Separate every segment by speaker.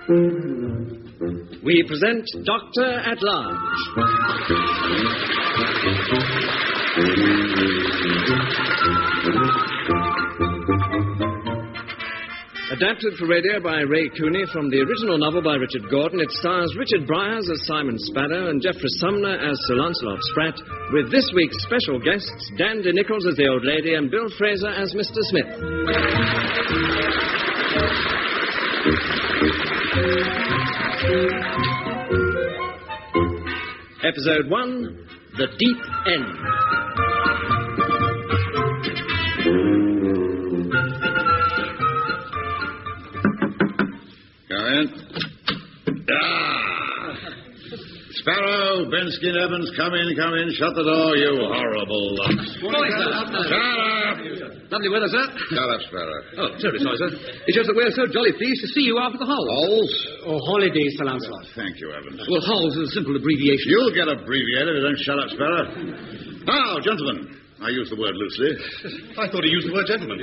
Speaker 1: We present Doctor at Large. Adapted for radio by Ray Cooney from the original novel by Richard Gordon, it stars Richard Bryars as Simon Sparrow and Geoffrey Sumner as Sir Lancelot Spratt, with this week's special guests, Dandy Nichols as the old lady and Bill Fraser as Mr. Smith. Episode 1, The Deep End.
Speaker 2: Come in. Sparrow, Benskin, Evans, come in. Shut the door, you horrible lumps.
Speaker 3: Morning, sir.
Speaker 2: Shut up!
Speaker 3: Lovely weather, sir.
Speaker 2: Shut up, Sparrow.
Speaker 3: Oh, terribly sorry, sir. It's just that we're so jolly pleased to see you after the Hulls.
Speaker 2: Hulls?
Speaker 4: Oh, holidays, Sir Lancelot.
Speaker 2: Thank you, Evans.
Speaker 3: Well, Hulls is a simple abbreviation.
Speaker 2: You'll get abbreviated if you don't shut up, Sparrow. Now, gentlemen, I use the word loosely.
Speaker 4: I thought he used the word gentleman.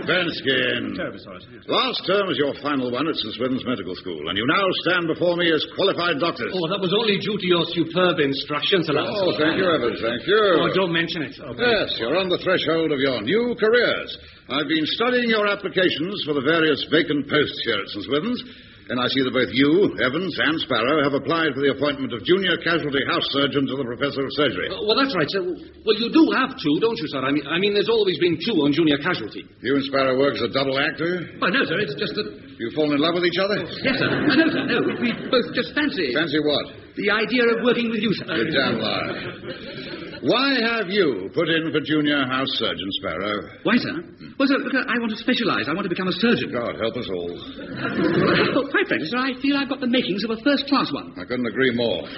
Speaker 2: Benskin.
Speaker 4: Terribly sorry, sir.
Speaker 2: Last term was your final one at St. Swithin's Medical School, and you now stand before me as qualified doctors.
Speaker 4: Oh, that was only due to your superb instruction, Sir Lancelot.
Speaker 2: Oh, thank you, Evans, thank you.
Speaker 4: Oh, don't mention it. Okay.
Speaker 2: Yes, you're on the threshold of your new careers. I've been studying your applications for the various vacant posts here at St. Swithin's, and I see that both you, Evans, and Sparrow have applied for the appointment of junior casualty house surgeon to the professor of surgery.
Speaker 3: Well, that's right, sir. Well, you do have two, don't you, sir? I mean, there's always been two on junior casualty.
Speaker 2: You and Sparrow work as a double actor?
Speaker 3: Oh, no, sir, it's just that...
Speaker 2: You've fallen in love with each other?
Speaker 3: Yes, sir. No, sir, no. We both just fancy...
Speaker 2: Fancy what?
Speaker 3: The idea of working with you, sir.
Speaker 2: You damn liar. Why have you put in for junior house surgeon, Sparrow?
Speaker 3: Why, sir? Well, sir, look, I want to specialize. I want to become a surgeon.
Speaker 2: God help us all.
Speaker 3: Well, quite frankly, sir, I feel I've got the makings of a first-class one.
Speaker 2: I couldn't agree more.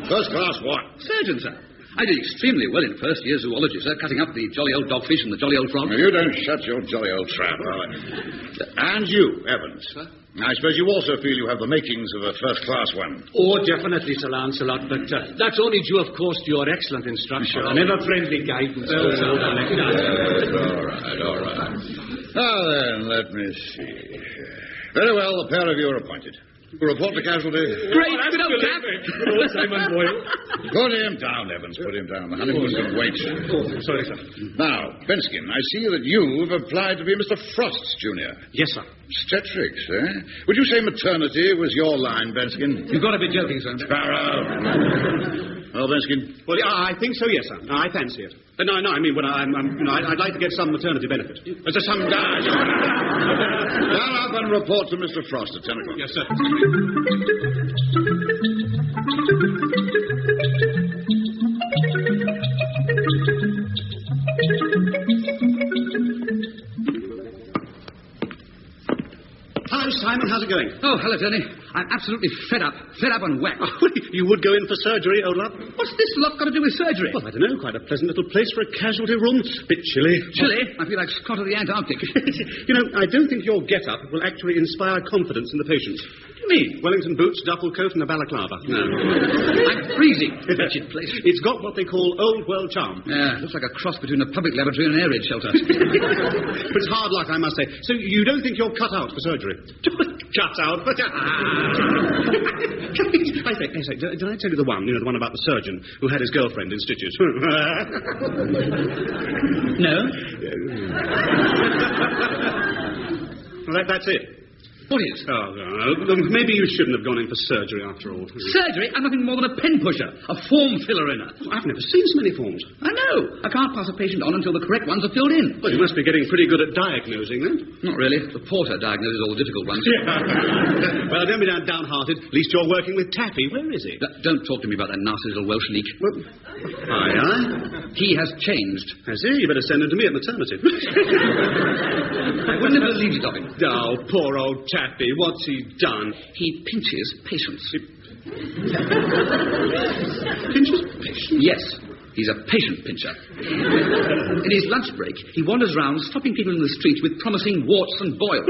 Speaker 2: First class what?
Speaker 3: Surgeon, sir. I did extremely well in first-year zoology, sir, cutting up the jolly old dogfish and the jolly old frog.
Speaker 2: Now, you don't shut your jolly old trap. And you, Evans.
Speaker 3: Sir?
Speaker 2: I suppose you also feel you have the makings of a first-class one.
Speaker 4: Oh, definitely, Sir Lancelot, but that's only due, of course, to your excellent instruction and ever-friendly guidance.
Speaker 2: All right. Now then, let me see. Very well, the pair of you are appointed. Report to casualty.
Speaker 3: Great, good old chap.
Speaker 4: Simon Boyle.
Speaker 2: Put him down, Evans. Put him down. The honeymoon can wait.
Speaker 4: Oh, sorry, sir.
Speaker 2: Now, Benskin, I see that you've applied to be Mr. Frost's junior.
Speaker 4: Yes, sir.
Speaker 2: Obstetrics, eh? Would you say maternity was your line, Benskin?
Speaker 3: You've got to be joking, sir.
Speaker 2: Sparrow. Well, Benskin?
Speaker 4: Well, I think so, yes, sir. I fancy it. No, I mean, when I'd like to get some maternity benefit.
Speaker 2: Shut up and report to Mr. Frost at 10 o'clock.
Speaker 4: Yes, sir. Hello, Simon. How's it going?
Speaker 3: Oh, hello, Tony. I'm absolutely fed up and whacked.
Speaker 4: You would go in for surgery, old love?
Speaker 3: What's this lot got to do with surgery?
Speaker 4: Well, I don't know. Quite a pleasant little place for a casualty room. Bit chilly.
Speaker 3: Chilly? I feel like Scott of the Antarctic.
Speaker 4: You know, I don't think your get-up will actually inspire confidence in the patients.
Speaker 3: What do you mean?
Speaker 4: Wellington boots, duffel coat, and a balaclava.
Speaker 3: No. I'm freezing. Wretched place.
Speaker 4: It's got what they call old world charm.
Speaker 3: Yeah, looks like a cross between a public laboratory and an air raid shelter.
Speaker 4: But it's hard luck, I must say. So you don't think you're cut out for surgery? Cut out? I say, did I tell you the one about the surgeon who had his girlfriend in stitches?
Speaker 3: No.
Speaker 4: Well, that's it.
Speaker 3: What is?
Speaker 4: Oh, maybe you shouldn't have gone in for surgery after all.
Speaker 3: Surgery? I'm nothing more than a pen pusher, a form filler inner.
Speaker 4: I've never seen so many forms.
Speaker 3: I know. I can't pass a patient on until the correct ones are filled in.
Speaker 4: Well, you must be getting pretty good at diagnosing, then.
Speaker 3: Not really. The porter diagnoses all the difficult ones.
Speaker 4: Yeah. Well, don't be downhearted. At least you're working with Tappy. Where is he?
Speaker 3: Don't talk to me about that nasty little Welsh leak.
Speaker 4: Well, aye?
Speaker 3: He has changed.
Speaker 4: Has he? You better send him to me at maternity.
Speaker 3: I wouldn't have believed it of him.
Speaker 4: Oh, poor old Tappy. What's he done?
Speaker 3: He pinches patients.
Speaker 4: Pinches patients?
Speaker 3: Yes. He's a patient pincher. In his lunch break, he wanders around stopping people in the street with promising warts and boils.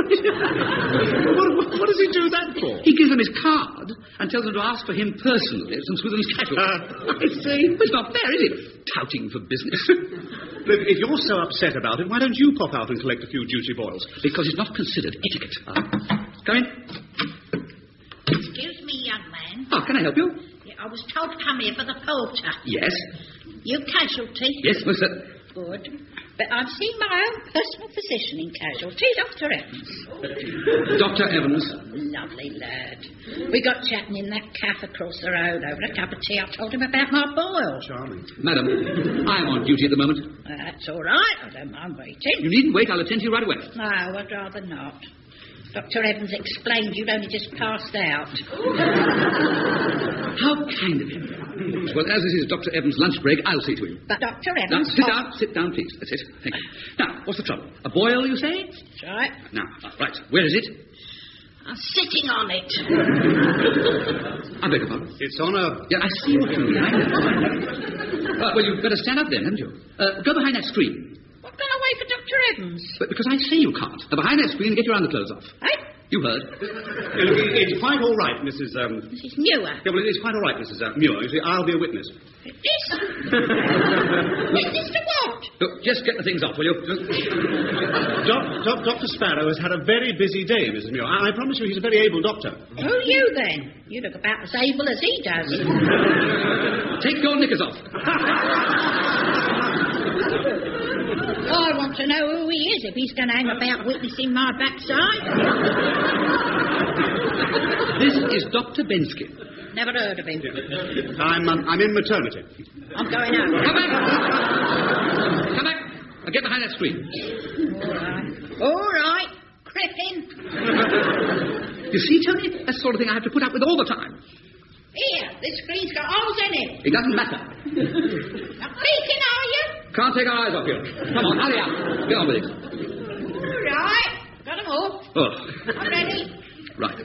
Speaker 4: What does he do that for?
Speaker 3: He gives them his card and tells them to ask for him personally at St. Swithin's Casualty.
Speaker 4: I see.
Speaker 3: It's not fair, is it? Touting for business.
Speaker 5: Look, if you're so upset about it, why don't you pop out and collect a few duty boils?
Speaker 3: Because it's not considered etiquette. Come in.
Speaker 6: Excuse me, young man.
Speaker 3: Oh, can I help you?
Speaker 6: Yeah, I was told to come here for the porter.
Speaker 3: Yes.
Speaker 6: You casualty?
Speaker 3: Yes, most certainly.
Speaker 6: Good. But I've seen my own personal physician in casualty, Dr. Evans.
Speaker 3: Dr. Evans.
Speaker 6: Lovely lad. We got chatting in that cafe across the road over a cup of tea. I told him about my boil.
Speaker 5: Charming.
Speaker 3: Madam, I'm on duty at the moment.
Speaker 6: That's all right. I don't mind waiting.
Speaker 3: You needn't wait. I'll attend to you right away.
Speaker 6: No, I'd rather not. Dr. Evans explained you'd only just passed out.
Speaker 3: How kind of him. Well, as this is Dr. Evans' lunch break, I'll see to him.
Speaker 6: But Dr.
Speaker 3: Now,
Speaker 6: Evans...
Speaker 3: sit down, please. That's it. Thank you. Now, what's the trouble? A boil, you say?
Speaker 6: That's right.
Speaker 3: Now, right. Where is it?
Speaker 6: I'm sitting on it.
Speaker 3: I beg your pardon?
Speaker 5: It's on a...
Speaker 3: Yeah, I see what you mean. Well, you'd better stand up then, haven't you? Go behind that screen.
Speaker 6: What can I wait for Dr. Evans?
Speaker 3: But because I say you can't. Now, behind that screen, get your underclothes off.
Speaker 6: Eh?
Speaker 3: You heard.
Speaker 5: Look, it's quite all right, Mrs.
Speaker 6: Mrs. Muir.
Speaker 5: Yeah, well, it's quite all right, Mrs. Muir. You see, I'll be a witness.
Speaker 6: This? Witness to what?
Speaker 3: Look, just get the things off, will you?
Speaker 5: Dr. Sparrow has had a very busy day, Mrs. Muir. I promise you he's a very able doctor.
Speaker 6: Who are you, then? You look about as able as he does.
Speaker 3: Take your knickers off.
Speaker 6: I want to know who he is if he's going to hang about witnessing my backside.
Speaker 3: This is Dr. Bensky.
Speaker 6: Never heard of him.
Speaker 5: I'm in maternity.
Speaker 6: I'm going home.
Speaker 3: Come back! Come back! Now get behind that screen.
Speaker 6: All right. Crippin.
Speaker 3: You see, Tony? That's the sort of thing I have to put up with all the time.
Speaker 6: Here, this screen's got holes in it.
Speaker 3: It doesn't matter.
Speaker 6: Not leaking, are you?
Speaker 3: Can't take our eyes off you. Come on, hurry up. Get on with it.
Speaker 6: All right. Got them all.
Speaker 3: Oh.
Speaker 6: I'm ready.
Speaker 3: Right.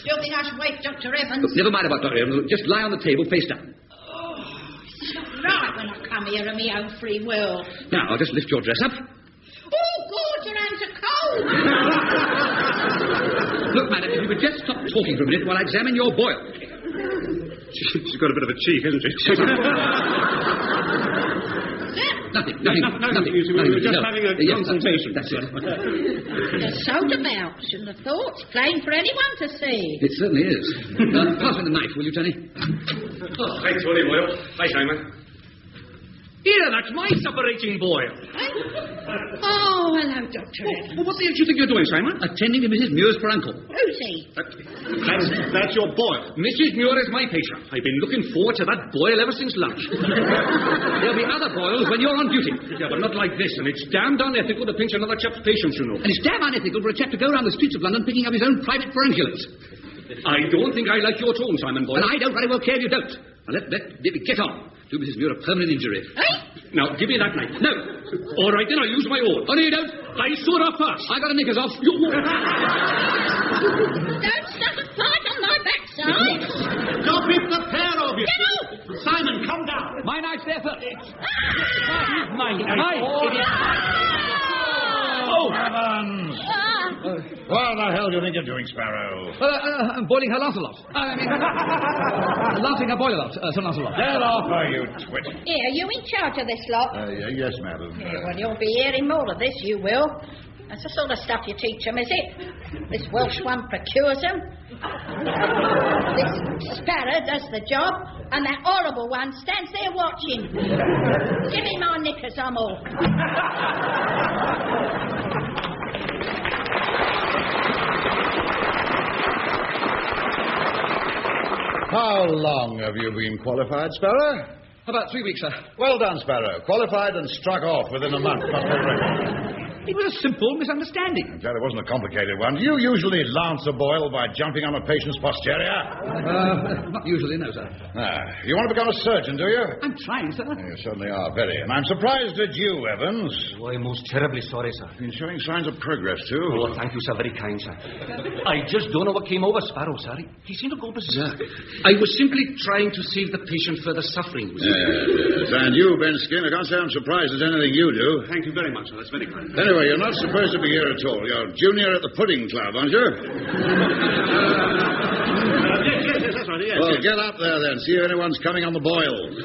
Speaker 6: Still think I should wait for Dr. Evans?
Speaker 3: Look, never mind about Dr. Evans. Just lie on the table, face down.
Speaker 6: Oh, it's not right when I come here of my own free will.
Speaker 3: Now, I'll just lift your dress up.
Speaker 6: Oh, God, your hands are cold.
Speaker 3: Look, madam, if you would just stop talking for a minute while I examine your boil.
Speaker 5: She's got a bit of a cheek, hasn't she?
Speaker 3: Nothing.
Speaker 5: We were just having a consultation.
Speaker 3: That's it.
Speaker 6: The soda bouts and the thoughts, plain for anyone to see.
Speaker 3: It certainly is. Pass me the knife, will you, Tony?
Speaker 4: Hi, Tony Boyle. Hi, Simon. Here, that's my separating boil.
Speaker 6: Oh, hello, Dr. Evans.
Speaker 5: Well, what the hell do you think you're doing, Simon?
Speaker 3: Attending to Mrs. Muir's for uncle.
Speaker 6: Who's he?
Speaker 5: That's your boil.
Speaker 4: Mrs. Muir is my patient. I've been looking forward to that boil ever since lunch. There'll be other boils when you're on duty. Yeah, but not like this, and it's damned unethical to pinch another chap's patience, you know.
Speaker 3: And it's damn unethical for a chap to go around the streets of London picking up his own private pharynculars.
Speaker 4: I don't think I like your tone, Simon Boyle.
Speaker 3: And I don't very well care if you don't. Now, let get on. Do Mrs. Muir a permanent injury.
Speaker 4: Now, give me that knife.
Speaker 3: No.
Speaker 4: All right, then I'll use my own.
Speaker 3: Oh, no, you don't.
Speaker 4: I should have first.
Speaker 3: I got the knickers off.
Speaker 6: Don't start a fight on my backside.
Speaker 5: Stop it, the pair of you.
Speaker 6: Get out.
Speaker 5: Simon, come down.
Speaker 3: My knife's there first.
Speaker 4: My
Speaker 2: Oh, heavens! What the hell do you think you're doing, Sparrow?
Speaker 3: I'm boiling her Lancelot. Lancing her boiler lot, Sir Lancelot.
Speaker 2: Get off her, you twit.
Speaker 6: Here, are you in charge of this lot?
Speaker 2: Yes, madam.
Speaker 6: Yeah, well, you'll be hearing more of this, you will. That's the sort of stuff you teach them, is it? This Welsh one procures them. This Sparrow does the job, and that horrible one stands there watching. Give me my knickers, I'm all.
Speaker 2: How long have you been qualified, Sparrow?
Speaker 3: About 3 weeks, sir.
Speaker 2: Well done, Sparrow. Qualified and struck off within a month. Not the record.
Speaker 3: It was a simple misunderstanding.
Speaker 2: I'm glad it wasn't a complicated one. Do you usually lance a boil by jumping on a patient's posterior?
Speaker 3: Not usually, no, sir.
Speaker 2: You want to become a surgeon, do you?
Speaker 3: I'm trying, sir.
Speaker 2: You certainly are, very. And I'm surprised at you, Evans.
Speaker 4: Oh, I'm most terribly sorry, sir.
Speaker 2: Been showing signs of progress, too.
Speaker 4: Oh, thank you, sir. Very kind, sir. I just don't know what came over Sparrow, sir. He seemed to go berserk. I was simply trying to save the patient further suffering.
Speaker 2: Yes. And you, Benskin, I can't say I'm surprised at anything you do.
Speaker 5: Thank you very much, sir. That's very kind.
Speaker 2: Anyway, you're not supposed to be here at all. You're junior at the Pudding Club, aren't you?
Speaker 5: Yes, that's right. Yes.
Speaker 2: Well, get up there, then. See if anyone's coming on the boil.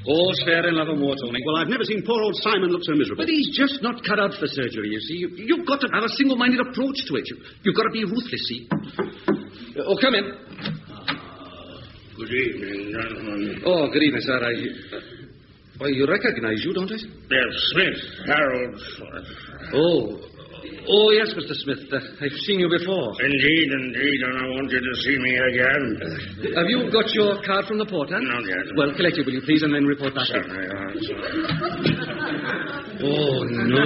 Speaker 4: All's fair in love and war, Tony.
Speaker 5: Well, I've never seen poor old Simon look so miserable.
Speaker 4: But he's just not cut out for surgery, you see. You've got to have a single-minded approach to it. You've got to be ruthless, see. Come in.
Speaker 7: Good evening, gentlemen.
Speaker 4: Oh, good evening, sir. Why, you recognize you, don't I?
Speaker 7: Yes, Smith, Harold Smith.
Speaker 4: Oh, yes, Mr. Smith. I've seen you before.
Speaker 7: Indeed, and I want you to see me again.
Speaker 4: Have you got your card from the porter?
Speaker 7: Not yet.
Speaker 4: Well, collect it, will you, please, and then report back.
Speaker 7: Certainly,
Speaker 4: Oh, no.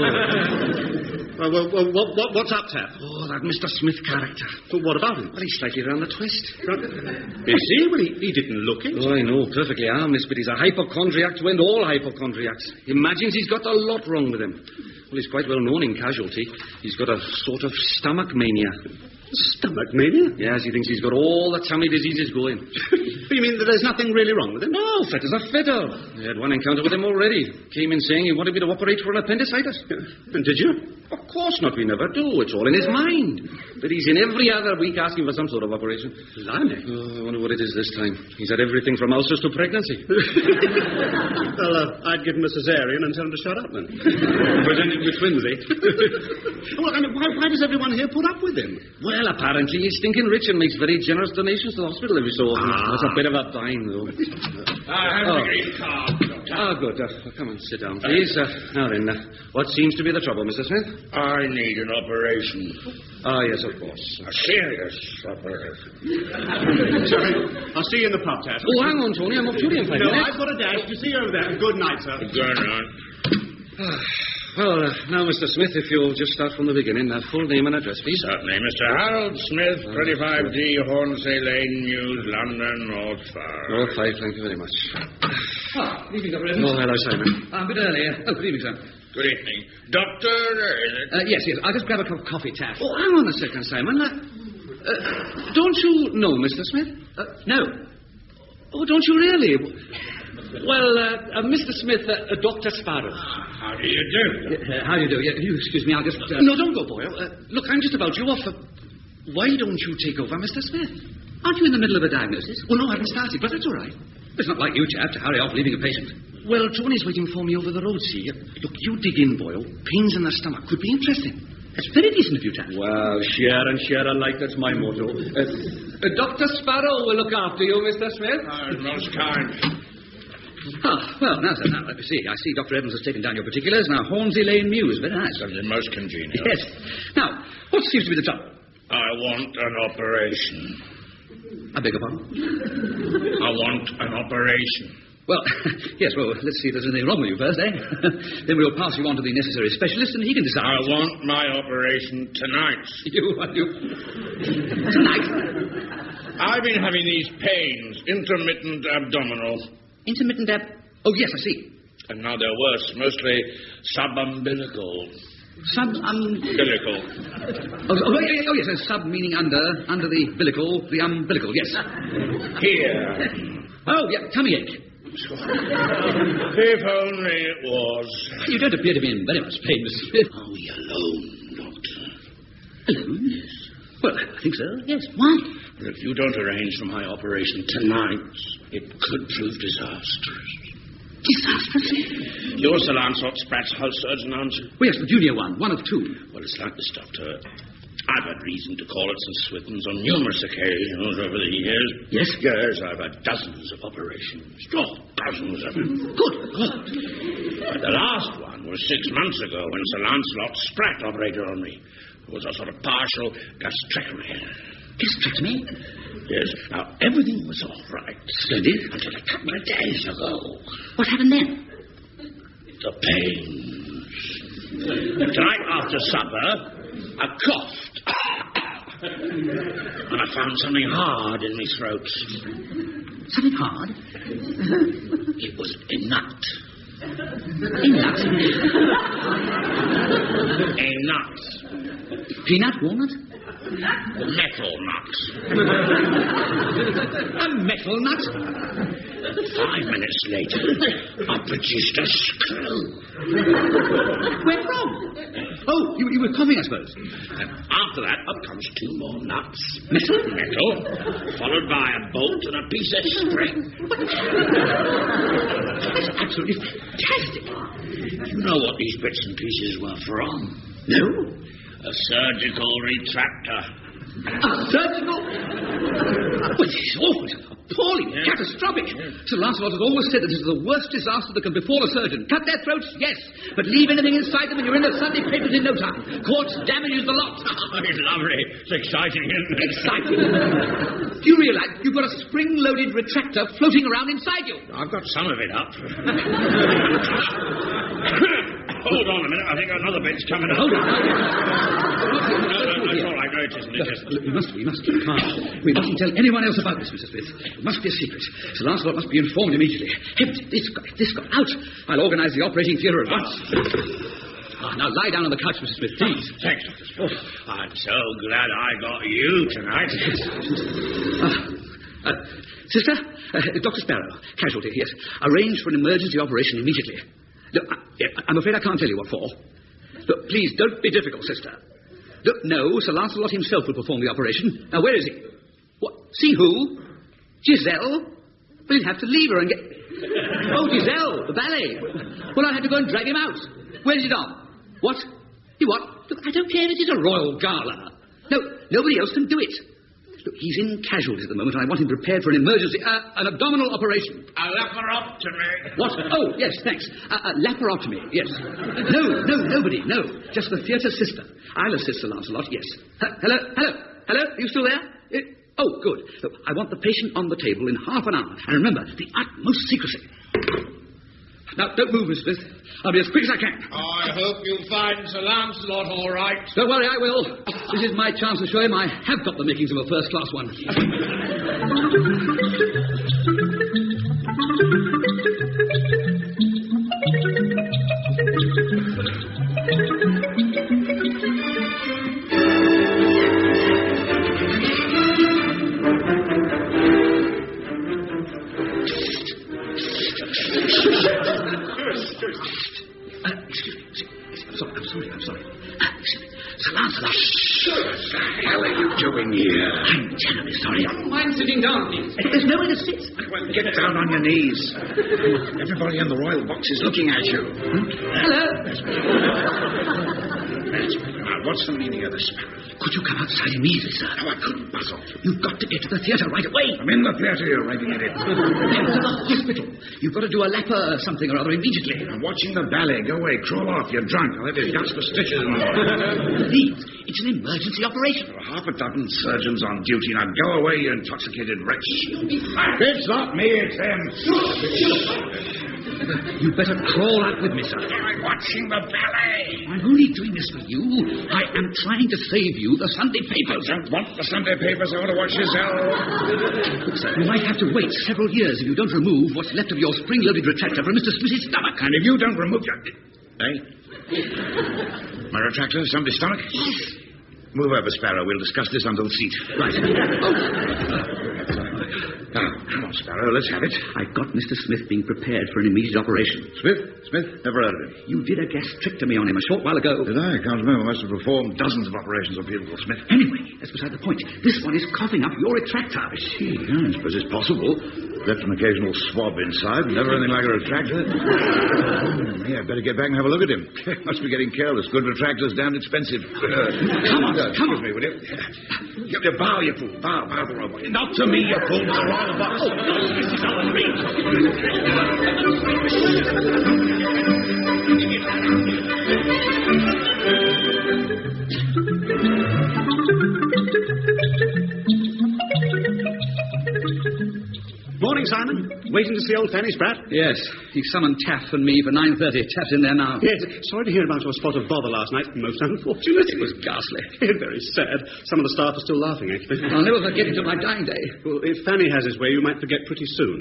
Speaker 5: What's up, Taff?
Speaker 4: Oh, that Mr. Smith character.
Speaker 5: Well, what about him?
Speaker 4: Well, he's slightly round the twist.
Speaker 5: Is he? Well, he didn't look it.
Speaker 4: Oh, I know, perfectly harmless, but he's a hypochondriac to end all hypochondriacs. He imagines he's got a lot wrong with him. Well, he's quite well known in casualty. He's got a sort of stomach mania.
Speaker 5: Stomach mania?
Speaker 4: Yes, he thinks he's got all the tummy diseases going.
Speaker 5: You mean that there's nothing really wrong with him?
Speaker 4: No, fit as a fiddle. I had one encounter with him already. Came in saying he wanted me to operate for an appendicitis.
Speaker 5: And did you?
Speaker 4: Of course not, we never do. It's all in his mind. But he's in every other week asking for some sort of operation.
Speaker 5: Blimey.
Speaker 4: Oh, I wonder what it is this time. He's had everything from ulcers to pregnancy.
Speaker 5: Well, I'd give him a cesarean and tell him to shut up then.
Speaker 4: Pretending to be twinsy.
Speaker 5: Well, I mean, why does everyone here put up with him?
Speaker 4: Well, apparently he's stinking rich and makes very generous donations to the hospital every so often. That's a bit of a bind, though. Good. Come and sit down, please. Now then, what seems to be the trouble, Mr. Smith?
Speaker 7: I need an operation.
Speaker 4: Yes, of course.
Speaker 7: A serious operation.
Speaker 5: Sorry. I'll see you in the pub, Taff.
Speaker 4: Oh, hang on, Tony. I'm off duty in 5 minutes.
Speaker 5: No, I've got a dash. You see you over there. Good night, sir.
Speaker 7: Good night.
Speaker 4: Well, now, Mr. Smith, if you'll just start from the beginning. Full name and address, please.
Speaker 7: Certainly. Mr. Harold Smith, 25D, Hornsey Lane, News, London, North Far.
Speaker 4: North 5, thank you very much.
Speaker 3: Good evening, Dr. Evans.
Speaker 4: Oh, hello, Simon.
Speaker 3: I'm a bit early. Good evening, sir.
Speaker 7: Good evening. Doctor, is it?
Speaker 3: Yes. I'll just grab a cup of coffee, Taff.
Speaker 4: Oh, hang on a second, Simon. Don't you know Mr. Smith?
Speaker 3: No.
Speaker 4: Oh, don't you really? Well, Mr. Smith, Dr. Sparrow.
Speaker 7: How do you do?
Speaker 3: How do you do? You excuse me, I'll just...
Speaker 4: No, don't go, Boyle. Look, I'm just about you off. Why don't you take over, Mr. Smith?
Speaker 3: Aren't you in the middle of a diagnosis?
Speaker 4: Well, no, I haven't started, but that's all right.
Speaker 3: It's not like you, chap, to hurry off leaving a patient.
Speaker 4: Well, Tony's waiting for me over the road, see. Look, you dig in, Boyle. Pains in the stomach could be interesting.
Speaker 3: That's very decent of you, Taff.
Speaker 4: Well, share and share alike, that's my motto. Dr. Sparrow will look after you, Mr. Smith.
Speaker 7: Most kind.
Speaker 3: Well, now, sir, let me see. I see Dr. Evans has taken down your particulars. Now, Hornsey Lane Mews. Very nice.
Speaker 7: Most congenial.
Speaker 3: Yes. Now, what seems to be the trouble?
Speaker 7: I want an operation.
Speaker 3: I beg your pardon?
Speaker 7: I want an operation.
Speaker 3: Well, yes, let's see if there's anything wrong with you first, eh? Then we'll pass you on to the necessary specialist and he can decide.
Speaker 7: I want my operation tonight.
Speaker 3: You... Tonight?
Speaker 7: I've been having these pains, intermittent abdominal.
Speaker 3: Intermittent Oh, yes, I see.
Speaker 7: And now they're worse, mostly subumbilical.
Speaker 3: Umbilical. Oh, yes, sub meaning under the umbilical, the umbilical, yes.
Speaker 7: Here.
Speaker 3: Oh, yeah, tummy ache.
Speaker 7: If only it was.
Speaker 3: You don't appear to be in very much pain, Mr. Smith.
Speaker 7: Are we alone, Doctor?
Speaker 3: Alone, yes. Well, I think so, yes. Why?
Speaker 7: Well, if you don't arrange for my operation tonight, it could prove disastrous.
Speaker 3: Disastrous?
Speaker 7: You're Sir Lancelot Spratt's house surgeon, aren't you?
Speaker 3: Oh, yes, the junior one of two.
Speaker 7: Well, it's like this, Doctor. I've had reason to call at St. Swithin's on numerous occasions over the years.
Speaker 3: Yes?
Speaker 7: Yes, I've had dozens of operations. Oh, dozens of them.
Speaker 3: Good God.
Speaker 7: But the last one was 6 months ago when Sir Lancelot Spratt operated on me. It was a sort of partial gastrectomy.
Speaker 3: Gastrectomy?
Speaker 7: Yes. Now, everything was all right.
Speaker 3: Splendid.
Speaker 7: Until a couple of days ago.
Speaker 3: What happened then?
Speaker 7: The pains. Tonight after supper, I coughed. And I found something hard in my throat.
Speaker 3: Something hard?
Speaker 7: It was a nut.
Speaker 3: A nut?
Speaker 7: A nut.
Speaker 3: Peanut, walnut?
Speaker 7: A metal nut.
Speaker 3: A metal nut?
Speaker 7: 5 minutes later, I produced a screw.
Speaker 3: Where from? Oh, you were coughing, I suppose.
Speaker 7: And after that, up comes 2 more nuts. Metal, followed by a bolt and a piece of string.
Speaker 3: That's absolutely fantastic.
Speaker 7: You know what these bits and pieces were from?
Speaker 3: No?
Speaker 7: A surgical retractor.
Speaker 3: A surgical? Well, this is awful. Appalling. Catastrophic. Sir Lancelot has always said that this is the worst disaster that can befall a surgeon. Cut their throats, yes, but leave anything inside them and you're in the Sunday papers in no time. Quartz damages the lot.
Speaker 7: Oh, it's lovely. It's exciting, isn't it?
Speaker 3: Exciting. Do you realise you've got a spring-loaded retractor floating around inside you?
Speaker 7: I've got some of it up. Hold on a minute. I think another bit's coming up.
Speaker 3: Hold on.
Speaker 7: No, it's all right. No, it isn't. It isn't.
Speaker 3: Look, we must keep calm. We mustn't tell anyone else about this, Mr. Smith. It must be a secret. Sir Lancelot must be informed immediately. Heavens, this got out. I'll organise the operating theatre at once. Now lie down on the couch, Mr. Smith, please.
Speaker 7: Thanks, Dr. Smith. I'm so glad I got you tonight.
Speaker 3: Sister, Dr. Sparrow, casualty, yes. Arrange for an emergency operation immediately. Look, I'm afraid I can't tell you what for. Look, please, don't be difficult, sister. Look, no, Sir Lancelot himself will perform the operation. Now, where is he? What? See who? Giselle? Well, you'll have to leave her and get... Oh, Giselle, the ballet. Well, I had to go and drag him out. Where's he gone? What? You what? Look, I don't care if it is a royal gala. No, nobody else can do it. Look, he's in casualties at the moment, and I want him prepared for an emergency, an abdominal operation.
Speaker 7: A laparotomy.
Speaker 3: What? Oh, yes, thanks. Laparotomy, yes. Nobody, no. Just the theatre sister. I'll assist Sir Lancelot, yes. Hello? Are you still there? Oh, good. Look, I want the patient on the table in half an hour. And remember, the utmost secrecy. Now, don't move, Miss Smith. I'll be as quick as I can.
Speaker 7: I hope you'll find Sir Lancelot all right.
Speaker 3: Don't worry, I will. This is my chance to show him I have got the makings of a first-class one. I'm sorry. Sir Lancelot.
Speaker 7: What the hell are you doing here?
Speaker 3: I'm terribly sorry.
Speaker 4: Don't mind sitting down, please.
Speaker 3: There's nowhere to sit.
Speaker 7: Well, get down on your knees. Everybody in the royal box is looking at you.
Speaker 3: Hello.
Speaker 7: Now, what's the meaning of this?
Speaker 3: Could you come outside immediately, sir?
Speaker 7: No, I couldn't, Basil.
Speaker 3: You've got to get to the theatre right away.
Speaker 7: I'm in the theatre. You're writing it in.
Speaker 3: To the hospital. You've got to do a lapper something or other immediately.
Speaker 7: I'm watching the ballet. Go away. Crawl off. You're drunk. I'll have you guts for stitches and all.
Speaker 3: Please, it's an emergency operation.
Speaker 7: There are half a dozen surgeons on duty. Now go away, you intoxicated wretch. It's not me, it's him.
Speaker 3: You'd better crawl out with me, sir.
Speaker 7: I'm watching the ballet.
Speaker 3: I'm only doing this for you. I am trying to save you the Sunday papers.
Speaker 7: I don't want the Sunday papers. I want to watch Giselle.
Speaker 3: Look, sir, you might have to wait several years if you don't remove what's left of your spring-loaded retractor from Mr. Smith's stomach.
Speaker 7: And if you don't remove your... Eh? My retractor? Somebody's stomach?
Speaker 3: Yes.
Speaker 7: Move over, Sparrow. We'll discuss this under the seat.
Speaker 3: Right.
Speaker 7: Now, come on, Sparrow. Let's have it.
Speaker 3: I've got Mr. Smith being prepared for an immediate operation.
Speaker 2: Smith? Never heard of him.
Speaker 3: You did a gastrictomy on him a short while ago.
Speaker 2: Did I? I can't remember. I must have performed dozens of operations on people called Smith.
Speaker 3: Anyway, that's beside the point. This one is coughing up your retractor.
Speaker 2: I see. Yeah, I suppose it's possible. Left an occasional swab inside. Never anything like a retractor. Yeah, I'd better get back and have a look at him. Must be getting careless. Good retractors, damned expensive.
Speaker 3: Come on.
Speaker 2: Excuse me, will you? You bow, you fool. Bow the robot. Not to me, you fool. To the royal box.
Speaker 3: Oh, no, this is our
Speaker 5: Morning, Simon. Waiting to see old Fanny Spratt?
Speaker 3: Yes. He summoned Taff and me for 9:30. Taff's in there now.
Speaker 5: Yes, sorry to hear about your spot of bother last night. Most unfortunate.
Speaker 3: It was ghastly.
Speaker 5: Very sad. Some of the staff are still laughing, actually.
Speaker 3: I'll never forget it till my dying day.
Speaker 5: Well, if Fanny has his way, you might forget pretty soon.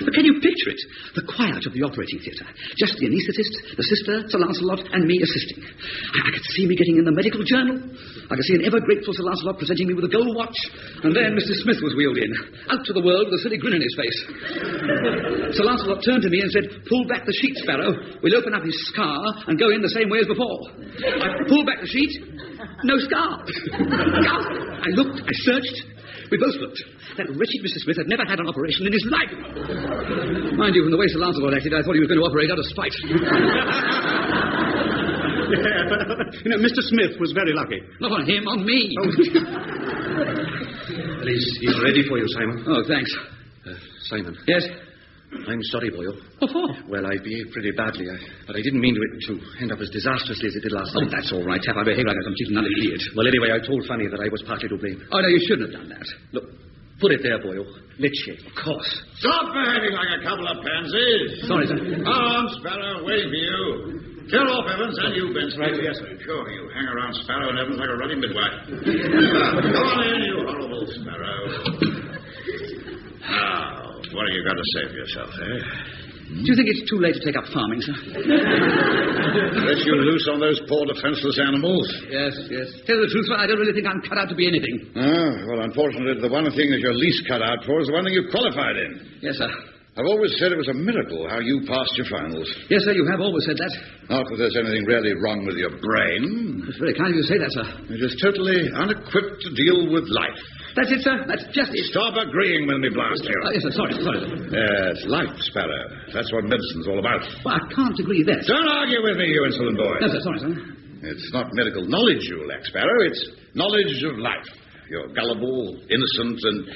Speaker 3: But can you picture it? The quiet of the operating theatre. Just the anaesthetist, the sister, Sir Lancelot, and me assisting. I could see me getting in the medical journal. I could see an ever-grateful Sir Lancelot presenting me with a gold watch. And then Mr. Smith was wheeled in, out to the world with a silly grin in his face. Sir Lancelot turned to me and said, "Pull back the sheet, Sparrow. We'll open up his scar and go in the same way as before." I pulled back the sheet. No scar. I looked. I searched. We both looked. That wretched Mr. Smith had never had an operation in his life. Mind you, from the way Sir Lancelot acted, I thought he was going to operate out of spite.
Speaker 5: Yeah, but, Mr. Smith was very lucky.
Speaker 3: Not on him, on me.
Speaker 5: Oh.
Speaker 4: Well, he's ready for you, Simon.
Speaker 3: Oh, thanks.
Speaker 4: Simon.
Speaker 3: Yes?
Speaker 4: I'm sorry, Boyle.
Speaker 3: What for?
Speaker 4: Well, I behaved pretty badly, but I didn't mean to end up as disastrously as it did last
Speaker 3: Oh,
Speaker 4: night.
Speaker 3: that's all right, Taff. I behaved like a complete and utter idiot.
Speaker 4: Well, anyway, I told Fanny that I was partly to blame.
Speaker 3: Oh, no, you shouldn't have done that.
Speaker 4: Look, put it there, Boyle. Let's shake.
Speaker 3: Of course.
Speaker 2: Stop behaving like a couple of pansies.
Speaker 3: Sorry, sir.
Speaker 2: Come on, Sparrow, waiting for you. Kill off Evans and you, Benson. Right, yes, sir. Sure, you hang around Sparrow and Evans like a ruddy midwife. Come on in, you horrible Sparrow. Now, what have you got to say for yourself, eh?
Speaker 3: Do you think it's too late to take up farming, sir?
Speaker 2: Let you loose on those poor defenseless animals?
Speaker 3: Yes. Tell you the truth, sir, I don't really think I'm cut out to be anything.
Speaker 2: Well, unfortunately, the one thing that you're least cut out for is the one thing you qualified in.
Speaker 3: Yes, sir.
Speaker 2: I've always said it was a miracle how you passed your finals.
Speaker 3: Yes, sir, you have always said that.
Speaker 2: Not that there's anything really wrong with your brain.
Speaker 3: It's very kind of you to say that, sir.
Speaker 2: You're just totally unequipped to deal with life.
Speaker 3: That's it, sir. That's just it.
Speaker 2: Stop agreeing with me, blast you.
Speaker 3: Yes, sir. Sorry.
Speaker 2: Yes, life, Sparrow. That's what medicine's all about.
Speaker 3: Well, I can't agree there.
Speaker 2: Don't argue with me, you insolent boy.
Speaker 3: No, sir. Sorry, sir.
Speaker 2: It's not medical knowledge you lack, Sparrow. It's knowledge of life. You're gullible, innocent, and...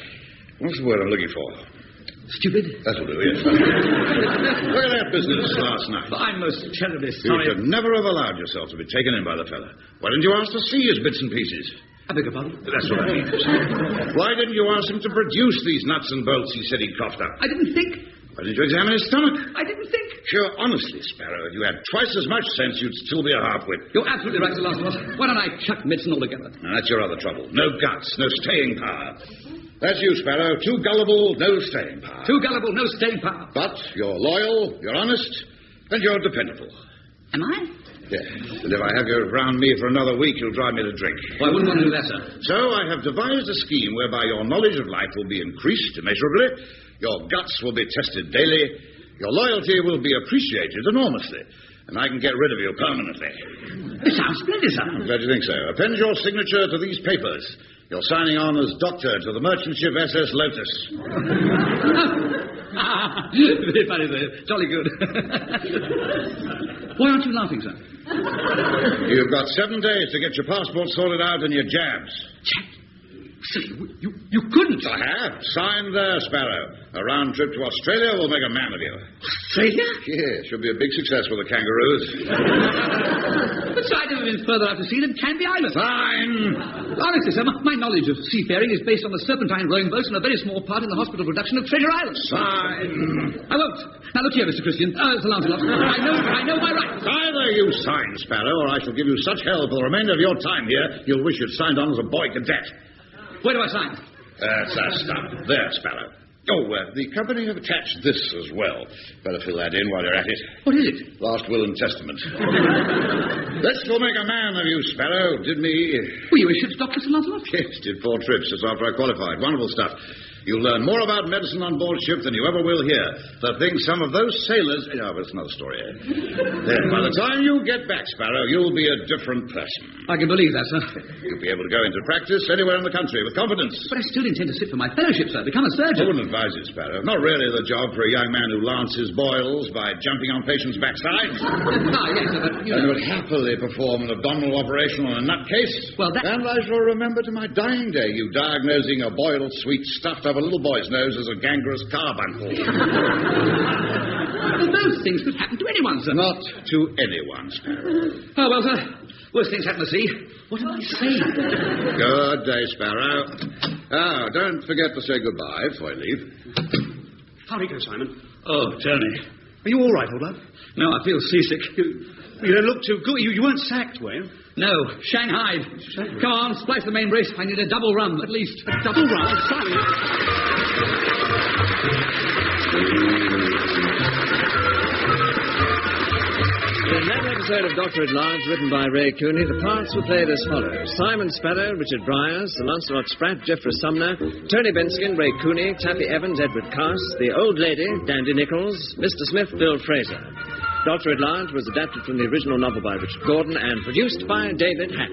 Speaker 2: what's the word I'm looking for?
Speaker 3: Stupid?
Speaker 2: That'll do, yes. Look at that business last night.
Speaker 3: I'm most terribly
Speaker 2: You
Speaker 3: sorry.
Speaker 2: should never have allowed yourself to be taken in by the fella. Why didn't you ask to see his bits and pieces?
Speaker 3: I beg your pardon?
Speaker 2: That's what I mean. Why didn't you ask him to produce these nuts and bolts he said he'd coughed up?
Speaker 3: I didn't think.
Speaker 2: Why didn't you examine his stomach?
Speaker 3: I didn't think.
Speaker 2: Sure, honestly, Sparrow, if you had twice as much sense, you'd still be a half-wit.
Speaker 3: You're absolutely right, Sir Lancelot. Why don't I chuck medicine altogether?
Speaker 2: Now, that's your other trouble. No guts, no staying power. That's you, Sparrow. Too gullible, no staying power.
Speaker 3: Too gullible, no staying power.
Speaker 2: But you're loyal, you're honest, and you're dependable.
Speaker 3: Am I?
Speaker 2: Yeah. And if I have you around me for another week, you'll drive me to drink.
Speaker 3: Well, I wouldn't want to do that, sir.
Speaker 2: So I have devised a scheme whereby your knowledge of life will be increased immeasurably, your guts will be tested daily, your loyalty will be appreciated enormously, and I can get rid of you permanently.
Speaker 3: It sounds splendid, sir.
Speaker 2: I'm glad you think so. Append your signature to these papers. You're signing on as doctor to the merchant ship SS Lotus.
Speaker 3: Very funny, sir. Jolly good. Why aren't you laughing, sir?
Speaker 2: You've got 7 days to get your passport sorted out and your jabs.
Speaker 3: You couldn't.
Speaker 2: I have. Signed there, Sparrow. A round trip to Australia will make a man of you.
Speaker 3: Australia?
Speaker 2: Yeah, should be a big success with the kangaroos.
Speaker 3: But sir, I've never been further out to sea than Canby Island.
Speaker 2: Fine.
Speaker 3: Honestly, sir, my knowledge of seafaring is based on the Serpentine rowing boats and a very small part in the hospital production of Treasure Island.
Speaker 2: Fine.
Speaker 3: I won't. Now, look here, Mr. Christian. Sir Lancelot. I know my rights.
Speaker 2: Either you sign, Sparrow, or I shall give you such hell for the remainder of your time here, you'll wish you'd signed on as a boy cadet.
Speaker 3: Where do I sign?
Speaker 2: That's that stuff. There, Sparrow. Oh, the company have attached this as well. Better fill that in while you're at it.
Speaker 3: What is it?
Speaker 2: Last will and testament. This will make a man of you, Sparrow. Did me...
Speaker 3: Were you a ship's doctor, Sir Lancelot?
Speaker 2: Yes, did 4 trips just after I qualified. Wonderful stuff. You'll learn more about medicine on board ship than you ever will here. The thing some of those sailors... Oh, but it's another story. Then, by the time you get back, Sparrow, you'll be a different person.
Speaker 3: I can believe that, sir.
Speaker 2: You'll be able to go into practice anywhere in the country with confidence.
Speaker 3: But I still intend to sit for my fellowship, sir. Become a
Speaker 2: I
Speaker 3: surgeon.
Speaker 2: wouldn't advise it, Sparrow. Not really the job for a young man who lances boils by jumping on patients' backsides.
Speaker 3: Yes, sir, but
Speaker 2: And would happily perform an abdominal operation on a nutcase.
Speaker 3: Well, that...
Speaker 2: And I shall remember to my dying day you diagnosing a boiled sweet stuffed up a little boy's nose as a gangrenous carbuncle.
Speaker 3: Well, those things could happen to anyone, sir.
Speaker 2: Not to anyone, Sparrow.
Speaker 3: Oh, well, sir. Worst things happen to sea. What am I saying?
Speaker 2: Good day, Sparrow. Ah, don't forget to say goodbye before I leave.
Speaker 5: How'd he go, Simon?
Speaker 3: Oh, Tony.
Speaker 5: Are you all right, old lad?
Speaker 3: No, I feel seasick.
Speaker 5: You don't look too good. You weren't sacked, were you?
Speaker 3: No, Shanghai. Come on, splice the main brace. I need a double rum, at least.
Speaker 5: A double rum? Sorry.
Speaker 1: In that episode of Doctor at Large, written by Ray Cooney, the parts were played as follows. Simon Sparrow, Richard Briers, Sir Lancelot Spratt, Geoffrey Sumner, Tony Benskin, Ray Cooney, Taffy Evans, Edward Cass, the Old Lady, Dandy Nichols, Mr. Smith, Bill Fraser. Doctor at Large was adapted from the original novel by Richard Gordon and produced by David Hatch.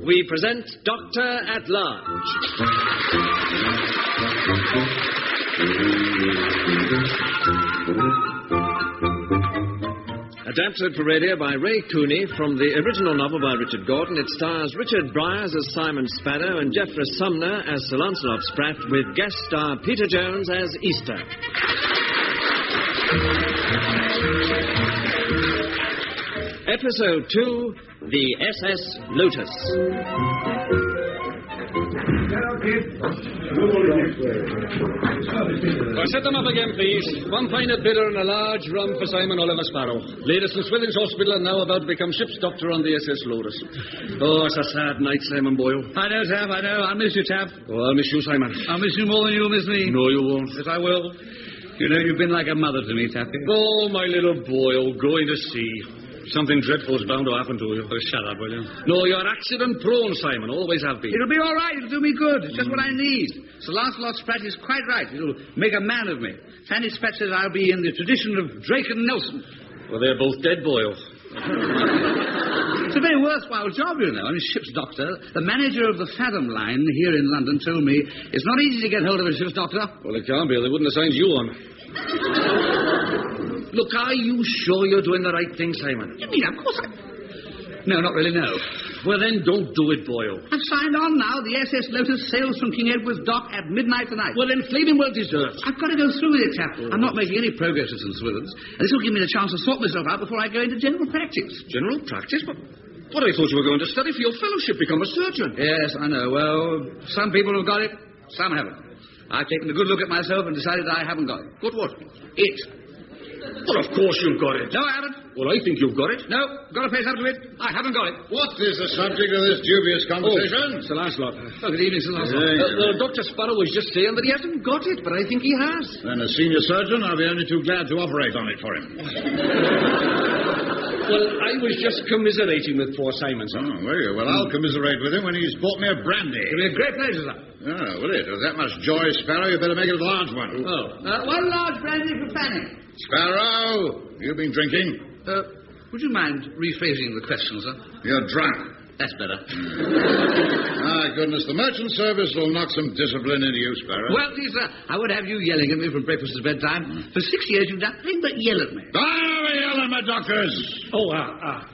Speaker 1: We present Doctor at Large. Adapted for radio by Ray Cooney from the original novel by Richard Gordon, it stars Richard Briers as Simon Sparrow and Geoffrey Sumner as Sir Lancelot Spratt, with guest star Peter Jones as Easter. Episode 2, The SS Lotus.
Speaker 4: Set them up again, please. One pint of bitter and a large rum for Simon Oliver Sparrow. Latest in Swithins Hospital and now about to become ship's doctor on the SS Lotus. Oh, it's a sad night, Simon Boyle.
Speaker 3: I know, Taff, I know. I'll miss you, Taff.
Speaker 4: Oh, I'll miss you, Simon.
Speaker 3: I'll miss you more than you'll miss me.
Speaker 4: No, you won't.
Speaker 3: Yes, I will. You know, you've been like a mother to me, Taffy.
Speaker 4: Oh, my little Boyle, going to sea. Something dreadful's bound to happen to you.
Speaker 3: Oh, shut up, will you?
Speaker 4: No, you're accident-prone, Simon. Always have been.
Speaker 3: It'll be all right. It'll do me good. It's just what I need. Sir Lancelot Spratt is quite right. It'll make a man of me. Fanny Spratt says I'll be in the tradition of Drake and Nelson.
Speaker 4: Well, they're both dead, Boyle.
Speaker 3: It's a very worthwhile job, you know. I'm a ship's doctor. The manager of the Fathom line here in London told me it's not easy to get hold of a ship's doctor.
Speaker 4: Well, it can't be. They wouldn't have signed you on. Look, are you sure you're doing the right thing, Simon?
Speaker 3: You mean, of course I... No, not really, no.
Speaker 4: Well, then don't do it, Boyle.
Speaker 3: I've signed on now. The SS Lotus sails from King Edward's dock at midnight tonight.
Speaker 4: Well, then flaming well deserved.
Speaker 3: I've got to go through with it, Chapel. I'm not making any progress at St. Swithins, and this will give me the chance to sort myself out before I go into general practice.
Speaker 4: General practice? But I thought you were going to study for your fellowship, become a surgeon.
Speaker 3: Yes, I know. Well, some people have got it, some haven't. I've taken a good look at myself and decided I haven't got it.
Speaker 4: Good what?
Speaker 3: It.
Speaker 4: Well, of course you've got it.
Speaker 3: No, I haven't.
Speaker 4: Well, I think you've got it.
Speaker 3: No, got to face up to it. I haven't got it.
Speaker 2: What is the subject of this dubious conversation?
Speaker 4: Sir Lancelot.
Speaker 3: Oh, good evening, Sir Lancelot.
Speaker 4: Dr. Sparrow was just saying that he hasn't got it, but I think he has.
Speaker 2: Then as senior surgeon, I'll be only too glad to operate on it for him.
Speaker 4: Well, I was just commiserating with poor Simon, sir.
Speaker 2: Oh, were you? Well, I'll commiserate with him when he's bought me a brandy.
Speaker 3: It'll be a great pleasure, sir.
Speaker 2: Oh, will it? With that much joy, Sparrow, you better make it a large one.
Speaker 3: Oh. One large brandy for Fanny.
Speaker 2: Sparrow, you've been drinking?
Speaker 3: Would you mind rephrasing the question, sir?
Speaker 2: You're drunk.
Speaker 3: That's better.
Speaker 2: My goodness, the merchant service will knock some discipline into you, Sparrow.
Speaker 3: Well, please, sir, I would have you yelling at me from breakfast to bedtime. For 6 years, you've done nothing but yell at me.
Speaker 2: Yell at my doctors.
Speaker 4: Oh,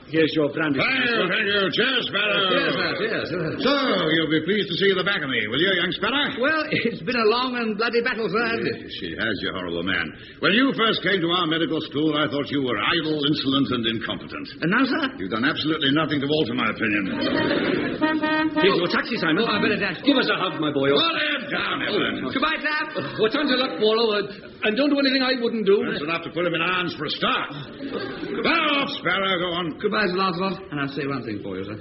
Speaker 4: here's your brandy.
Speaker 2: Thank you. Cheers, Sparrow.
Speaker 3: Cheers.
Speaker 2: So, you'll be pleased to see the back of me, will you, young Sparrow?
Speaker 3: Well, it's been a long and bloody battle, sir, hasn't it?
Speaker 2: She has, you horrible man. When you first came to our medical school, I thought you were idle, insolent, and incompetent.
Speaker 3: And now, sir?
Speaker 2: You've done absolutely nothing to alter my opinion.
Speaker 4: Here's your taxi, Simon.
Speaker 3: Oh, I better dash.
Speaker 4: Give us a hug, my boy.
Speaker 2: Well, live down, Evelyn.
Speaker 3: Goodbye, Sam.
Speaker 4: Well, tons of luck, Paulo, and don't do anything I wouldn't do.
Speaker 2: That's enough to put him in irons for a start. Now, Sparrow, go on.
Speaker 3: Goodbye, Sir Lancelot. And I'll say one thing for you, sir.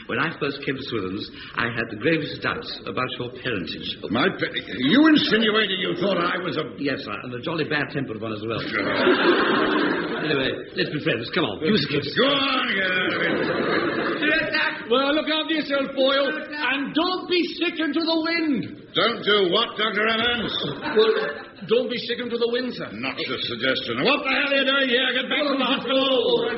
Speaker 3: When I first came to Swithin's, I had the gravest doubts about your parentage.
Speaker 2: You insinuated you thought I was a...
Speaker 3: Yes, sir, and a jolly bad-tempered one as well. Anyway, let's be friends. Come on, give us a kiss.
Speaker 2: Go on,
Speaker 4: Well, look after yourself, Boyle, and don't be sick into the wind.
Speaker 2: Don't do what, Dr. Evans?
Speaker 4: Well, don't be sick into the wind, sir.
Speaker 2: Not a suggestion. What the hell are you doing here? Get back to the hospital.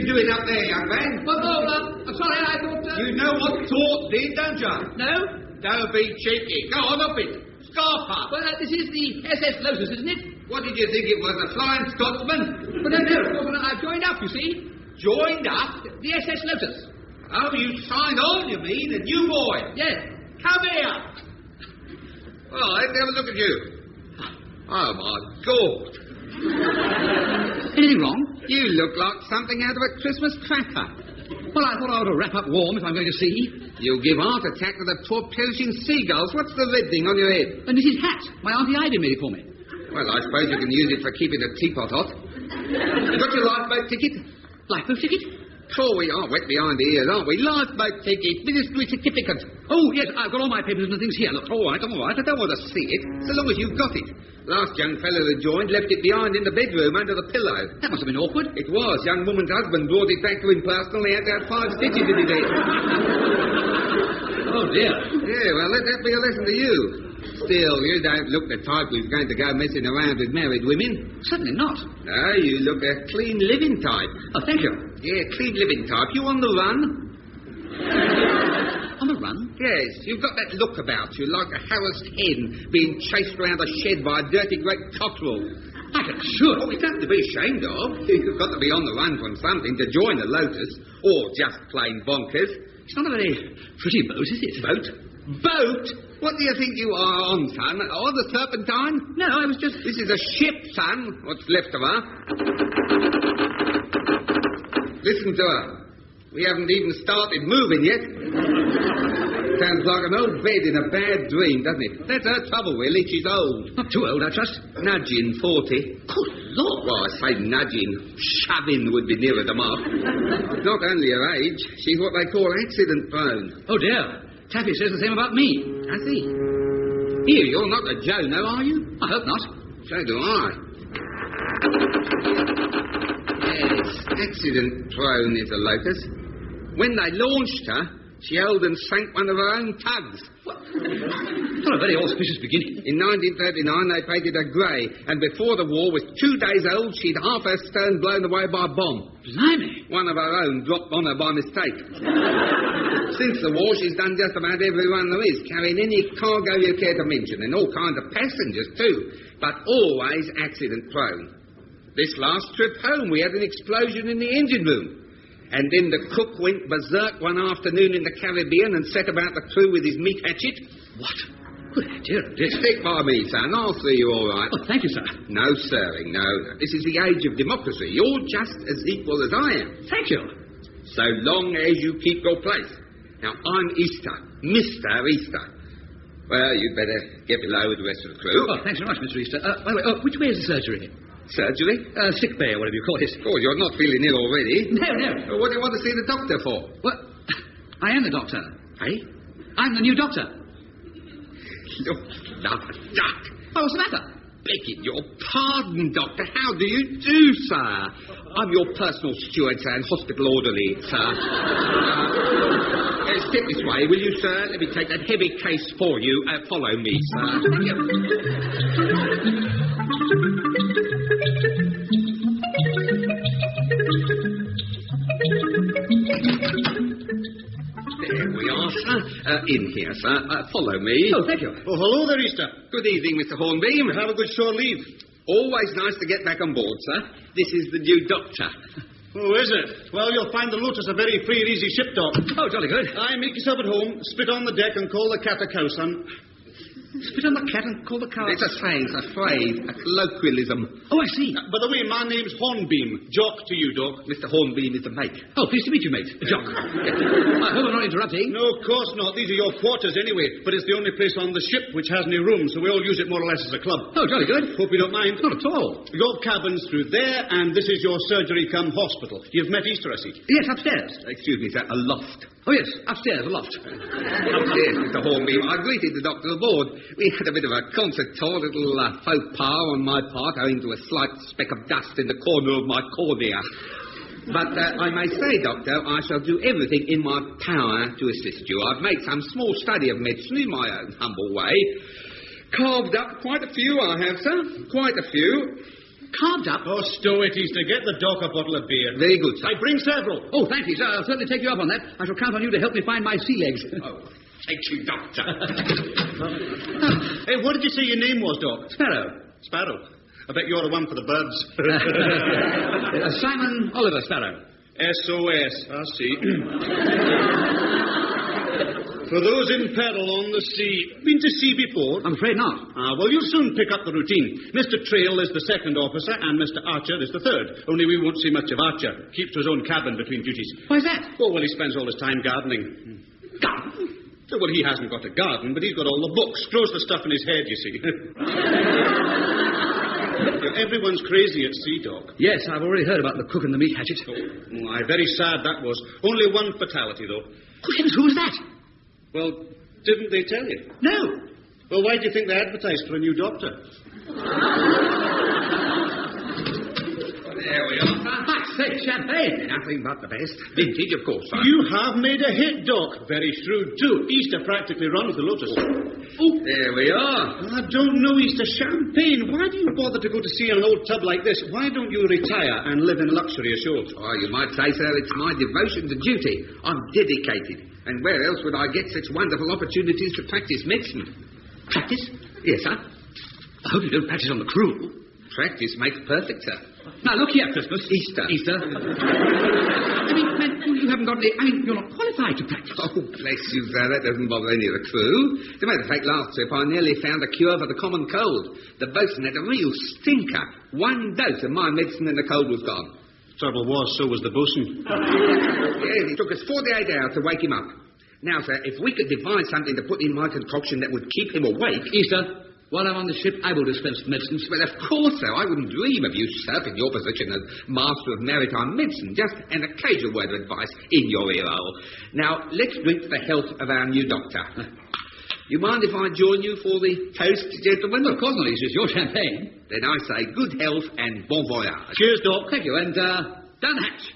Speaker 8: Doing up there, young man?
Speaker 3: Well, sorry, I thought...
Speaker 8: You know what Tort did, don't you?
Speaker 3: No?
Speaker 8: Don't be cheeky. Go on, up it. Scarf up.
Speaker 3: Well, this is the SS Lotus, isn't it?
Speaker 8: What did you think it was, a Flying Scotsman?
Speaker 3: But no, I've joined up, you see.
Speaker 8: Joined up?
Speaker 3: The SS Lotus.
Speaker 8: Oh, you signed on, you mean, a new boy?
Speaker 3: Yes.
Speaker 8: Come here. Well, let's have a look at you. Oh, my God.
Speaker 3: Anything wrong?
Speaker 8: You look like something out of a Christmas cracker.
Speaker 3: Well, I thought I ought to wrap up warm if I'm going to sea.
Speaker 8: You'll give heart attack to the poor perishing seagulls. What's the red thing on your head?
Speaker 3: And this is hat. My Auntie Ida made it for me.
Speaker 8: Well, I suppose you can use it for keeping the teapot hot. You got your lifeboat ticket?
Speaker 3: Lifeboat ticket?
Speaker 8: Oh, we are wet behind the ears, aren't we? Lifeboat ticket, ministry certificate.
Speaker 3: Oh, yes, I've got all my papers and things here. Look.
Speaker 8: All right. I don't want to see it, so long as you've got it. Last young fellow that joined left it behind in the bedroom under the pillow.
Speaker 3: That must have been awkward.
Speaker 8: It was. Young woman's husband brought it back to him personally. Had to have 5 stitches in his head.
Speaker 3: Oh, dear.
Speaker 8: Yeah, well, let that be a lesson to you. Still, you don't look the type who's going to go messing around with married women.
Speaker 3: Certainly not.
Speaker 8: No, you look a clean living type.
Speaker 3: Oh, thank you.
Speaker 8: Yeah, clean living type. You on the run?
Speaker 3: On the run?
Speaker 8: Yes, you've got that look about you, like a harassed hen being chased round a shed by a dirty great cockerel.
Speaker 3: I can assure
Speaker 8: Oh, it's nothing to be ashamed of. You've got to be on the run from something to join the Lotus, or just plain bonkers.
Speaker 3: It's not a very pretty boat, is it?
Speaker 8: Boat? Boat? What do you think you are on, son? Oh, the Serpentine?
Speaker 3: No, I was just...
Speaker 8: This is a ship, son. What's left of her. Listen to her. We haven't even started moving yet. Sounds like an old bed in a bad dream, doesn't it? That's her trouble, really. She's old.
Speaker 3: Not too old, I trust.
Speaker 8: Nudging 40.
Speaker 3: Good Lord.
Speaker 8: Well, I say nudging. Shoving would be nearer the mark. Not only her age, she's what they call accident-prone.
Speaker 3: Oh, dear. Taffy says the same about me.
Speaker 8: I see. Here, you're not a Jono, are you?
Speaker 3: I hope not.
Speaker 8: So do I. Yes, accident-prone is a Lotus. When they launched her, she held and sank one of her own tugs.
Speaker 3: Not a very auspicious beginning.
Speaker 8: In 1939, they painted her grey, and before the war was 2 days old, she'd half her stern blown away by a bomb.
Speaker 3: Blimey.
Speaker 8: One of her own dropped on her by mistake. Since the war, she's done just about every one there is, carrying any cargo you care to mention, and all kinds of passengers, too, but always accident-prone. This last trip home, we had an explosion in the engine room. And then the cook went berserk one afternoon in the Caribbean and set about the crew with his meat hatchet.
Speaker 3: What? Good idea, Dick.
Speaker 8: Stick by me, son. I'll see you all right.
Speaker 3: Oh, thank you, sir.
Speaker 8: No, sirring, no. This is the age of democracy. You're just as equal as I am.
Speaker 3: Thank you.
Speaker 8: So long as you keep your place. Now, I'm Easter. Mr. Easter. Well, you'd better get below with the rest of the crew.
Speaker 3: Oh, thanks very much, Mr. Easter. By the way, which way is the surgery?
Speaker 8: Surgery?
Speaker 3: Sick bay, or whatever you call it.
Speaker 8: Oh, you're not feeling ill already?
Speaker 3: No, no.
Speaker 8: Well, what do you want to see the doctor for?
Speaker 3: Well, I am the doctor.
Speaker 8: Eh?
Speaker 3: I'm the new doctor.
Speaker 8: Look, duck.
Speaker 3: Oh, what's the matter?
Speaker 8: Begging your pardon, Doctor. How do you do, sir? I'm your personal steward, sir, and hospital orderly, sir. Step this way, will you, sir? Let me take that heavy case for you. Follow me, sir.
Speaker 3: Thank you.
Speaker 8: There we are, sir. In here, sir. Follow me.
Speaker 3: Oh, thank you.
Speaker 5: Oh, hello there, Easter.
Speaker 8: Good evening, Mr. Hornbeam.
Speaker 5: Have a good shore leave.
Speaker 8: Always nice to get back on board, sir. This is the new doctor.
Speaker 5: Oh, is it? Well, you'll find the Lotus a very free and easy ship, Doc.
Speaker 3: Oh, jolly good.
Speaker 5: Aye, make yourself at home, spit on the deck and call the cat a cow, son.
Speaker 3: Spit on the cat and call the cow.
Speaker 8: It's a saying, it's a phrase, a colloquialism.
Speaker 3: Oh, I see.
Speaker 5: By the way, my name's Hornbeam. Jock to you, Doc.
Speaker 8: Mr. Hornbeam is the mate.
Speaker 3: Oh, pleased to meet you, mate. Jock. I hope I'm not interrupting.
Speaker 5: No, of course not. These are your quarters anyway. But it's the only place on the ship which has any room, so we all use it more or less as a club.
Speaker 3: Oh, jolly good.
Speaker 5: Hope you don't mind.
Speaker 3: Not at all.
Speaker 5: Your cabin's through there, and this is your surgery come hospital. You've met Easter, I see.
Speaker 3: Yes, upstairs.
Speaker 8: Excuse me, sir, a loft.
Speaker 3: Oh, yes, upstairs, a loft.
Speaker 8: Upstairs, Mr. Hornbeam. I greeted the doctor aboard. We had a bit of a concert tour, a little faux pas on my part, owing to a slight speck of dust in the corner of my cornea. But I may say, Doctor, I shall do everything in my power to assist you. I've made some small study of medicine in my own humble way. Carved up quite a few, I have, sir. Quite a few.
Speaker 3: Carved up?
Speaker 5: Oh, stow it, Easter. Get the Doc a bottle of beer.
Speaker 8: Very good, sir.
Speaker 5: I bring several.
Speaker 3: Oh, thank you, sir. I'll certainly take you up on that. I shall count on you to help me find my sea legs.
Speaker 8: Oh, thank you, Doctor.
Speaker 5: Hey, what did you say your name was, Doc?
Speaker 3: Sparrow.
Speaker 5: Sparrow. I bet you're the one for the birds.
Speaker 3: Simon Oliver Sparrow.
Speaker 5: SOS. I see. For those in peril on the sea. Been to sea before?
Speaker 3: I'm afraid not.
Speaker 5: Well, you'll soon pick up the routine. Mr. Trail is the second officer, and Mr. Archer is the third. Only we won't see much of Archer. Keeps to his own cabin between duties.
Speaker 3: Why's that?
Speaker 5: Oh, well, he spends all his time gardening.
Speaker 3: Garden?
Speaker 5: Well, he hasn't got a garden, but he's got all the books. Grows the stuff in his head, you see. Everyone's crazy at sea, Doc.
Speaker 3: Yes, I've already heard about the cook and the meat hatchet.
Speaker 5: Oh, aye, very sad that was. Only one fatality, though.
Speaker 3: Good heavens, who was that?
Speaker 5: Well, didn't they tell you?
Speaker 3: No.
Speaker 5: Well, why do you think they advertised for a new doctor?
Speaker 8: There we are, sir.
Speaker 3: I say, champagne.
Speaker 8: Nothing but the best. Vintage, of course, sir.
Speaker 5: You have made a hit, Doc. Very shrewd, too. Easter practically runs the Lotus.
Speaker 8: Oh, there we are.
Speaker 5: I don't know, Easter. Champagne. Why do you bother to go to sea on an old tub like this? Why don't you retire and live in luxury ashore?
Speaker 8: Oh, you might say, sir, it's my devotion to duty. I'm dedicated. And where else would I get such wonderful opportunities to practice medicine?
Speaker 3: Practice?
Speaker 8: Yes, sir.
Speaker 3: I hope you don't practice on the crew.
Speaker 8: Practice makes perfect, sir.
Speaker 3: Now, look here, Christmas.
Speaker 8: Easter.
Speaker 3: I mean, man, you haven't got any... I mean, you're not qualified to practice.
Speaker 8: Oh, bless you, sir. That doesn't bother any of the crew. As a matter of fact, last trip, I nearly found a cure for the common cold. The boatswain had a real stinker. One dose of my medicine and the cold was gone.
Speaker 5: Trouble was, so was the bosun.
Speaker 8: Yes, it took us 48 hours to wake him up. Now, sir, if we could devise something to put in my concoction that would keep him awake...
Speaker 3: Easter, while I'm on the ship, I will dispense medicines.
Speaker 8: Well, of course, sir. I wouldn't dream of usurping your position as Master of Maritime Medicine. Just an occasional word of advice in your ear hole. Now, let's drink to the health of our new doctor. You mind if I join you for the toast, gentlemen?
Speaker 3: Well, of course not, Easter. It's your champagne.
Speaker 8: Then I say good health and bon voyage.
Speaker 5: Cheers, Doc.
Speaker 3: Thank you, and, down the hatch.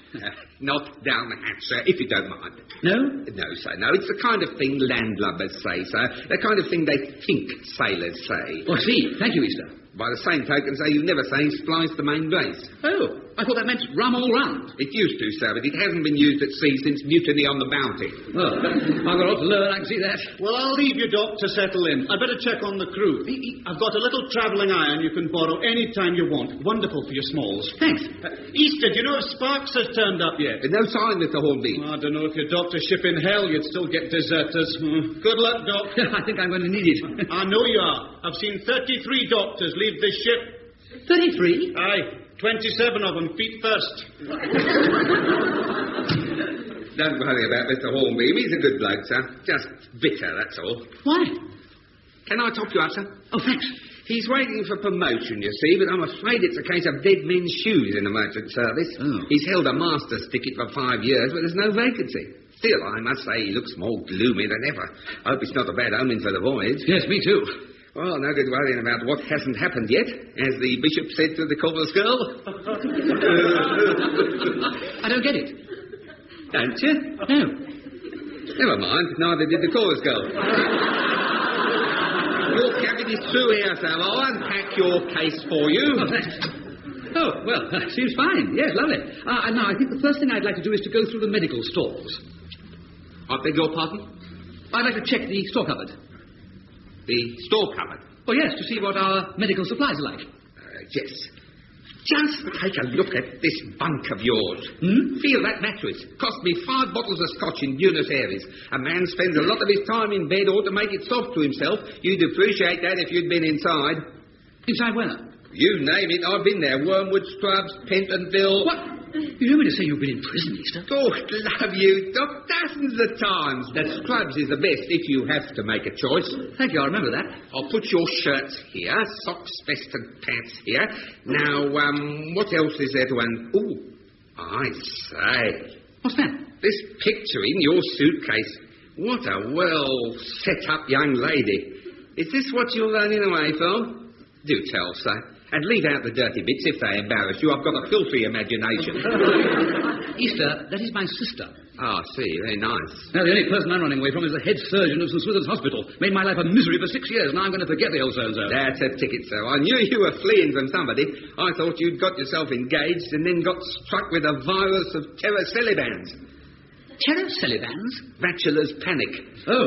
Speaker 8: Not down the hatch, sir, if you don't mind.
Speaker 3: No?
Speaker 8: No, sir, no. It's the kind of thing landlubbers say, sir. The kind of thing they think sailors say.
Speaker 3: Oh, I see. Thank you, Easter.
Speaker 8: By the same token, sir, you never say splice the main brace.
Speaker 3: Oh. I thought that meant rum all round.
Speaker 8: It used to, sir, but it hasn't been used at sea since mutiny on the Bounty.
Speaker 3: Well, I've got a lot to learn, I can see that.
Speaker 5: Well, I'll leave you, Doc, to settle in. I'd better check on the crew. I've got a little travelling iron you can borrow any time you want. Wonderful for your smalls.
Speaker 3: Thanks.
Speaker 5: Easter, do you know if Sparks has turned up yet?
Speaker 8: No sign, Mr. Hornby.
Speaker 5: I don't know if you docked a ship in hell, you'd still get deserters. Good luck, Doc.
Speaker 3: I think I'm going to need it.
Speaker 5: I know you are. I've seen 33 doctors leave this ship.
Speaker 3: 33?
Speaker 5: Aye. 27 of them feet first.
Speaker 8: Don't worry about Mr. Hornbeam. He's a good bloke, sir. Just bitter, that's all.
Speaker 3: Why?
Speaker 8: Can I top you up, sir?
Speaker 3: Oh, thanks.
Speaker 8: He's waiting for promotion, you see, but I'm afraid it's a case of dead men's shoes in the merchant service.
Speaker 3: Oh.
Speaker 8: He's held a master's ticket for 5 years, but there's no vacancy. Still, I must say he looks more gloomy than ever. I hope it's not a bad omen for the voyage.
Speaker 3: Yes, me too.
Speaker 8: Well, no good worrying about what hasn't happened yet, as the bishop said to the chorus girl.
Speaker 3: I don't get it.
Speaker 8: Don't you?
Speaker 3: No.
Speaker 8: Never mind, neither did the chorus girl. Your cabin is through here, sir. I'll unpack your case for you.
Speaker 3: Oh, thanks. Oh, well, seems fine. Yes, lovely. Now, I think the first thing I'd like to do is to go through the medical stores.
Speaker 8: I beg your pardon?
Speaker 3: I'd like to check the store cupboard.
Speaker 8: The store cupboard?
Speaker 3: Oh, yes, to see what our medical supplies are like.
Speaker 8: Yes. Just take a look at this bunk of yours. Feel that mattress. Cost me 5 bottles of scotch in Buenos Aires. A man spends a lot of his time in bed ought to make it soft to himself. You'd appreciate that if you'd been inside.
Speaker 3: Inside where?
Speaker 8: You name it, I've been there. Wormwood, Scrubs, Pentonville.
Speaker 3: What? You don't mean to say you've been in prison, Easter?
Speaker 8: Oh, love you, Doc. Dozens of times. That Scrubs is the best if you have to make a choice.
Speaker 3: Thank you, I'll remember that.
Speaker 8: I'll put your shirts here, socks, vest and pants here. Now, what else is there to Ooh, I say.
Speaker 3: What's that?
Speaker 8: This picture in your suitcase. What a well-set-up young lady. Is this what you're running away for? Do tell, sir. And leave out the dirty bits if they embarrass you. I've got a filthy imagination.
Speaker 3: Easter, that is my sister.
Speaker 8: Ah, I see. Very nice.
Speaker 3: Now, the only person I'm running away from is the head surgeon of St. Swithin's Hospital. Made my life a misery for 6 years. Now I'm going to forget the old so-and-so.
Speaker 8: That's a ticket, sir. I knew you were fleeing from somebody. I thought you'd got yourself engaged and then got struck with a virus of terror-cellibans.
Speaker 3: Terror-cellibans?
Speaker 8: Bachelor's panic.
Speaker 3: Oh,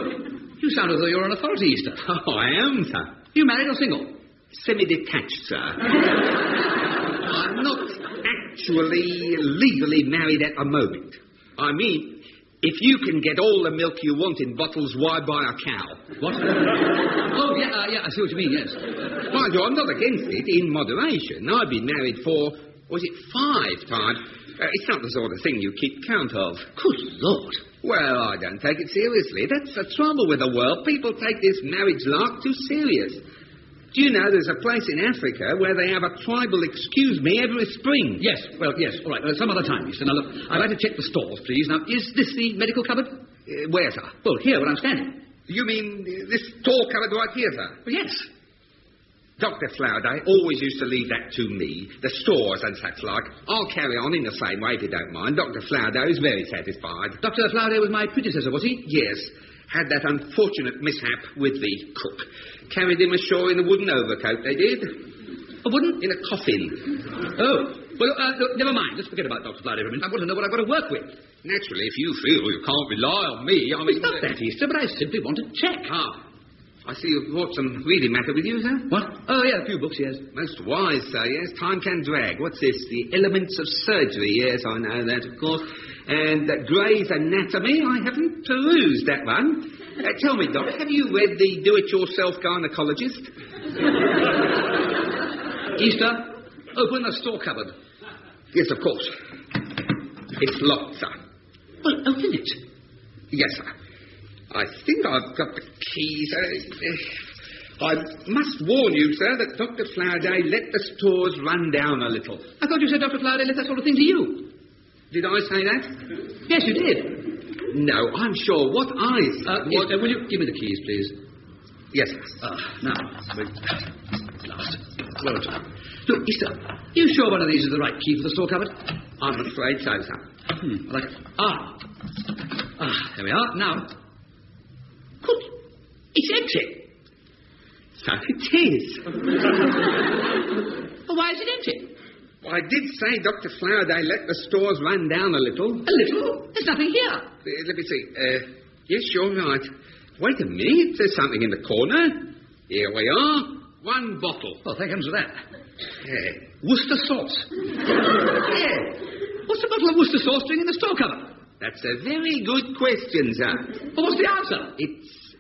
Speaker 3: you sound as though you're an authority, Easter.
Speaker 8: Oh, I am, sir.
Speaker 3: You married or single?
Speaker 8: Semi-detached, sir. I'm not actually legally married at the moment. I mean, if you can get all the milk you want in bottles, why buy a cow?
Speaker 3: What? Oh, yeah, I see what you mean, yes.
Speaker 8: Mind you, I'm not against it, in moderation. I've been married for, 5 times? It's not the sort of thing you keep count of.
Speaker 3: Good Lord.
Speaker 8: Well, I don't take it seriously. That's the trouble with the world. People take this marriage lark too serious. Do you know there's a place in Africa where they have a tribal excuse me every spring?
Speaker 3: Yes, well, yes, all right. Some other time, Easter. Now, look, I'd like to check the stores, please. Now, is this the medical cupboard?
Speaker 8: Where, sir?
Speaker 3: Well, here, where I'm standing.
Speaker 8: You mean this store cupboard right here, sir?
Speaker 3: Well, yes.
Speaker 8: Dr. Flowerday always used to leave that to me, the stores and such like. I'll carry on in the same way if you don't mind. Dr. Flowerday is very satisfied.
Speaker 3: Dr. Flowerday was my predecessor, was he?
Speaker 8: Yes. Had that unfortunate mishap with the cook. Carried him ashore in a wooden overcoat, they did.
Speaker 3: A wooden?
Speaker 8: In a coffin.
Speaker 3: Oh. Well, look, never mind. Let's forget about Dr. Flowerday for a minute. I want to know what I've got to work with.
Speaker 8: Naturally, if you feel you can't rely on me, I mean...
Speaker 3: It's not that, Easter, but I simply want to check.
Speaker 8: Ah. I see you've brought some reading matter with you, sir.
Speaker 3: What? Oh, yeah, a few books, yes.
Speaker 8: Most wise, sir, yes. Time can drag. What's this? The Elements of Surgery. Yes, I know that, of course. And Gray's Anatomy. I haven't perused that one. Tell me, Doc, have you read the Do-It-Yourself Gynecologist?
Speaker 3: Easter, open the store cupboard.
Speaker 8: Yes, of course. It's locked, sir.
Speaker 3: Well, open it.
Speaker 8: Yes, sir. I think I've got the keys. I must warn you, sir, that Dr. Flowerday let the stores run down a little.
Speaker 3: I thought you said Dr. Flowerday let that sort of thing to you.
Speaker 8: Did I say that?
Speaker 3: Yes, you did.
Speaker 8: No, I'm sure. What eyes?
Speaker 3: Easter, will you give me the keys, please?
Speaker 8: Yes, sir.
Speaker 3: Now, last. Well done. Look, Easter, you sure one of these is the right key for the store cupboard?
Speaker 8: I'm afraid so, sir.
Speaker 3: I like it. There we are. Now. Good. It's empty.
Speaker 8: So it is.
Speaker 3: Well, why is it empty?
Speaker 8: I did say Dr. Flowerday let the stores run down a little.
Speaker 3: A little? There's nothing here.
Speaker 8: Let me see. Yes, you're right. Wait a minute. There's something in the corner. Here we are. 1 bottle.
Speaker 3: Well, thank heavens for that.
Speaker 8: Yeah.
Speaker 3: Worcester sauce.
Speaker 8: Yeah.
Speaker 3: What's a bottle of Worcester sauce doing in the store cupboard?
Speaker 8: That's a very good question, sir.
Speaker 3: Well, what's the answer?
Speaker 8: It's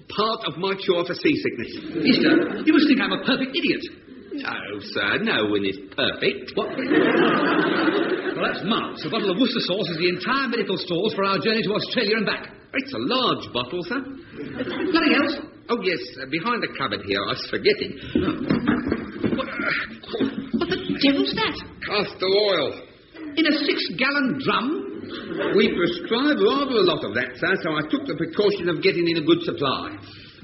Speaker 8: part of my cure for seasickness.
Speaker 3: Easter, you must think I'm a perfect idiot.
Speaker 8: No, sir. No one is perfect.
Speaker 3: What? Well, that's marked. A bottle of Worcester sauce is the entire medical stores for our journey to Australia and back.
Speaker 8: It's a large bottle, sir.
Speaker 3: Nothing else?
Speaker 8: Oh, yes. Behind the cupboard here. I was forgetting.
Speaker 3: What the devil's that?
Speaker 8: Castor oil.
Speaker 3: In a 6-gallon drum?
Speaker 8: We prescribe rather a lot of that, sir, so I took the precaution of getting in a good supply.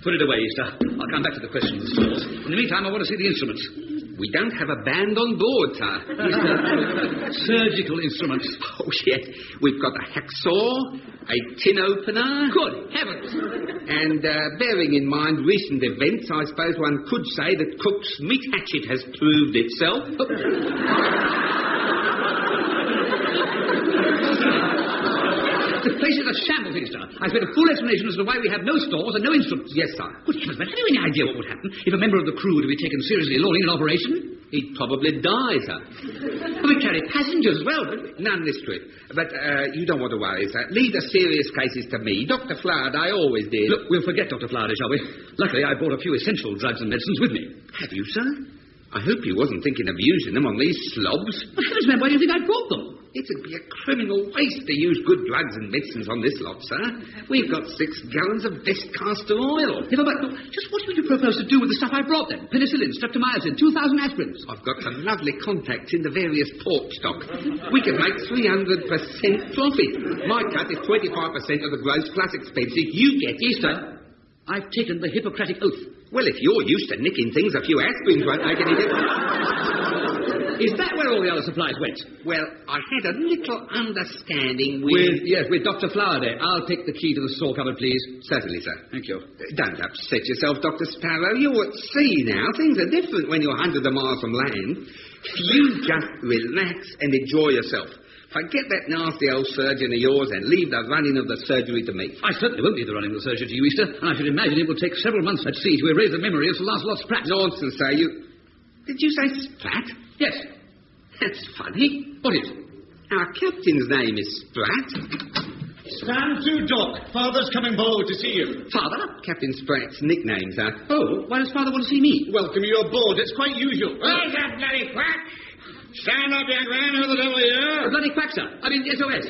Speaker 3: Put it away, Easter. I'll come back to the question of the stores. In the meantime, I want to see the instruments.
Speaker 8: We don't have a band on board, sir.
Speaker 3: Surgical instruments.
Speaker 8: Oh, yes. We've got a hacksaw, a tin opener.
Speaker 3: Good heavens.
Speaker 8: And bearing in mind recent events, I suppose one could say that Cook's meat hatchet has proved itself.
Speaker 3: The place is a shambles, Easter. I spent a full explanation as to why we have no stores and no instruments.
Speaker 8: Yes, sir.
Speaker 3: Good heavens, man, have you any idea what would happen if a member of the crew were to be taken seriously ill or in an operation?
Speaker 8: He'd probably die, sir.
Speaker 3: Well, we carry passengers as well, don't we?
Speaker 8: None this trip. But you don't want to worry, sir. Leave the serious cases to me. Dr. Flowerday always did.
Speaker 3: Look, we'll forget Dr. Flowerday, shall we? Luckily, I brought a few essential drugs and medicines with me.
Speaker 8: Have you, sir? I hope you wasn't thinking of using them on these slobs.
Speaker 3: Well, heavens, man, why do you think I brought them?
Speaker 8: It'd be a criminal waste to use good drugs and medicines on this lot, sir. We've got 6 gallons of best castor oil.
Speaker 3: Yeah, but just what would you propose to do with the stuff I brought then? Penicillin, streptomycin, 2,000 aspirins.
Speaker 8: I've got some lovely contacts in the various port stock. We could make 300% profit. My cut is 25% of the gross plus expenses. You get
Speaker 3: Easter. I've taken the Hippocratic Oath.
Speaker 8: Well, if you're used to nicking things, a few aspirins won't make any difference.
Speaker 3: Is that where all the other supplies went?
Speaker 8: Well, I had a little understanding with...
Speaker 3: With Dr. Flowerday. I'll take the key to the store cupboard, please.
Speaker 8: Certainly, sir.
Speaker 3: Thank you.
Speaker 8: Don't upset yourself, Dr. Sparrow. You're at sea now. Things are different when you're hundreds of miles from land. You just relax and enjoy yourself. Forget that nasty old surgeon of yours and leave the running of the surgery to me.
Speaker 3: I certainly won't leave the running of the surgery to you, Easter, and I should imagine it will take several months at sea to erase the memory of Sir Lancelot Spratt.
Speaker 8: Nonsense, sir. Did you say Spratt?
Speaker 3: Yes.
Speaker 8: That's funny.
Speaker 3: What is?
Speaker 8: Our captain's name is Spratt.
Speaker 4: Stand to, Doc. Father's coming forward to see you.
Speaker 3: Father?
Speaker 8: Captain Spratt's nickname, sir.
Speaker 3: Oh, why does Father want to see me?
Speaker 4: Welcome you aboard. It's quite usual.
Speaker 2: Where's that bloody quack? Stand up, young man. Who the devil are you?
Speaker 3: Bloody quack, sir. SOS.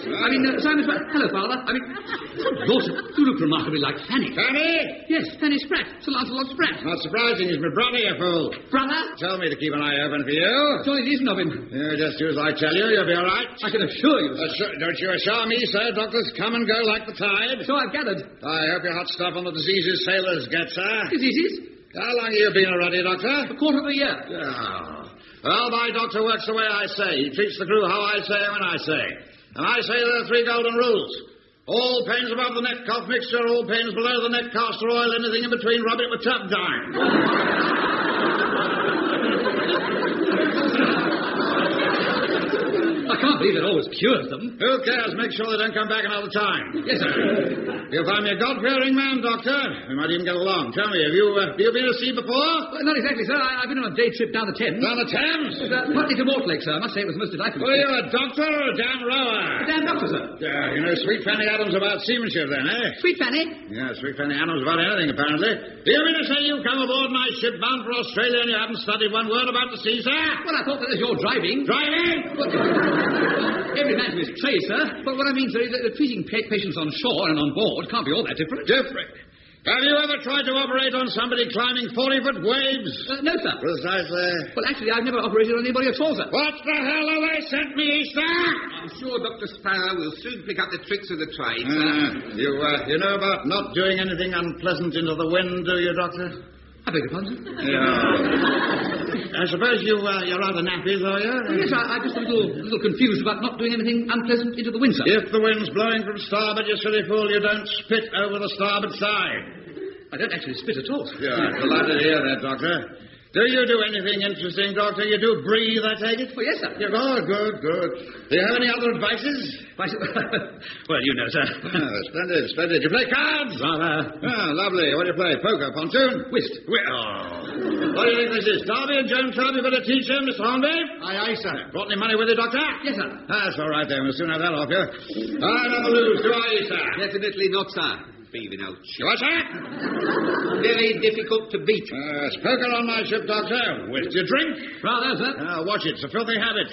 Speaker 3: Simon Spratt. Hello, Father. Good Lord, you look remarkably like Fanny.
Speaker 2: Fanny?
Speaker 3: Yes, Fanny Spratt. Sir Lancelot Spratt.
Speaker 2: Not surprising. He's my brother, you fool.
Speaker 3: Brother?
Speaker 2: Tell me to keep an eye open for you.
Speaker 3: Jolly decent of him.
Speaker 2: You just do as I tell you. You'll be all right.
Speaker 3: I can assure you, sir.
Speaker 2: Don't you assure me, sir. Doctors come and go like the tide.
Speaker 3: So I've gathered.
Speaker 2: I hope your hot stuff on the diseases sailors get, sir.
Speaker 3: Diseases?
Speaker 2: How long have you been a ruddy, Doctor?
Speaker 3: A quarter of a year.
Speaker 2: Oh. Well, my doctor works the way I say. He treats the crew how I say and when I say. And I say there are 3 golden rules. All pains above the neck cough mixture, all pains below the neck castor oil, anything in between, rub it with turpentine.
Speaker 3: I can't believe it always cures them.
Speaker 2: Who cares? Make sure they don't come back another time.
Speaker 3: Yes, sir.
Speaker 2: You'll find me a God-fearing man, Doctor. We might even get along. Tell me, have you been to sea before?
Speaker 3: Well, not exactly, sir. I've been on a day trip down the Thames.
Speaker 2: Down the Thames?
Speaker 3: Partly to Mortlake, sir. I must say it was most delightful.
Speaker 2: Were you a doctor or a damn rower?
Speaker 3: A damn doctor, sir.
Speaker 2: Yeah, you know Sweet Fanny Adams about seamanship then, eh?
Speaker 3: Sweet Fanny?
Speaker 2: Yeah, Sweet Fanny Adams about anything, apparently. Do you mean to say you come aboard my ship bound for Australia and you haven't studied one word about the sea, sir?
Speaker 3: Well, I thought that as you're driving...
Speaker 2: Driving?
Speaker 3: Every man to his trade, sir. But what I mean, sir, is that treating patients on shore and on board can't be all that different.
Speaker 2: Different? Have you ever tried to operate on somebody climbing 40-foot waves?
Speaker 3: No, sir.
Speaker 2: Precisely.
Speaker 3: Well, actually, I've never operated on anybody at all, sir.
Speaker 2: What the hell have they sent me, Easter?
Speaker 8: I'm sure Dr. Sparrow will soon pick up the tricks of the trade, sir.
Speaker 2: You know about not doing anything unpleasant into the wind, do you, Doctor?
Speaker 3: I beg your pardon, sir?
Speaker 2: Yeah. I suppose you're rather nappy, are you?
Speaker 3: Yes, I'm just a little confused about not doing anything unpleasant into the wind, sir.
Speaker 2: If the wind's blowing from starboard, you silly fool, you don't spit over the starboard side.
Speaker 3: I don't actually spit at all, sir.
Speaker 2: Yeah, I'm delighted to hear that, Doctor. Do you do anything interesting, Doctor? You do breathe, I take it?
Speaker 3: Oh, yes, sir.
Speaker 2: Oh, good. Do you have any other advices?
Speaker 3: Well, you know, sir.
Speaker 2: Splendid. You play cards?
Speaker 3: Rather.
Speaker 2: Lovely. What do you play? Poker, pontoon?
Speaker 3: Whist.
Speaker 2: What do you think this is? Darby and Jones Club, you better teach him, Mr. Hornby?
Speaker 5: Aye, sir.
Speaker 2: Brought any money with you, Doctor?
Speaker 3: Yes, sir.
Speaker 2: That's all right, then. We'll soon have that off you. I never lose, do I, sir?
Speaker 8: Definitely not, sir. Thieving old ship.
Speaker 2: What, sir?
Speaker 8: Very difficult to beat.
Speaker 2: It's poker on my ship, Doctor. Whist, you drink?
Speaker 3: Rather, sir.
Speaker 2: Watch it. It's a filthy habit.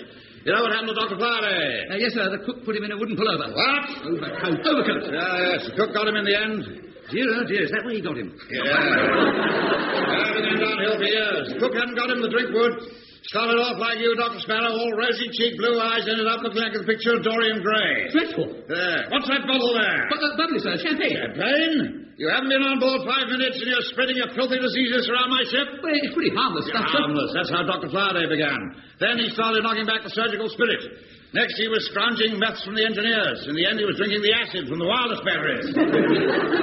Speaker 2: You know what happened to Dr. Faraday?
Speaker 3: Yes, sir. The cook put him in a wooden pullover.
Speaker 2: What?
Speaker 3: Overcoat.
Speaker 2: Yes. The cook got him in the end.
Speaker 3: Dear, oh dear. Is that where he got him?
Speaker 2: Yeah. I've been downhill for years. The cook hadn't got him, the drink would. Started off like you, Dr. Sparrow, all rosy cheek, blue eyes, ended up looking like the picture of Dorian Gray.
Speaker 3: Dreadful.
Speaker 2: There. What's that bottle there?
Speaker 3: Bubbly, sir. Champagne.
Speaker 2: Champagne? You haven't been on board 5 minutes and you're spreading your filthy diseases around my ship?
Speaker 3: Well, it's pretty harmless stuff, sir.
Speaker 2: Harmless. That's how Dr. Faraday began. Then he started knocking back the surgical spirit. Next, he was scrounging meths from the engineers. In the end, he was drinking the acid from the wildest batteries.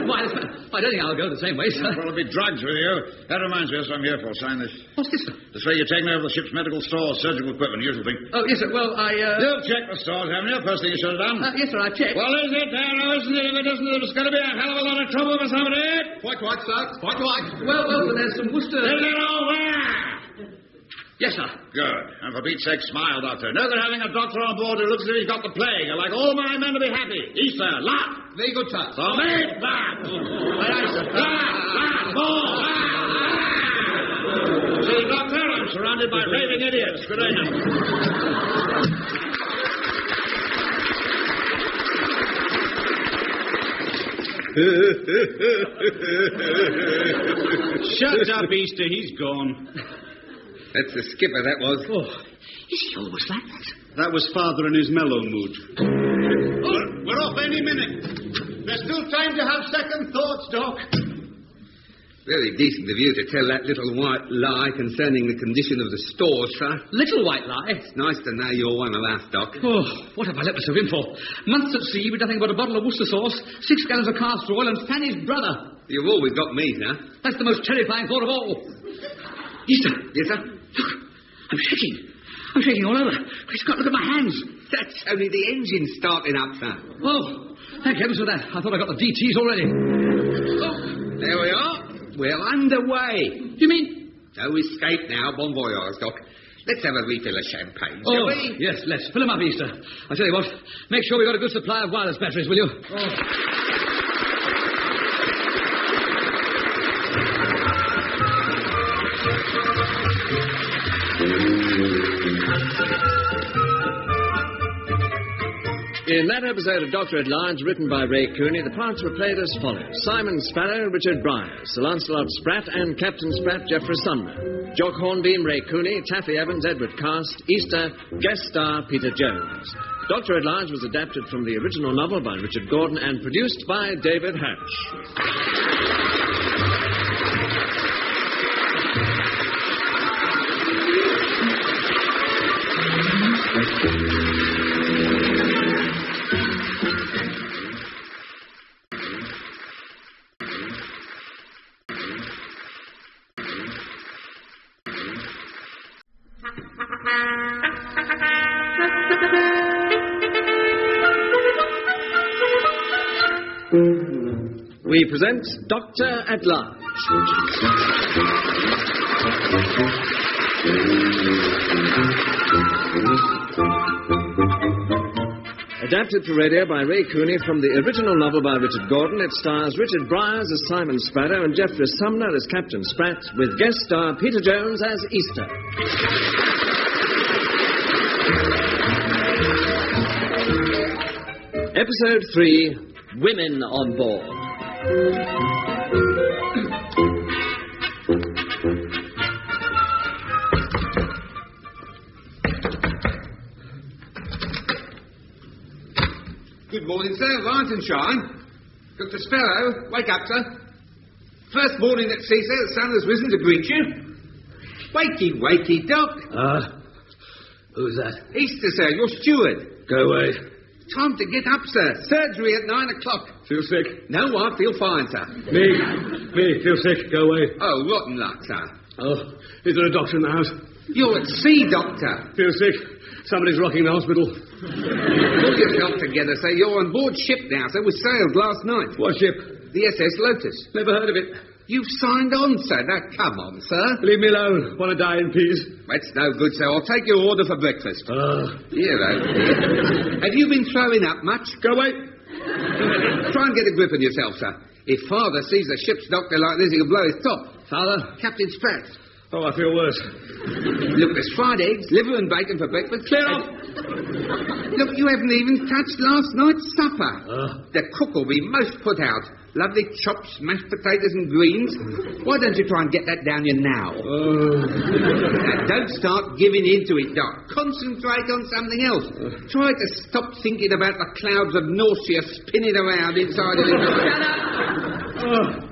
Speaker 3: Why, I don't think I'll go the same way, sir.
Speaker 2: Well, it'll be drugs with you. That reminds me, that's what I'm here for. Sign this.
Speaker 3: What's this, sir?
Speaker 2: This way you're taking over the ship's medical store, surgical equipment, usual thing.
Speaker 3: Oh, yes, sir. Well,
Speaker 2: You've checked the stores, haven't you? First thing you should have done.
Speaker 3: Yes, sir, I checked.
Speaker 2: Well, is it there, or isn't it? If it isn't, it's going to be a hell of a lot of trouble for somebody.
Speaker 8: Quite right, sir. Quite right.
Speaker 3: Well, there's some Worcester...
Speaker 2: Is it over?
Speaker 3: Yes, sir.
Speaker 2: Good. And for Pete's sake, smile, Doctor. No good having a doctor on board who looks as if he's got the plague. I like all my men to be happy. Easter, laugh.
Speaker 8: Very good, sir.
Speaker 2: So me, laugh. Laugh. More, laugh. See, Doctor, I'm surrounded by raving idiots. Good evening.
Speaker 5: Shut up, Easter. He's gone.
Speaker 8: That's the skipper, that was.
Speaker 3: Oh, is he always like that?
Speaker 5: That was Father in his mellow mood. Oh, we're off any minute. There's still time to have second thoughts, Doc.
Speaker 8: Very decent of you to tell that little white lie concerning the condition of the stores, sir.
Speaker 3: Little white lie?
Speaker 8: It's nice to know you're one of us, Doc.
Speaker 3: Oh, what have I let myself in for? Months at sea with nothing but a bottle of Worcester sauce, 6 gallons of castor oil, and Fanny's brother.
Speaker 8: You've always got me, sir.
Speaker 3: That's the most terrifying thought of all. Easter.
Speaker 8: Yes, sir?
Speaker 3: Look, I'm shaking all over. Look at my hands.
Speaker 8: That's only the engine starting up, sir.
Speaker 3: Oh, thank heavens for that. I thought I got the DTs already.
Speaker 8: Oh, there we are. We're underway.
Speaker 3: You mean?
Speaker 8: No escape now. Bon voyage, Doc. Let's have a refill of champagne, shall we?
Speaker 3: Yes, let's. Fill them up, Easter. I tell you what, make sure we've got a good supply of wireless batteries, will you? Oh. In that episode of Doctor at Large, written by Ray Cooney, the parts were played as follows. Simon Sparrow, Richard Briers, Sir Lancelot Spratt and Captain Spratt, Geoffrey Sumner. Jock Hornbeam, Ray Cooney, Taffy Evans, Edward Cast, Easter, guest star Peter Jones. Doctor at Large was adapted from the original novel by Richard Gordon and produced by David Hatch. We present Doctor at Large. Adapted for radio by Ray Cooney from the original novel by Richard Gordon, it stars Richard Briers as Simon Sparrow and Geoffrey Sumner as Captain Spratt, with guest star Peter Jones as Easter. Episode 3, Women on Board.
Speaker 8: Good morning, sir. Rise and shine. Dr. Sparrow, wake up, sir. First morning at sea, sir. The sun has risen to greet you. Wakey, wakey, Doc.
Speaker 3: Who's that?
Speaker 8: Easter, sir, your steward.
Speaker 3: Go away.
Speaker 8: Time to get up, sir. Surgery at 9 o'clock.
Speaker 3: Feel sick?
Speaker 8: No, I feel fine, sir.
Speaker 3: Me, feel sick. Go away.
Speaker 8: Oh, rotten luck, sir.
Speaker 4: Oh, is there a doctor in the house?
Speaker 8: You're at sea, Doctor.
Speaker 4: Feel sick? Somebody's rocking the hospital.
Speaker 8: Pull yourself together, sir. You're on board ship now, sir. We sailed last night.
Speaker 4: What ship?
Speaker 8: The SS Lotus.
Speaker 4: Never heard of it.
Speaker 8: You've signed on, sir. Now, come on, sir.
Speaker 4: Leave me alone. Want to die in peace?
Speaker 8: That's no good, sir. I'll take your order for breakfast. Here, Have you been throwing up much?
Speaker 4: Go away.
Speaker 8: Try and get a grip on yourself, sir. If Father sees a ship's doctor like this, he'll blow his top.
Speaker 4: Father?
Speaker 8: Captain Spratt.
Speaker 4: Oh, I feel worse.
Speaker 8: Look, there's fried eggs, liver and bacon for breakfast.
Speaker 4: Clear off.
Speaker 8: Look, you haven't even touched last night's supper. The cook will be most put out. Lovely chops, mashed potatoes and greens. Why don't you try and get that down you now? Now, don't start giving in to it, Doc. Concentrate on something else. Try to stop thinking about the clouds of nausea spinning around inside of your Shut up!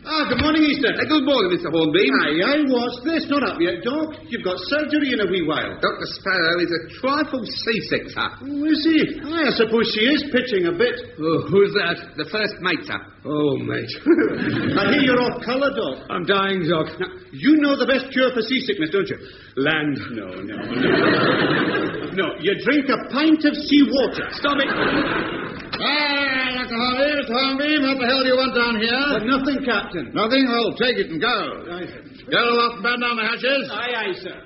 Speaker 5: Good morning, Easter.
Speaker 8: Good morning, Mr. Hornbeam.
Speaker 5: Aye, what's this? Not up yet, Doc. You've got surgery in a wee while.
Speaker 8: Dr. Sparrow is a trifle seasick, sir.
Speaker 5: Oh, is he? Aye, I suppose she is pitching a bit.
Speaker 4: Oh, who's that?
Speaker 8: The first mate, sir.
Speaker 4: Oh, mate.
Speaker 5: I hear you're off colour, Doc.
Speaker 4: I'm dying, Doc.
Speaker 5: Now, you know the best cure for seasickness, don't you?
Speaker 4: Land.
Speaker 5: No. No, you drink a pint of seawater.
Speaker 4: Stop it.
Speaker 2: Dr. Hornbeam, Mr. Hornbeam, what the hell do you want down here?
Speaker 5: Nothing, Captain.
Speaker 2: Nothing? Well, take it and go.
Speaker 5: Aye, sir.
Speaker 2: Go off and batten down the hatches.
Speaker 5: Aye, sir.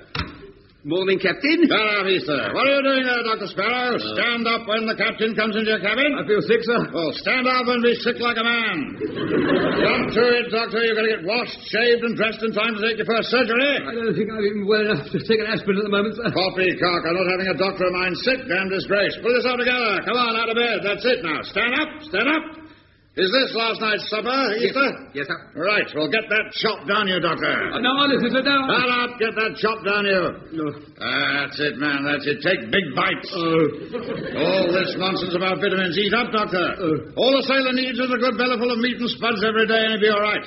Speaker 8: Morning, Captain.
Speaker 2: Get out, sir. What are you doing there, Dr. Sparrow? Stand up when the captain comes into your cabin.
Speaker 4: I feel sick, sir.
Speaker 2: Well, stand up and be sick like a man. Come to it, Doctor. You've got to get washed, shaved, and dressed in time to take your first surgery.
Speaker 4: I don't think I'm even well enough to take an aspirin at the moment, sir.
Speaker 2: Poppycock, I'm not having a doctor of mine sick. Damn disgrace. Pull yourself together. Come on, out of bed. That's it now. Stand up. Stand up. Is this last night's supper, Easter?
Speaker 8: Yes, sir.
Speaker 2: Right. Well, get that chop down you, Doctor.
Speaker 4: No, listen, sir, no.
Speaker 2: Shut up. Get that chop down you.
Speaker 4: No.
Speaker 2: That's it, man. That's it. Take big bites. All this nonsense about vitamins. Eat up, Doctor. All the sailor needs is a good bellyful of meat and spuds every day, and he'll be all right.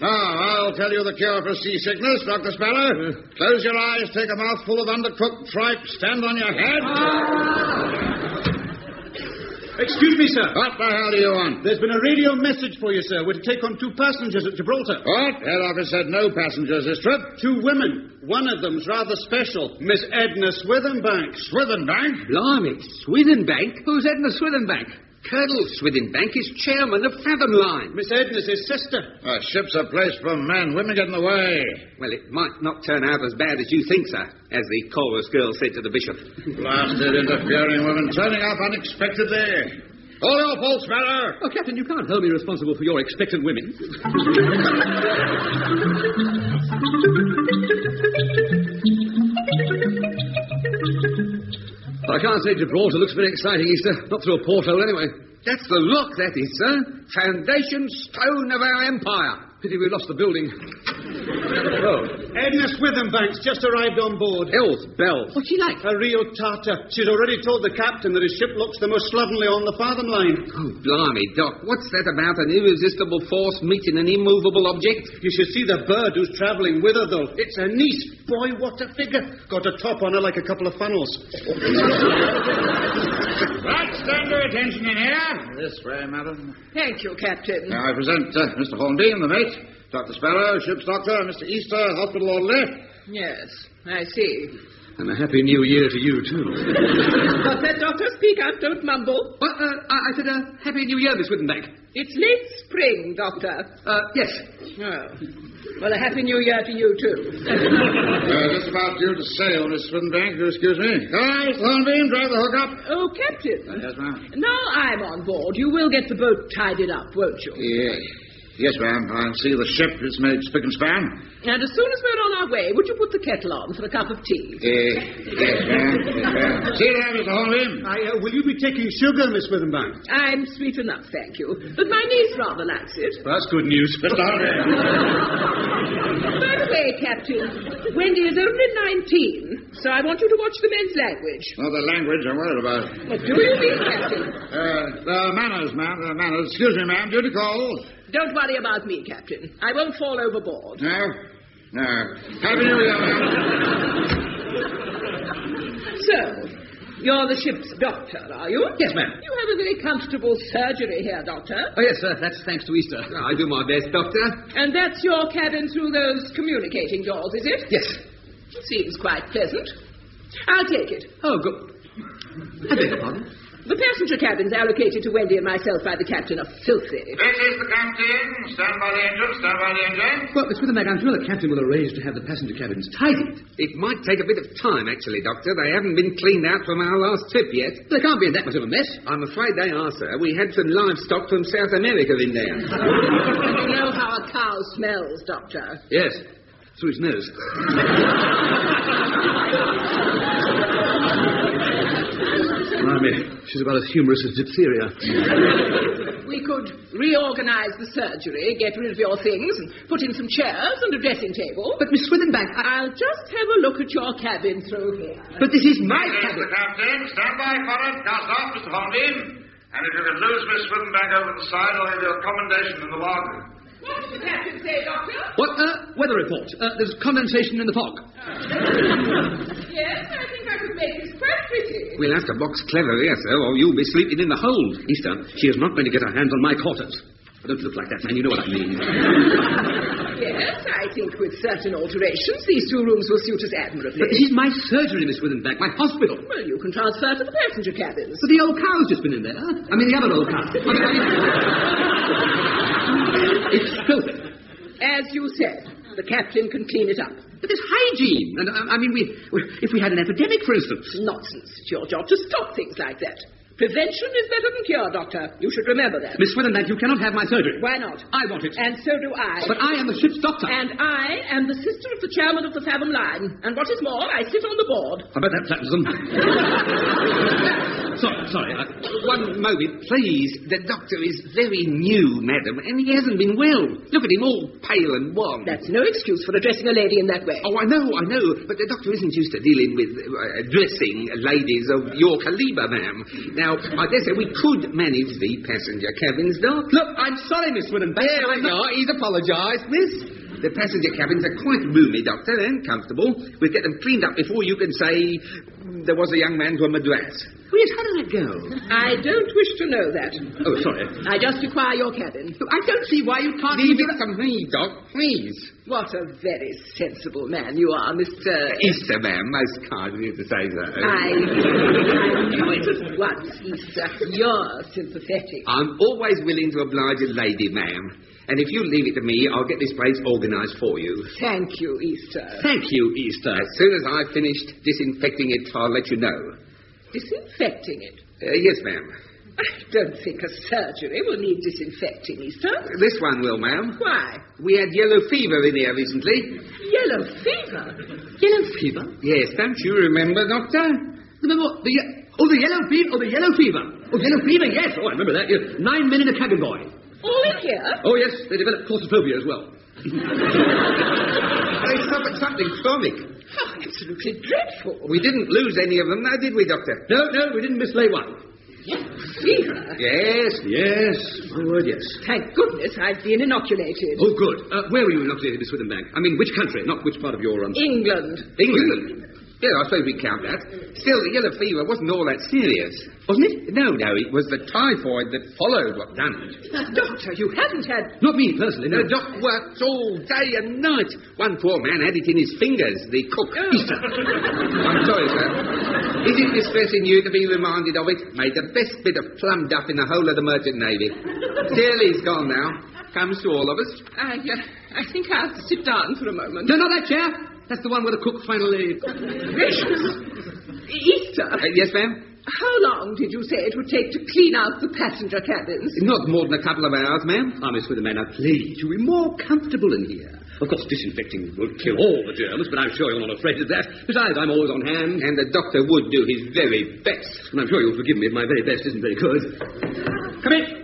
Speaker 2: Now, I'll tell you the cure for seasickness, Dr. Sparrow. Close your eyes, take a mouthful of undercooked tripe, stand on your head.
Speaker 5: Excuse me, sir.
Speaker 2: What the hell do you want?
Speaker 5: There's been a radio message for you, sir. We're to take on 2 passengers at Gibraltar.
Speaker 2: What? Head office said no passengers this trip.
Speaker 5: 2 women. One of them's rather special. Miss Edna Swithenbank.
Speaker 2: Swithenbank?
Speaker 8: Blimey, Swithenbank? Who's Edna Swithenbank? Colonel Swithenbank is chairman of Fathom Line.
Speaker 5: Miss Edna's his sister.
Speaker 2: A ship's a place for men. Women get in the way.
Speaker 8: Well, it might not turn out as bad as you think, sir, as the chorus girl said to the bishop.
Speaker 2: Blasted interfering women turning up unexpectedly. All your fault, Sparrow.
Speaker 4: Oh, Captain, you can't hold me responsible for your expectant women. I can't say Gibraltar looks very exciting, Easter. Not through a porthole, anyway.
Speaker 8: That's the look, that is, sir. Foundation stone of our empire.
Speaker 4: Pity we lost the building.
Speaker 5: Edna Swithenbank's just arrived on board.
Speaker 8: Hell's bells.
Speaker 5: What's she like? A real tartar. She's already told the captain that his ship looks the most slovenly on the Fathom Line.
Speaker 8: Oh, blimey, Doc. What's that about an irresistible force meeting an immovable object?
Speaker 5: You should see the bird who's travelling with her, though. It's a niece. Boy, what a figure. Got a top on her like a couple of funnels.
Speaker 2: Right, stand to attention in here. This way, madam.
Speaker 6: Thank you, Captain.
Speaker 2: Now, I present Mr. Hornbeam, the mate, Dr. Sparrow, ship's doctor, Mr. Easter, hospital orderly.
Speaker 6: Yes, I see.
Speaker 4: And a happy new year to you, too.
Speaker 6: What's that, Doctor? Speak up, don't mumble.
Speaker 8: I said Happy New Year, Miss Swithenbank.
Speaker 6: It's late spring, Doctor.
Speaker 8: Yes.
Speaker 6: Oh. Well, a happy new year to you, too.
Speaker 2: Just about due to sail, Miss Swithenbank. Excuse me. Guys, Hornbeam, drive the hook up.
Speaker 6: Oh, Captain.
Speaker 2: Yes, ma'am.
Speaker 6: Now I'm on board. You will get the boat tidied up, won't you?
Speaker 2: Yeah. Yes, ma'am. I'll see the ship is made spick and span.
Speaker 6: And as soon as we're on our way, would you put the kettle on for a cup of tea?
Speaker 2: Yes, ma'am. Yes, ma'am. See you there, Mr. Hornbeam.
Speaker 5: Will you be taking sugar, Miss Swithenbank?
Speaker 6: I'm sweet enough, thank you. But my niece rather likes it.
Speaker 5: That's good news.
Speaker 2: Mr. Hornbeam.
Speaker 6: By the way, Captain, Wendy is only 19, so I want you to watch the men's language.
Speaker 2: Not the language I'm worried about.
Speaker 6: What do you mean, Captain?
Speaker 2: The manners, ma'am. The manners. Excuse me, ma'am. Duty call.
Speaker 6: Don't worry about me, Captain. I won't fall overboard.
Speaker 2: No? No. Happy New Year, ma'am.
Speaker 6: So,
Speaker 9: You're the ship's doctor, are you?
Speaker 3: Yes, ma'am.
Speaker 9: You have a very comfortable surgery here, Doctor.
Speaker 3: Oh, yes, sir. That's thanks to Easter.
Speaker 8: I do my best, Doctor.
Speaker 9: And that's your cabin through those communicating doors, is it?
Speaker 3: Yes.
Speaker 9: Seems quite pleasant. I'll take it.
Speaker 3: Oh, good. I beg your pardon?
Speaker 9: The passenger cabins allocated to Wendy and myself by the captain are filthy.
Speaker 2: This is the captain. Stand by the engine. Stand by the engine.
Speaker 3: Well, Miss Withermack, I'm sure the captain will arrange to have the passenger cabins tidied.
Speaker 8: It might take a bit of time, actually, Doctor. They haven't been cleaned out from our last trip yet.
Speaker 3: They can't be in that much of a mess.
Speaker 8: I'm afraid they are, sir. We had some livestock from South America in there.
Speaker 9: You know how a cow smells, Doctor.
Speaker 3: Yes, through his nose. She's about as humorous as diphtheria.
Speaker 9: We could reorganize the surgery, get rid of your things, and put in some chairs and a dressing table.
Speaker 3: But Miss Swithenbank,
Speaker 9: I'll just have a look at your cabin through here.
Speaker 3: But this is my
Speaker 2: This is
Speaker 3: cabin.
Speaker 2: the captain. Stand by, forward. Cast off, Mr. Hornbeam. And if you can lose Miss Swithenbank over the side, I'll give you a commendation in the bargain.
Speaker 9: What does the captain say, Doctor?
Speaker 3: What? Weather report. There's condensation in the fog.
Speaker 9: Yes, I think I could make this quite pretty.
Speaker 8: We'll have to box clever here, sir, or you'll be sleeping in the hold.
Speaker 3: Easter, she is not going to get her hands on my quarters. Don't look like that, man. You know what I mean.
Speaker 9: Yes, I think with certain alterations, these two rooms will suit us admirably.
Speaker 3: But this is my surgery, Miss Withenbank, my hospital.
Speaker 9: Well, you can transfer to the passenger cabins.
Speaker 3: But the old cow's just been in there. I mean, the other old cow. It's filthy.
Speaker 9: As you said, the captain can clean it up.
Speaker 3: But there's hygiene. And, I mean, if we had an epidemic, for instance.
Speaker 9: Nonsense. It's your job to stop things like that. Prevention is better than cure, Doctor. You should remember that.
Speaker 3: Miss Withenbank, you cannot have my surgery.
Speaker 9: Why not?
Speaker 3: I want it.
Speaker 9: And so do I.
Speaker 3: But I am the ship's doctor.
Speaker 9: And I am the sister of the chairman of the Fathom Line. And what is more, I sit on the board.
Speaker 3: I bet that flatters them. Sorry.
Speaker 8: One moment, please. The doctor is very new, madam, and he hasn't been well. Look at him, all pale and wan.
Speaker 9: That's no excuse for addressing a lady in that way.
Speaker 8: Oh, I know, but the doctor isn't used to dealing with dressing ladies of your calibre, ma'am. Now, I dare say we could manage the passenger cabins, Doc.
Speaker 3: Look, I'm sorry, Miss Withenbank.
Speaker 8: There we are. He's apologised, miss. The passenger cabins are quite roomy, Doctor, and comfortable. We'll get them cleaned up before you can say there was a young man to a Madras.
Speaker 3: Oh, yes, how did that go?
Speaker 9: I don't wish to know that.
Speaker 3: Oh, sorry.
Speaker 9: I just require your cabin.
Speaker 3: I don't see why you can't...
Speaker 8: Leave it to me, Doc, please.
Speaker 9: What a very sensible man you are, Mr.
Speaker 8: Easter, ma'am, most kind of you to say so.
Speaker 9: I knew it at once, Easter. You're sympathetic.
Speaker 8: I'm always willing to oblige a lady, ma'am. And if you leave it to me, I'll get this place organised for you.
Speaker 9: Thank you, Easter.
Speaker 3: Thank you, Easter.
Speaker 8: As soon as I've finished disinfecting it, I'll let you know.
Speaker 9: Disinfecting it?
Speaker 8: Yes, ma'am.
Speaker 9: I don't think a surgery will need disinfecting, Easter.
Speaker 8: This one will, ma'am.
Speaker 9: Why?
Speaker 8: We had yellow fever in here recently.
Speaker 9: Yellow fever?
Speaker 3: Yellow fever?
Speaker 8: Yes, don't you remember, Doctor?
Speaker 3: Remember what? The yellow fever? Oh, the yellow fever. Oh, yellow fever, yes. Oh, I remember that. Yes. 9 men in a cabin boy.
Speaker 9: All in here?
Speaker 3: Oh, yes. They developed claustrophobia as well.
Speaker 8: They suffered something chronic.
Speaker 9: Oh, absolutely dreadful.
Speaker 8: We didn't lose any of them now, did we, Doctor?
Speaker 3: No, we didn't mislay one.
Speaker 9: Fever?
Speaker 8: Yes.
Speaker 3: My word, yes.
Speaker 9: Thank goodness I've been inoculated.
Speaker 3: Oh, good. Where were you inoculated, Miss Withenbank? I mean, which country? Not which part of your...
Speaker 9: England.
Speaker 8: England? Yeah, I suppose we count that. Still, the yellow fever wasn't all that serious.
Speaker 3: Wasn't it?
Speaker 8: No, it was the typhoid that followed what done it.
Speaker 9: Doctor, you haven't had...
Speaker 3: Not me, personally, no.
Speaker 8: The doc worked all day and night. One poor man had it in his fingers, the cook. I'm sorry, sir. Is it distressing you to be reminded of it? Made the best bit of plum duff in the whole of the merchant navy. Still, he's gone now. Comes to all of us.
Speaker 9: I think I'll have to sit down for a moment.
Speaker 3: No, not that chair. That's the one where the cook finally...
Speaker 9: Gracious. Easter.
Speaker 8: Yes, ma'am?
Speaker 9: How long did you say it would take to clean out the passenger cabins?
Speaker 8: Not more than a couple of hours, ma'am.
Speaker 3: Miss Witherman, now please, you'll be more comfortable in here. Of course, disinfecting won't kill all the germs, but I'm sure you're not afraid of that. Besides, I'm always on hand.
Speaker 8: And the doctor would do his very best.
Speaker 3: And I'm sure you'll forgive me if my very best isn't very good. Come in.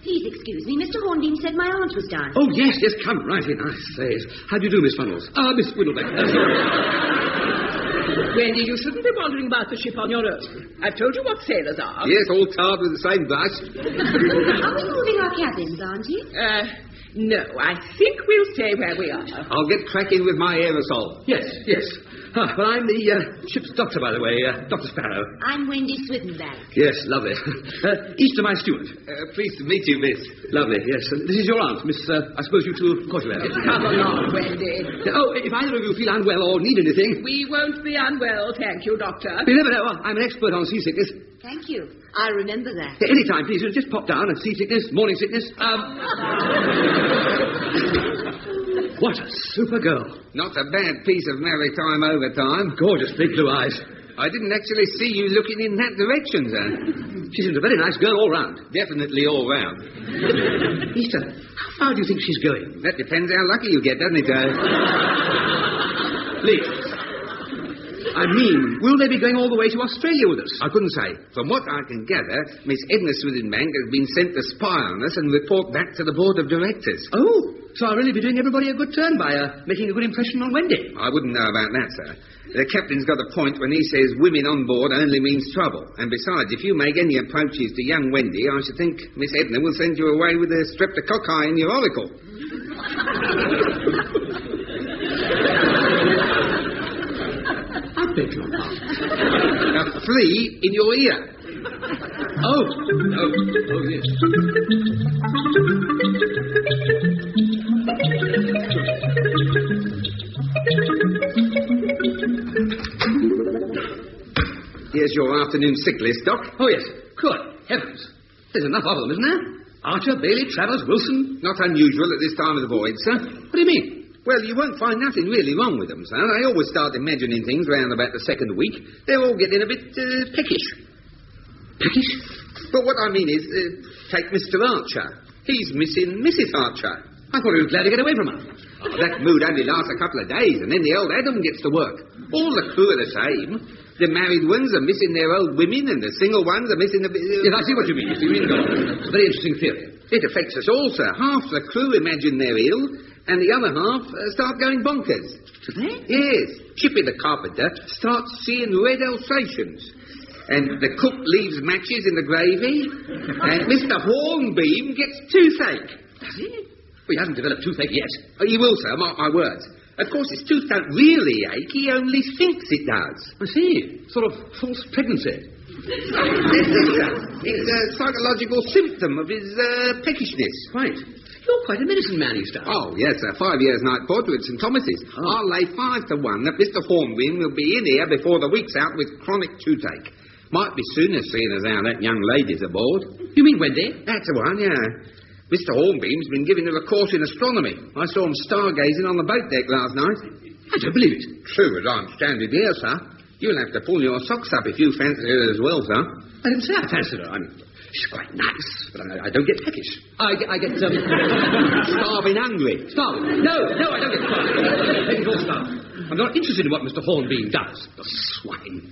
Speaker 10: Please excuse me. Mr. Hornbeam said my aunt was dying.
Speaker 3: Oh, yes, come right in. I say. How do you do, Miss Funnels? Miss Whittleback.
Speaker 9: Wendy, you shouldn't be wandering about the ship on your own. I've told you what sailors are.
Speaker 8: Yes, all tarred with the same brush.
Speaker 10: Are we moving our cabins, Auntie?
Speaker 9: No, I think we'll stay where we are.
Speaker 8: I'll get cracking with my aerosol.
Speaker 3: Yes. Well, I'm the ship's doctor, by the way, Dr. Sparrow.
Speaker 10: I'm Wendy Swithenbank.
Speaker 3: Yes, lovely. Easter, my steward.
Speaker 8: Pleased to meet you, miss.
Speaker 3: Lovely, yes. This is your aunt, Miss, I suppose you two, of course you have.
Speaker 9: Come along, Wendy.
Speaker 3: Oh, if either of you feel unwell or need anything...
Speaker 9: We won't be unwell, thank you, Doctor.
Speaker 3: You never know. I'm an expert on seasickness.
Speaker 10: Thank you. I'll remember that.
Speaker 3: Any time, please. Just pop down and seasickness, morning sickness. What a super girl.
Speaker 8: Not a bad piece of maritime overtime.
Speaker 3: Gorgeous big blue eyes.
Speaker 8: I didn't actually see you looking in that direction, sir.
Speaker 3: She seems a very nice girl all round.
Speaker 8: Definitely all round.
Speaker 3: Easter, how far do you think she's going?
Speaker 8: That depends how lucky you get, doesn't it,
Speaker 3: Please. I mean, will they be going all the way to Australia with us?
Speaker 8: I couldn't say. From what I can gather, Miss Edna Swithenbank has been sent to spy on us and report back to the board of directors.
Speaker 3: Oh, so I'll really be doing everybody a good turn by making a good impression on Wendy.
Speaker 8: I wouldn't know about that, sir. The captain's got a point when he says women on board only means trouble. And besides, if you make any approaches to young Wendy, I should think Miss Edna will send you away with a streptococci in your auricle.
Speaker 3: I beg your pardon.
Speaker 8: A flea in your ear.
Speaker 3: Oh, yes.
Speaker 8: Here's your afternoon sick list, Doc.
Speaker 3: Oh, yes. Good heavens. There's enough of them, isn't there? Archer, Bailey, Travers, Wilson.
Speaker 8: Not unusual at this time of the voyage, sir.
Speaker 3: What do you mean?
Speaker 8: Well, you won't find nothing really wrong with them, sir. I always start imagining things round about the second week. They're all getting a bit peckish.
Speaker 3: Peckish?
Speaker 8: But what I mean is, take Mr. Archer. He's missing Mrs. Archer.
Speaker 3: I thought he was glad to get away from her.
Speaker 8: Oh, that mood only lasts a couple of days, and then the old Adam gets to work. All the crew are the same. The married ones are missing their old women, and the single ones are missing the...
Speaker 3: Yes, I see what you mean. Go on. It's a very interesting theory.
Speaker 8: It affects us all, sir. Half the crew imagine they're ill, and the other half start going bonkers.
Speaker 3: Do they?
Speaker 8: Yes. Chippy the carpenter starts seeing red Alsatians. And the cook leaves matches in the gravy. And Mr. Hornbeam gets toothache.
Speaker 3: Does he? Well, he hasn't developed toothache yet.
Speaker 8: Oh, he will, sir, mark my words. Of course, his tooth don't really ache. He only thinks it does.
Speaker 3: I see. Sort of false pregnancy.
Speaker 8: It's a psychological symptom of his peckishness.
Speaker 3: Right. You're quite a medicine man, Easter.
Speaker 8: Oh, yes, sir. 5 years night porter at St. Thomas's. Oh. I'll lay 5 to 1 that Mr. Hornbeam will be in here before the week's out with chronic toothache. Might be sooner, seeing as how that young lady's aboard.
Speaker 3: You mean Wendy?
Speaker 8: That's the one, yeah. Mr. Hornbeam's been giving her a course in astronomy. I saw him stargazing on the boat deck last night.
Speaker 3: I don't believe it.
Speaker 8: True as I'm standing here, sir. You'll have to pull your socks up if you fancy her as well, sir.
Speaker 3: I didn't say I fancied her. She's quite nice, but I don't get peckish. I get
Speaker 8: starving hungry.
Speaker 3: Starving? No, I don't get starving. Peckish or starving. I'm not interested in what Mr. Hornbeam does. The swine.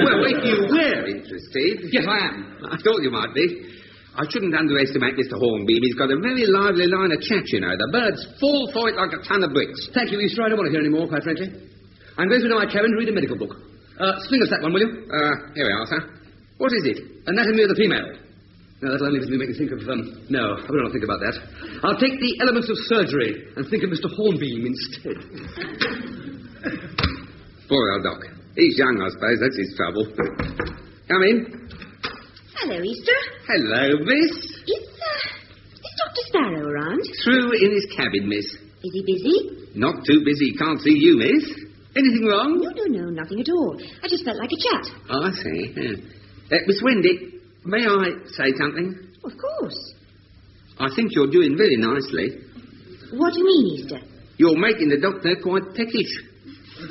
Speaker 8: Well, if you were interested...
Speaker 3: Yes, I am.
Speaker 8: I thought you might be. I shouldn't underestimate Mr. Hornbeam. He's got a very lively line of chat, you know. The birds fall for it like a ton of bricks.
Speaker 3: Thank you, Easter. I don't want to hear any more, quite frankly. I'm going to my cabin to read a medical book. Sling us that one, will you?
Speaker 8: Here we are, sir. What is it?
Speaker 3: Anatomy of the female. No, that'll only make me think of, no, I will not think about that. I'll take the elements of surgery and think of Mr. Hornbeam instead.
Speaker 8: Poor old Doc. He's young, I suppose. That's his trouble. Come in.
Speaker 10: Hello, Easter.
Speaker 8: Hello, miss.
Speaker 10: Is Dr. Sparrow around?
Speaker 8: Through in his cabin, miss.
Speaker 10: Is he busy?
Speaker 8: Not too busy. Can't see you, miss. Anything wrong?
Speaker 10: No, nothing at all. I just felt like a chat.
Speaker 8: Oh, I see. Yeah. Miss Wendy, may I say something?
Speaker 10: Of course.
Speaker 8: I think you're doing very nicely.
Speaker 10: What do you mean, Easter?
Speaker 8: You're making the doctor quite peckish.
Speaker 10: I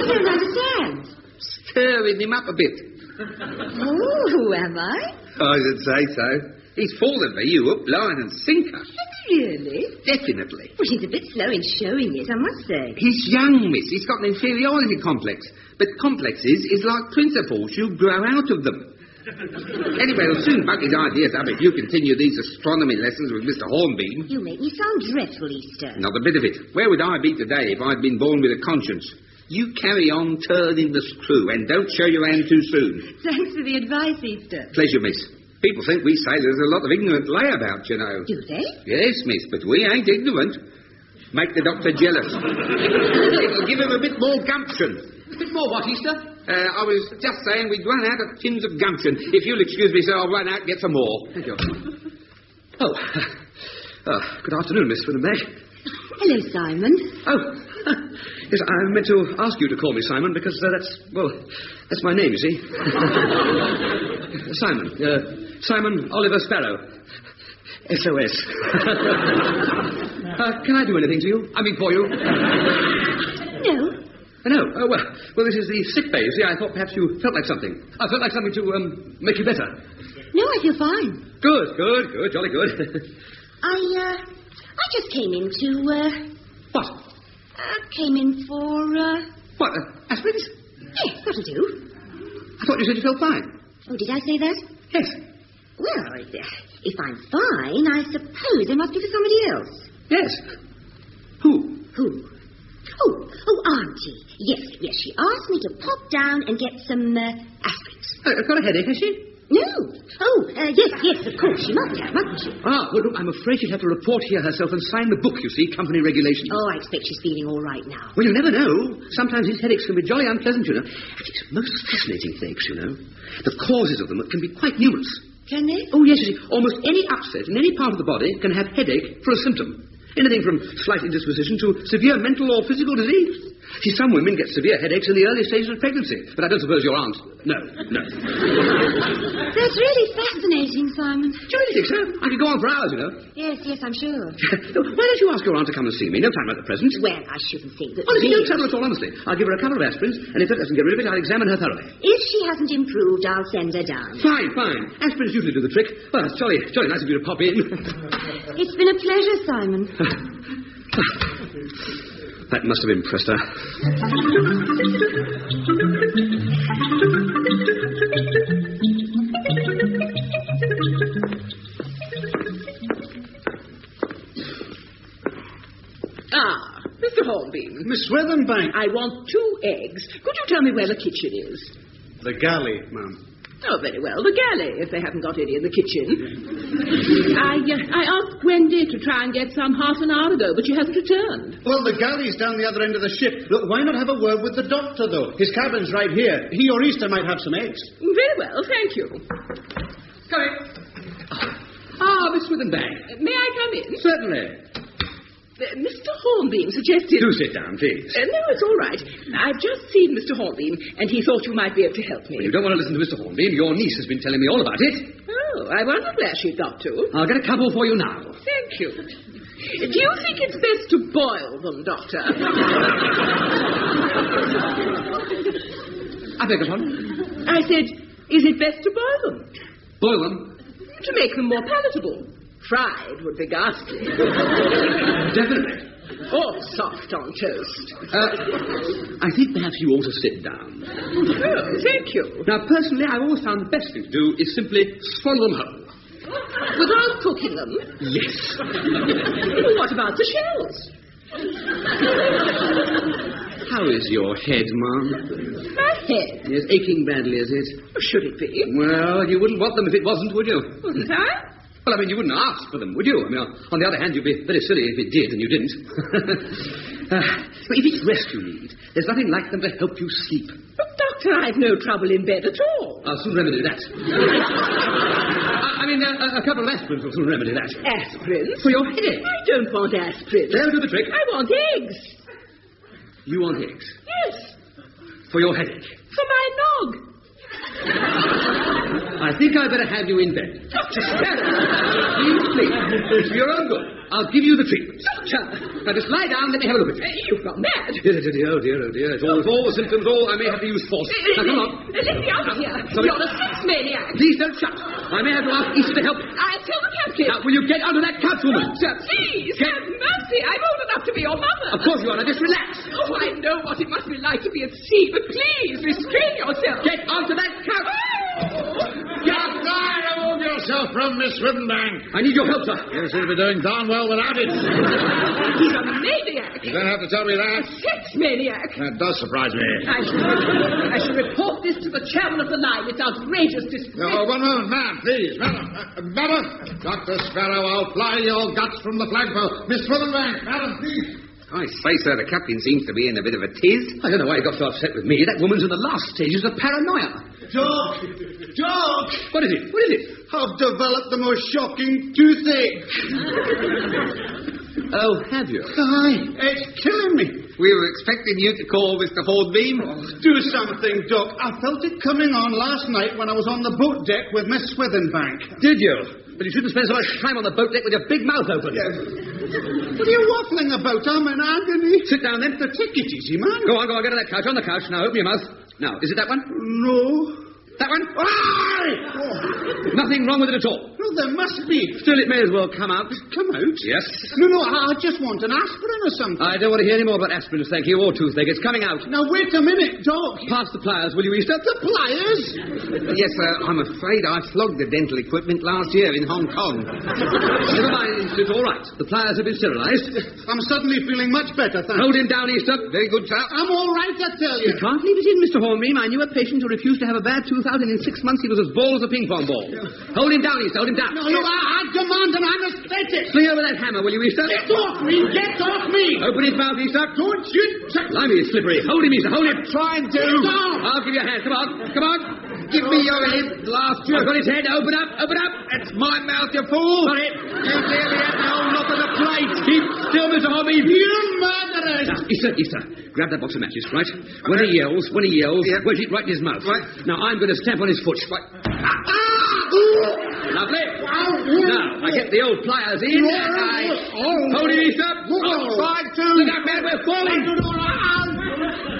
Speaker 10: don't understand.
Speaker 8: Stirring him up a bit.
Speaker 10: Oh, am I?
Speaker 8: I should say so. He's fallen for you up line and sinker.
Speaker 10: Really?
Speaker 8: Definitely.
Speaker 10: Well, he's a bit slow in showing it, I must say.
Speaker 8: He's young, miss. He's got an inferiority complex. But complexes is like principles. You grow out of them. Anyway, he'll soon bug his ideas up if you continue these astronomy lessons with Mr. Hornbeam.
Speaker 10: You make me sound dreadful, Easter.
Speaker 8: Not a bit of it. Where would I be today if I'd been born with a conscience? You carry on turning the screw and don't show your hand too soon.
Speaker 10: Thanks for the advice, Easter.
Speaker 8: Pleasure, miss. People think we sailors are a lot of ignorant layabouts, you know.
Speaker 10: Do they?
Speaker 8: Yes, miss, but we ain't ignorant. Make the doctor jealous. It'll give him a bit more gumption.
Speaker 3: A bit more what, Easter?
Speaker 8: I was just saying we'd run out of tins of gumption. If you'll excuse me, sir, I'll run out and get some more.
Speaker 3: Thank you. Oh, good afternoon, Miss Swithenbank.
Speaker 10: Hello, Simon.
Speaker 3: Oh, yes, I meant to ask you to call me Simon because that's my name, you see. Simon Oliver Sparrow. SOS. Can I do anything to you? I mean, for you?
Speaker 10: No.
Speaker 3: No. Oh, well, this is the sick bay. You see, I thought perhaps you felt like something. I felt like something to make you better.
Speaker 10: No, I feel fine.
Speaker 3: Good, jolly good.
Speaker 10: I just came in to,
Speaker 3: What?
Speaker 10: Came in for,
Speaker 3: What, aspirins?
Speaker 10: Yes, that'll do.
Speaker 3: I thought you said you felt fine.
Speaker 10: Oh, did I say that?
Speaker 3: Yes.
Speaker 10: Well, if I'm fine, I suppose I must be for somebody else.
Speaker 3: Yes. Who?
Speaker 10: Oh, Auntie. Yes, she asked me to pop down and get some, aspirins.
Speaker 3: Got a headache, has she?
Speaker 10: No. Oh, yes, of course. She must have, mustn't she?
Speaker 3: Well, look, I'm afraid she'd have to report here herself and sign the book, you see, company regulations.
Speaker 10: Oh, I expect she's feeling all right now.
Speaker 3: Well, you never know. Sometimes these headaches can be jolly unpleasant, you know. And it's most fascinating headaches, you know. The causes of them can be quite numerous.
Speaker 10: Can they?
Speaker 3: Oh, yes, you see. Almost any upset in any part of the body can have headache for a symptom. Anything from slight indisposition to severe mental or physical disease. See, some women get severe headaches in the early stages of pregnancy, but I don't suppose your aunt... No.
Speaker 10: That's really fascinating, Simon.
Speaker 3: Do you really think so? I could go on for hours, you know.
Speaker 10: Yes, I'm sure.
Speaker 3: Why don't you ask your aunt to come and see me? No time at the present.
Speaker 10: Well, I shouldn't think that...
Speaker 3: Honestly, no trouble at all, honestly. I'll give her a couple of aspirins, and if that doesn't get rid of it, I'll examine her thoroughly.
Speaker 10: If she hasn't improved, I'll send her down.
Speaker 3: Fine. Aspirins usually do the trick. Well, it's jolly nice of you to pop in.
Speaker 10: It's been a pleasure, Simon.
Speaker 3: That must have impressed her.
Speaker 9: Mr. Hornbeam.
Speaker 5: Miss Swithenbank.
Speaker 9: I want 2 eggs. Could you tell me where the kitchen is?
Speaker 5: The galley, ma'am.
Speaker 9: Oh, very well. The galley, if they haven't got any in the kitchen. I asked Wendy to try and get some half an hour ago, but she hasn't returned.
Speaker 5: Well, the galley's down the other end of the ship. Look, why not have a word with the doctor, though? His cabin's right here. He or Easter might have some eggs.
Speaker 9: Very well, thank you.
Speaker 3: Come in. Miss Swithenbank.
Speaker 9: May I come in?
Speaker 3: Certainly.
Speaker 9: Mr. Hornbeam suggested...
Speaker 3: Do sit down, please.
Speaker 9: No, it's all right. I've just seen Mr. Hornbeam, and he thought you might be able to help me.
Speaker 3: Well, you don't want to listen to Mr. Hornbeam. Your niece has been telling me all about it.
Speaker 9: Oh, I wonder where she got to.
Speaker 3: I'll get a couple for you now.
Speaker 9: Thank you. Do you think it's best to boil them, Doctor?
Speaker 3: I beg your pardon?
Speaker 9: I said, is it best to boil them?
Speaker 3: Boil them?
Speaker 9: To make them more palatable. Fried would be ghastly.
Speaker 3: Definitely.
Speaker 9: Or soft on toast.
Speaker 3: I think perhaps you ought to sit down.
Speaker 9: Oh, thank you.
Speaker 3: Now, personally, I've always found the best thing to do is simply swallow them whole.
Speaker 9: Without cooking them?
Speaker 3: Yes.
Speaker 9: What about the shells?
Speaker 3: How is your head, Ma'am?
Speaker 9: My head?
Speaker 3: Yes, aching badly, is it?
Speaker 9: Should it be?
Speaker 3: Well, you wouldn't want them if it wasn't, would you?
Speaker 9: Wouldn't I?
Speaker 3: Well, I mean, you wouldn't ask for them, would you? I mean, on the other hand, you'd be very silly if it did and you didn't. If it's rest you need, there's nothing like them to help you sleep.
Speaker 9: But, Doctor, I've no trouble in bed at all.
Speaker 3: I'll soon remedy that. A couple of aspirins will soon remedy that.
Speaker 9: Aspirins?
Speaker 3: For your headache.
Speaker 9: I don't want aspirins.
Speaker 3: They'll do the trick.
Speaker 9: I want eggs.
Speaker 3: You want eggs?
Speaker 9: Yes.
Speaker 3: For your headache?
Speaker 9: For my nog.
Speaker 3: I think I'd better have you in bed.
Speaker 9: Doctor!
Speaker 3: Please sleep. It's for your own good. I'll give you the treatment.
Speaker 9: Doctor!
Speaker 3: Now just lie down, let me have a look at you.
Speaker 9: You've gone mad.
Speaker 3: Oh, dear. It's all the symptoms, I may have to use force. Now, come on.
Speaker 9: Let me out of here.
Speaker 3: Sorry.
Speaker 9: You're a sex maniac.
Speaker 3: Please don't shout. I may have to ask Easter to help.
Speaker 9: I'll tell the captain.
Speaker 3: Now, will you get onto that couch, woman?
Speaker 9: Doctor, please, have mercy. I'm old enough to be your mother.
Speaker 3: Of course you are. Now, just relax.
Speaker 9: Oh, I know what it must be like to be at sea, but please, restrain yourself.
Speaker 3: Get onto that couch.
Speaker 2: You're tired of all your yourself from Miss Swithenbank.
Speaker 3: I need your help, sir.
Speaker 2: You seem to be doing darn well without it.
Speaker 9: He's a maniac.
Speaker 2: You don't have to tell me that.
Speaker 9: Sex maniac.
Speaker 2: That does surprise me.
Speaker 9: I shall report this to the chairman of the line. It's outrageous disgrace.
Speaker 2: Oh, one moment, ma'am, please. Madam. Dr. Sparrow, I'll fly your guts from the flagpole. Miss Swithenbank, madam, please.
Speaker 8: I say, sir, the captain seems to be in a bit of a tiz.
Speaker 3: I don't know why he got so upset with me. That woman's in the last stages of paranoia.
Speaker 5: Doc!
Speaker 3: What is it? What is it?
Speaker 5: I've developed the most shocking toothache.
Speaker 3: Oh, have you?
Speaker 5: Aye, it's killing me.
Speaker 8: We were expecting you to call, Mr. Hornbeam.
Speaker 5: Do something, Doc. I felt it coming on last night when I was on the boat deck with Miss Swithenbank.
Speaker 3: Did you? But you shouldn't spend so much time on the boat deck with your big mouth open.
Speaker 5: What are you waffling about? I'm in agony.
Speaker 3: Sit down, then.
Speaker 5: Take it easy, man.
Speaker 3: Go on, get on that couch. On the couch. Now, open your mouth. Now, is it that one?
Speaker 5: No.
Speaker 3: That one?
Speaker 5: Aye!
Speaker 3: Nothing wrong with it at all.
Speaker 5: No, there must be.
Speaker 3: Still, it may as well come out.
Speaker 5: Come out?
Speaker 3: Yes.
Speaker 5: No, I just want an aspirin or something.
Speaker 3: I don't want to hear any more about aspirin, thank you, or toothache. It's coming out.
Speaker 5: Now, wait a minute, Doc.
Speaker 3: Pass the pliers, will you, Easter?
Speaker 5: The pliers?
Speaker 8: Yes, sir, I'm afraid I flogged the dental equipment last year in Hong Kong.
Speaker 3: Never mind, Easter, it's all right. The pliers have been sterilised.
Speaker 5: I'm suddenly feeling much better, thanks.
Speaker 3: Hold him down, Easter.
Speaker 8: Very good, sir.
Speaker 5: I'm all right, I tell you.
Speaker 3: You can't leave it in, Mr. Hornbeam. I knew a patient who refused to have a bad tooth out, and in 6 months he was as bald as a ping-pong ball. Hold him down, Easter, hold him down.
Speaker 5: No, I demand an anesthetic.
Speaker 3: Fling over that hammer, will you, Easter?
Speaker 5: Get off me! Get off me!
Speaker 3: Open his mouth, Easter.
Speaker 5: Don't you...
Speaker 3: Blimey, it's slippery. Hold him, Easter, hold him.
Speaker 5: Trying to...
Speaker 3: Get down. I'll give you a hand. Come on, come on.
Speaker 8: Give me your head, last year.
Speaker 3: I've got his head. Open up, open up.
Speaker 8: That's my mouth, you fool.
Speaker 3: Got it.
Speaker 8: You clearly had the whole lot of the plate.
Speaker 3: Keep still, Mr. Hornbeam.
Speaker 5: You murderers!
Speaker 3: Now, Easter, grab that box of matches, right? When he yells,
Speaker 8: Yeah.
Speaker 3: wedge it right in his mouth.
Speaker 8: Right.
Speaker 3: Now, I'm going to stamp on his foot. Right. Lovely. Now, I get the old pliers in. Hold him, Easter.
Speaker 5: I'll try to.
Speaker 3: Look out, man, we're falling.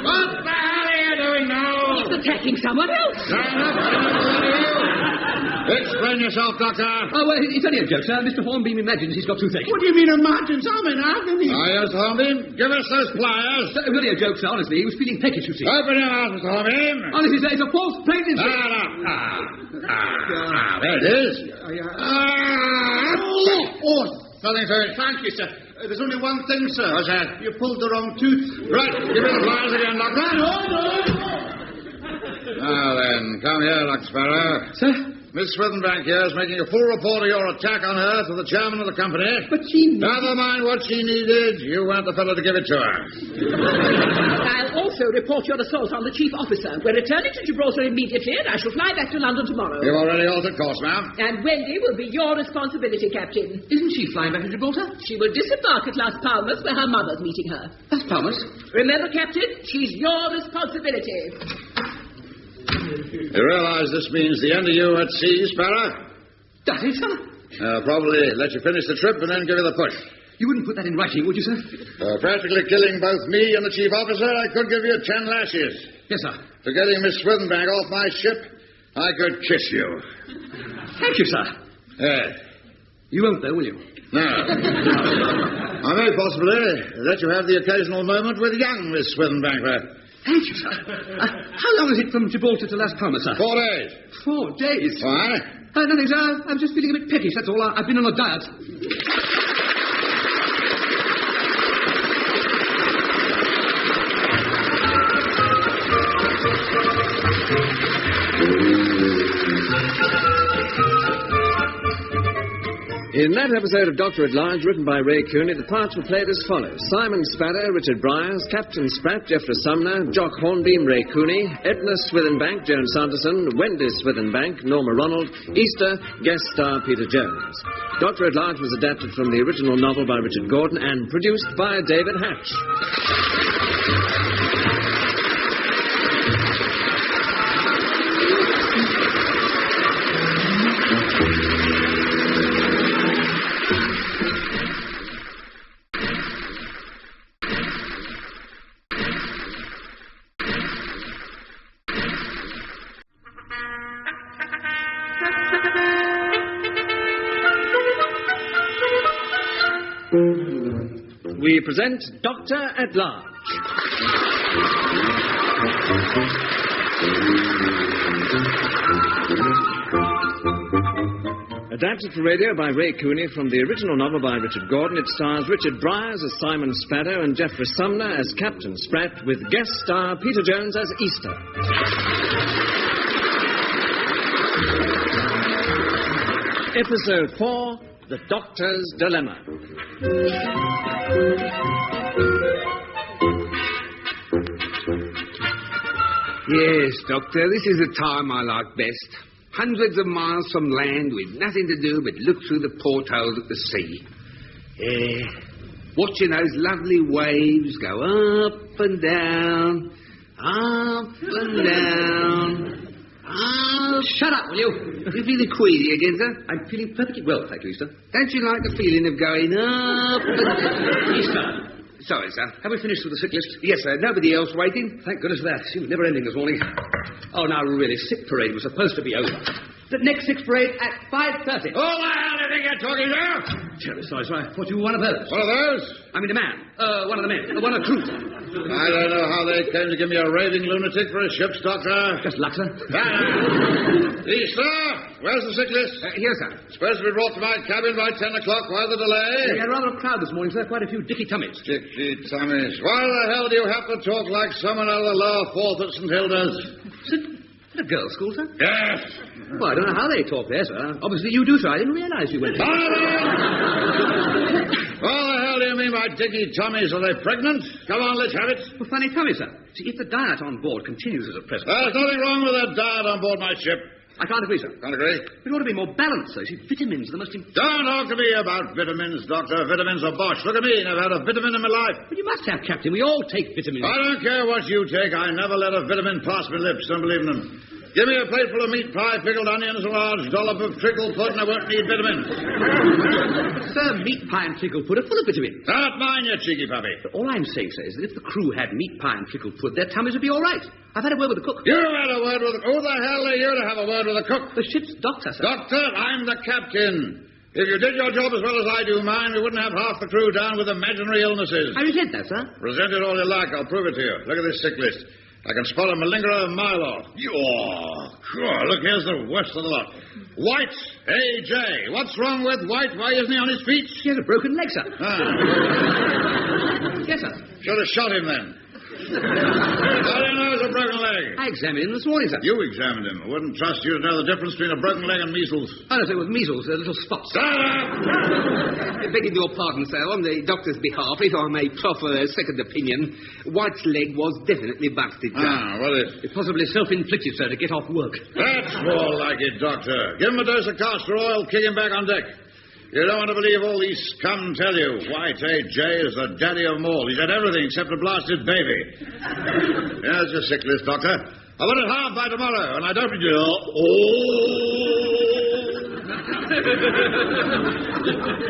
Speaker 2: What the hell are you doing now?
Speaker 9: He's attacking someone else.
Speaker 2: Explain yourself, Doctor.
Speaker 3: Oh, well, it's only a joke, sir. Mr. Hornbeam imagines he's got toothache.
Speaker 5: What do you mean imagines? I'm in agony.
Speaker 2: Yes, Hornbeam. Give us those pliers.
Speaker 3: Really a joke, sir, honestly. He was feeling peckish, you see.
Speaker 2: Open your mouth, Mr. Hornbeam.
Speaker 3: Honestly, sir, it's a false pregnancy.
Speaker 2: There it is.
Speaker 5: Oh,
Speaker 2: Nothing to it.
Speaker 5: thank you, sir. There's only one thing, sir.
Speaker 2: What's that?
Speaker 5: You pulled the wrong tooth.
Speaker 2: Right, give me the pliers again, Doctor. Now then, come here, Dr. Sparrow.
Speaker 3: Sir?
Speaker 2: Miss Swithenbank here is making a full report of your attack on her to the chairman of the company.
Speaker 3: But she...
Speaker 2: Never mind what she needed. You weren't the fellow to give it to her.
Speaker 9: I'll also report your assault on the chief officer. We're returning to Gibraltar immediately, and I shall fly back to London tomorrow.
Speaker 2: You've already altered course, ma'am.
Speaker 9: And Wendy will be your responsibility, Captain.
Speaker 3: Isn't she flying back to Gibraltar?
Speaker 9: She will disembark at Las Palmas, where her mother's meeting her.
Speaker 3: Las Palmas?
Speaker 9: Remember, Captain, she's your responsibility.
Speaker 2: You realize this means the end of you at sea, Sparrow?
Speaker 3: Does it, sir?
Speaker 2: Probably let you finish the trip and then give you the push.
Speaker 3: You wouldn't put that in writing, would you, sir?
Speaker 2: Practically killing both me and the chief officer, I could give you 10 lashes.
Speaker 3: Yes, sir.
Speaker 2: For getting Miss Swithenbank off my ship, I could kiss you.
Speaker 3: Thank you, sir.
Speaker 2: Yes.
Speaker 3: You won't, though, will you?
Speaker 2: No. I may possibly let you have the occasional moment with young Miss Swithenbank there.
Speaker 3: Thank you, sir. How long is it from Gibraltar to Las Palmas, sir?
Speaker 2: 4 days.
Speaker 3: 4 days?
Speaker 2: Why?
Speaker 3: Nothing, sir. I'm just feeling a bit peckish, that's all. I've been on a diet.
Speaker 1: In that episode of Doctor at Large, written by Ray Cooney, the parts were played as follows. Simon Sparrow, Richard Bryars, Captain Spratt, Jeffrey Sumner, Jock Hornbeam, Ray Cooney, Edna Swithenbank, Joan Sanderson, Wendy Swithenbank, Norma Ronald, Easter, guest star Peter Jones. Doctor at Large was adapted from the original novel by Richard Gordon and produced by David Hatch. We present Doctor at Large. Adapted for radio by Ray Cooney from the original novel by Richard Gordon, it stars Richard Bryars as Simon Spaddow and Geoffrey Sumner as Captain Spratt, with guest star Peter Jones as Easter. Episode 4, The Doctor's Dilemma.
Speaker 8: Yes, Doctor, this is the time I like best. Hundreds of miles from land with nothing to do but look through the portholes at the sea. Watching those lovely waves go up and down, up and down. Oh, shut up, will you? You feeling queasy again, sir?
Speaker 3: I'm feeling perfectly well, thank you, Easter.
Speaker 8: Don't you like the feeling of going up and down?
Speaker 3: Easter.
Speaker 8: Sorry, sir.
Speaker 3: Have we finished with the sick list?
Speaker 8: Yes, sir. Nobody else waiting?
Speaker 3: Thank goodness for that. She was never ending this morning. Oh, now, really, sick parade was supposed to be over. The next sick parade at 5:30.
Speaker 2: Oh, the hell do you think you're talking there?
Speaker 3: Terribly sorry, sir. I thought you were one of those.
Speaker 2: One of those?
Speaker 3: I mean, a man. One of the men. One of the crew.
Speaker 2: I don't know how they came to give me a raving lunatic for a ship's doctor.
Speaker 3: Just luck, sir.
Speaker 2: Easter, where's the sick list?
Speaker 8: Here, sir.
Speaker 2: Supposed to be brought to my cabin by 10 o'clock. Why the delay?
Speaker 3: We had rather a crowd this morning, sir. Quite a few Dicky Tummies.
Speaker 2: Dicky Tummies. Why the hell do you have to talk like someone out of the lower fourth at St. Hilda's?
Speaker 3: The girls' school, sir?
Speaker 2: Yes.
Speaker 3: Well, I don't know how they talk there, sir. Obviously, you do, sir. I didn't realize you went.
Speaker 2: What the hell do you mean by Dicky Tummies? Are they pregnant? Come on, let's have it.
Speaker 3: Well, funny tummy, sir. See, if the diet on board continues as at present...
Speaker 2: There's nothing wrong with that diet on board my ship.
Speaker 3: I can't agree, sir.
Speaker 2: Can't agree?
Speaker 3: It ought to be more balanced, sir. See, vitamins are the most important...
Speaker 2: Don't talk to me about vitamins, Doctor. Vitamins are bosh. Look at me. I've had a vitamin in my life.
Speaker 3: But you must have, Captain. We all take vitamins.
Speaker 2: I don't care what you take. I never let a vitamin pass my lips. Don't believe in them. Give me a plate full of meat pie, pickled onions, a large dollop of treacle pudding, and I won't need vitamins.
Speaker 3: But, sir, meat pie and treacle pudding are full of vitamins.
Speaker 2: Not mine, you cheeky puppy.
Speaker 3: But all I'm saying, sir, is that if the crew had meat pie and treacle pudding, their tummies would be all right. I've had a word with the cook.
Speaker 2: You had a word with the... Who the hell are you to have a word with the cook?
Speaker 3: The ship's doctor, sir.
Speaker 2: Doctor, I'm the captain. If you did your job as well as I do mine, we wouldn't have half the crew down with imaginary illnesses.
Speaker 3: I resent that, sir.
Speaker 2: Resent it all you like. I'll prove it to you. Look at this sick list. I can spot a malingerer a mile off. Sure. Look, here's the worst of the lot. White, A.J. What's wrong with White? Why isn't he on his feet?
Speaker 3: He has a broken leg, sir. Yes, sir.
Speaker 2: Should have shot him then. How do you know it's a broken leg?
Speaker 3: I examined him this morning, sir.
Speaker 2: You examined him. I wouldn't trust you to know the difference between a broken leg and measles.
Speaker 3: I know, sir, with measles, little spots.
Speaker 2: Shut up!
Speaker 8: Begging your pardon, sir, on the doctor's behalf, if I may proffer a second opinion, White's leg was definitely busted, sir.
Speaker 2: What is?
Speaker 3: It's possibly self-inflicted, sir, to get off work.
Speaker 2: That's more like it, Doctor. Give him a dose of castor oil, kick him back on deck. You don't want to believe all these scum tell you. White A.J. is the daddy of them all. He's had everything except a blasted baby. Here's your sick list, Doctor. I want it half by tomorrow, and I don't...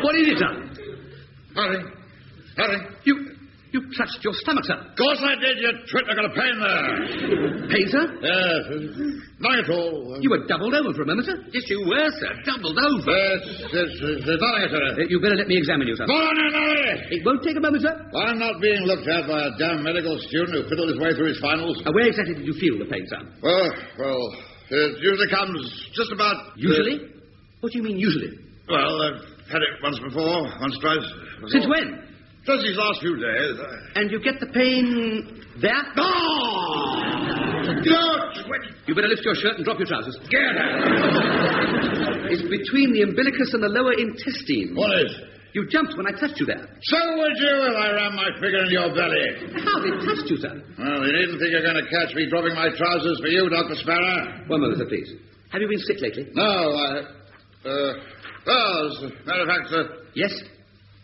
Speaker 3: What is it, sir?
Speaker 2: Hurry.
Speaker 3: You touched your stomach, sir.
Speaker 2: Of course I did, you twit. I got a pain there.
Speaker 3: Pain, sir?
Speaker 2: Yes. Nothing at all.
Speaker 3: You were doubled over for a moment, sir.
Speaker 8: Yes, you were, sir. Doubled over.
Speaker 2: There's nothing at all.
Speaker 3: You better let me examine you, sir.
Speaker 2: Go on, hurry.
Speaker 3: It won't take a moment, sir.
Speaker 2: I'm not being looked at by a damn medical student who fiddled his way through his finals.
Speaker 3: Where exactly did you feel the pain, sir?
Speaker 2: Well, it usually comes just about...
Speaker 3: Usually? What do you mean, usually?
Speaker 2: Well, I've had it once before, once, twice. Before.
Speaker 3: Since when?
Speaker 2: Just these last few days.
Speaker 3: And you get the pain there?
Speaker 2: Get out!
Speaker 3: You better lift your shirt and drop your trousers.
Speaker 2: Get out!
Speaker 3: It's between the umbilicus and the lower intestine.
Speaker 2: What is?
Speaker 3: You jumped when I touched you there.
Speaker 2: So would you if I ran my finger in your belly.
Speaker 3: How they touched you, sir?
Speaker 2: Well, you needn't think you're going to catch me dropping my trousers for you, Dr. Sparrow.
Speaker 3: One moment, sir, please. Have you been sick lately?
Speaker 2: No, well, as a matter of fact,
Speaker 3: Yes?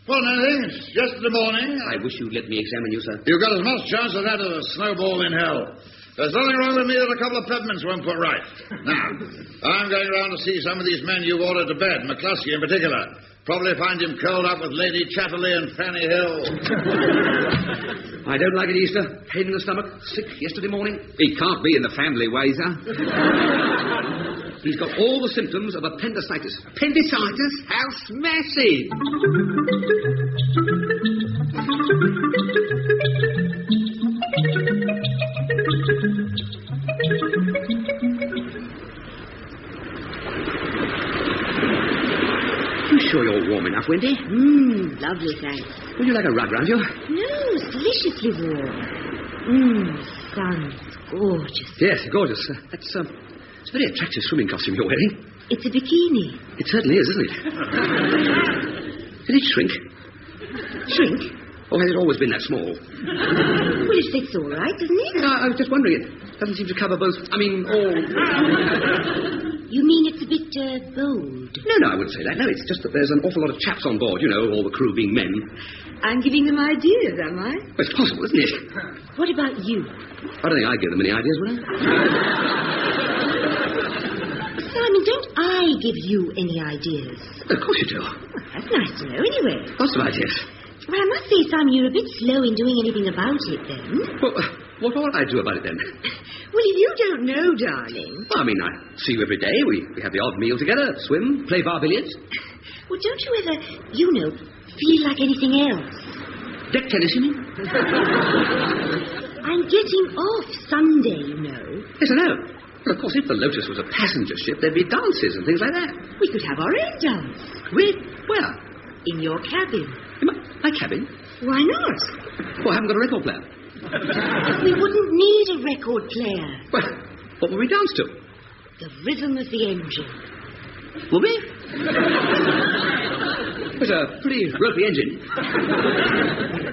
Speaker 2: Well, nothing. It's yesterday morning.
Speaker 3: I wish you'd let me examine you, sir.
Speaker 2: You've got as much chance of that as a snowball in hell. There's nothing wrong with me that a couple of peppermints won't put right. Now, I'm going round to see some of these men you've ordered to bed, McCluskey in particular. Probably find him curled up with Lady Chatterley and Fanny Hill.
Speaker 3: I don't like it, Easter. Pain in the stomach. Sick yesterday morning.
Speaker 8: He can't be in the family way, sir.
Speaker 3: He's got all the symptoms of appendicitis.
Speaker 8: Appendicitis? How smashing!
Speaker 3: you sure you're warm enough, Wendy?
Speaker 10: Lovely, thanks.
Speaker 3: Would you like a rug round you?
Speaker 10: No, it's deliciously warm. Sun. Gorgeous.
Speaker 3: Yes, gorgeous. It's a very attractive swimming costume you're wearing.
Speaker 10: It's a bikini.
Speaker 3: It certainly is, isn't it? Did it shrink?
Speaker 10: Shrink?
Speaker 3: Or has it always been that small?
Speaker 10: Well, it fits all right, doesn't it?
Speaker 3: I was just wondering. It doesn't seem to cover both. I mean, all.
Speaker 10: You mean it's a bit bold?
Speaker 3: No, I wouldn't say that. No, it's just that there's an awful lot of chaps on board, you know, all the crew being men.
Speaker 10: I'm giving them ideas, am I?
Speaker 3: Well, it's possible, isn't it?
Speaker 10: What about you?
Speaker 3: I don't think I'd give them any ideas, would I?
Speaker 10: Simon, don't I give you any ideas?
Speaker 3: Of course you do.
Speaker 10: Well, that's nice to know, anyway.
Speaker 3: Lots of ideas.
Speaker 10: Well, I must say, Simon, you're a bit slow in doing anything about it, then.
Speaker 3: Well, what ought I do about it, then?
Speaker 10: Well, if you don't know, darling...
Speaker 3: Well, I mean, I see you every day. We have the odd meal together, swim, play bar billiards.
Speaker 10: Well, don't you ever, feel like anything else?
Speaker 3: Deck tennis, you mean?
Speaker 10: I'm getting off Sunday, you know.
Speaker 3: Yes, I know. Well, of course, if the Lotus was a passenger ship, there'd be dances and things like that.
Speaker 10: We could have our own dance.
Speaker 3: Where?
Speaker 10: In your cabin.
Speaker 3: In my cabin?
Speaker 10: Why not?
Speaker 3: Well, I haven't got a record player.
Speaker 10: We wouldn't need a record player.
Speaker 3: Well, what will we dance to?
Speaker 10: The rhythm of the engine.
Speaker 3: Will we? It's a pretty ropey engine.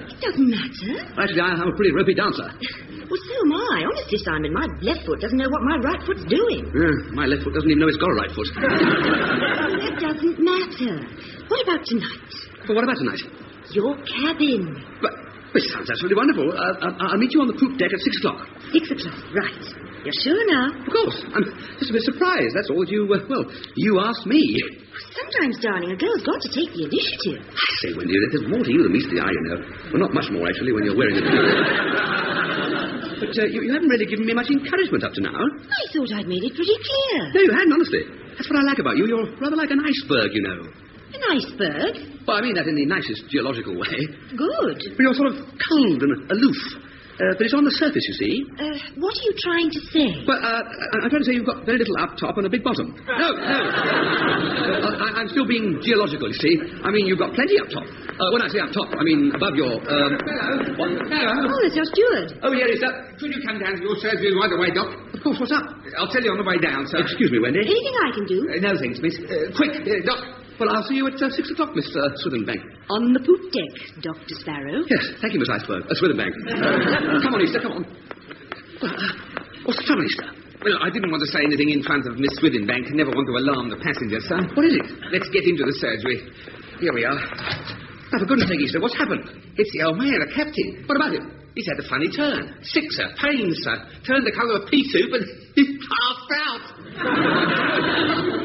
Speaker 10: It doesn't matter.
Speaker 3: Actually, I'm a pretty ropey dancer.
Speaker 10: Well, so am I. Honestly, Simon, my left foot doesn't know what my right foot's doing.
Speaker 3: My left foot doesn't even know it's got a right foot.
Speaker 10: That doesn't matter. What about tonight?
Speaker 3: Well, what about tonight?
Speaker 10: Your cabin.
Speaker 3: But it sounds absolutely wonderful. I'll meet you on the poop deck at 6 o'clock.
Speaker 10: 6 o'clock, right. You're sure now?
Speaker 3: Of course. I'm just a bit surprised. That's all. You asked me.
Speaker 10: Sometimes, darling, a girl's got to take the initiative.
Speaker 3: I say, Wendy, there's more to you than meets the eye, you know. Well, not much more, actually, when you're wearing a But you haven't really given me much encouragement up to now.
Speaker 10: I thought I'd made it pretty clear.
Speaker 3: No, you hadn't, honestly. That's what I like about you. You're rather like an iceberg, you know.
Speaker 10: An iceberg?
Speaker 3: Well, I mean that in the nicest geological way.
Speaker 10: Good.
Speaker 3: But you're sort of cold and aloof. But it's on the surface, you see.
Speaker 10: What are you trying to say?
Speaker 3: Well, I'm trying to say you've got very little up top and a big bottom. No. I'm still being geological, you see. I mean, you've got plenty up top. When I say up top, I mean above your...
Speaker 10: Hello. Oh, it's your steward.
Speaker 8: Oh, here he is, sir. Could you come down to your surgery right away, Doc?
Speaker 3: Of course, what's up?
Speaker 8: I'll tell you on the way down, sir.
Speaker 3: Excuse me, Wendy.
Speaker 10: Anything I can do?
Speaker 8: No thanks, miss. Quick, Doc.
Speaker 3: Well, I'll see you at 6 o'clock, Mr. Swithenbank.
Speaker 10: On the poop deck, Dr. Sparrow.
Speaker 3: Yes, thank you, Miss Iceberg. Swithenbank. Come on, Easter, come on. What's the trouble, Easter?
Speaker 8: Well, I didn't want to say anything in front of Miss Swithenbank. Never want to alarm the passengers, sir.
Speaker 3: What is it?
Speaker 8: Let's get into the surgery. Here we are.
Speaker 3: Now, for goodness sake, Easter, what's happened?
Speaker 8: It's the old man, the captain.
Speaker 3: What about him?
Speaker 8: He's had a funny turn. Sick, sir. Pain, sir. Turned the colour of pea soup and he's passed out.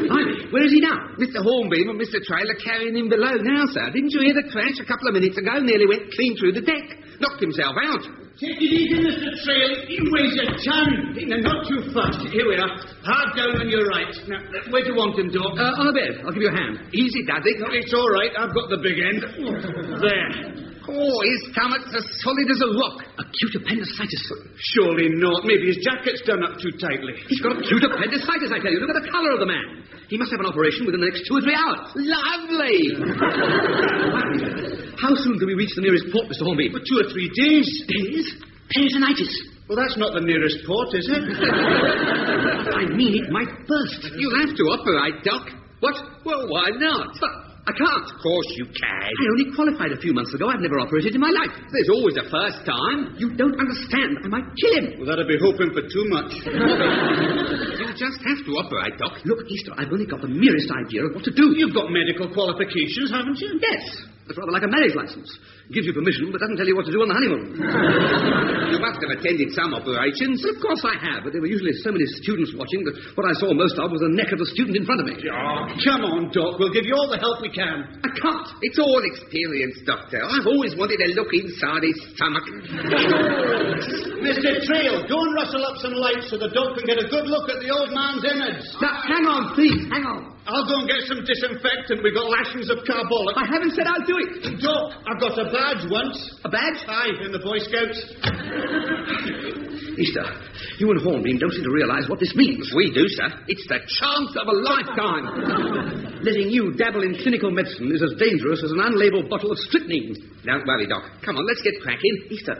Speaker 3: Blimey, where is he now?
Speaker 8: Mr. Hornbeam and Mr. Trail are carrying him below now, sir. Didn't you hear the crash a couple of minutes ago? Nearly went clean through the deck. Knocked himself out.
Speaker 7: Take it easy, Mr. Trail. He weighs a ton. No, not too fast. Here we are. Hard down on your right. Now, where do you want him, Doc?
Speaker 3: On the bed. I'll give you a hand.
Speaker 8: Easy, does it?
Speaker 7: No, it's all right. I've got the big end. There.
Speaker 8: Oh, his stomach's as solid as a rock.
Speaker 3: Acute appendicitis.
Speaker 7: Surely not. Maybe his jacket's done up too tightly.
Speaker 3: He's got acute appendicitis, I tell you. Look at the colour of the man. He must have an operation within the next 2 or 3 hours.
Speaker 8: Lovely.
Speaker 3: How soon can we reach the nearest port, Mr. Hornby?
Speaker 7: For 2 or 3 days.
Speaker 3: Days? Peritonitis.
Speaker 7: Well, that's not the nearest port, is it?
Speaker 3: I mean, it might burst.
Speaker 8: You'll have to operate, Doc. What? Well, why not?
Speaker 3: But I can't.
Speaker 8: Of course you can.
Speaker 3: I only qualified a few months ago. I've never operated in my life.
Speaker 8: There's always a first time.
Speaker 3: You don't understand. I might kill him.
Speaker 7: Well, that'd be hoping for too much.
Speaker 8: You just have to operate, Doc.
Speaker 3: Look, Easter, I've only got the merest idea of what to do.
Speaker 7: You've got medical qualifications, haven't you?
Speaker 3: Yes. It's rather like a marriage license. It gives you permission, but doesn't tell you what to do on the honeymoon.
Speaker 8: You must have attended some operations.
Speaker 3: Well, of course I have, but there were usually so many students watching that what I saw most of was the neck of the student in front of me.
Speaker 7: Oh, come on, Doc. We'll give you all the help we can.
Speaker 3: I can't.
Speaker 8: It's all experience, Doctor. I've always wanted to look inside his stomach.
Speaker 7: Mr. Trail, go and rustle up some lights so the Doc can get a good look at the old man's innards.
Speaker 3: Now, hang on, please. Hang on.
Speaker 7: I'll go and get some disinfectant. We've got lashings of carbolic.
Speaker 3: I haven't said I'll do it.
Speaker 7: Doc, I've got a badge once.
Speaker 3: A badge?
Speaker 7: Aye, in the Boy Scouts.
Speaker 3: Easter, you and Hornbeam don't seem to realise what this means.
Speaker 8: We do, sir. It's the chance of a lifetime.
Speaker 3: Letting you dabble in clinical medicine is as dangerous as an unlabelled bottle of strychnine.
Speaker 8: Don't worry, Doc. Come on, let's get cracking.
Speaker 3: Easter,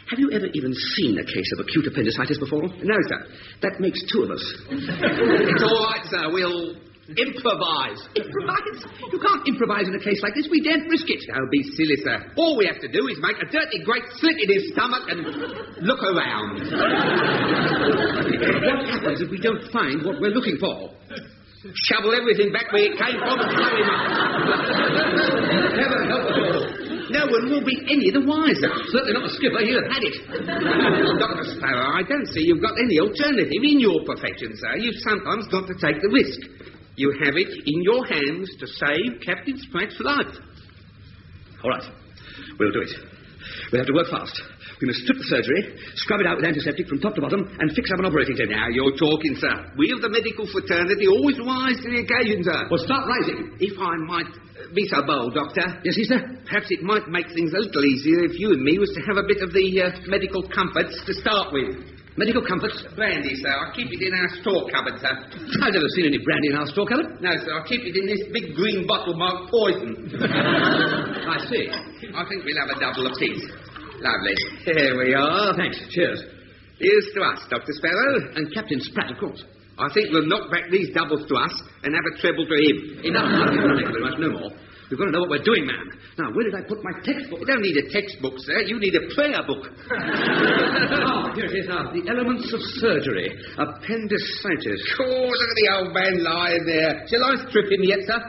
Speaker 3: have you ever even seen a case of acute appendicitis before?
Speaker 8: No, sir.
Speaker 3: That makes two of us.
Speaker 8: It's all right, sir. We'll improvise.
Speaker 3: Improvise? You can't improvise in a case like this. We daren't risk it.
Speaker 8: Don't be silly, sir. All we have to do is make a dirty great slit in his stomach and look around.
Speaker 3: What happens if we don't find what we're looking for?
Speaker 8: Shovel everything back where it came from and throw him up.
Speaker 3: Never help us all.
Speaker 8: No one will be any the wiser.
Speaker 3: Certainly not the skipper. He'll have had it.
Speaker 8: Dr. Sparrow, I don't see you've got any alternative in your profession, sir. You've sometimes got to take the risk. You have it in your hands to save Captain Spratt's life.
Speaker 3: All right. We'll do it. We'll have to work fast. We must strip the surgery, scrub it out with antiseptic from top to bottom, and fix up an operating table.
Speaker 8: Now you're talking, sir. We of the medical fraternity always rise to the occasion, sir.
Speaker 3: Well, start rising.
Speaker 8: If I might be so bold, Doctor.
Speaker 3: Yes, sir?
Speaker 8: Perhaps it might make things a little easier if you and me was to have a bit of the medical comforts to start with.
Speaker 3: Medical comforts?
Speaker 8: Brandy, sir. I keep it in our store cupboard, sir.
Speaker 3: I've never seen any brandy in our store cupboard.
Speaker 8: No, sir. I keep it in this big green bottle marked poison.
Speaker 3: I see.
Speaker 8: I think we'll have a double apiece. Lovely.
Speaker 3: Here we are. Thanks. Cheers.
Speaker 8: Here's to us, Dr. Sparrow.
Speaker 3: And Captain Spratt, of course.
Speaker 8: I think we'll knock back these doubles to us and have a treble to him.
Speaker 3: Enough. Thank you very much. No more. We've got to know what we're doing, man. Now, where did I put my textbook?
Speaker 8: You don't need a textbook, sir. You need a prayer book.
Speaker 3: Here it is now. The Elements of Surgery. Appendicitis.
Speaker 8: Oh, look at the old man lying there. Shall I strip him yet, sir?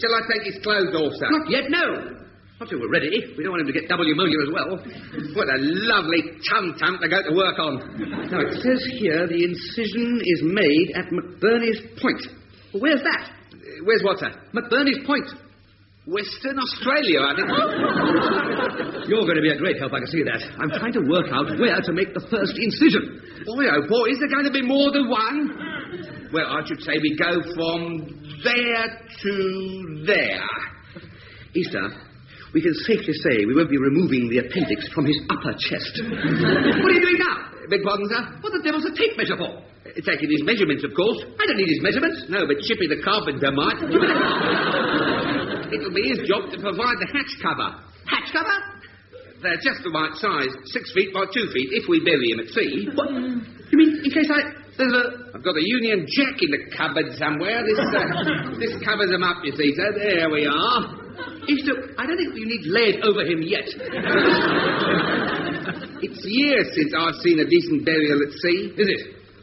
Speaker 8: Shall I take his clothes off, sir?
Speaker 3: Not yet, no. Not till we're ready. We don't want him to get double pneumonia as well.
Speaker 8: What a lovely tum-tum to go to work on.
Speaker 3: Now, it says here the incision is made at McBurney's Point. Well, where's that?
Speaker 8: Where's what, sir?
Speaker 3: McBurney's Point.
Speaker 8: Western Australia, I think.
Speaker 3: You're going to be a great help, I can see that. I'm trying to work out where to make the first incision.
Speaker 8: Boy, oh boy, is there going to be more than one? Well, I should say we go from there to there.
Speaker 3: Easter, we can safely say we won't be removing the appendix from his upper chest. What are you doing now?
Speaker 8: Beg pardon, sir?
Speaker 3: What the devil's a tape measure for?
Speaker 8: Taking his measurements, of course.
Speaker 3: I don't need his measurements.
Speaker 8: No, but Chippy the carpenter might. It'll be his job to provide the hatch cover.
Speaker 3: Hatch cover?
Speaker 8: They're just the right size, 6 feet by 2 feet, if we bury him at sea.
Speaker 3: What? You mean in case
Speaker 8: I've got a Union Jack in the cupboard somewhere. This covers him up, you see, sir. There we are.
Speaker 3: Easter, I don't think you need lay it over him yet.
Speaker 8: It's years since I've seen a decent burial at sea.
Speaker 3: Is it?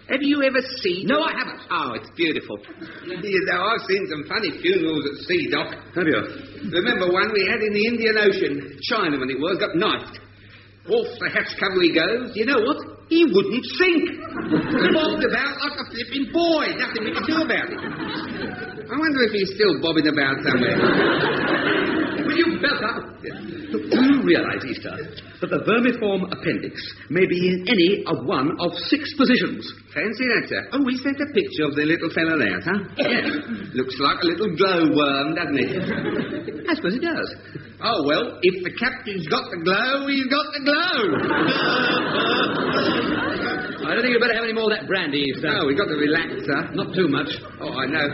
Speaker 8: Have you ever seen...
Speaker 3: No, I haven't.
Speaker 8: Oh, it's beautiful. You know, I've seen some funny funerals at sea, Doc.
Speaker 3: Have you?
Speaker 8: Remember one we had in the Indian Ocean? Chinaman it was, got knifed. Off the hatch cover he goes. You know what? He wouldn't sink. He bobbed about like a flipping boy. Nothing we could do about it. I wonder if he's still bobbing about somewhere.
Speaker 3: Will you belt up? Do you realise, Easter, that the vermiform appendix may be in any of one of 6 positions?
Speaker 8: Fancy that, sir. Oh, we sent a picture of the little fellow there, huh? Yes. Looks like a little glowworm, doesn't it?
Speaker 3: I suppose it does.
Speaker 8: Oh, well, if the captain's got the glow, he's got the glow.
Speaker 3: I don't think you'd better have any more of that brandy, Easter.
Speaker 8: No, we've got to relax, sir.
Speaker 3: Not too much.
Speaker 8: Oh, I know.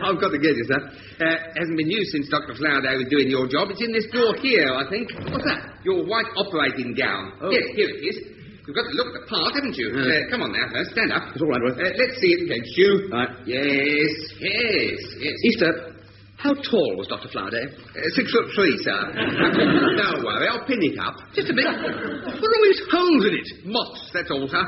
Speaker 8: I've got to get you, sir. Hasn't been used since Dr. Flowerday was doing your job. It's in this drawer here, I think. What's that? Your white operating gown.
Speaker 3: Oh.
Speaker 8: Yes, here it is. You've got to look the part, haven't you? Come on now, first. Stand up.
Speaker 3: It's all right, Ruth.
Speaker 8: Let's see it against you.
Speaker 3: Right.
Speaker 8: Yes.
Speaker 3: Easter, how tall was Dr. Flowerday?
Speaker 8: 6'3", sir. Don't worry, I'll pin it up.
Speaker 3: Just a bit. What are all these holes in it?
Speaker 8: Moths, that's all, sir.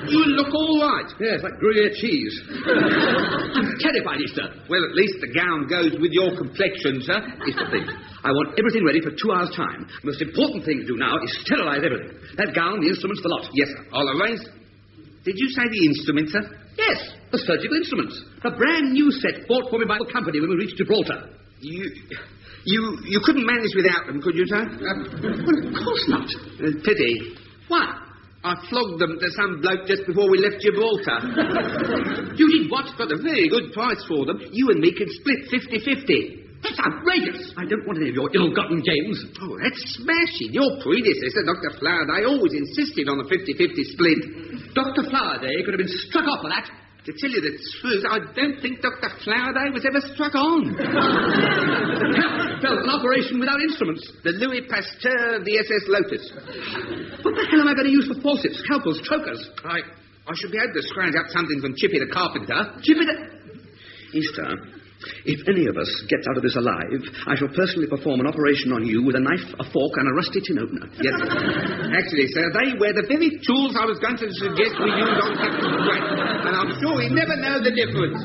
Speaker 8: You look all right.
Speaker 3: Yes, like Gruyere cheese. I'm terrified, Easter.
Speaker 8: Well, at least the gown goes with your complexion, sir.
Speaker 3: Easter, please. I want everything ready for 2 hours' time. The most important thing to do now is sterilise everything. That gown, the instruments, the lot.
Speaker 8: Yes, sir. I'll arrange... Did you say the instruments, sir?
Speaker 3: Yes, the surgical instruments. A brand new set bought for me by the company when we reached Gibraltar.
Speaker 8: You couldn't manage without them, could you, sir?
Speaker 3: Well, of course not.
Speaker 8: Pity.
Speaker 3: What?
Speaker 8: I flogged them to some bloke just before we left Gibraltar.
Speaker 3: You did what?
Speaker 8: Got a very good price for them. You and me can split 50-50.
Speaker 3: That's outrageous. I don't want any of your ill-gotten games.
Speaker 8: Oh, that's smashing. Your predecessor, Dr. Flowerday, always insisted on the 50-50 split.
Speaker 3: Dr. Flowerday could have been struck off for that.
Speaker 8: To tell you the truth, I don't think Dr. Flowerday was ever struck on.
Speaker 3: Felt an operation without instruments.
Speaker 8: The Louis Pasteur of the SS Lotus.
Speaker 3: What the hell am I going to use for forceps, scalpels, chokers?
Speaker 8: I should be able to scrounge up something from Chippy the carpenter.
Speaker 3: Chippy the... Easter, if any of us gets out of this alive, I shall personally perform an operation on you with a knife, a fork, and a rusty tin opener.
Speaker 8: Yes. Actually, sir, they were the very tools I was going to suggest we use on Captain Spratt. And I'm sure we never know the difference.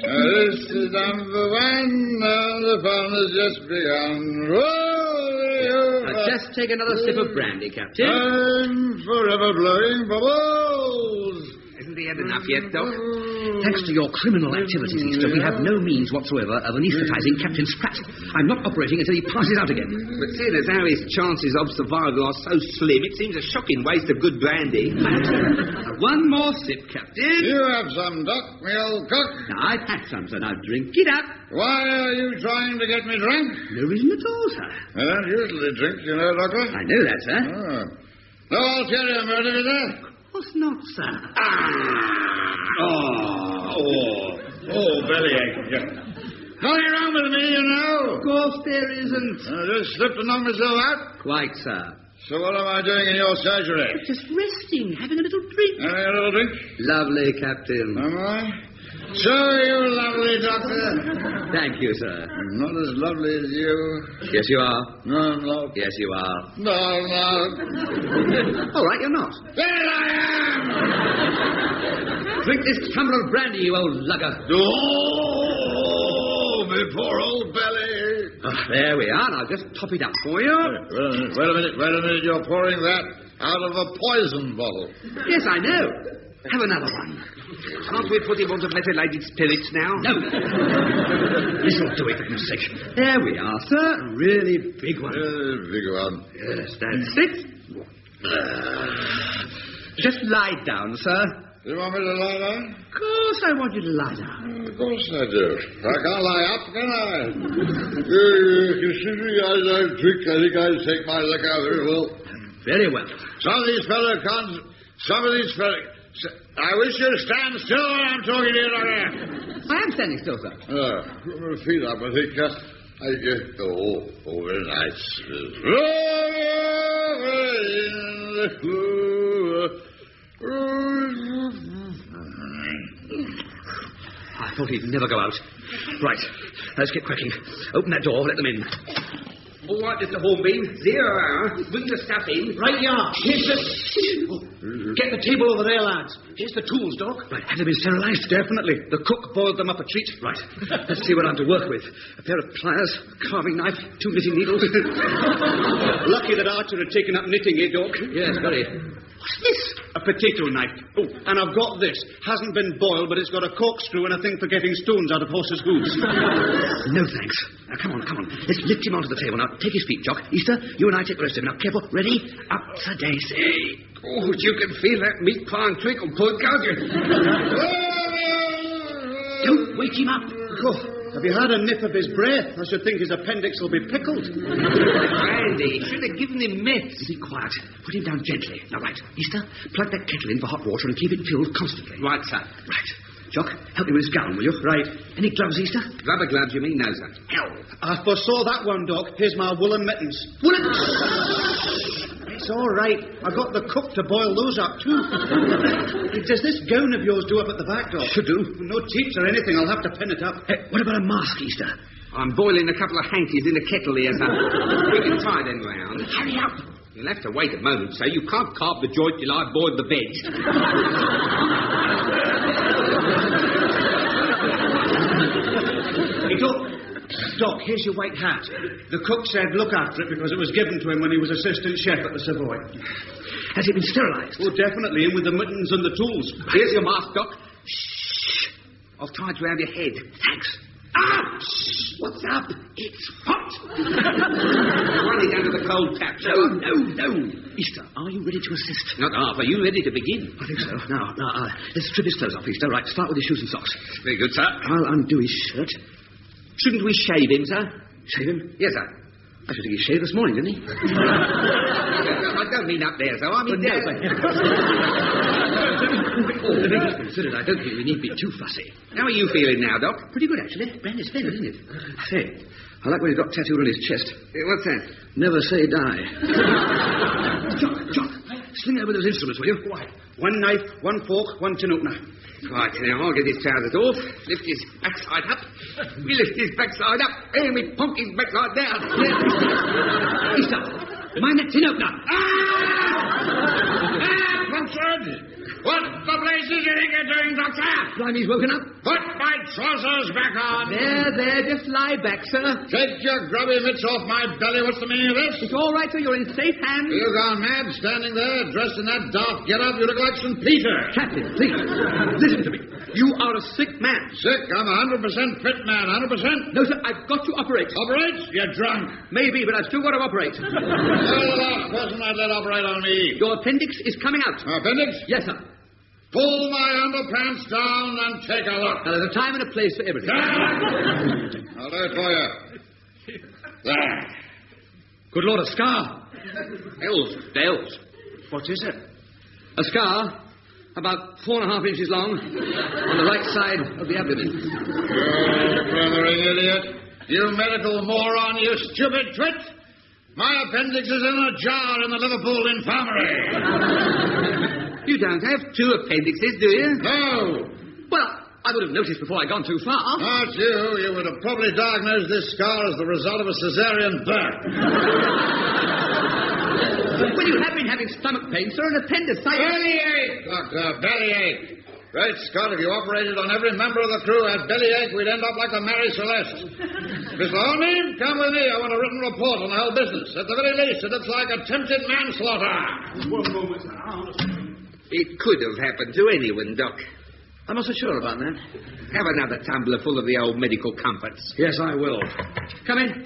Speaker 2: This is number one, and the fun has just begun.
Speaker 3: Just take another sip of brandy, Captain.
Speaker 2: I'm forever blowing bubbles.
Speaker 8: Hasn't he had enough yet, Doc?
Speaker 3: Thanks to your criminal activities, Easter, we have no means whatsoever of anaesthetising Captain Spratt. I'm not operating until he passes out again.
Speaker 8: But seeing as how his chances of survival are so slim, it seems a shocking waste of good brandy.
Speaker 3: One more sip, Captain.
Speaker 2: You have some, Doc, me old cook.
Speaker 3: Now, I've had some, so now drink it up.
Speaker 2: Why are you trying to get me drunk?
Speaker 3: No reason at all, sir.
Speaker 2: I don't usually drink, you know, Doctor.
Speaker 3: I know that, sir.
Speaker 2: Oh. No ulterior motive, is there?
Speaker 3: Of course not, sir.
Speaker 2: Oh, bellyache. Nothing wrong with me, you know.
Speaker 3: Of course there isn't.
Speaker 2: I just slipped and knocked myself out.
Speaker 3: Quite, sir.
Speaker 2: So what am I doing in your surgery?
Speaker 3: Just resting, having a little drink.
Speaker 2: Having a little drink?
Speaker 3: Lovely, Captain.
Speaker 2: Am I? So you lovely, Doctor.
Speaker 3: Thank you, sir.
Speaker 2: I'm not as lovely as you.
Speaker 3: Yes, you are.
Speaker 2: No, I'm not.
Speaker 3: Yes, you are.
Speaker 2: No, I'm not.
Speaker 3: All right, you're not.
Speaker 2: Yes, I am!
Speaker 3: Drink this tumbler of brandy, you old lugger.
Speaker 2: Oh, my poor old belly.
Speaker 3: There we are. Now, just top it up for you.
Speaker 2: Wait a minute. You're pouring that out of a poison bottle.
Speaker 3: Yes, I know. Have another one.
Speaker 8: Can't we put him on the methylated spirits now?
Speaker 3: No. This'll do it, for goodness sake. There we are, sir. A really big one.
Speaker 2: Big one.
Speaker 3: Yes, that's it. Just lie down, sir.
Speaker 2: You want me to lie down?
Speaker 3: Of course I want you to lie down.
Speaker 2: Of course I do. I can't lie up, can I? Considering I don't drink, I think I'd take my liquor very well.
Speaker 3: Very well.
Speaker 2: Some of these fellows can't... I wish you'd stand still when I'm talking to you, Doctor.
Speaker 3: I am standing still, sir.
Speaker 2: Put my feet up, I think. Very nice.
Speaker 3: I thought he'd never go out. Right, let's get cracking. Open that door, let them in.
Speaker 8: All right, Mr. Hornbeam. 0 hour. Bring the stuff in.
Speaker 4: Right, yeah. Here's the... Get the table over there, lads. Here's the tools, Doc.
Speaker 3: Right, have they been sterilised? Definitely. The cook boiled them up a treat. Right, let's see what I'm to work with. A pair of pliers, a carving knife, 2 knitting needles.
Speaker 4: Lucky that Archer had taken up knitting, eh, Doc?
Speaker 3: Yes, very.
Speaker 4: What's this? A potato knife. Oh, and I've got this. Hasn't been boiled, but it's got a corkscrew and a thing for getting stones out of horses' hooves.
Speaker 3: No, thanks. Now, come on. Let's lift him onto the table. Now, take his feet, Jock. Easter, you and I take the rest of him. Now, careful. Ready? Up to Daisy.
Speaker 8: Oh, you can feel that meat pie and twinkle, Pud, can't you?
Speaker 3: Don't wake him up.
Speaker 4: Oh, have you had a nip of his breath? I should think his appendix will be pickled.
Speaker 8: Andy, should have given him meth.
Speaker 3: Be quiet. Put him down gently. Now, right. Easter, plug that kettle in for hot water and keep it filled constantly.
Speaker 8: Right, sir.
Speaker 3: Right. Jock, help me with his gown, will you?
Speaker 4: Right.
Speaker 3: Any gloves, Easter?
Speaker 8: Rubber gloves, you mean? No, sir.
Speaker 3: Hell.
Speaker 4: I foresaw that one, Doc. Here's my woolen mittens.
Speaker 3: Woolen...
Speaker 4: It's all right. I got the cook to boil those up, too. Does this gown of yours do up at the back, Doc?
Speaker 3: Should do.
Speaker 4: No teeps or anything. I'll have to pin it up.
Speaker 3: Hey, what about a mask, Easter?
Speaker 8: I'm boiling a couple of hankies in the kettle here, sir. We can try them round.
Speaker 3: Hurry up.
Speaker 8: You'll have to wait a moment, sir. You can't carve the joint till I've boiled the veg.
Speaker 4: Hey, Doc, here's your white hat. The cook said look after it because it was given to him when he was assistant chef at the Savoy.
Speaker 3: Has it been sterilised?
Speaker 4: Oh, definitely, and with the mittens and the tools.
Speaker 8: Here's your mask, Doc. Shh. I've tied you around your head.
Speaker 3: Thanks.
Speaker 8: Ah!
Speaker 3: What's up?
Speaker 8: It's hot. Running under the cold tap.
Speaker 3: No. Easter, are you ready to assist?
Speaker 8: Not half. Are you ready to begin?
Speaker 3: I think so. Now, let's strip his clothes off, Easter. Right, start with his shoes and socks.
Speaker 8: Very good, sir.
Speaker 3: I'll undo his shirt.
Speaker 8: Shouldn't we shave him, sir?
Speaker 3: Shave him?
Speaker 8: Yes, sir.
Speaker 3: I should think he shaved this morning, didn't he?
Speaker 8: I don't mean up there, sir. I mean down.
Speaker 3: All things considered, I don't think we need be too fussy.
Speaker 8: How are you feeling now, Doc?
Speaker 3: Pretty good, actually. Brandy's splendid, isn't it? Say, I like what he's got tattooed on his chest.
Speaker 8: What's that?
Speaker 3: Never say die. Jock, sling over those instruments, will you?
Speaker 5: Why? One knife, one fork, one tin opener.
Speaker 8: Right, now I'll get his trousers off, lift his backside up. We lift his backside up, and we punk his backside down.
Speaker 3: Easter, mind that tin opener.
Speaker 2: Punctured! What the blazes you think you're doing, Doctor?
Speaker 3: Blimey's woken up.
Speaker 2: Put my trousers back on.
Speaker 3: There, just lie back, sir.
Speaker 2: Take your grubby mitts off my belly. What's the meaning of this?
Speaker 3: It's all right, sir. You're in safe hands.
Speaker 2: You gone mad, standing there, dressed in that dark get-up? You look like St. Peter.
Speaker 3: Captain, please, listen to me. You are a sick man.
Speaker 2: Sick? I'm a 100% fit man, 100%.
Speaker 3: No, sir, I've got to operate.
Speaker 2: Operate? You're drunk.
Speaker 3: Maybe, but I've still got to operate.
Speaker 2: You're the last person I'd let operate on me.
Speaker 3: Your appendix is coming out.
Speaker 2: Appendix?
Speaker 3: Yes, sir.
Speaker 2: Pull my underpants down and take a look.
Speaker 3: Now, there's a time and a place for everything.
Speaker 2: I'll do it for you. There.
Speaker 3: Good Lord, a scar.
Speaker 8: Bells.
Speaker 3: What is it? A scar, about 4.5 inches long, on the right side of the abdomen.
Speaker 2: You blithering idiot. You medical moron, you stupid twit. My appendix is in a jar in the Liverpool infirmary.
Speaker 8: You don't have 2 appendixes, do you?
Speaker 2: No.
Speaker 3: Well, I would have noticed before I'd gone too far.
Speaker 2: Not you. You would have probably diagnosed this scar as the result of a cesarean birth.
Speaker 3: Well, you have been having stomach pain, sir, and appendicitis.
Speaker 2: Bellyache, Doctor, bellyache. Great Scott, if you operated on every member of the crew had bellyache, we'd end up like the Mary Celeste. Miss Mahoney, come with me. I want a written report on the whole business. At the very least, it looks like attempted manslaughter.
Speaker 5: One moment.
Speaker 8: It could have happened to anyone, Doc.
Speaker 3: I'm not so sure about that.
Speaker 8: Have another tumbler full of the old medical comforts.
Speaker 3: Yes, I will. Come in.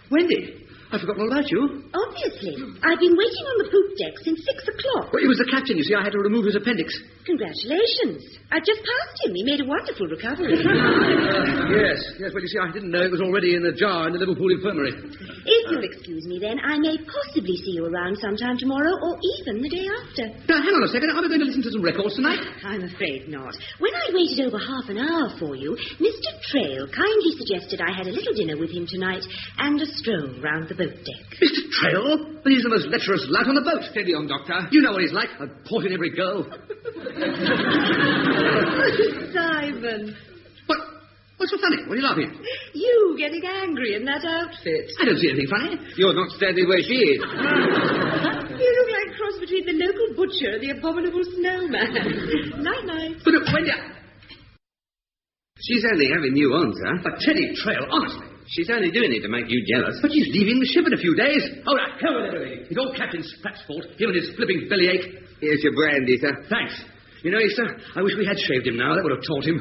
Speaker 3: Wendy, I've forgotten all about you.
Speaker 10: Obviously. I've been waiting on the poop deck since 6 o'clock.
Speaker 3: Well, it was the captain, you see. I had to remove his appendix.
Speaker 10: Congratulations. I just passed him. He made a wonderful recovery.
Speaker 3: Yes. Well, you see, I didn't know it was already in the jar in the Liverpool infirmary.
Speaker 10: If you'll excuse me, then, I may possibly see you around sometime tomorrow or even the day after.
Speaker 3: Now, hang on a second. Are we going to listen to some records tonight?
Speaker 10: I'm afraid not. When I waited over half an hour for you, Mr. Trail kindly suggested I had a little dinner with him tonight and a stroll round the boat deck.
Speaker 3: Mr. Trail? But he's the most lecherous lad on the boat.
Speaker 8: Steady on, Doctor.
Speaker 3: You know what he's like. A port in every girl.
Speaker 10: Simon.
Speaker 3: What's so funny? What are you laughing at?
Speaker 10: You getting angry in that outfit.
Speaker 3: I don't see anything funny.
Speaker 8: You're not standing where she is.
Speaker 10: You look like a cross between the local butcher and the abominable snowman. Night-night.
Speaker 3: But Wendy...
Speaker 8: She's only having you on, sir.
Speaker 3: But Teddy Trail, honestly.
Speaker 8: She's only doing it to make you jealous.
Speaker 3: But she's leaving the ship in a few days. All right, come with everything. It's all Captain Sprat's fault. Him and his flipping bellyache.
Speaker 8: Here's your brandy, sir.
Speaker 3: Thanks. You know, Easter, I wish we had shaved him now. That would have taught him.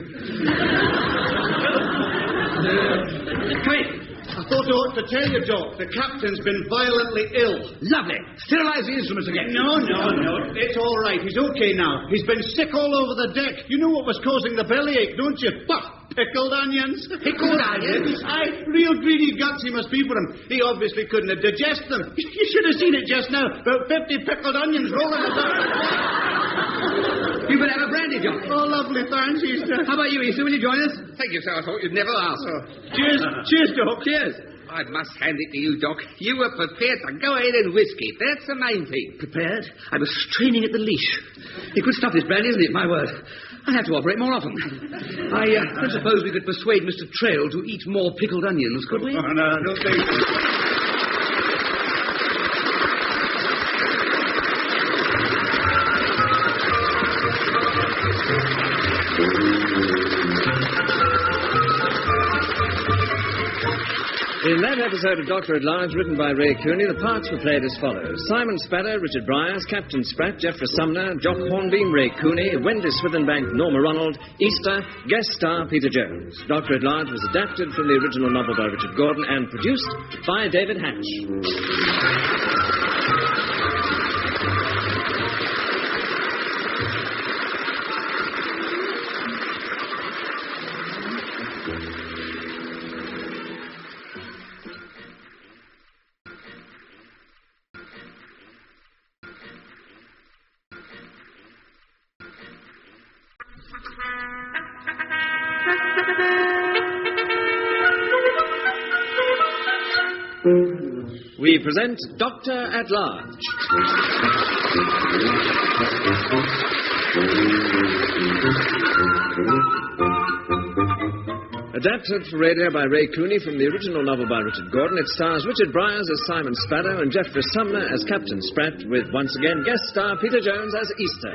Speaker 3: Come in.
Speaker 5: I thought I ought to tell you, Doc. The captain's been violently ill.
Speaker 3: Lovely. Sterilize the instruments again.
Speaker 5: No. It's all right. He's okay now. He's been sick all over the deck. You know what was causing the bellyache, don't you? What? Pickled onions.
Speaker 3: Pickled onions?
Speaker 5: Aye, real greedy guts he must be for him. He obviously couldn't have digested them. You should have seen it just now. About 50 pickled onions rolling about.
Speaker 3: You better have a brandy, John.
Speaker 5: Oh, lovely. Thanks, Easter.
Speaker 3: How about you, Easter? Will you join us?
Speaker 8: Thank you, sir. I thought you'd never ask.
Speaker 5: Cheers, Doc.
Speaker 3: Cheers.
Speaker 8: I must hand it to you, Doc. You were prepared to go ahead and risk it. That's the main thing.
Speaker 3: Prepared? I was straining at the leash. It could stop this brandy, isn't it? My word. I'll have to operate more often. I don't suppose we could persuade Mr. Trail to eat more pickled onions, could we?
Speaker 5: Oh, no, I don't think so.
Speaker 1: In that episode of Doctor at Large, written by Ray Cooney, the parts were played as follows. Simon Spadder, Richard Bryars, Captain Spratt, Geoffrey Sumner, Jock Hornbeam, Ray Cooney, Wendy Swithenbank, Norma Ronald, Easter, guest star Peter Jones. Doctor at Large was adapted from the original novel by Richard Gordon and produced by David Hatch. We present Doctor at Large. Adapted for radio by Ray Cooney from the original novel by Richard Gordon, it stars Richard Bryars as Simon Spadder and Geoffrey Sumner as Captain Spratt, with once again guest star Peter Jones as Easter.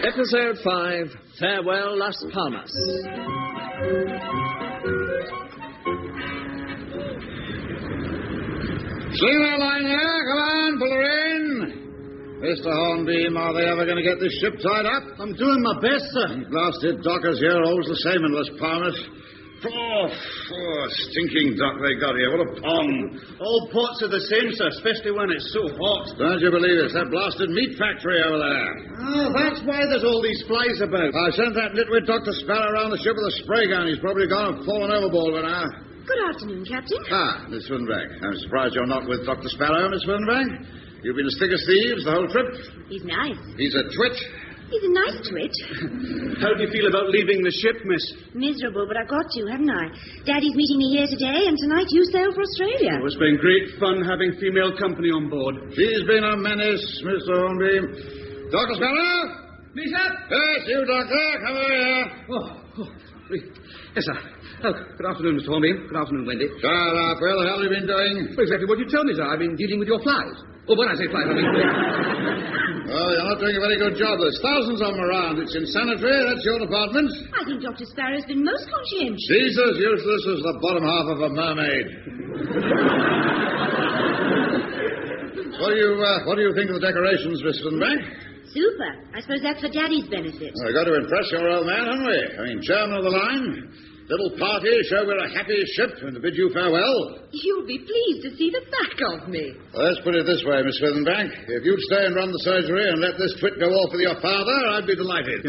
Speaker 1: Episode 5, Farewell Las Palmas.
Speaker 2: Sling that line there. Come on, pull her in. Mr. Hornbeam, are they ever going to get this ship tied up?
Speaker 5: I'm doing my best, sir.
Speaker 2: Blasted dockers here, always the same in Las Palmas. Oh, stinking dock they got here. What a pond.
Speaker 5: All ports are the same, sir, especially when it's so hot.
Speaker 2: Don't you believe it? It's that blasted meat factory over there.
Speaker 5: Oh, that's why there's all these flies about.
Speaker 2: I sent that nitwit Dr. Sparrow around the ship with a spray gun. He's probably gone and fallen overboard by now.
Speaker 10: Good afternoon, Captain.
Speaker 2: Ah, Miss Swinbank. I'm surprised you're not with Dr. Sparrow, Miss Swinbank. You've been as thick as thieves the whole trip.
Speaker 10: He's nice.
Speaker 2: He's a twit.
Speaker 10: He's a nice twit.
Speaker 5: How do you feel about leaving the ship, miss?
Speaker 10: Miserable, but I've got to, haven't I? Daddy's meeting me here today, and tonight you sail for Australia.
Speaker 5: Oh, it's been great fun having female company on board.
Speaker 2: She's been a menace, Mr. Hornbeam. Dr. Sparrow?
Speaker 3: Me, sir?
Speaker 2: Yes, you, Doctor. Come over here.
Speaker 3: Yes, sir. Oh, good afternoon, Mr. Hornbeam. Good afternoon, Wendy.
Speaker 2: Shut up. Where the hell have you been doing?
Speaker 3: Well, exactly what you told me, sir. I've been dealing with your flies. Oh, when I say flies, I mean...
Speaker 2: Oh, you're not doing a very good job. There's thousands of them around. It's insanitary. That's your department.
Speaker 10: I think Dr. Sparrow's been most conscientious.
Speaker 2: She's as useless as the bottom half of a mermaid. What do you think of the decorations, Miss Swinbank?
Speaker 10: Super. I suppose that's for Daddy's benefit.
Speaker 2: Well, we've got to impress your old man, haven't we? I mean, chairman of the line. Little party, show we're a happy ship, and to bid you farewell.
Speaker 9: You'll be pleased to see the back of me.
Speaker 2: Well, let's put it this way, Miss Swithenbank. If you'd stay and run the surgery and let this twit go off with your father, I'd be delighted.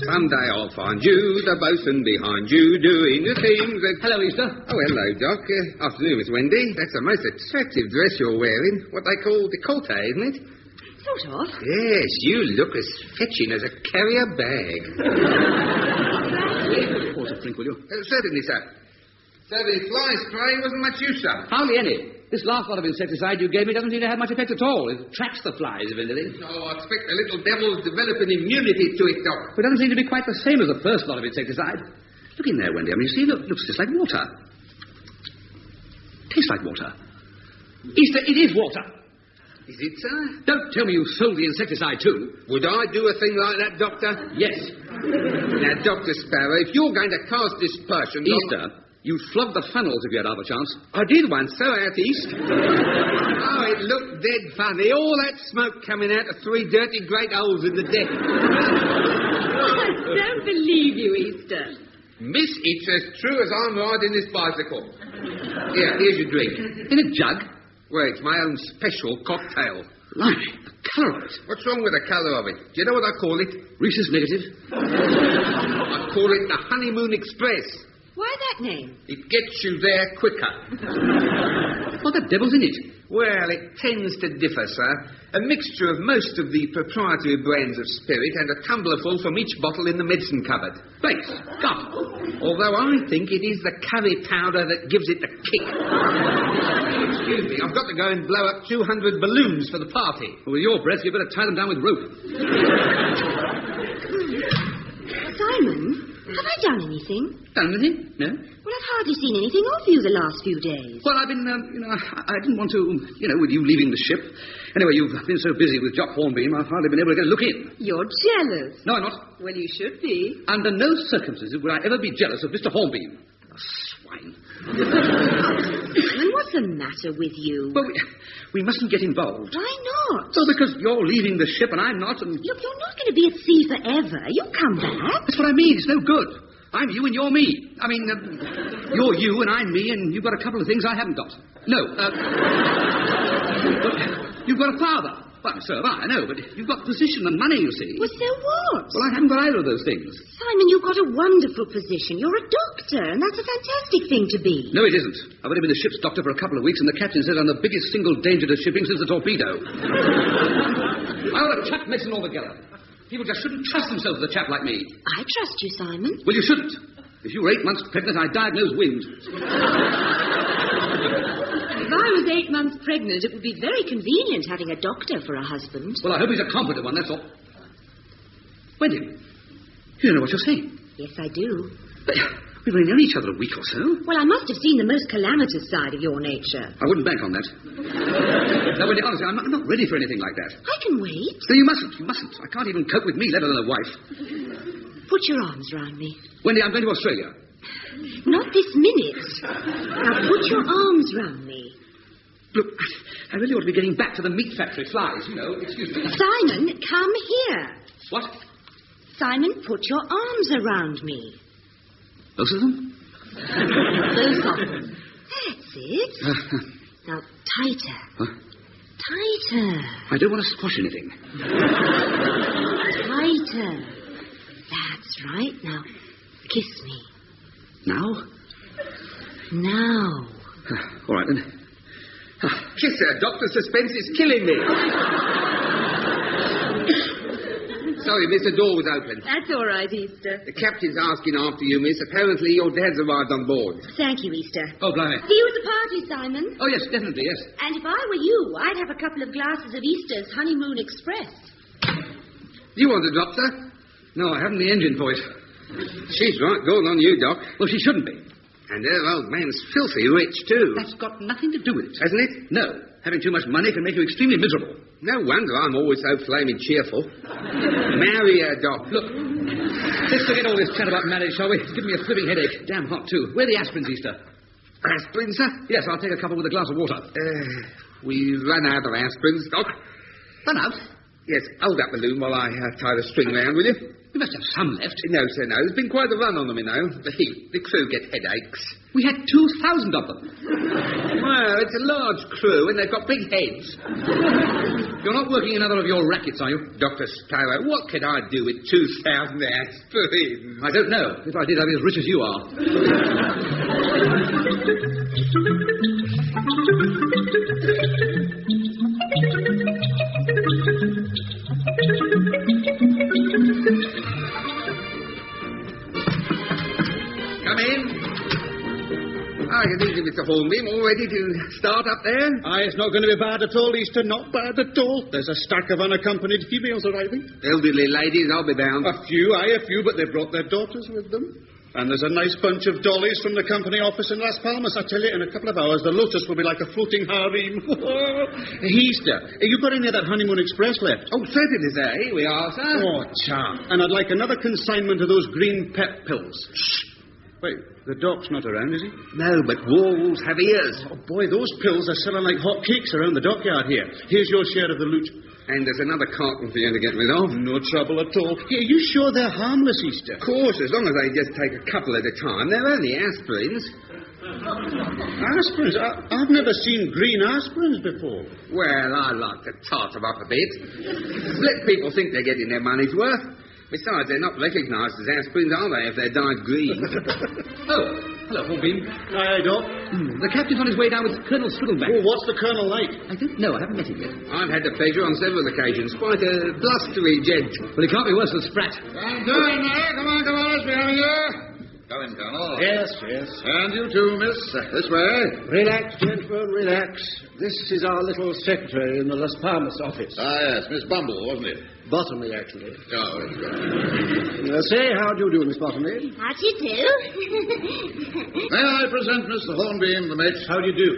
Speaker 8: Someday I'll find you, the bosun behind you, doing the things that...
Speaker 3: Hello, Easter.
Speaker 8: Oh, hello, Doc. Afternoon, Miss Wendy. That's a most attractive dress you're wearing. What they call decollete, isn't it?
Speaker 10: Sort of.
Speaker 8: Yes, you look as fetching as a carrier bag.
Speaker 3: Pour a drink, will you?
Speaker 8: Certainly, sir. So the fly spray wasn't much use, sir?
Speaker 3: Hardly any. This last lot of insecticide you gave me doesn't seem to have much effect at all. It traps the flies, if anything.
Speaker 8: Oh, I expect the little devil's developing immunity to it, Doc.
Speaker 3: But it doesn't seem to be quite the same as the first lot of insecticide. Look in there, Wendy. I mean, you see, it looks just like water. Tastes like water. Easter, it is water.
Speaker 8: Is it, sir?
Speaker 3: Don't tell me you sold the insecticide, too.
Speaker 8: Would I do a thing like that, Doctor?
Speaker 3: Yes.
Speaker 8: Now, Dr. Sparrow, if you're going to cast dispersion...
Speaker 3: Easter, you'd flog the funnels if you had half a chance.
Speaker 8: I did once, so out east. Oh, it looked dead funny. All that smoke coming out of 3 dirty great holes in the deck.
Speaker 9: I don't believe you, Easter.
Speaker 8: Miss, it's as true as I'm riding this bicycle. Here, here's your drink.
Speaker 3: In a jug?
Speaker 8: Well, it's my own special cocktail.
Speaker 3: Blimey, the colour of it.
Speaker 8: What's wrong with the colour of it? Do you know what I call it?
Speaker 3: Rhesus negative.
Speaker 8: I call it the Honeymoon Express.
Speaker 10: Why that name?
Speaker 8: It gets you there quicker.
Speaker 3: What the devil's in it?
Speaker 8: Well, it tends to differ, sir. A mixture of most of the proprietary brands of spirit and a tumblerful from each bottle in the medicine cupboard.
Speaker 3: Thanks. God.
Speaker 8: Although I think it is the curry powder that gives it the kick. Excuse me, I've got to go and blow up 200 balloons for the party.
Speaker 3: Well, with your breath, you better tie them down with rope.
Speaker 10: Simon, have I done anything?
Speaker 3: Done anything? No?
Speaker 10: Well, I've hardly seen anything of you the last few days.
Speaker 3: Well, I've been, I didn't want to, with you leaving the ship. Anyway, you've been so busy with Jock Hornbeam, I've hardly been able to get a look in.
Speaker 9: You're jealous.
Speaker 3: No, I'm not.
Speaker 9: Well, you should be.
Speaker 3: Under no circumstances would I ever be jealous of Mr. Hornbeam. A swine.
Speaker 10: Simon, what's the matter with you?
Speaker 3: Well, we mustn't get involved.
Speaker 10: Why not?
Speaker 3: Well, because you're leaving the ship and I'm not, and...
Speaker 10: Look, you're not going to be at sea forever. You'll come back.
Speaker 3: That's what I mean. It's no good. I'm you and you're me. I mean, you're you and I'm me, and you've got a couple of things I haven't got. No, but you've got a father. Well, so have I know, but you've got position and money, you see.
Speaker 10: Well, so what?
Speaker 3: Well, I haven't got either of those things.
Speaker 10: Simon, you've got a wonderful position. You're a doctor, and that's a fantastic thing to be.
Speaker 3: No, it isn't. I've only been the ship's doctor for a couple of weeks, and the captain says I'm the biggest single danger to shipping since the torpedo. I ought to chuck medicine altogether. People just shouldn't trust themselves with a chap like me.
Speaker 10: I trust you, Simon.
Speaker 3: Well, you shouldn't. If you were 8 months pregnant, I'd diagnose wind.
Speaker 10: If I was 8 months pregnant, it would be very convenient having a doctor for a husband.
Speaker 3: Well, I hope he's a competent one, that's all. Wendy, you don't know what you're saying.
Speaker 10: Yes, I do.
Speaker 3: But we've only known each other a week or so.
Speaker 10: Well, I must have seen the most calamitous side of your nature.
Speaker 3: I wouldn't bank on that. Now, Wendy, honestly, I'm not ready for anything like that.
Speaker 10: I can wait.
Speaker 3: No, you mustn't. You mustn't. I can't even cope with me, let alone a wife.
Speaker 10: Put your arms round me.
Speaker 3: Wendy, I'm going to Australia.
Speaker 10: Not this minute. Now, put your arms round me.
Speaker 3: Look, I really ought to be getting back to the meat factory. Flies, excuse me.
Speaker 10: Simon, come here.
Speaker 3: What?
Speaker 10: Simon, put your arms around me.
Speaker 3: Both of them?
Speaker 10: Both of them. That's it. Now, tighter.
Speaker 3: Huh?
Speaker 10: Tighter.
Speaker 3: I don't want to squash anything.
Speaker 10: Tighter. That's right. Now, kiss me.
Speaker 3: Now?
Speaker 10: Now.
Speaker 3: All right, then.
Speaker 8: Kiss her, Doctor. Suspense is killing me. Sorry, miss, the door was open.
Speaker 9: That's all right, Easter.
Speaker 8: The captain's asking after you, miss. Apparently your dad's arrived on board.
Speaker 10: Thank you, Easter.
Speaker 3: Oh, blimey.
Speaker 10: See you at the party, Simon.
Speaker 3: Oh, yes, definitely, yes.
Speaker 10: And if I were you, I'd have a couple of glasses of Easter's Honeymoon Express.
Speaker 8: You want a doctor?
Speaker 3: No, I haven't the engine for it.
Speaker 8: She's right. Good on you, Doc.
Speaker 3: Well, she shouldn't be.
Speaker 8: And her old man's filthy rich, too.
Speaker 3: That's got nothing to do with it.
Speaker 8: Hasn't it?
Speaker 3: No. Having too much money can make you extremely miserable.
Speaker 8: No wonder I'm always so flaming cheerful. Marry her, Doc.
Speaker 3: Look, let's forget all this chat about marriage, shall we? It's giving me a flipping headache. Damn hot, too. Where are the aspirins, Easter?
Speaker 8: Aspirin, sir?
Speaker 3: Yes, I'll take a couple with a glass of water.
Speaker 8: We run out of aspirins, Doc.
Speaker 3: Run out?
Speaker 8: Yes, hold up the loom while I tie the string round, will you?
Speaker 3: You must have some left.
Speaker 8: No, sir, no. There's been quite a run on them, The heat. The crew get headaches.
Speaker 3: We had 2,000 of them.
Speaker 8: Well, it's a large crew, and they've got big heads.
Speaker 3: You're not working another of your rackets, are you?
Speaker 8: Dr. Sparrow, what could I do with 2,000 aspirins?
Speaker 3: I don't know. If I did, I'd be as rich as you are.
Speaker 8: Come in. Good evening, Mr. Hornbeam. All ready to start up there?
Speaker 5: Aye, it's not going to be bad at all, Easter. Not bad at all. There's a stack of unaccompanied females arriving.
Speaker 8: Elderly ladies, I'll be bound.
Speaker 5: A few, but they've brought their daughters with them. And there's a nice bunch of dollies from the company office in Las Palmas. I tell you, in a couple of hours, the Lotus will be like a floating harem. Easter, you got any of that Honeymoon Express left?
Speaker 8: Oh, certainly, sir. Here we are, sir.
Speaker 5: Oh, charm. And I'd like another consignment of those green pep pills. Shh. Wait, the doc's not around, is he?
Speaker 8: No, but wolves have ears.
Speaker 5: Oh, boy, those pills are selling like hot cakes around the dockyard here. Here's your share of the loot.
Speaker 8: And there's another carton for you to get rid of.
Speaker 5: No trouble at all. Are you sure they're harmless, Easter?
Speaker 8: Of course, as long as they just take a couple at a time. They're only aspirins.
Speaker 5: Aspirins? I've never seen green aspirins before.
Speaker 8: Well, I like to tart them up a bit. Let people think they're getting their money's worth. Besides, they're not recognised as aspirins, are they, if they're dyed green?
Speaker 3: Oh, hello, Hornbeam.
Speaker 5: Hi, Doc.
Speaker 3: The captain's on his way down with Colonel Swiggleback.
Speaker 5: Oh, what's the Colonel like?
Speaker 3: I don't know. I haven't met him yet.
Speaker 8: I've had the pleasure on several occasions. Quite a blustery gent.
Speaker 3: Well, he can't be worse than Spratt.
Speaker 2: I'm doing there. Come on, let's be having you. Come in, Colonel.
Speaker 11: Yes.
Speaker 2: And you too, miss. This way.
Speaker 11: Relax, gentlemen, relax. This is our little secretary in the Las Palmas office.
Speaker 2: Ah, yes, Miss Bumble, wasn't it?
Speaker 11: Bottomley, actually.
Speaker 2: Oh, that's right.
Speaker 11: Say, how do you do, Miss Bottomley?
Speaker 10: How do you do?
Speaker 2: May I present Mr. Hornbeam, the mate?
Speaker 11: How do you do?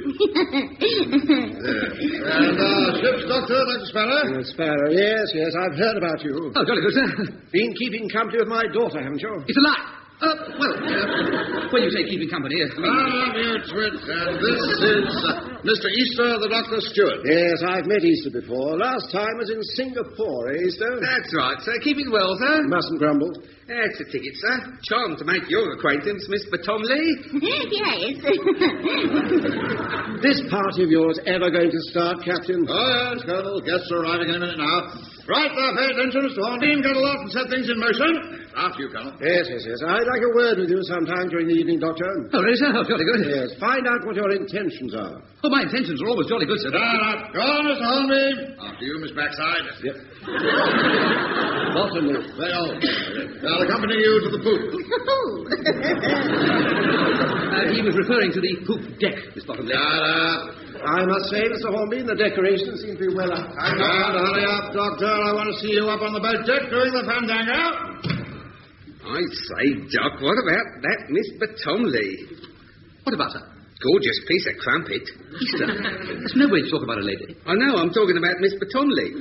Speaker 2: And ship's doctor, Dr. Sparrow?
Speaker 11: Sparrow, yes, I've heard about you.
Speaker 3: Oh, jolly good, sir.
Speaker 11: Been keeping company with my daughter, haven't you?
Speaker 3: It's a lie. When you say keeping company, I mean...
Speaker 2: You twit. And this is Mr. Easter, the Dr. Stewart.
Speaker 11: Yes, I've met Easter before. Last time was in Singapore, Easter?
Speaker 8: That's right, sir. Keeping well, sir.
Speaker 11: Mustn't grumble.
Speaker 8: That's a ticket, sir. Charmed to make your acquaintance, Miss Bottomley.
Speaker 10: Yes.
Speaker 11: This party of yours ever going to start, Captain?
Speaker 2: Oh, yes, Colonel. Guests are arriving in a minute now. Right now, pay attention, Mr. Hornbeam. Get aloft and set things in motion. After you, Colonel.
Speaker 11: Yes. I'd like a word with you sometime during the evening, Doctor.
Speaker 3: Oh, really, sir? Oh, jolly good.
Speaker 11: Yes, find out what your intentions are.
Speaker 3: Oh, my intentions are always jolly good, sir.
Speaker 2: Go on, Mr. Hornbeam. After you, Miss Backside.
Speaker 11: Yep. Bottomley.
Speaker 2: Well, I'll accompany you to the poop.
Speaker 3: He was referring to the poop deck, Miss Bottomley.
Speaker 11: I must say, Mr. Hornbeam, the decorations seem to be well up.
Speaker 2: Hurry up, Doctor. I want to see you up on the boat deck doing the fandango.
Speaker 8: I say, Doc, what about that Miss Bottomley?
Speaker 3: What about her?
Speaker 8: Gorgeous piece of crumpet.
Speaker 3: Easter, there's no way to talk about a lady.
Speaker 8: I know, I'm talking about Miss Bottomley.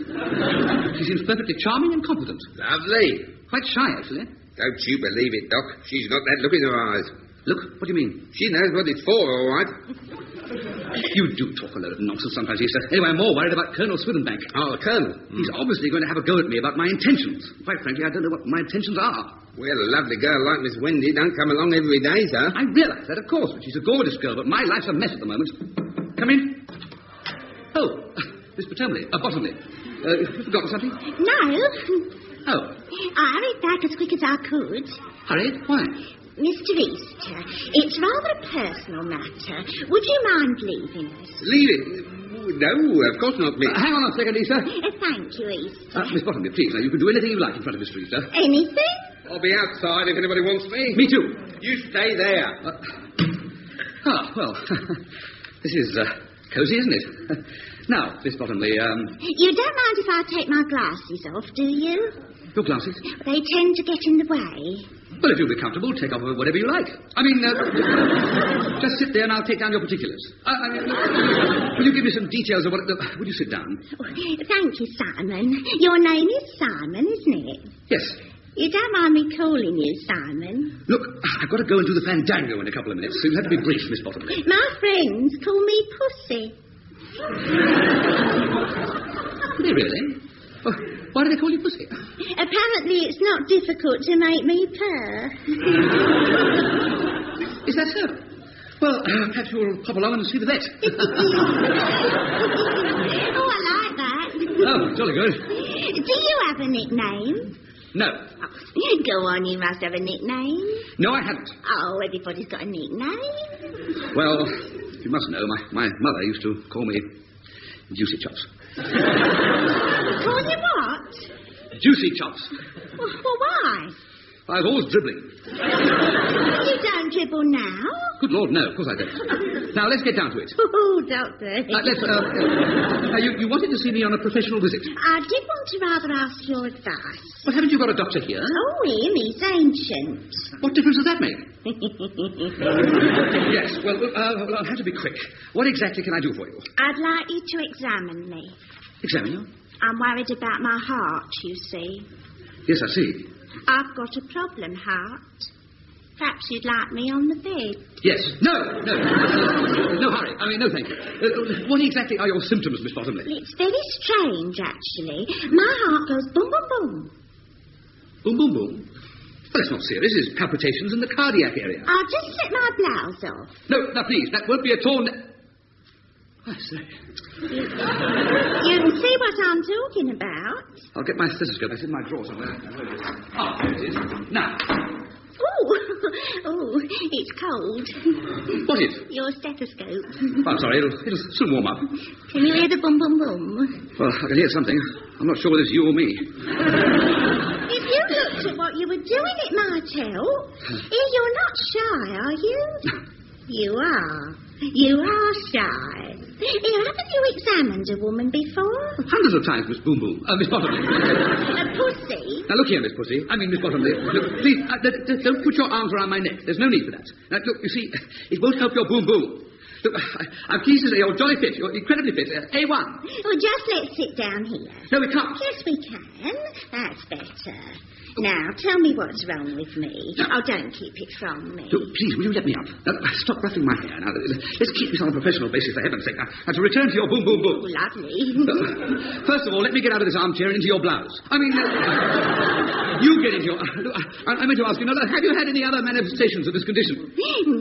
Speaker 3: She seems perfectly charming and competent.
Speaker 8: Lovely.
Speaker 3: Quite shy, actually.
Speaker 8: Don't you believe it, Doc. She's got that look in her eyes.
Speaker 3: Look? What do you mean?
Speaker 8: She knows what it's for, all right.
Speaker 3: You do talk a load of nonsense sometimes, Easter. Anyway, I'm more worried about Colonel Swithenbank.
Speaker 8: Oh, the Colonel?
Speaker 3: He's obviously going to have a go at me about my intentions. Quite frankly, I don't know what my intentions are.
Speaker 8: Well, a lovely girl like Miss Wendy don't come along every day, sir.
Speaker 3: I realise that, of course, but she's a gorgeous girl, but my life's a mess at the moment. Come in. Oh, Miss Bottomley. Bottomley. Forgotten something?
Speaker 10: No.
Speaker 3: Oh.
Speaker 10: I hurried back as quick as I could.
Speaker 3: Hurried? Why?
Speaker 10: Mr. Easter, it's rather a personal matter. Would you mind leaving us?
Speaker 8: Leaving? No, of course not, Miss.
Speaker 3: Hang on a second, Easter.
Speaker 10: Thank you, Easter.
Speaker 3: Miss Bottomley, please, now, you can do anything you like in front of Mr. Easter.
Speaker 10: Anything?
Speaker 8: I'll be outside if anybody wants me.
Speaker 3: Me too.
Speaker 8: You stay there.
Speaker 3: Well, this is cosy, isn't it? Now, Miss Bottomley,
Speaker 10: You don't mind if I take my glasses off, do you?
Speaker 3: Your glasses?
Speaker 10: They tend to get in the way.
Speaker 3: Well, if you'll be comfortable, take off whatever you like. I mean, just sit there and I'll take down your particulars. Will you give me some details of what... Would you sit down?
Speaker 10: Oh, thank you, Simon. Your name is Simon, isn't it?
Speaker 3: Yes.
Speaker 10: You don't mind me calling you Simon?
Speaker 3: Look, I've got to go and do the fandango in a couple of minutes, so you'll have to be brief, Miss Bottomley.
Speaker 10: My friends call me Pussy.
Speaker 3: Do they really? Oh, why do they call you Pussy?
Speaker 10: Apparently it's not difficult to make me purr.
Speaker 3: Is that so? Well, perhaps you'll pop along and see the vet.
Speaker 10: Oh, I like that.
Speaker 3: Oh, jolly good.
Speaker 10: Do you have a nickname?
Speaker 3: No.
Speaker 10: Oh, go on, you must have a nickname.
Speaker 3: No, I haven't.
Speaker 10: Oh, everybody's got a nickname.
Speaker 3: Well, you must know, my mother used to call me Juicy Chops.
Speaker 10: Call you what?
Speaker 3: Juicy Chops.
Speaker 10: Well, why?
Speaker 3: I was always dribbling.
Speaker 10: You don't dribble now?
Speaker 3: Good Lord, no, of course I don't. Now, let's get down to it.
Speaker 10: Oh, Doctor.
Speaker 3: You wanted to see me on a professional visit.
Speaker 10: I did want to rather ask your advice.
Speaker 3: Well, haven't you got a doctor here?
Speaker 10: Oh, him, he's ancient.
Speaker 3: What difference does that make? Yes, well, I'll have to be quick. What exactly can I do for you?
Speaker 10: I'd like you to examine me.
Speaker 3: Examine you?
Speaker 10: I'm worried about my heart, you see.
Speaker 3: Yes, I see.
Speaker 10: I've got a problem, Heart. Perhaps you'd like me on the bed.
Speaker 3: Yes. No. No hurry. I mean, no thank you. What exactly are your symptoms, Miss Bottomley?
Speaker 10: It's very strange, actually. My heart goes boom, boom, boom.
Speaker 3: Boom, boom, boom? Well, that's not serious. It's palpitations in the cardiac area.
Speaker 10: I'll just slip my blouse off.
Speaker 3: No, now, please. That won't be at all... I say.
Speaker 10: You can see what I'm talking about.
Speaker 3: I'll get my stethoscope. It's in my drawer somewhere. Ah, there it is. Now.
Speaker 10: Oh, it's cold.
Speaker 3: What is?
Speaker 10: Your stethoscope.
Speaker 3: Oh, I'm sorry. It'll soon warm up.
Speaker 10: Can you hear the boom, boom, boom?
Speaker 3: Well, I can hear something. I'm not sure whether it's you or me.
Speaker 10: If you looked at what you were doing, it might help. You're not shy, are you? You are. You are shy. Haven't you examined a woman before?
Speaker 3: Hundreds of times, Miss Boom Boom. Miss Bottomley.
Speaker 10: A pussy?
Speaker 3: Now, look here, Miss Pussy. I mean, Miss Bottomley. Look, please, don't put your arms around my neck. There's no need for that. Now, look, you see, it won't help your Boom Boom. Look, I'm pleased to say you're jolly fit. You're incredibly fit. A1.
Speaker 10: Well, just let's sit down here.
Speaker 3: No, we can't.
Speaker 10: Yes, we can. That's better. Now, tell me what's wrong with me. Oh, don't keep it from me.
Speaker 3: Look, please, will you let me up? Now, stop ruffling my hair. Now, let's keep this on a professional basis, for heaven's sake. Now, to return to your Boom Boom Boom.
Speaker 10: Oh, lovely.
Speaker 3: First of all, let me get out of this armchair and into your blouse. I mean, you get into your... Look, I meant to ask you, now, have you had any other manifestations of this condition?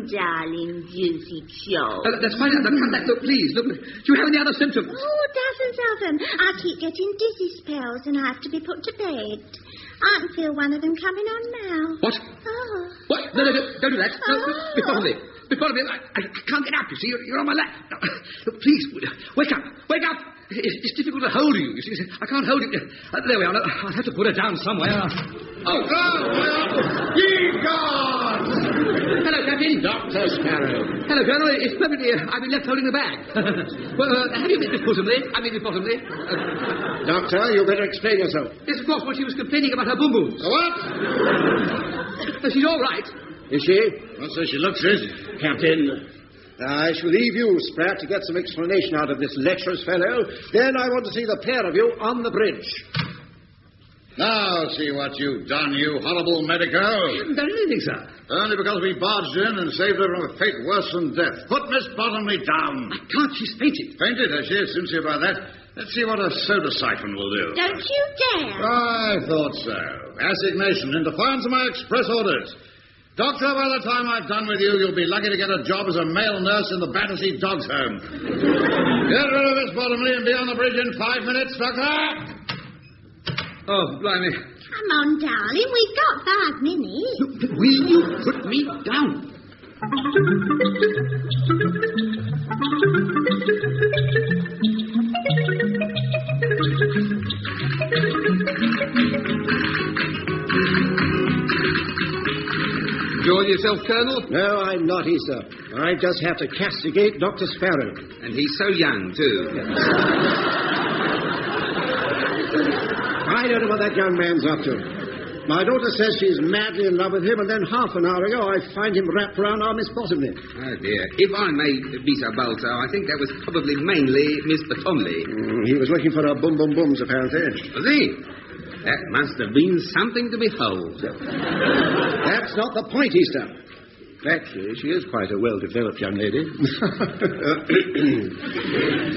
Speaker 10: Darling, juicy show.
Speaker 3: That's fine. Look, please. Look, do you have any other symptoms?
Speaker 10: Oh, dozens of them. I keep getting dizzy spells and I have to be put to bed. I can feel one of them coming on now.
Speaker 3: What?
Speaker 10: Oh.
Speaker 3: What? No, don't do that. No, before me. I can't get up, you see. You're on my lap. Look, please, wake up. Wake up. It's difficult to hold you see. I can't hold it. There we are. I'll have to put her down somewhere. Oh, God! Ye gods! Hello, Captain.
Speaker 11: Dr. Sparrow.
Speaker 3: Hello, Colonel. It's perfectly... I've been left holding the bag. Well, have you met Miss Bottomley? Miss Bottomley.
Speaker 11: Doctor, you better explain yourself.
Speaker 3: Yes, of course. Well, she was complaining about her boom-booms.
Speaker 2: What?
Speaker 3: She's all right.
Speaker 11: Is she?
Speaker 2: Well, so she looks it.
Speaker 11: Captain. I shall leave you, Spratt, to get some explanation out of this lecherous fellow. Then I want to see the pair of you on the bridge.
Speaker 2: Now see what you've done, you horrible medico.
Speaker 3: I haven't done anything, sir.
Speaker 2: Only because we barged in and saved her from a fate worse than death. Put Miss Bottomley down.
Speaker 3: I can't. She's fainted.
Speaker 2: Fainted, has she? Sincere about that. Let's see what a soda siphon will do.
Speaker 10: Don't you dare.
Speaker 2: I thought so. Assignation in defiance of my express orders. Doctor, by the time I've done with you, you'll be lucky to get a job as a male nurse in the Battersea Dogs Home. Get rid of Miss Bottomley and be on the bridge in 5 minutes, Doctor.
Speaker 3: Oh, blimey.
Speaker 10: Come on, darling. We've got 5 minutes.
Speaker 3: Look, will you put me down? Enjoyed yourself, Colonel?
Speaker 11: No, I'm not, Easter. I just have to castigate Dr. Sparrow.
Speaker 8: And he's so young, too.
Speaker 11: I don't know what that young man's up to. My daughter says she's madly in love with him, and then half an hour ago I find him wrapped around our Miss Bottomley.
Speaker 8: Oh, dear. If I may be so bold, sir, I think that was probably mainly Miss Bottomley.
Speaker 11: He was looking for her boom-boom-booms, apparently.
Speaker 8: Was he? That must have been something to behold.
Speaker 11: That's not the point, Easter. Actually, she is quite a well-developed young lady.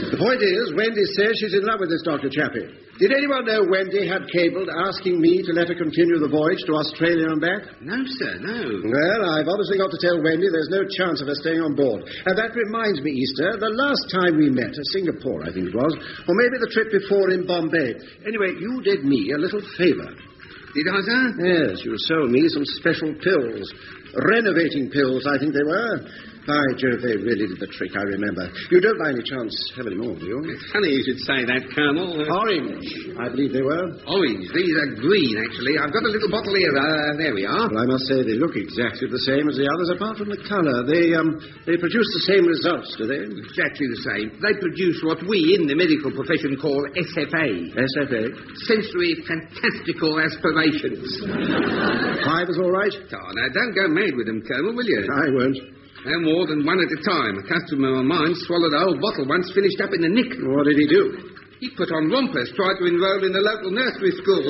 Speaker 11: The point is, Wendy says she's in love with this Dr. Chappie. Did anyone know Wendy had cabled asking me to let her continue the voyage to Australia and back?
Speaker 8: No, sir, no.
Speaker 11: Well, I've obviously got to tell Wendy there's no chance of her staying on board. And that reminds me, Easter, the last time we met, Singapore, I think it was, or maybe the trip before in Bombay. Anyway, you did me a little favor.
Speaker 8: Did I, sir?
Speaker 11: Yes, you sold me some special pills. Renovating pills, I think they were. By Jove, they really did the trick, I remember. You don't by any chance have any more, do you?
Speaker 8: It's funny you should say that, Colonel.
Speaker 11: Orange, I believe they were.
Speaker 8: Orange. These are green, actually. I've got a little bottle here. There we are.
Speaker 11: Well, I must say they look exactly the same as the others, apart from the colour. They produce the same results, do they?
Speaker 8: Exactly the same. They produce what we in the medical profession call SFA.
Speaker 11: SFA?
Speaker 8: Sensory fantastical aspirations.
Speaker 11: 5 is all right?
Speaker 8: Oh, now, don't go mad with them, Colonel, will you?
Speaker 11: I won't.
Speaker 8: No more than one at a time. A customer of mine swallowed a whole bottle once, finished up in the nick.
Speaker 11: What did he do?
Speaker 8: He put on rompers, tried to enroll in the local nursery school.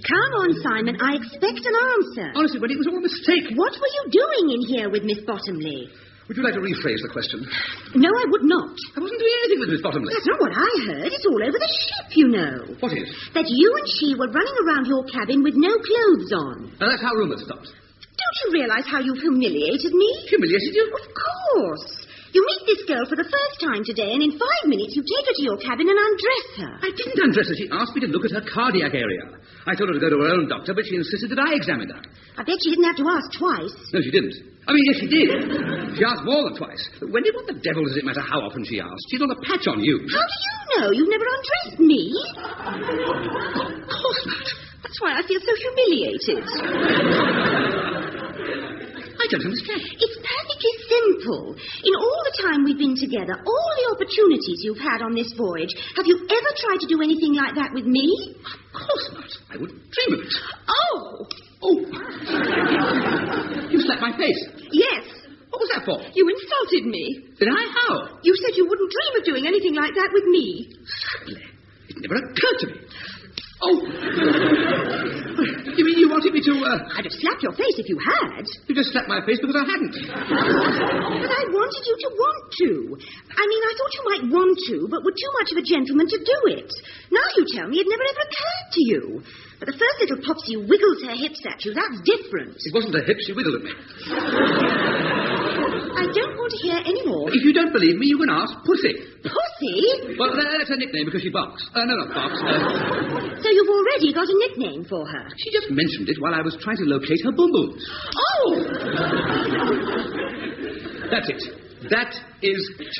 Speaker 10: Come on, Simon. I expect an answer.
Speaker 3: Honestly, but it was all a mistake.
Speaker 10: What were you doing in here with Miss Bottomley?
Speaker 3: Would you like to rephrase the question?
Speaker 10: No, I would not.
Speaker 3: I wasn't doing anything with Miss Bottomley.
Speaker 10: That's not what I heard. It's all over the ship, you know.
Speaker 3: What is?
Speaker 10: That you and she were running around your cabin with no clothes on.
Speaker 3: Now, that's how rumours stopped.
Speaker 10: Don't you realise how you've humiliated me?
Speaker 3: Humiliated you?
Speaker 10: Of course. You meet this girl for the first time today, and in 5 minutes you take her to your cabin and undress her.
Speaker 3: I didn't undress her. She asked me to look at her cardiac area. I told her to go to her own doctor, but she insisted that I examined her.
Speaker 10: I bet she didn't have to ask twice.
Speaker 3: No, she didn't. I mean, yes, she did. She asked more than twice. Wendy, what the devil does it matter how often she asked? She's not a patch on you.
Speaker 10: How do you know? You've never undressed me.
Speaker 3: Of course not.
Speaker 10: That's why I feel so humiliated.
Speaker 3: I don't understand.
Speaker 10: It's perfectly simple. In all the time we've been together, all the opportunities you've had on this voyage, have you ever tried to do anything like that with me?
Speaker 3: Of course not. I wouldn't dream of it.
Speaker 10: Oh!
Speaker 3: Oh! You slapped my face.
Speaker 10: Yes.
Speaker 3: What was that for?
Speaker 10: You insulted me.
Speaker 3: Did I? How?
Speaker 10: You said you wouldn't dream of doing anything like that with me.
Speaker 3: Certainly. It never occurred to me. Oh! You mean you wanted me to,
Speaker 10: I'd have slapped your face if you had.
Speaker 3: You just slapped my face because I hadn't.
Speaker 10: But I wanted you to want to. I mean, I thought you might want to, but were too much of a gentleman to do it. Now you tell me it never ever occurred to you. But the first little Popsy wiggles her hips at you, that's different.
Speaker 3: It wasn't her hips, she wiggled at me.
Speaker 10: I don't want to hear any more.
Speaker 3: If you don't believe me, you can ask Pussy.
Speaker 10: Pussy?
Speaker 3: Well, that's her nickname because she barks. No, not barks.
Speaker 10: So you've already got a nickname for her?
Speaker 3: She just mentioned it while I was trying to locate her boom-booms.
Speaker 10: Oh!
Speaker 3: That's it. That is it.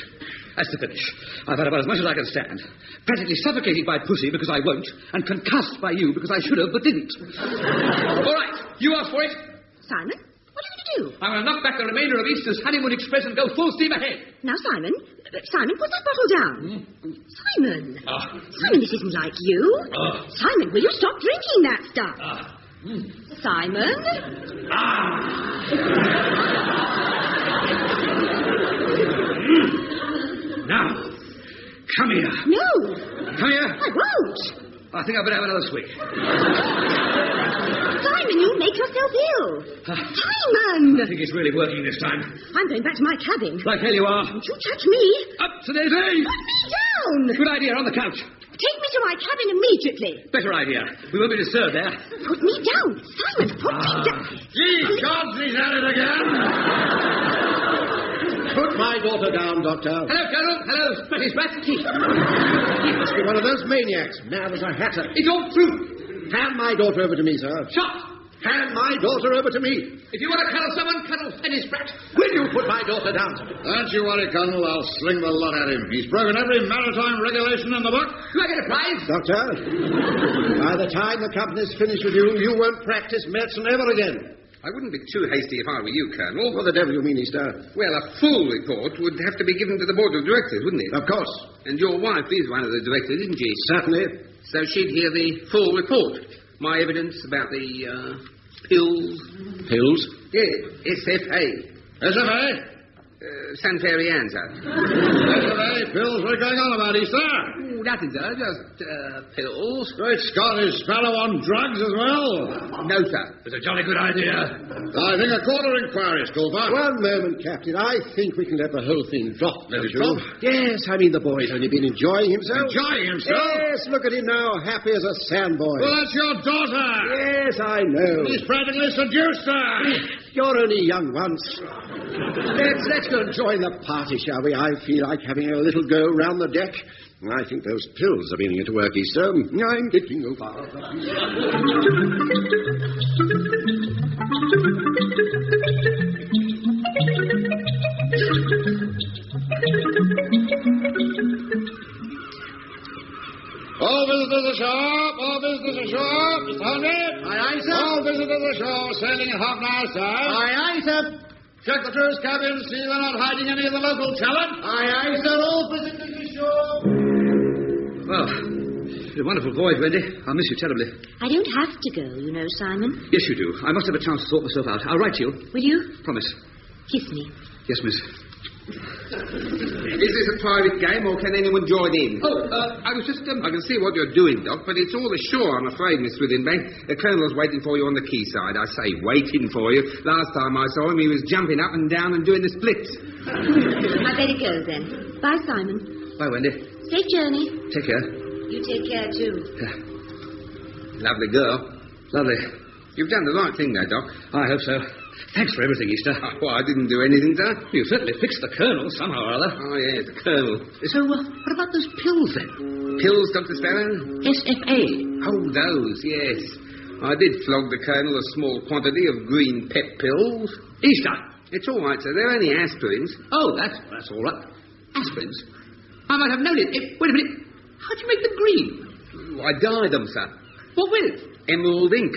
Speaker 3: That's the finish. I've had about as much as I can stand. Practically suffocated by Pussy because I won't, and concussed by you because I should have but didn't. All right, you asked for it.
Speaker 10: Simon, what are you going to do?
Speaker 3: I'm going to knock back the remainder of Easter's honeymoon express and go full steam ahead.
Speaker 10: Now, Simon, put that bottle down. Simon. Simon, this isn't like you. Simon, will you stop drinking that stuff? Simon?
Speaker 3: Now, come here.
Speaker 10: No.
Speaker 3: Come here.
Speaker 10: I won't.
Speaker 3: I think I better have another swig.
Speaker 10: Simon, you'll make yourself ill. Simon!
Speaker 3: I think it's really working this time.
Speaker 10: I'm going back to my cabin.
Speaker 3: Like hell you are.
Speaker 10: Don't you touch me.
Speaker 3: Up to Daisy.
Speaker 10: Put me down.
Speaker 3: Good idea, on the couch.
Speaker 10: Take me to my cabin immediately.
Speaker 3: Better idea. We won't be disturbed there.
Speaker 10: Put me down. Simon, put me down.
Speaker 2: Gee, God, he's at it again.
Speaker 11: Put my daughter down, Doctor.
Speaker 3: Hello, Colonel. Hello, Spratty Sprat.
Speaker 11: He must be one of those maniacs, mad as a hatter.
Speaker 3: It's all true.
Speaker 11: Hand my daughter over to me, sir.
Speaker 3: Shot.
Speaker 11: Hand my daughter over to me.
Speaker 3: If you want to cuddle someone, cuddle Spratty Sprat.
Speaker 11: Will you put my daughter down, sir?
Speaker 2: Don't you worry, Colonel. I'll sling the lot at him. He's broken every maritime regulation in the book.
Speaker 3: Do I get a prize?
Speaker 11: Doctor, by the time the company's finished with you, you won't practice medicine ever again.
Speaker 8: I wouldn't be too hasty if I were you, Colonel.
Speaker 11: What the devil you mean, Easter?
Speaker 8: Well, a full report would have to be given to the board of directors, wouldn't it?
Speaker 11: Of course.
Speaker 8: And your wife is one of the directors, isn't she?
Speaker 11: Certainly.
Speaker 8: So she'd hear the full report. My evidence about the, pills.
Speaker 11: Pills?
Speaker 8: Yeah, SFA.
Speaker 2: SFA?
Speaker 8: Sanfarianza.
Speaker 2: SFA, pills. What are you going on about, Easter?
Speaker 3: Oh, nothing, sir. Just, pills.
Speaker 2: Great Scott, is Sparrow on drugs as well?
Speaker 8: No, sir.
Speaker 3: It's a jolly good idea.
Speaker 2: I think a quarter inquiry is called for.
Speaker 11: One moment, Captain. I think we can let the whole thing drop.
Speaker 2: Let it
Speaker 11: don't you?
Speaker 2: drop?
Speaker 11: Yes, I mean, the boy's only been enjoying himself.
Speaker 2: Enjoying himself?
Speaker 11: Yes, look at him now, happy as a sandboy.
Speaker 2: Well, that's your daughter.
Speaker 11: Yes, I know.
Speaker 2: He's practically seduced her.
Speaker 11: You're only young once. Let's go and join the party, shall we? I feel like having a little go round the deck. I think those pills are beginning to work, Easter. I'm getting over.
Speaker 2: All visitors ashore. All visitors ashore. Mr. Henry?
Speaker 11: Aye, aye, sir.
Speaker 2: All visitors ashore. Sailing in half an hour's time.
Speaker 11: Aye, aye, sir.
Speaker 2: Check the crew's cabin. See we're not hiding any of the local talent.
Speaker 11: Aye, aye, sir. All visitors ashore.
Speaker 3: Well, it's a wonderful voyage, Wendy. I'll miss you terribly.
Speaker 10: I don't have to go, you know, Simon.
Speaker 3: Yes, you do. I must have a chance to sort myself out. I'll write to you.
Speaker 10: Will you?
Speaker 3: Promise.
Speaker 10: Kiss me.
Speaker 3: Yes, miss.
Speaker 8: Is this a private game, or can anyone join in? I was just... I can see what you're doing, Doc, but it's all ashore, I'm afraid, Miss Swithinbank. The Colonel's waiting for you on the quayside. I say waiting for you. Last time I saw him, he was jumping up and down and doing the splits.
Speaker 10: I better go, then. Bye, Simon.
Speaker 3: Bye, Wendy.
Speaker 10: Safe journey.
Speaker 3: Take care.
Speaker 10: You take care, too.
Speaker 8: Lovely girl.
Speaker 3: Lovely.
Speaker 8: You've done the right thing there, Doc.
Speaker 3: I hope so. Thanks for everything, Easter.
Speaker 8: Well, I didn't do anything, sir.
Speaker 3: You certainly fixed the Colonel somehow or other.
Speaker 8: Oh, yeah, the Colonel.
Speaker 3: So, what about those pills, then?
Speaker 8: Pills, Dr. Sparrow?
Speaker 3: SFA.
Speaker 8: Oh, those, yes. I did flog the Colonel a small quantity of green pep pills.
Speaker 3: Easter.
Speaker 8: It's all right, sir. They're only aspirins.
Speaker 3: Oh, that's all right. Aspirins? I might have known it. Wait a minute. How'd you make them green?
Speaker 8: I dyed them, sir.
Speaker 3: What with?
Speaker 8: Emerald ink.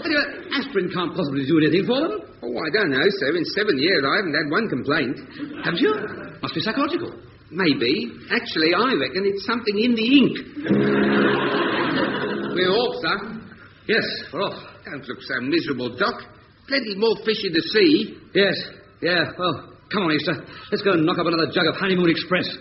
Speaker 3: Anyway, aspirin can't possibly do anything for them.
Speaker 8: Oh, I don't know, sir. In 7 years, I haven't had one complaint.
Speaker 3: Haven't you? Must be psychological.
Speaker 8: Maybe. Actually, I reckon it's something in the ink. We're off, sir.
Speaker 3: Yes, we're off.
Speaker 8: Don't look so miserable, Doc. Plenty more fish in the sea.
Speaker 3: Yes, yeah. Well, come on, Easter. Let's go and knock up another jug of Honeymoon Express.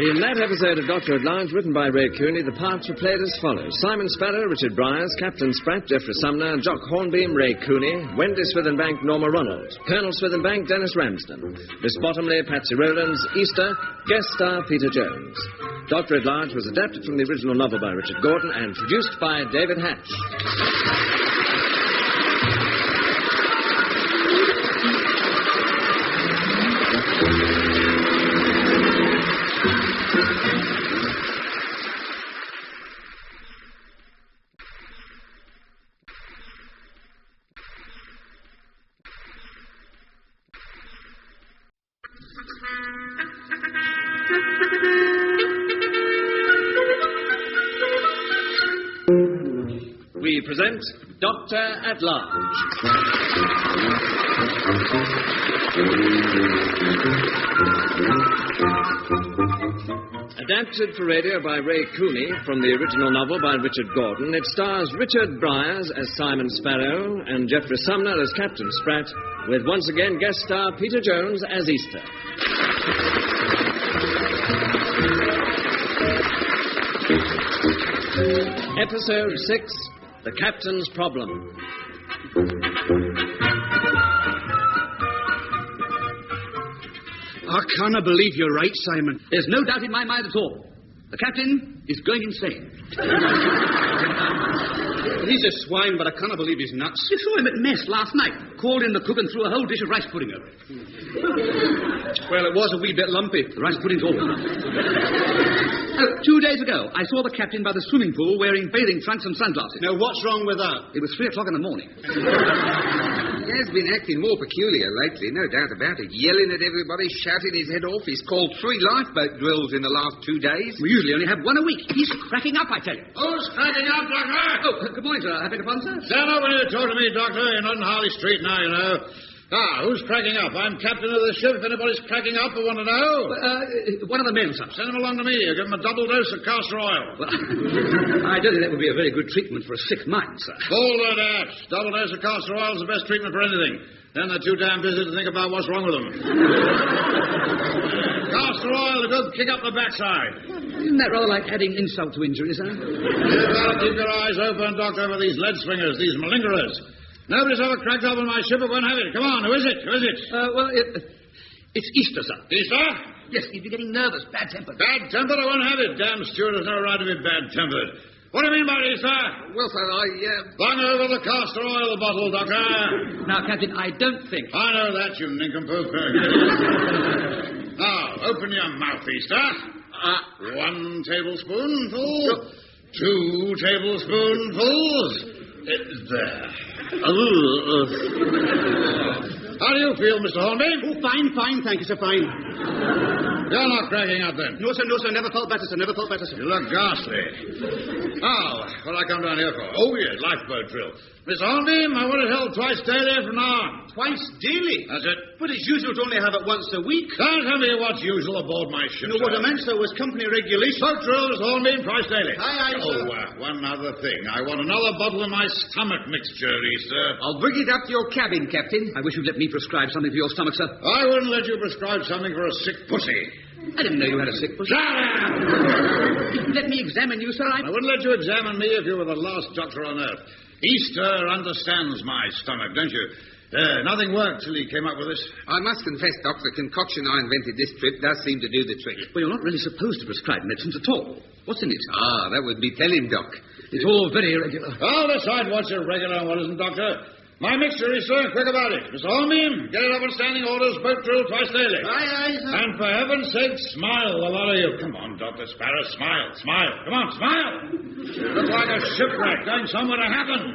Speaker 1: In that episode of Dr. at Large, written by Ray Cooney, the parts were played as follows. Simon Sparrow, Richard Bryars, Captain Spratt, Geoffrey Sumner, Jock Hornbeam, Ray Cooney, Wendy Swithenbank, Norma Ronald, Colonel Swithenbank, Dennis Ramsden, Miss Bottomley, Patsy Rowlands, Easter, guest star Peter Jones. Dr. at Large was adapted from the original novel by Richard Gordon and produced by David Hatch. We present Dr. at Large. Adapted for radio by Ray Cooney from the original novel by Richard Gordon, it stars Richard Bryars as Simon Sparrow and Geoffrey Sumner as Captain Spratt, with once again guest star Peter Jones as Easter. Episode 6, The Captain's Problem.
Speaker 5: I cannot believe you're right, Simon.
Speaker 3: There's no doubt in my mind at all. The captain is going insane.
Speaker 5: He's a swine, but I cannot believe he's nuts.
Speaker 3: You saw him at mess last night. Called in the cook and threw a whole dish of rice pudding over it.
Speaker 5: Well, it was a wee bit lumpy.
Speaker 3: The rice pudding's awful. 2 days ago, I saw the captain by the swimming pool wearing bathing trunks and sunglasses.
Speaker 5: Now, what's wrong with that?
Speaker 3: It was 3 o'clock in the morning.
Speaker 8: He has been acting more peculiar lately, no doubt about it. Yelling at everybody, shouting his head off. He's called 3 lifeboat drills in the last 2 days.
Speaker 3: We usually only have 1 a week. He's cracking up, I tell you.
Speaker 2: Who's cracking up, Doctor?
Speaker 3: Oh, good morning, sir. I beg your pardon, sir?
Speaker 2: Stand up when you talk to me, Doctor. You're not in Harley Street now, you know. Who's cracking up? I'm captain of the ship. If anybody's cracking up, I want to know.
Speaker 3: One of the men, sir.
Speaker 2: Send him along to me. Give him a double dose of castor oil.
Speaker 3: Well, I don't think that would be a very good treatment for a sick mind, sir.
Speaker 2: Hold that. Double dose of castor oil is the best treatment for anything. Then they're too damn busy to think about what's wrong with them. Castor oil, a good kick up the backside.
Speaker 3: Isn't that rather like adding insult to injury, sir?
Speaker 2: You've got to keep your eyes open, Doctor, for these lead swingers, these malingerers. Nobody's ever cracked up on my ship. It won't have it. Come on, who is it? Who is it?
Speaker 3: It's Easter, sir.
Speaker 2: Easter?
Speaker 3: Yes, he's getting nervous, bad-tempered.
Speaker 2: Bad-tempered? I won't have it. Damn steward has no right to be bad-tempered. What do you mean by this, sir?
Speaker 8: Well, sir,
Speaker 2: Bung over the castor oil bottle, Doctor.
Speaker 3: Now, Captain, I don't think...
Speaker 2: I know that, you nincompoop. Now, open your mouth, Easter. 1 tablespoonful. 2 tablespoonfuls. There. How do you feel, Mr. Hornby?
Speaker 5: Oh, fine, thank you, sir, fine.
Speaker 2: You're not cracking up, then?
Speaker 5: No, sir, never felt better, sir.
Speaker 2: You look ghastly. Now, what I come down here for? Oh, yes, lifeboat drill. Mr. Hornby, I want it held twice daily from now on.
Speaker 5: Twice daily?
Speaker 2: That's it.
Speaker 5: But it's usual to only have it once a week.
Speaker 2: Don't tell me what's usual aboard my ship,
Speaker 5: No, what I meant, sir, was company regulation.
Speaker 2: Boat drill, Mr. Hornby, twice daily.
Speaker 5: Aye, sir.
Speaker 2: One other thing. I want another bottle of my stomach mixture, Easter.
Speaker 8: I'll bring it up to your cabin, Captain.
Speaker 3: I wish you'd let me prescribe something for your stomach, sir.
Speaker 2: I wouldn't let you prescribe something for a sick pussy.
Speaker 3: I didn't know you had a sick pussy.
Speaker 2: Shut up!
Speaker 3: Let me examine you, sir.
Speaker 2: I wouldn't let you examine me if you were the last doctor on earth. Easter understands my stomach, don't you? Nothing worked till he came up with this.
Speaker 8: I must confess, Doc, the concoction I invented this trip does seem to do the trick.
Speaker 3: Well, you're not really supposed to prescribe medicines at all. What's in it?
Speaker 8: Ah, that would be telling, Doc.
Speaker 3: It's all very irregular.
Speaker 2: I'll decide what's irregular and what isn't, Doctor. My mixture is so quick about it. Mr. Holmbeam, get it up on standing orders, boat drill twice daily.
Speaker 11: Aye, sir.
Speaker 2: And for heaven's sake, smile, a lot of you. Come on, Dr. Sparrow, smile. Come on, smile. You look like a shipwreck going somewhere to happen.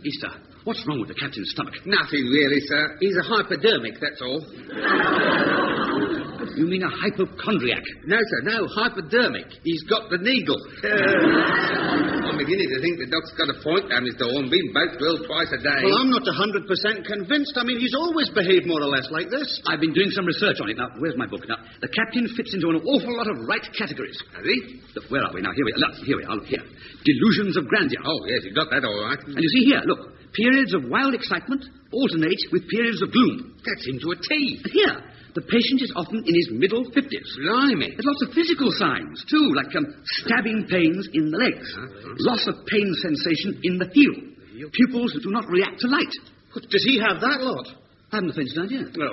Speaker 3: Easter, what's wrong with the captain's stomach?
Speaker 8: Nothing really, sir. He's a hypodermic, that's all.
Speaker 3: You mean a hypochondriac?
Speaker 8: No, sir, no, hypodermic. He's got the needle. I'm beginning to think the doc's got a point there, Mr. Hornbeam. Boat drill twice a day.
Speaker 5: Well, I'm not 100% convinced. I mean, he's always behaved more or less like this.
Speaker 3: I've been doing some research on it. Now, where's my book? Now, the captain fits into an awful lot of right categories.
Speaker 8: Has he?
Speaker 3: Look, where are we now? Here we are. Look, here we are. Look here. Delusions of grandeur.
Speaker 8: Oh, yes, you got that all right.
Speaker 3: And you see here, look, periods of wild excitement alternate with periods of gloom.
Speaker 8: That's him to a T.
Speaker 3: And here, the patient is often in his middle 50s.
Speaker 8: Blimey.
Speaker 3: There's lots of physical signs, too, like stabbing pains in the legs, loss of pain sensation in the heel, pupils that do not react to light.
Speaker 5: Does he have that lot?
Speaker 3: I haven't the faintest idea.
Speaker 8: No.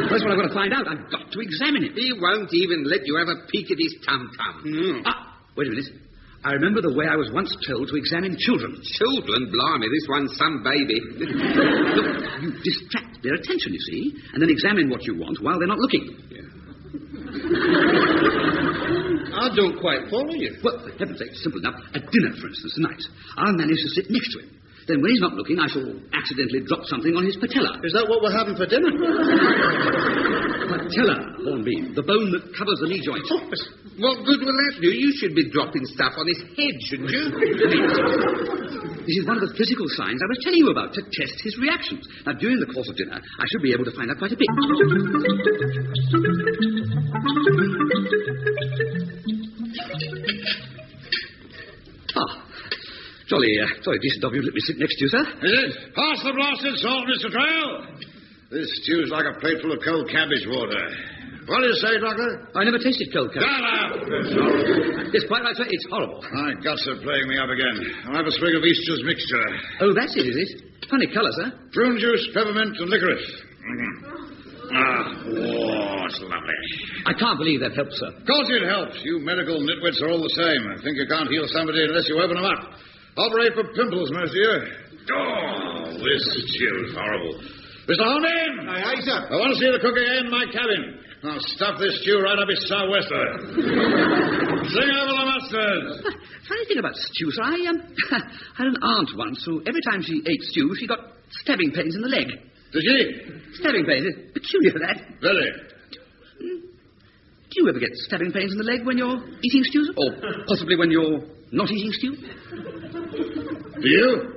Speaker 3: That's what I've got to find out. I've got to examine it.
Speaker 8: He won't even let you have a peek at his tum-tum.
Speaker 5: Mm.
Speaker 3: Ah, wait a minute. I remember the way I was once told to examine children.
Speaker 8: Children? Blimey, this one's some baby.
Speaker 3: Look, you distract their attention, you see, and then examine what you want while they're not looking.
Speaker 8: Yeah.
Speaker 5: I don't quite follow you.
Speaker 3: Well, for heaven's sake, simple enough. At dinner, for instance, tonight, I'll manage to sit next to him. Then when he's not looking, I shall accidentally drop something on his patella.
Speaker 5: Is that what we're having for dinner?
Speaker 3: Patella, Hornbeam, the bone that covers the knee joint.
Speaker 8: What good will that do? You should be dropping stuff on his head, shouldn't you?
Speaker 3: This is one of the physical signs I was telling you about to test his reactions. Now, during the course of dinner, I should be able to find out quite a bit. Jolly decent of you to let me sit next to you, sir.
Speaker 2: Is it? Pass the blasted salt, Mr. Trail. This stew's like a plateful of cold cabbage water. What do you say, Doctor?
Speaker 3: I never tasted cold cabbage.
Speaker 2: Shut up!
Speaker 3: Yes, quite right, sir. It's horrible.
Speaker 2: My guts are playing me up again. I'll have a swig of Easter's mixture.
Speaker 3: Oh, that's it, is it? Funny colour, sir.
Speaker 2: Prune juice, peppermint, and licorice. It's lovely.
Speaker 3: I can't believe that helps, sir.
Speaker 2: Of course it helps. You medical nitwits are all the same. I think you can't heal somebody unless you open them up. Operate for pimples, most of you. Oh, this stew's horrible. Mr. Hornbeam!
Speaker 11: Aye, sir.
Speaker 2: I want to see the cook again in my cabin. I'll stuff this stew right up his sou'wester. Sing over the mustard.
Speaker 3: Funny thing about stew, sir. I had an aunt once who, every time she ate stew, she got stabbing pains in the leg.
Speaker 2: Did she?
Speaker 3: Stabbing pains. It's peculiar, that.
Speaker 2: Very.
Speaker 3: Do you ever get stabbing pains in the leg when you're eating stew? Or possibly when you're not eating stew?
Speaker 2: Do you?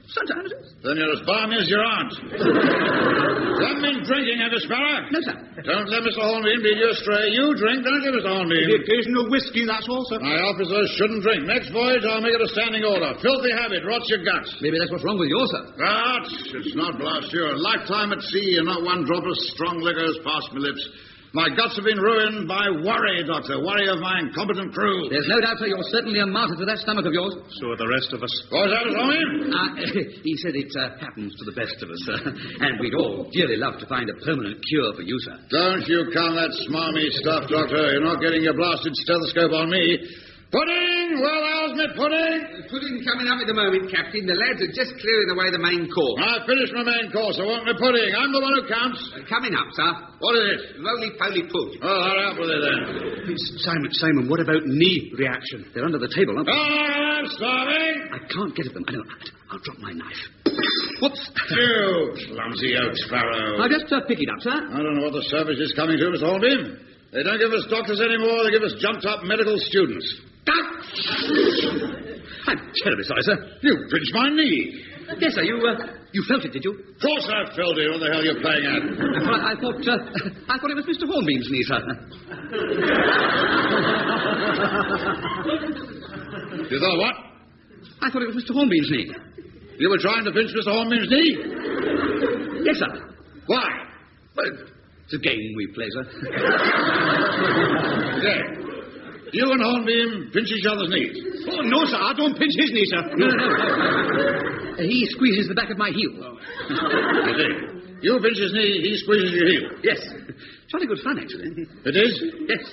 Speaker 3: Sometimes.
Speaker 2: Then you're as balmy as your aunt. You haven't been drinking, have you, Sparrow?
Speaker 3: No, sir.
Speaker 2: Don't let Mr. Hornbeam lead you astray. You drink, don't you, Mr. Hornbeam?
Speaker 5: The occasional whiskey, that's all, sir.
Speaker 2: My officers shouldn't drink. Next voyage, I'll make it a standing order. Filthy habit, rots your guts.
Speaker 3: Maybe that's what's wrong with yours, sir.
Speaker 2: Rot? It's not, blast you. A lifetime at sea and not one drop of strong liquor has passed my lips. My guts have been ruined by worry, Doctor. Worry of my incompetent crew.
Speaker 3: There's no doubt, sir, you're certainly a martyr to that stomach of yours.
Speaker 5: So are the rest of us.
Speaker 2: What was that, Mr. Hornbeam?
Speaker 3: He said it happens to the best of us, sir. And we'd all dearly love to find a permanent cure for you, sir.
Speaker 2: Don't you come that smarmy stuff, Doctor. You're not getting your blasted stethoscope on me. Pudding! Well, how's me pudding?
Speaker 8: Pudding coming up at the moment, Captain. The lads are just clearing away the main course.
Speaker 2: I've finished my main course. I want my pudding. I'm the one who counts.
Speaker 8: Coming up, sir.
Speaker 2: What is it?
Speaker 8: Roly-poly pud.
Speaker 2: Oh, hurry up with it, then.
Speaker 3: Simon, what about knee reaction? They're under the table, aren't they?
Speaker 2: Oh, I'm starving.
Speaker 3: I can't get at them. I don't. I'll drop my knife. Whoops.
Speaker 2: You clumsy oak sparrow.
Speaker 3: I'll just pick it up, sir.
Speaker 2: I don't know what the service is coming to, Mr. Hornbeam. They don't give us doctors anymore. They give us jumped-up medical students.
Speaker 3: I'm terribly sorry, sir.
Speaker 2: You pinched my knee.
Speaker 3: Yes, sir. You felt it, did you?
Speaker 2: Of course I felt it. What the hell are you playing at?
Speaker 3: I thought it was Mr. Hornbeam's knee, sir.
Speaker 2: You thought what?
Speaker 3: I thought it was Mr. Hornbeam's knee.
Speaker 2: You were trying to pinch Mr. Hornbeam's knee?
Speaker 3: Yes, sir.
Speaker 2: Why?
Speaker 3: Well, it's a game we play, sir.
Speaker 2: Yeah. You and Hornbeam pinch each other's knees.
Speaker 5: Oh, no, sir. I don't pinch his knee, sir.
Speaker 3: No. He squeezes the back of my heel.
Speaker 2: You see? You pinch his knee, he squeezes your heel.
Speaker 3: Yes. Jolly good fun, actually.
Speaker 2: It is?
Speaker 3: Yes.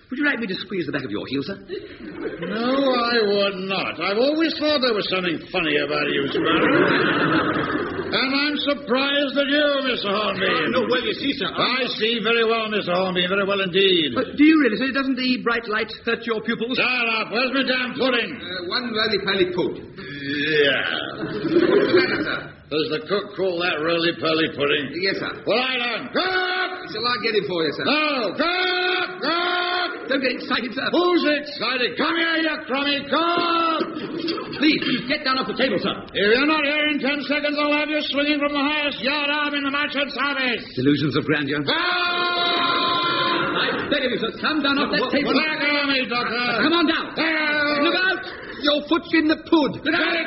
Speaker 3: Would you like me to squeeze the back of your heel, sir?
Speaker 2: No, I would not. I've always thought there was something funny about you, Sparrow. And I'm surprised at you, Mr. Hornby.
Speaker 5: No, well, you see, sir.
Speaker 2: I see very well, Mr. Hornby, very well indeed.
Speaker 3: Do you really, sir? Doesn't the bright light hurt your pupils?
Speaker 2: Shut up. Where's my damn pudding?
Speaker 8: One roly-poly pud.
Speaker 2: Yeah. Does the cook call that roly-poly pudding?
Speaker 8: Yes, sir.
Speaker 2: Well, I don't. Cook!
Speaker 8: Shall I get it for you, sir?
Speaker 2: No! Cook! Cook!
Speaker 3: Don't get excited, sir.
Speaker 2: Who's excited? Come here, you crummy cook!
Speaker 3: Please, get down off the table, sir.
Speaker 2: If you're not here in 10 seconds, I'll have you swinging from the highest yardarm in the merchant service.
Speaker 3: Delusions of grandeur.
Speaker 2: Cook!
Speaker 3: I beg of you, sir, come down off that table.
Speaker 2: Let go of me, Doctor.
Speaker 3: Come on down. Look out! Your foot's in the pud.
Speaker 2: Get it!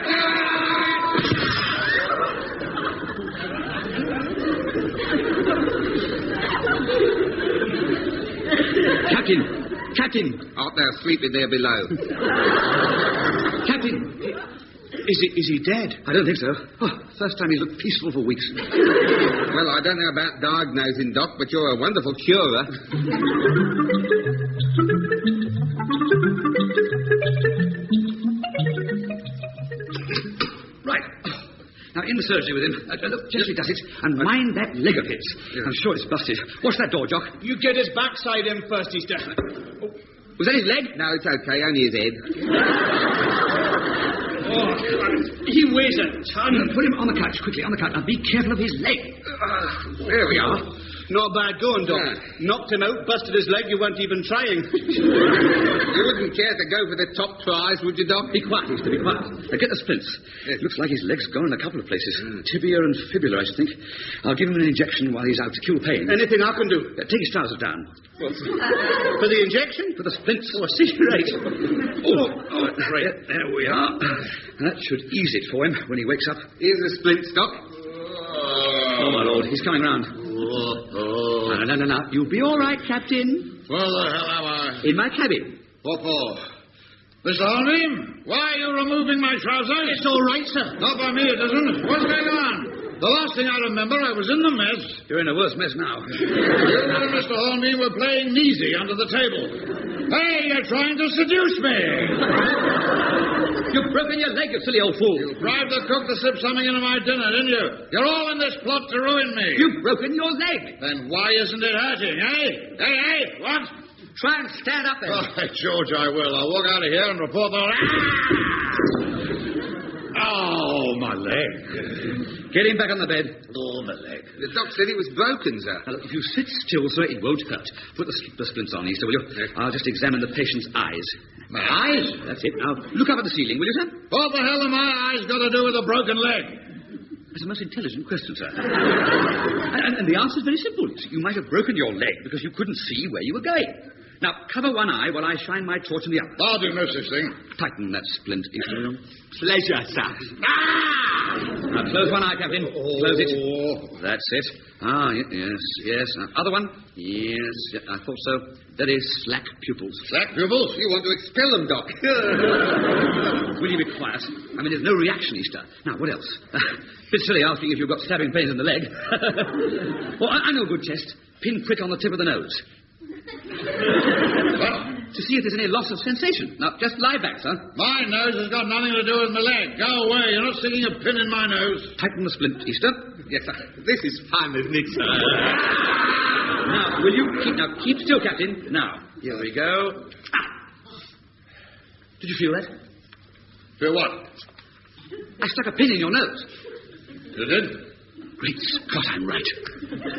Speaker 3: Captain.
Speaker 8: Art thou sleeping there below?
Speaker 3: Captain. Is he dead? I don't think so. First time he's looked peaceful for weeks.
Speaker 8: Well, I don't know about diagnosing, Doc, but you're a wonderful curer.
Speaker 3: Right. Now, in the surgery with him. Look, gently does it, and mind that leg of his. Yeah. I'm sure it's busted. Watch that door, Jock.
Speaker 5: You get his backside in first, Easter.
Speaker 3: Was that his leg?
Speaker 8: No, it's okay. Only his head.
Speaker 3: He weighs a ton. Put him on the couch, quickly, on the couch. Now, be careful of his leg.
Speaker 8: There we are.
Speaker 5: Not bad going, Doc. Knocked him out, busted his leg, you weren't even trying.
Speaker 8: You wouldn't care to go for the top prize, would you, Doc?
Speaker 3: Be quiet, Easter, be quiet. Now, get the splints. It looks like his leg's gone in a couple of places. Tibia and fibula, I should think. I'll give him an injection while he's out to kill pain.
Speaker 5: Anything I can do?
Speaker 3: Take his trousers down.
Speaker 5: For the injection?
Speaker 3: For the splints. Oh, I see. Right. Right. There we are. That should ease it for him when he wakes up.
Speaker 8: Here's the splints, Doc.
Speaker 3: Oh, my lord, he's coming round. No. You'll be all right, Captain.
Speaker 2: Where the hell am I?
Speaker 3: In my cabin.
Speaker 2: What for? Mr. Hornby, why are you removing my trousers?
Speaker 5: It's all right, sir.
Speaker 2: Not by me, it isn't. What's going on? The last thing I remember, I was in the mess.
Speaker 3: You're in a worse mess now.
Speaker 2: You and Mr. Hornby were playing Neasy under the table. Hey, you're trying to seduce me.
Speaker 3: You've broken your leg, you silly old fool.
Speaker 2: You bribed the cook to slip something into my dinner, didn't you? You're all in this plot to ruin me.
Speaker 3: You've broken your leg.
Speaker 2: Then why isn't it hurting, eh? Hey, what?
Speaker 3: Try and stand up then.
Speaker 2: Oh, by George, I will. I'll walk out of here and report the... Oh, my leg.
Speaker 3: Get him back on the bed.
Speaker 2: Oh, my leg.
Speaker 8: The doc said it was broken, sir.
Speaker 3: Now, look, if you sit still, sir, it won't hurt. Put the splints on, Easter, will you? Yes. I'll just examine the patient's eyes.
Speaker 2: My eyes?
Speaker 3: That's it. Now, look up at the ceiling, will you, sir?
Speaker 2: What the hell have my eyes got to do with a broken leg?
Speaker 3: That's a most intelligent question, sir. and the answer's very simple. You might have broken your leg because you couldn't see where you were going. Now, cover one eye while I shine my torch in the other.
Speaker 2: I'll do no such thing.
Speaker 3: Tighten that splint, Easter.
Speaker 5: Pleasure, sir.
Speaker 3: Now, close one eye, Captain. Close it. That's it. Yes. Other one? Yes, I thought so. Very slack pupils.
Speaker 2: Slack pupils?
Speaker 8: You want to expel them, Doc.
Speaker 3: Will you be quiet? I mean, there's no reaction, Easter. Now, what else? Bit silly asking if you've got stabbing pains in the leg. Well, I know a good test. Pin prick on the tip of the nose.
Speaker 2: What?
Speaker 3: To see if there's any loss of sensation. Now, just lie back, sir.
Speaker 2: My nose has got nothing to do with my leg. Go away. You're not sticking a pin in my nose.
Speaker 3: Tighten the splint, Easter.
Speaker 8: Yes, sir. This is fun, isn't it, sir?
Speaker 3: Now, will you keep still, Captain. Now, here we go. Did you feel that?
Speaker 2: Feel what?
Speaker 3: I stuck a pin in your nose.
Speaker 2: You did?
Speaker 3: Great Scott, I'm right.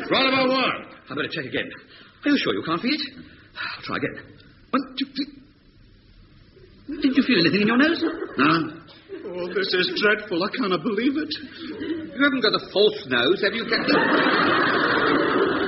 Speaker 2: Right about what?
Speaker 3: I better check again. Are you sure you can't feel it? I'll try again. 1, 2, 3. Didn't you feel anything in your nose?
Speaker 2: No.
Speaker 5: Oh, this is dreadful. I cannot believe it.
Speaker 8: You haven't got a false nose, have you, Captain?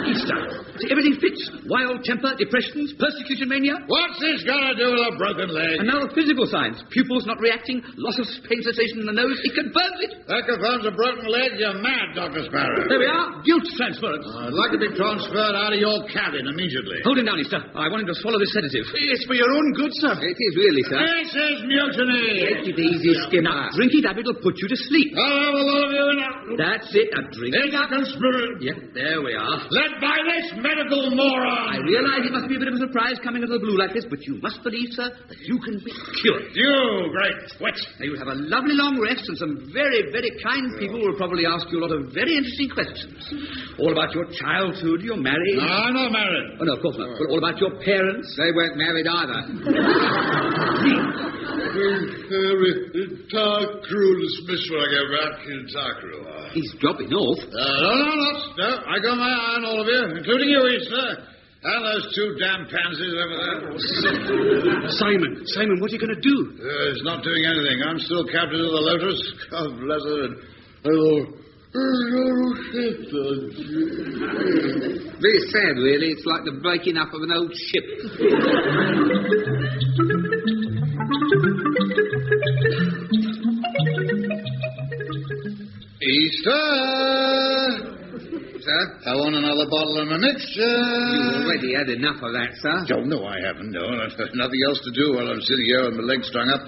Speaker 3: Easter, See, everything fits. Wild temper, depressions, persecution mania.
Speaker 2: What's this got to do with a broken leg?
Speaker 3: And now the physical signs. Pupils not reacting, loss of pain sensation in the nose. It confirms it.
Speaker 2: That confirms a broken leg? You're mad, Dr. Sparrow.
Speaker 3: There we are. Guilt transference.
Speaker 2: I'd like to be transferred out of your cabin immediately.
Speaker 3: Hold him down, Easter. I want him to swallow this sedative.
Speaker 5: It's for your own good, sir.
Speaker 8: It is really, sir.
Speaker 2: This is mutiny.
Speaker 8: Take it easy, Skinner.
Speaker 3: Drink it up, it'll put you to sleep.
Speaker 2: I'll have a lot of you now.
Speaker 3: That's it. Now drink it up.
Speaker 2: Conspiracy.
Speaker 3: Yeah, there we are.
Speaker 2: Led by this medical moron.
Speaker 3: I realize it must be a bit of a surprise coming out of the blue like this, but you must believe, sir, that you can be cured.
Speaker 2: You great twit.
Speaker 3: Now, you'll have a lovely long rest, and some very, very kind people will probably ask you a lot of very interesting questions. All about your childhood, your marriage.
Speaker 2: No, I'm not married.
Speaker 3: Oh, no, of course not. But all about your parents.
Speaker 8: They weren't married either.
Speaker 2: Crew dismissed when I get back in crew.
Speaker 3: He's dropping off.
Speaker 2: No. I got my eye on all of you, including you, Easter. And those two damn pansies over there.
Speaker 3: Simon, what are you going to do?
Speaker 2: He's not doing anything. I'm still captain of the Lotus. God bless her.
Speaker 8: Very sad, really. It's like the breaking up of an old ship.
Speaker 2: Easter! Sir? I want another bottle of my mixture.
Speaker 8: You already had enough of that, sir.
Speaker 2: Oh, no, I haven't. No, I've got nothing else to do while I'm sitting here with my legs strung up.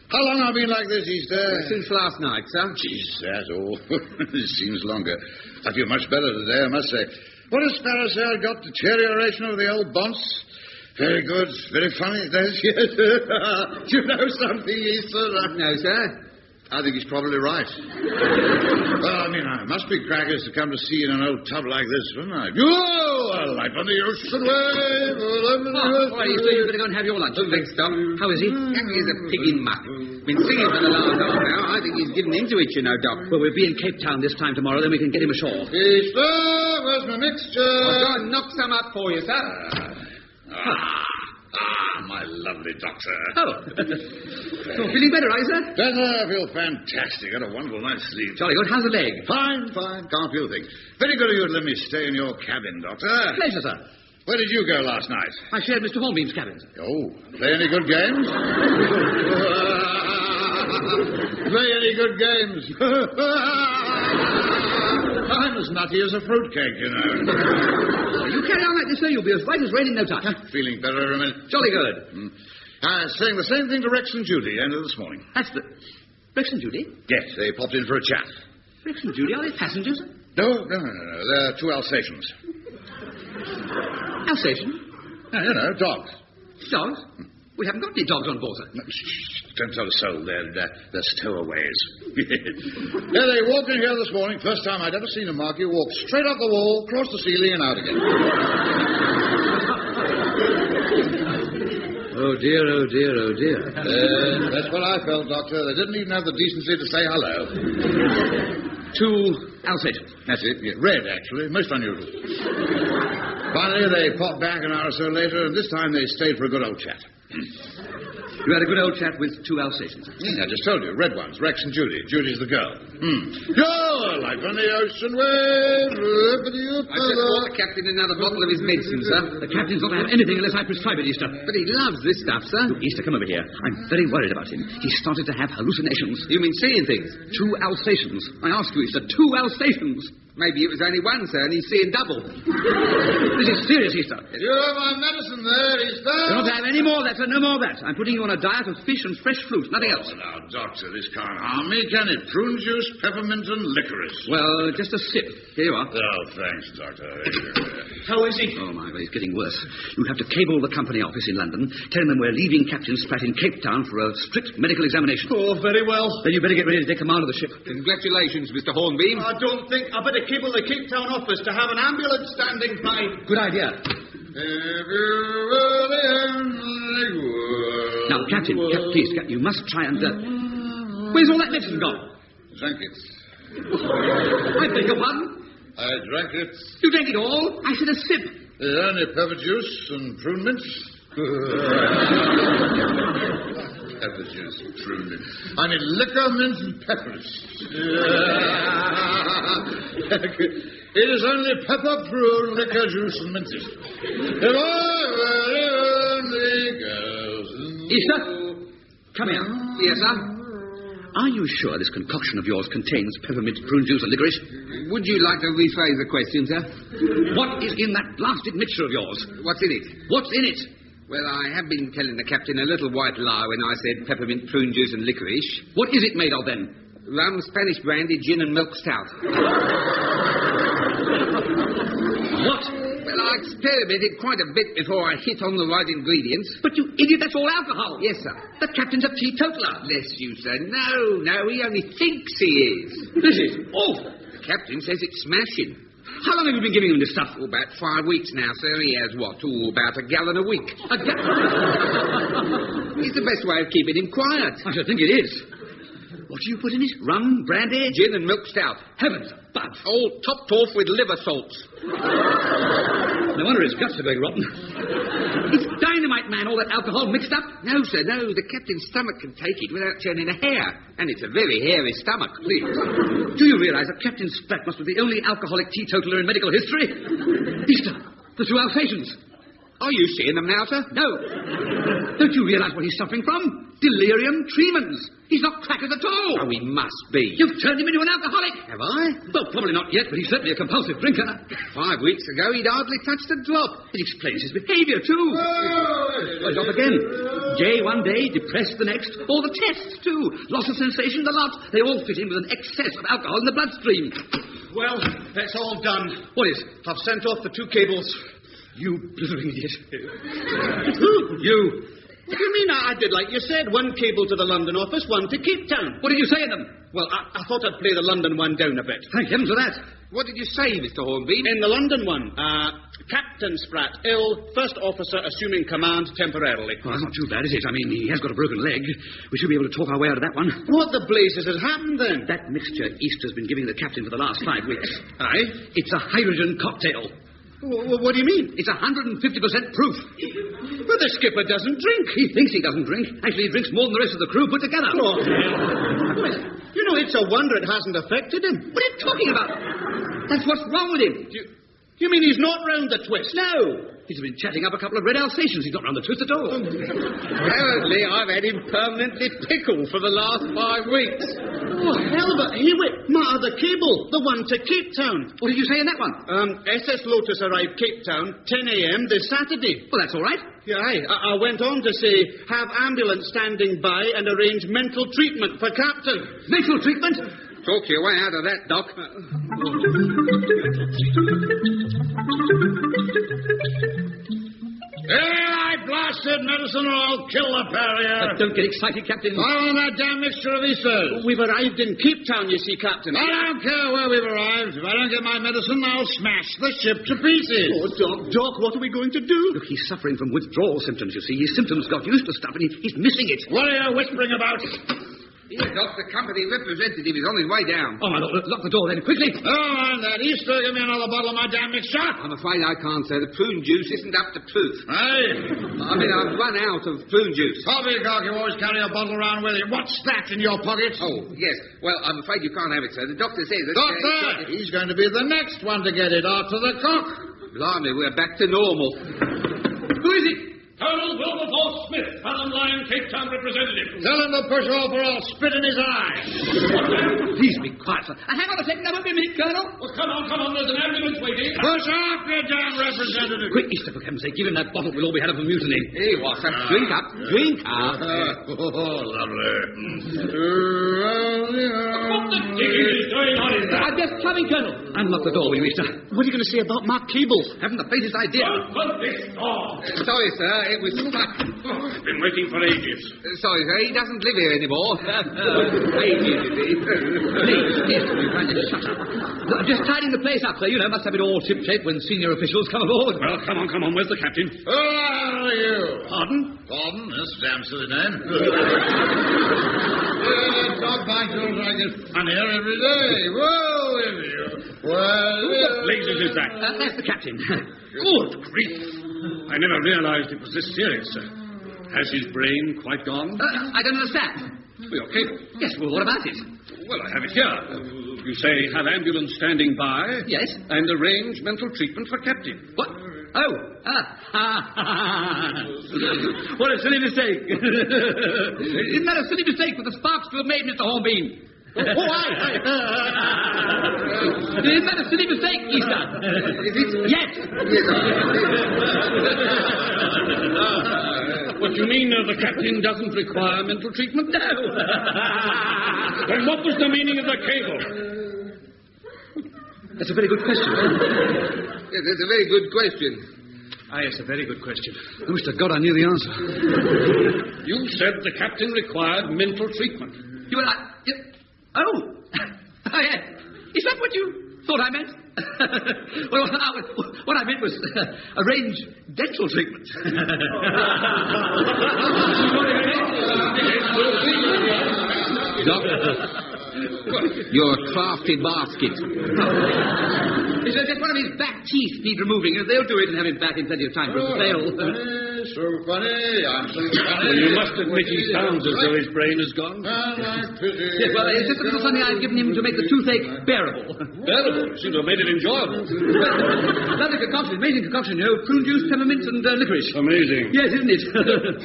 Speaker 2: How long have I been like this, Easter?
Speaker 8: Since last night, sir.
Speaker 2: Jeez, that's all. It seems longer. I feel much better today, I must say. What does Sparrow say? I got deterioration of the old bonds. Very good. Very funny, does yes. Do you know something, Easter?
Speaker 8: No, sir.
Speaker 2: I think he's probably right. Well, I mean, I must be crackers to come to sea in an old tub like this, wouldn't I? Oh, a life on the ocean wave.
Speaker 3: All right, Easter, you better go and have your lunch.
Speaker 8: Thanks, Doc.
Speaker 3: How is he?
Speaker 8: He's a pig in muck. Been singing for the last half hour. I think he's given into it, you know, Doc.
Speaker 3: Well, we'll be in Cape Town this time tomorrow, then we can get him ashore.
Speaker 2: Easter, where's my mixture?
Speaker 8: I'll go and knock some up for you, sir.
Speaker 2: My lovely doctor.
Speaker 3: Oh. So, feeling better, are you, sir?
Speaker 2: Better. I feel fantastic. Had a wonderful night's sleep.
Speaker 3: Jolly good. How's the leg?
Speaker 2: Fine. Can't feel a thing. Very good of you to let me stay in your cabin, Doctor.
Speaker 3: Pleasure, sir.
Speaker 2: Where did you go last night?
Speaker 3: I shared Mr. Hornbeam's cabin, sir.
Speaker 2: Oh, play any good games? Play any good games? I'm as nutty as a fruitcake, you know.
Speaker 3: You carry on like this, sir, you'll be as right as rain in no time.
Speaker 2: Feeling better in a minute.
Speaker 3: Jolly good.
Speaker 2: Saying the same thing to Rex and Judy ended this morning.
Speaker 3: That's the... Rex and Judy?
Speaker 2: Yes, they popped in for a chat.
Speaker 3: Rex and Judy, are they passengers?
Speaker 2: No. They're two Alsatians.
Speaker 3: Alsatian?
Speaker 2: No, dogs.
Speaker 3: Dogs? We haven't got any dogs on board, sir.
Speaker 2: No, don't tell a soul. They're stowaways. Yeah, they walked in here this morning. First time I'd ever seen them, Mark. You walked straight up the wall, across the ceiling, and out again.
Speaker 3: Oh, dear.
Speaker 2: That's what I felt, Doctor. They didn't even have the decency to say hello.
Speaker 3: Two Alsatians.
Speaker 2: That's it. Yeah. Red, actually. Most unusual. Finally, they popped back an hour or so later, and this time they stayed for a good old chat.
Speaker 3: You had a good old chat with two Alsatians.
Speaker 2: Yeah, I just told you. Red ones, Rex and Judy. Judy's the girl. Go, life on the ocean wave.
Speaker 8: I just bought the captain another bottle of his medicine, sir.
Speaker 3: The captain's not to have anything unless I prescribe it, Easter.
Speaker 8: But he loves this stuff, sir.
Speaker 3: Look, Easter, come over here. I'm very worried about him. He started to have hallucinations.
Speaker 8: You mean seeing things?
Speaker 3: Two Alsatians. I ask you, Easter, two Alsatians.
Speaker 8: Maybe it was only one, sir, and he's seeing double.
Speaker 3: This is serious, Easter.
Speaker 2: You have my medicine there, Easter.
Speaker 3: You don't have any more of that, sir. No more of that. I'm putting you on a diet of fish and fresh fruit. Nothing else.
Speaker 2: Now, Doctor, this can't harm me, can it? Prune juice, peppermint, and licorice.
Speaker 3: Well, just a sip. Here you are.
Speaker 2: Oh, thanks, Doctor.
Speaker 3: How is he? Oh, my God, he's getting worse. You have to cable the company office in London, telling them we're leaving Captain Spratt in Cape Town for a strict medical examination.
Speaker 5: Oh, very well.
Speaker 3: Then you better get ready to take command of the ship.
Speaker 8: Congratulations, Mr. Hornbeam.
Speaker 5: I don't think I better cable the Cape Town office to have an ambulance standing by.
Speaker 3: Good idea. Now, Captain, please, you must try and... Where's all that medicine gone?
Speaker 2: Drank it.
Speaker 3: I beg your pardon?
Speaker 2: I drank it.
Speaker 3: You drank it all? I said a sip.
Speaker 2: Only pepper juice and prune mint. Pepper juice and prune mint. I need liquor, mint, and peppers. It is only pepper, prune, liquor, juice, and mint. If I were only girls...
Speaker 3: Easter, come here. Yes, sir? Are you sure this concoction of yours contains peppermint, prune juice, and licorice?
Speaker 8: Would you like to rephrase the question, sir?
Speaker 3: What is in that blasted mixture of yours?
Speaker 8: What's in it?
Speaker 3: What's in it?
Speaker 8: Well, I have been telling the captain a little white lie when I said peppermint, prune juice, and licorice.
Speaker 3: What is it made of, then?
Speaker 8: Rum, Spanish brandy, gin, and milk stout.
Speaker 3: What?
Speaker 8: Well, I experimented quite a bit before I hit on the right ingredients.
Speaker 3: But you idiot, that's all alcohol.
Speaker 8: Yes, sir.
Speaker 3: The captain's a teetotaler.
Speaker 8: Bless you, sir. No, he only thinks he is.
Speaker 3: This is awful.
Speaker 8: The captain says it's smashing.
Speaker 3: How long have you been giving him this stuff?
Speaker 8: Oh, about 5 weeks now, sir. He has, what, about a gallon a week.
Speaker 3: A gallon?
Speaker 8: It's the best way of keeping him quiet.
Speaker 3: I should think it is. What do you put in it? Rum, brandy?
Speaker 8: Gin and milk stout.
Speaker 3: Heavens above.
Speaker 8: All topped off with liver salts.
Speaker 3: No wonder his guts are going rotten. It's dynamite, man, all that alcohol mixed up.
Speaker 8: No, sir, no. The captain's stomach can take it without turning a hair. And it's a very hairy stomach, please.
Speaker 3: Do you realise that Captain Spratt must be the only alcoholic teetotaler in medical history? Easter, the 2 Alsatians.
Speaker 8: Are you seeing them now, sir?
Speaker 3: No. Don't you realise what he's suffering from? Delirium tremens. He's not crackers at all.
Speaker 8: Oh, he must be.
Speaker 3: You've turned him into an alcoholic.
Speaker 8: Have I?
Speaker 3: Well, probably not yet, but he's certainly a compulsive drinker.
Speaker 8: 5 weeks ago, he'd hardly touched a drop.
Speaker 3: It explains his behaviour, too. Well, off again. Gay one day, depressed the next. All the tests, too. Loss of sensation, the lot. They all fit in with an excess of alcohol in the bloodstream.
Speaker 5: Well, that's all done.
Speaker 3: What is?
Speaker 5: I've sent off the 2 cables.
Speaker 3: You blithering idiot.
Speaker 5: You. What do you mean I did like you said? 1 cable to the London office, 1 to Cape Town.
Speaker 3: What did you say in them?
Speaker 5: Well, I thought I'd play the London one down a bit.
Speaker 3: Thank heavens for that.
Speaker 8: What did you say, Mr. Hornbeam?
Speaker 5: In the London one, Captain Spratt, ill, first officer assuming command temporarily.
Speaker 3: Oh, that's not too bad, is it? I mean, he has got a broken leg. We should be able to talk our way out of that one.
Speaker 5: What the blazes has happened, then?
Speaker 3: That mixture Easter's been giving the captain for the last 5 weeks.
Speaker 5: Aye?
Speaker 3: It's a hydrogen cocktail.
Speaker 5: What do you mean?
Speaker 3: It's 150% proof.
Speaker 5: But the skipper doesn't drink.
Speaker 3: He thinks he doesn't drink. Actually, he drinks more than the rest of the crew put together.
Speaker 5: Oh, well, you know, it's a wonder it hasn't affected him.
Speaker 3: What are you talking about? That's what's wrong with him.
Speaker 5: You mean he's not round the twist?
Speaker 3: No. He's been chatting up a couple of red Alsatians. He's not round the twist at all.
Speaker 8: Apparently, I've had him permanently pickled for the last 5 weeks.
Speaker 5: Oh, hell of a... Here, wait. My other cable. The one to Cape Town.
Speaker 3: What did you say in that one?
Speaker 5: SS Lotus arrived Cape Town 10 a.m. this Saturday.
Speaker 3: Well, that's all right.
Speaker 5: Yeah, I went on to say, have ambulance standing by and arrange mental treatment for Captain.
Speaker 3: Mental treatment?
Speaker 8: Talk your way out of that, Doc.
Speaker 2: Hey, blasted medicine or I'll kill the barrier.
Speaker 3: Don't get excited, Captain.
Speaker 2: Follow that damn mixture of Easters.
Speaker 5: We've arrived in Cape Town, you see, Captain.
Speaker 2: I don't care where we've arrived. If I don't get my medicine, I'll smash the ship to pieces.
Speaker 5: Oh, Doc, what are we going to do?
Speaker 3: Look, he's suffering from withdrawal symptoms, you see. His symptoms got used to stuff, and he's missing it.
Speaker 2: What are you whispering about?
Speaker 8: Here, Doc, the company representative is on his way down.
Speaker 3: Oh, my Lord, lock the door then, quickly.
Speaker 2: Oh, and that Easter, give me another bottle of my damn mixture.
Speaker 8: I'm afraid I can't, sir. The prune juice isn't up to proof.
Speaker 2: Hey?
Speaker 8: I mean, I've run out of prune juice.
Speaker 2: Poppycock, you always carry a bottle around with you. What's that in your pocket?
Speaker 8: Oh, yes. Well, I'm afraid you can't have it, sir. The doctor says that...
Speaker 2: Doctor! He's going to be the next one to get it after the cock.
Speaker 8: Blimey, we're back to normal.
Speaker 3: Who is it?
Speaker 4: Colonel Wilberforce Smith, Fallon Line, Cape Town representative.
Speaker 2: Tell him to push off or I'll spit in his eye.
Speaker 3: Please be quiet, sir. Hang on a second. Now, won't be a minute, Colonel.
Speaker 4: Well, come on. There's an ambulance waiting.
Speaker 2: Push off, you damn representative.
Speaker 3: Quick, Easter, for heaven's sake. Give him that bottle. We'll all be had of a mutiny.
Speaker 8: Here you are, sir. Drink up. Drink up.
Speaker 2: Oh, lovely.
Speaker 4: What the dickens is going on in there?
Speaker 3: I'm just coming, Colonel. Unlock the door, will you, Easter?
Speaker 5: What are you going to say about my cable?
Speaker 3: Haven't the faintest idea.
Speaker 4: Open this door.
Speaker 8: Sorry, sir. It was stuck.
Speaker 4: I've been waiting for ages.
Speaker 8: Sorry, sir. He doesn't live here anymore. Ages, is he?
Speaker 3: Please, Easter, you kindly shut up. Look, just tidying the place up, sir. You know, must have it all ship-shape when senior officials come aboard.
Speaker 4: Well, come on. Where's the captain?
Speaker 2: Who are you?
Speaker 3: Pardon?
Speaker 2: Gordon, that's a damn silly name. Dog bite goes like this on here every day. Whoa, with you. Well,
Speaker 4: Who the blazes is that?
Speaker 3: That's the captain.
Speaker 4: Good grief. I never realized it was this serious, sir. Has his brain quite gone?
Speaker 3: I don't understand.
Speaker 4: Well, your cable.
Speaker 3: Yes, well, what about it?
Speaker 4: Well, I have it here. You say have ambulance standing by.
Speaker 3: Yes.
Speaker 4: And arrange mental treatment for Captain.
Speaker 3: What? Oh. What a silly mistake. Isn't that a silly mistake for the sparks to have made, Mr. Hornbeam? Isn't that a silly mistake, Easter? Yes.
Speaker 4: What do you mean the Captain doesn't require mental treatment?
Speaker 3: No.
Speaker 4: Then what was the meaning of the cable?
Speaker 3: That's a very good question.
Speaker 8: Yes, that's a very good question.
Speaker 3: Ah, yes, a very good question. I wish to God I knew the answer.
Speaker 4: You said the Captain required mental treatment.
Speaker 3: Oh, yes. Is that what you thought I meant? Well, what I meant was arrange dental treatment.
Speaker 8: Doctor, you're a crafty basket.
Speaker 3: It's just one of his back teeth need removing. They'll do it and have him back in plenty of time for us to fail.
Speaker 2: So funny. I'm so funny.
Speaker 4: Well, you must admit he sounds as though his brain is gone.
Speaker 3: Yes, well, it's just a little something I've given him to make the toothache bearable.
Speaker 4: Bearable? Seems to have made it enjoyable.
Speaker 3: Lovely concoction, amazing concoction, you know. Prune juice, peppermint, and licorice.
Speaker 4: Amazing.
Speaker 3: Yes, isn't it?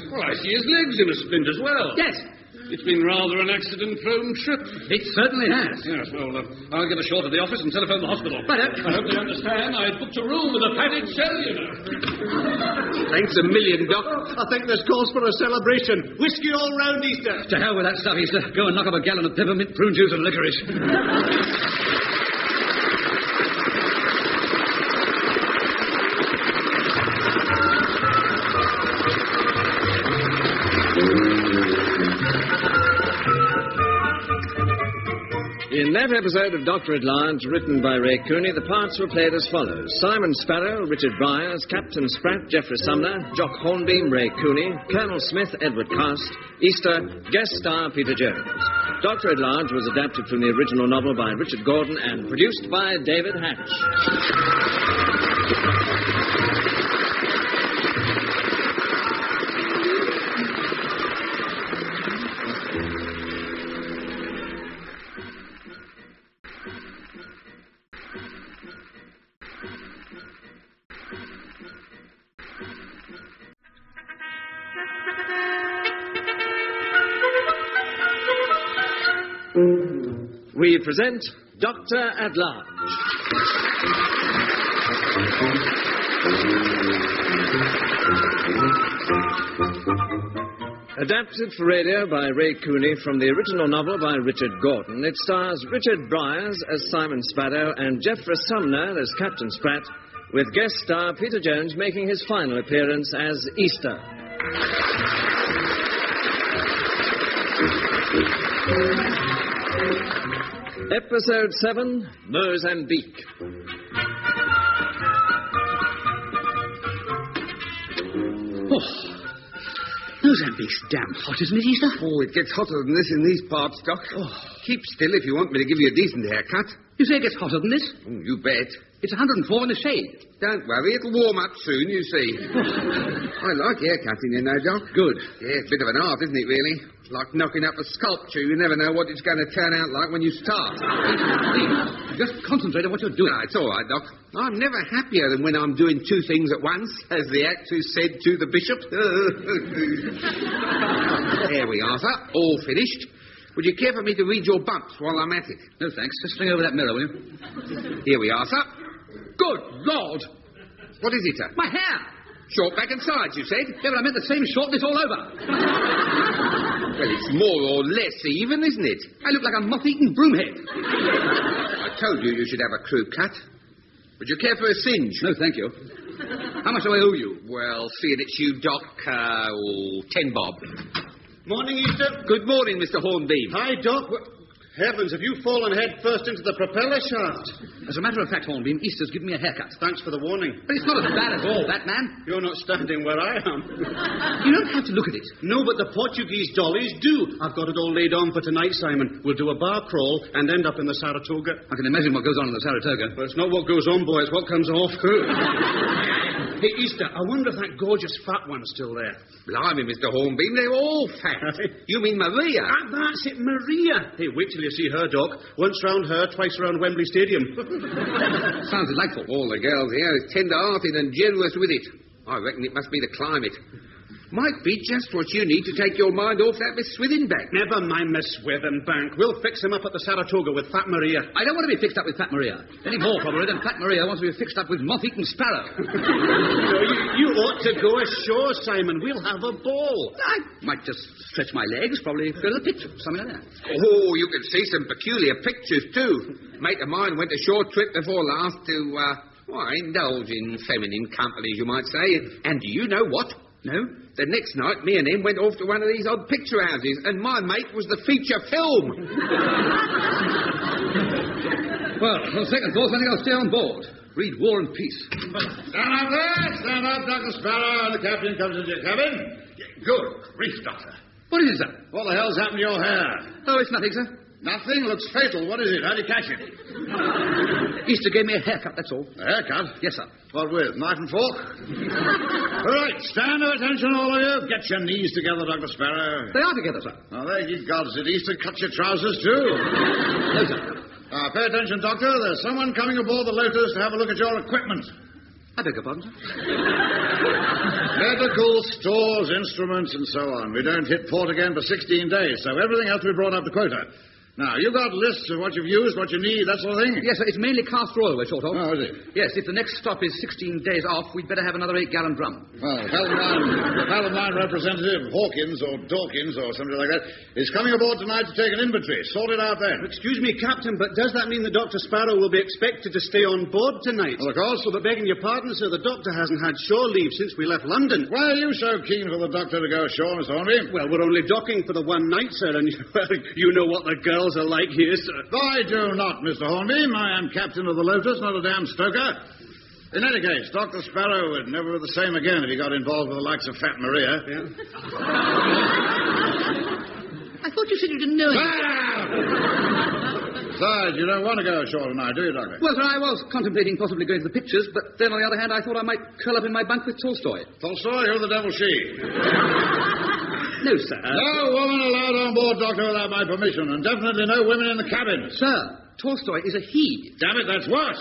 Speaker 4: Well, I see his legs in a splint as well.
Speaker 3: Yes.
Speaker 4: It's been rather an accident-prone trip.
Speaker 3: It certainly has.
Speaker 4: Yes, well, I'll get ashore to the office and telephone the hospital.
Speaker 3: Right.
Speaker 4: I hope they understand I booked a room with a padded cell, you know.
Speaker 8: Thanks a million, Doc.
Speaker 11: I think there's cause for a celebration. Whiskey all round Easter.
Speaker 3: To hell with that stuff, Easter. Go and knock up a gallon of peppermint, prune juice, and licorice.
Speaker 1: In that episode of Dr. at Large, written by Ray Cooney, the parts were played as follows. Simon Sparrow, Richard Byers, Captain Spratt, Geoffrey Sumner, Jock Hornbeam, Ray Cooney, Colonel Smith, Edward Cast, Easter, guest star Peter Jones. Dr. at Large was adapted from the original novel by Richard Gordon and produced by David Hatch. We present Dr. at Large. Adapted for radio by Ray Cooney from the original novel by Richard Gordon, it stars Richard Byers as Simon Sparrow and Geoffrey Sumner as Captain Spratt, with guest star Peter Jones making his final appearance as Easter. Episode 7, Mozambique.
Speaker 3: Mozambique's damn hot, isn't it, Easter?
Speaker 8: Oh, it gets hotter than this in these parts, Doc. Keep still if you want me to give you a decent haircut.
Speaker 3: You say it gets hotter than this?
Speaker 8: Oh, you bet.
Speaker 3: It's 104 in the shade.
Speaker 8: Don't worry, it'll warm up soon, you see. I like haircutting, you know, Doc.
Speaker 3: Good.
Speaker 8: Yeah, it's a bit of an art, isn't it, really? Like knocking up a sculpture. You never know what it's going to turn out like when you start.
Speaker 3: Just concentrate on what you're doing.
Speaker 8: No, it's all right, Doc. I'm never happier than when I'm doing two things at once, as the actress said to the bishop. There we are, sir. All finished. Would you care for me to read your bumps while I'm at it?
Speaker 3: No, thanks. Just swing over that mirror, will you?
Speaker 8: Here we are, sir.
Speaker 3: Good Lord!
Speaker 8: What is it, sir?
Speaker 3: My hair!
Speaker 8: Short back and sides, you said?
Speaker 3: Yeah, but I meant the same shortness all over.
Speaker 8: Well, it's more or less even, isn't it?
Speaker 3: I look like a moth-eaten broomhead.
Speaker 8: I told you you should have a crew cut. Would you care for a singe?
Speaker 3: No, thank you. How much do I owe you?
Speaker 8: Well, seeing it's you, Doc, 10 bob.
Speaker 11: Morning, Easter.
Speaker 8: Good morning, Mr. Hornbeam.
Speaker 11: Hi, Doc. Heavens, have you fallen head first into the propeller shaft?
Speaker 3: As a matter of fact, Hornbeam, Easter's given me a haircut.
Speaker 11: Thanks for the warning.
Speaker 3: But it's not as bad as all that, man.
Speaker 11: You're not standing where I am.
Speaker 3: You don't have to look at it.
Speaker 11: No, but the Portuguese dollies do. I've got it all laid on for tonight, Simon. We'll do a bar crawl and end up in the Saratoga.
Speaker 3: I can imagine what goes on in the Saratoga.
Speaker 11: But it's not what goes on, boy. It's what comes off.
Speaker 5: Hey, Easter, I wonder if that gorgeous fat one's still there.
Speaker 8: Blimey, Mr. Hornbeam, they're all fat. You mean Maria?
Speaker 5: Ah, that's it, Maria. Hey, wait till you see her, Doc. Once round her, twice round Wembley Stadium.
Speaker 8: Sounds delightful. All the girls here are tender-hearted and generous with it. I reckon it must be the climate. Might be just what you need to take your mind off that Miss Swithenbank.
Speaker 5: Never mind Miss Swithenbank. We'll fix him up at the Saratoga with Fat Maria.
Speaker 3: I don't want to be fixed up with Fat Maria. Any more, probably, than Fat Maria wants to be fixed up with Moth-Eaten Sparrow.
Speaker 5: You ought to go ashore, Simon. We'll have a ball.
Speaker 3: I might just stretch my legs, probably fill a picture, something like that.
Speaker 8: Oh, you can see some peculiar pictures, too. Mate of mine went a short trip before last to, indulge in feminine companies, you might say. And do you know what? No? The next night, me and him went off to one of these odd picture houses, and my mate was the feature film.
Speaker 3: Well, on second thoughts, I think I'll stay on board. Read War and Peace.
Speaker 2: Stand up there! Stand up, Dr. Sparrow, and the captain comes into your cabin. Good grief, Doctor.
Speaker 3: What is it, sir?
Speaker 2: What the hell's happened to your hair?
Speaker 3: Oh, it's nothing, sir.
Speaker 2: Nothing? Looks fatal. What is it? How did you catch it?
Speaker 3: Easter gave me a haircut, that's all.
Speaker 2: A haircut?
Speaker 3: Yes, sir.
Speaker 2: What with? Knife and fork? All right, stand to attention, all of you. Get your knees together, Dr. Sparrow.
Speaker 3: They are together, sir.
Speaker 2: Now, there, ye gods, did Easter cut your trousers, too?
Speaker 3: No, sir.
Speaker 2: Pay attention, Doctor. There's someone coming aboard the Lotus to have a look at your equipment.
Speaker 3: I beg your pardon, sir?
Speaker 2: Medical, stores, instruments, and so on. We don't hit port again for 16 days, so everything has to be brought up to quota. Now, you got lists of what you've used, what you need, that sort of thing?
Speaker 3: Yes, sir. It's mainly castor oil we're short of.
Speaker 2: Oh, is it?
Speaker 3: Yes, if the next stop is 16 days off, we'd better have another 8-gallon drum.
Speaker 2: Well, pal of mine, Representative Hawkins, or Dawkins, or something like that, is coming aboard tonight to take an inventory. Sort it out then.
Speaker 5: Excuse me, Captain, but does that mean that Dr. Sparrow will be expected to stay on board tonight?
Speaker 2: Well, of course.
Speaker 5: Well, but begging your pardon, sir, the doctor hasn't had shore leave since we left London.
Speaker 2: Why are you so keen for the doctor to go ashore, Mr. Hornby?
Speaker 5: Well, we're only docking for the one night, sir, and well, you know what the girls are like here, sir.
Speaker 2: I do not, Mr. Hornby. I am captain of the Lotus, not a damn stoker. In any case, Dr. Sparrow would never be the same again if he got involved with the likes of Fat Maria.
Speaker 5: Yeah.
Speaker 3: I thought you said you didn't know it.
Speaker 2: Besides, you don't want to go ashore tonight, do you, Doctor?
Speaker 3: Well, sir, I was contemplating possibly going to the pictures, but then on the other hand, I thought I might curl up in my bunk with Tolstoy.
Speaker 2: Tolstoy? Who the devil's she?
Speaker 3: No, sir.
Speaker 2: No woman allowed on board, Doctor, without my permission, and definitely no women in the cabin.
Speaker 3: Sir, Tolstoy is a he.
Speaker 2: Damn it, that's worse.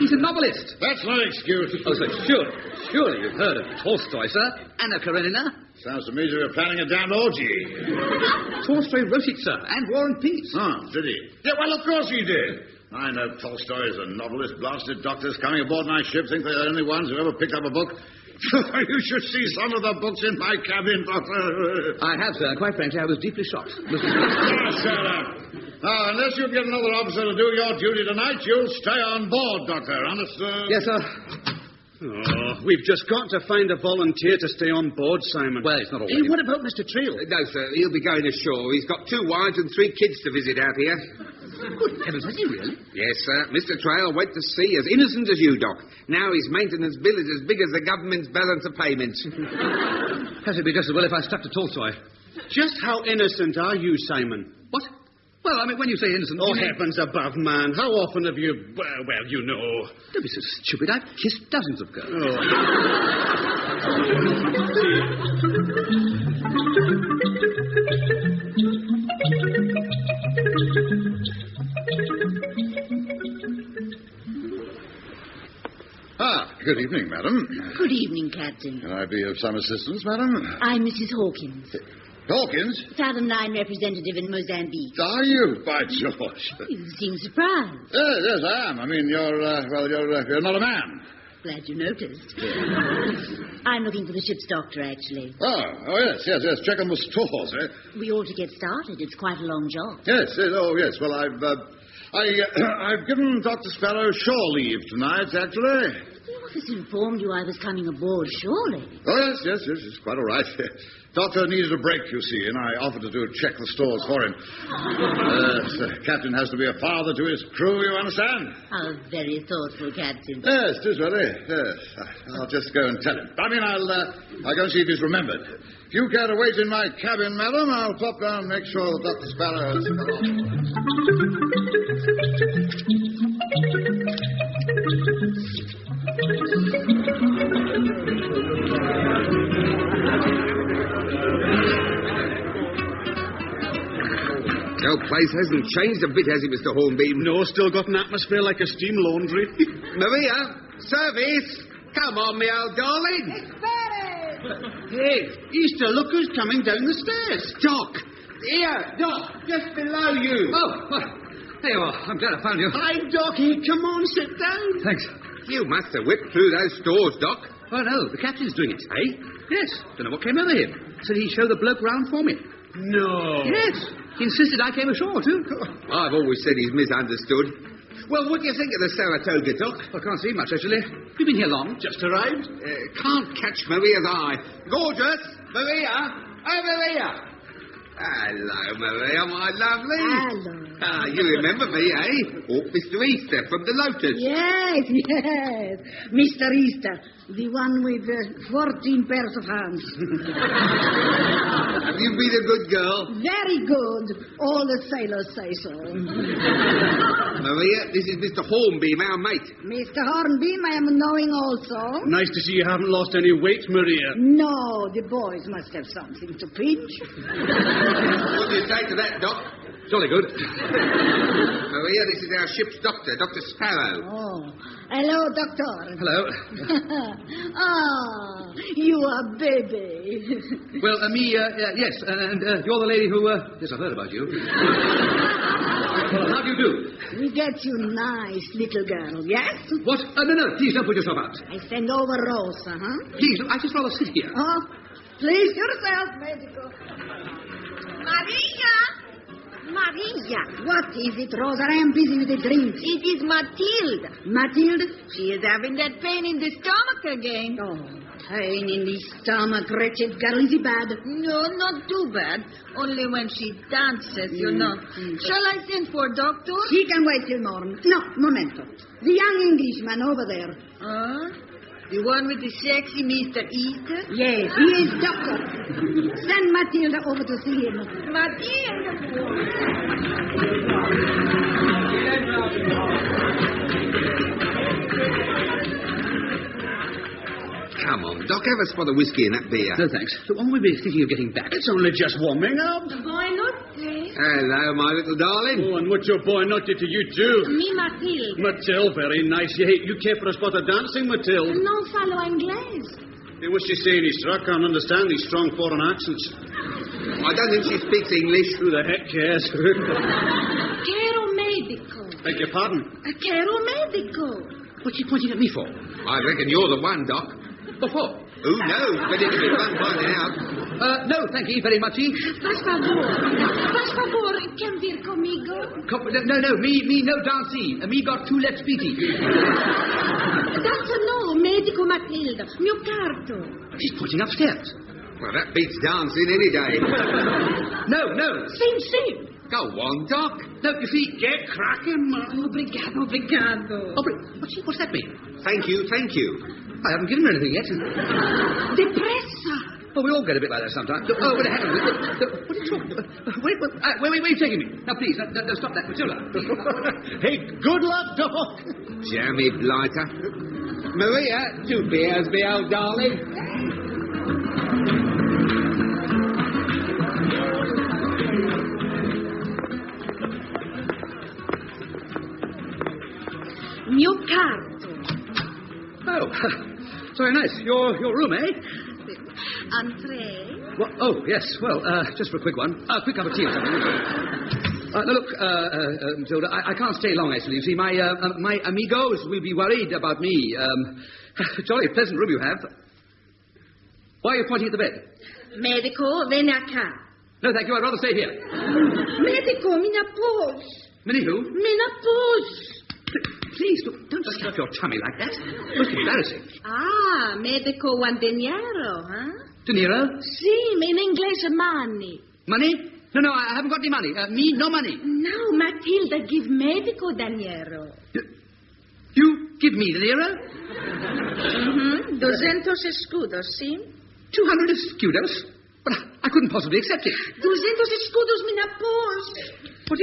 Speaker 3: He's a novelist.
Speaker 2: That's no excuse.
Speaker 3: Oh, sir, surely you've heard of Tolstoy, sir. Anna Karenina.
Speaker 2: Sounds to me as if you're planning a damned orgy.
Speaker 3: Tolstoy wrote it, sir, and War and Peace.
Speaker 2: Oh, did he? Yeah, well, of course he did. I know Tolstoy is a novelist. Blasted doctors coming aboard my ship think they're the only ones who ever picked up a book. You should see some of the books in my cabin, Doctor.
Speaker 3: I have, sir. Quite frankly, I was deeply shocked.
Speaker 2: Shut up. Now, unless you get another officer to do your duty tonight, you'll stay on board, Doctor. Understood?
Speaker 3: Yes, sir.
Speaker 5: Oh, we've just got to find a volunteer to stay on board, Simon.
Speaker 3: Well, it's not all.
Speaker 5: Hey, what about Mr. Trail?
Speaker 8: No, sir. He'll be going ashore. He's got 2 wives and 3 kids to visit out here.
Speaker 3: Good heavens, has he really?
Speaker 8: Yes, sir. Mr. Trail went to sea as innocent as you, Doc. Now his maintenance bill is as big as the government's balance of payments.
Speaker 3: Perhaps it'd be just as well if I stuck to Tolstoy.
Speaker 5: Just how innocent are you, Simon?
Speaker 3: What? Well, I mean, when you say innocent...
Speaker 5: Oh, heavens above, man. How often have you... Well, you know...
Speaker 3: Don't be so stupid. I've kissed dozens of girls. Oh.
Speaker 2: Good evening, madam.
Speaker 10: Good evening, Captain.
Speaker 2: Can I be of some assistance, madam?
Speaker 10: I'm Mrs. Hawkins.
Speaker 2: Hawkins?
Speaker 10: Fathom Line representative in Mozambique.
Speaker 2: Are you, by George?
Speaker 10: You seem surprised.
Speaker 2: Yes, I am. I mean, you're not a man.
Speaker 10: Glad you noticed. I'm looking for the ship's doctor, actually.
Speaker 2: Oh, yes. Check on the stores, eh?
Speaker 10: We ought to get started. It's quite a long job.
Speaker 2: Yes. Well, I've given Dr. Sparrow shore leave tonight, actually.
Speaker 10: The office informed you I was coming aboard, surely.
Speaker 2: Oh, yes. It's quite all right. Doctor needed a break, you see, and I offered to check the stores for him. The captain has to be a father to his crew, you understand?
Speaker 10: How very thoughtful, Captain.
Speaker 2: Yes, it is really. Yes. I'll just go and tell him. I mean, I'll go and see if he's remembered. If you care to wait in my cabin, madam, I'll pop down and make sure that Dr. Sparrow has come on.
Speaker 8: place hasn't changed a bit, has it, Mr. Hornbeam?
Speaker 5: No, still got an atmosphere like a steam laundry.
Speaker 8: Maria, service! Come on, me old darling.
Speaker 5: Hey, Easter, look who's coming down the stairs.
Speaker 8: Doc! Here, Doc, just below you.
Speaker 3: Oh, well, there you are. I'm glad I found you.
Speaker 5: Hi, Doc. Here, come on, sit down.
Speaker 3: Thanks.
Speaker 8: You must have whipped through those stores, Doc.
Speaker 3: Oh, no, the captain's doing it. Eh? Yes. Don't know what came over him. Said he'd show the bloke round for me.
Speaker 5: No.
Speaker 3: Yes. He insisted I came ashore, too.
Speaker 8: I've always said he's misunderstood. Well, what do you think of the Saratoga, Doc?
Speaker 3: I can't see much, actually. You've been here long?
Speaker 5: Just arrived.
Speaker 8: Can't catch Maria's eye. Gorgeous! Maria! Oh, Maria! Hello, Maria, my lovely.
Speaker 10: Hello.
Speaker 8: Ah, you remember me, eh? Oh, Mr. Easter from the Lotus.
Speaker 10: Yes. Mr. Easter, the one with 14 pairs of hands.
Speaker 8: Have you been a good girl?
Speaker 10: Very good. All the sailors say so.
Speaker 8: Maria, this is Mr. Hornbeam, our mate.
Speaker 10: Mr. Hornbeam, I am knowing also.
Speaker 5: Nice to see you haven't lost any weight, Maria.
Speaker 10: No, the boys must have something to pinch.
Speaker 8: What do you say to that, Doc?
Speaker 3: Jolly good.
Speaker 8: Maria, this is our ship's doctor, Dr. Sparrow.
Speaker 10: Oh, hello, Doctor.
Speaker 3: Hello.
Speaker 10: Ah, you are baby.
Speaker 3: Well, yes, and you're the lady who, yes, I've heard about you. Well, how do you do?
Speaker 10: We get you nice little girl, yes?
Speaker 3: What? No, please don't put yourself out.
Speaker 10: I send over Rosa, huh?
Speaker 3: Please, I just rather sit here.
Speaker 10: Oh, please yourself, medical. Maria, what is it, Rosa? I am busy with the drinks.
Speaker 6: It is Matilda.
Speaker 10: Matilda?
Speaker 6: She is having that pain in the stomach again.
Speaker 10: Oh, pain in the stomach, wretched girl. Is it bad?
Speaker 6: No, not too bad. Only when she dances, you know. Shall I send for a doctor?
Speaker 10: She can wait till morning. No, momento. The young Englishman over there.
Speaker 6: The one with the sexy Mr. Easter?
Speaker 10: Yes, he is doctor. Send Matilda over to see him.
Speaker 6: Matilda!
Speaker 8: Come on, Doc, have a spot of whiskey in that beer.
Speaker 3: No, thanks. So when will we be thinking of getting back?
Speaker 5: It's only just warming up.
Speaker 6: Why not, please?
Speaker 8: Hello, my little darling.
Speaker 5: Oh, and what your boy not did to you, too?
Speaker 6: Me, Matilda.
Speaker 5: Matilda, very nice. You care for a spot of dancing, Matilda?
Speaker 6: No falo inglés.
Speaker 5: Hey, what's she saying, Easter? I can't understand these strong foreign accents.
Speaker 8: I don't think she speaks English.
Speaker 5: Who the heck cares?
Speaker 6: Quero médico.
Speaker 5: Beg your pardon?
Speaker 6: Quero médico.
Speaker 3: What's she pointing at me for?
Speaker 8: I reckon you're the one, Doc.
Speaker 3: What for?
Speaker 8: Who knows? But it'll be fun finding out.
Speaker 3: No, thank you very much.
Speaker 6: Faz favor, can vir comigo?
Speaker 3: No, me no dancing. Me got two left feety.
Speaker 6: That's no, medico Matilda. Mio carto.
Speaker 3: She's pointing upstairs.
Speaker 8: Well, that beats dancing any day.
Speaker 3: No.
Speaker 6: Sim.
Speaker 8: Go on, Doc.
Speaker 3: No, you see, get cracking, man.
Speaker 6: Obrigado.
Speaker 3: What's that mean?
Speaker 8: Thank you.
Speaker 3: I haven't given her anything yet.
Speaker 6: Depressa.
Speaker 3: Oh, we all get a bit like that sometimes. Oh, wait a second. What are you talking about? Where are you taking me? Now, please, stop that, Matilda.
Speaker 5: Hey, good luck, Doc.
Speaker 8: Jammy blighter. Maria, 2 beers, me old darling.
Speaker 10: Mio carto.
Speaker 3: Oh, very nice. Your room, eh?
Speaker 6: Entree.
Speaker 3: Well, oh, yes. Well, just for a quick one. A quick cup of tea or something. Now, look, Matilda, I can't stay long, actually. You see, my amigos will be worried about me. Jolly pleasant room you have. Why are you pointing at the bed?
Speaker 10: Medico, ven acá.
Speaker 3: No, thank you. I'd rather stay here.
Speaker 10: Medico, mina pos.
Speaker 3: Minnie who?
Speaker 10: Mina pos.
Speaker 3: Please, don't slap your tummy like that. Most embarrassing.
Speaker 6: Ah, medico want dinero, huh?
Speaker 3: Dinero?
Speaker 6: Sí, in English, money.
Speaker 3: Money? No, I haven't got any money. Me, no money.
Speaker 6: No, Matilda give medico dinero.
Speaker 3: You give me dinero?
Speaker 6: 200 escudos, ¿sí?
Speaker 3: 200 escudos? But I couldn't possibly accept it.
Speaker 6: 200 escudos, mina pos.
Speaker 3: Would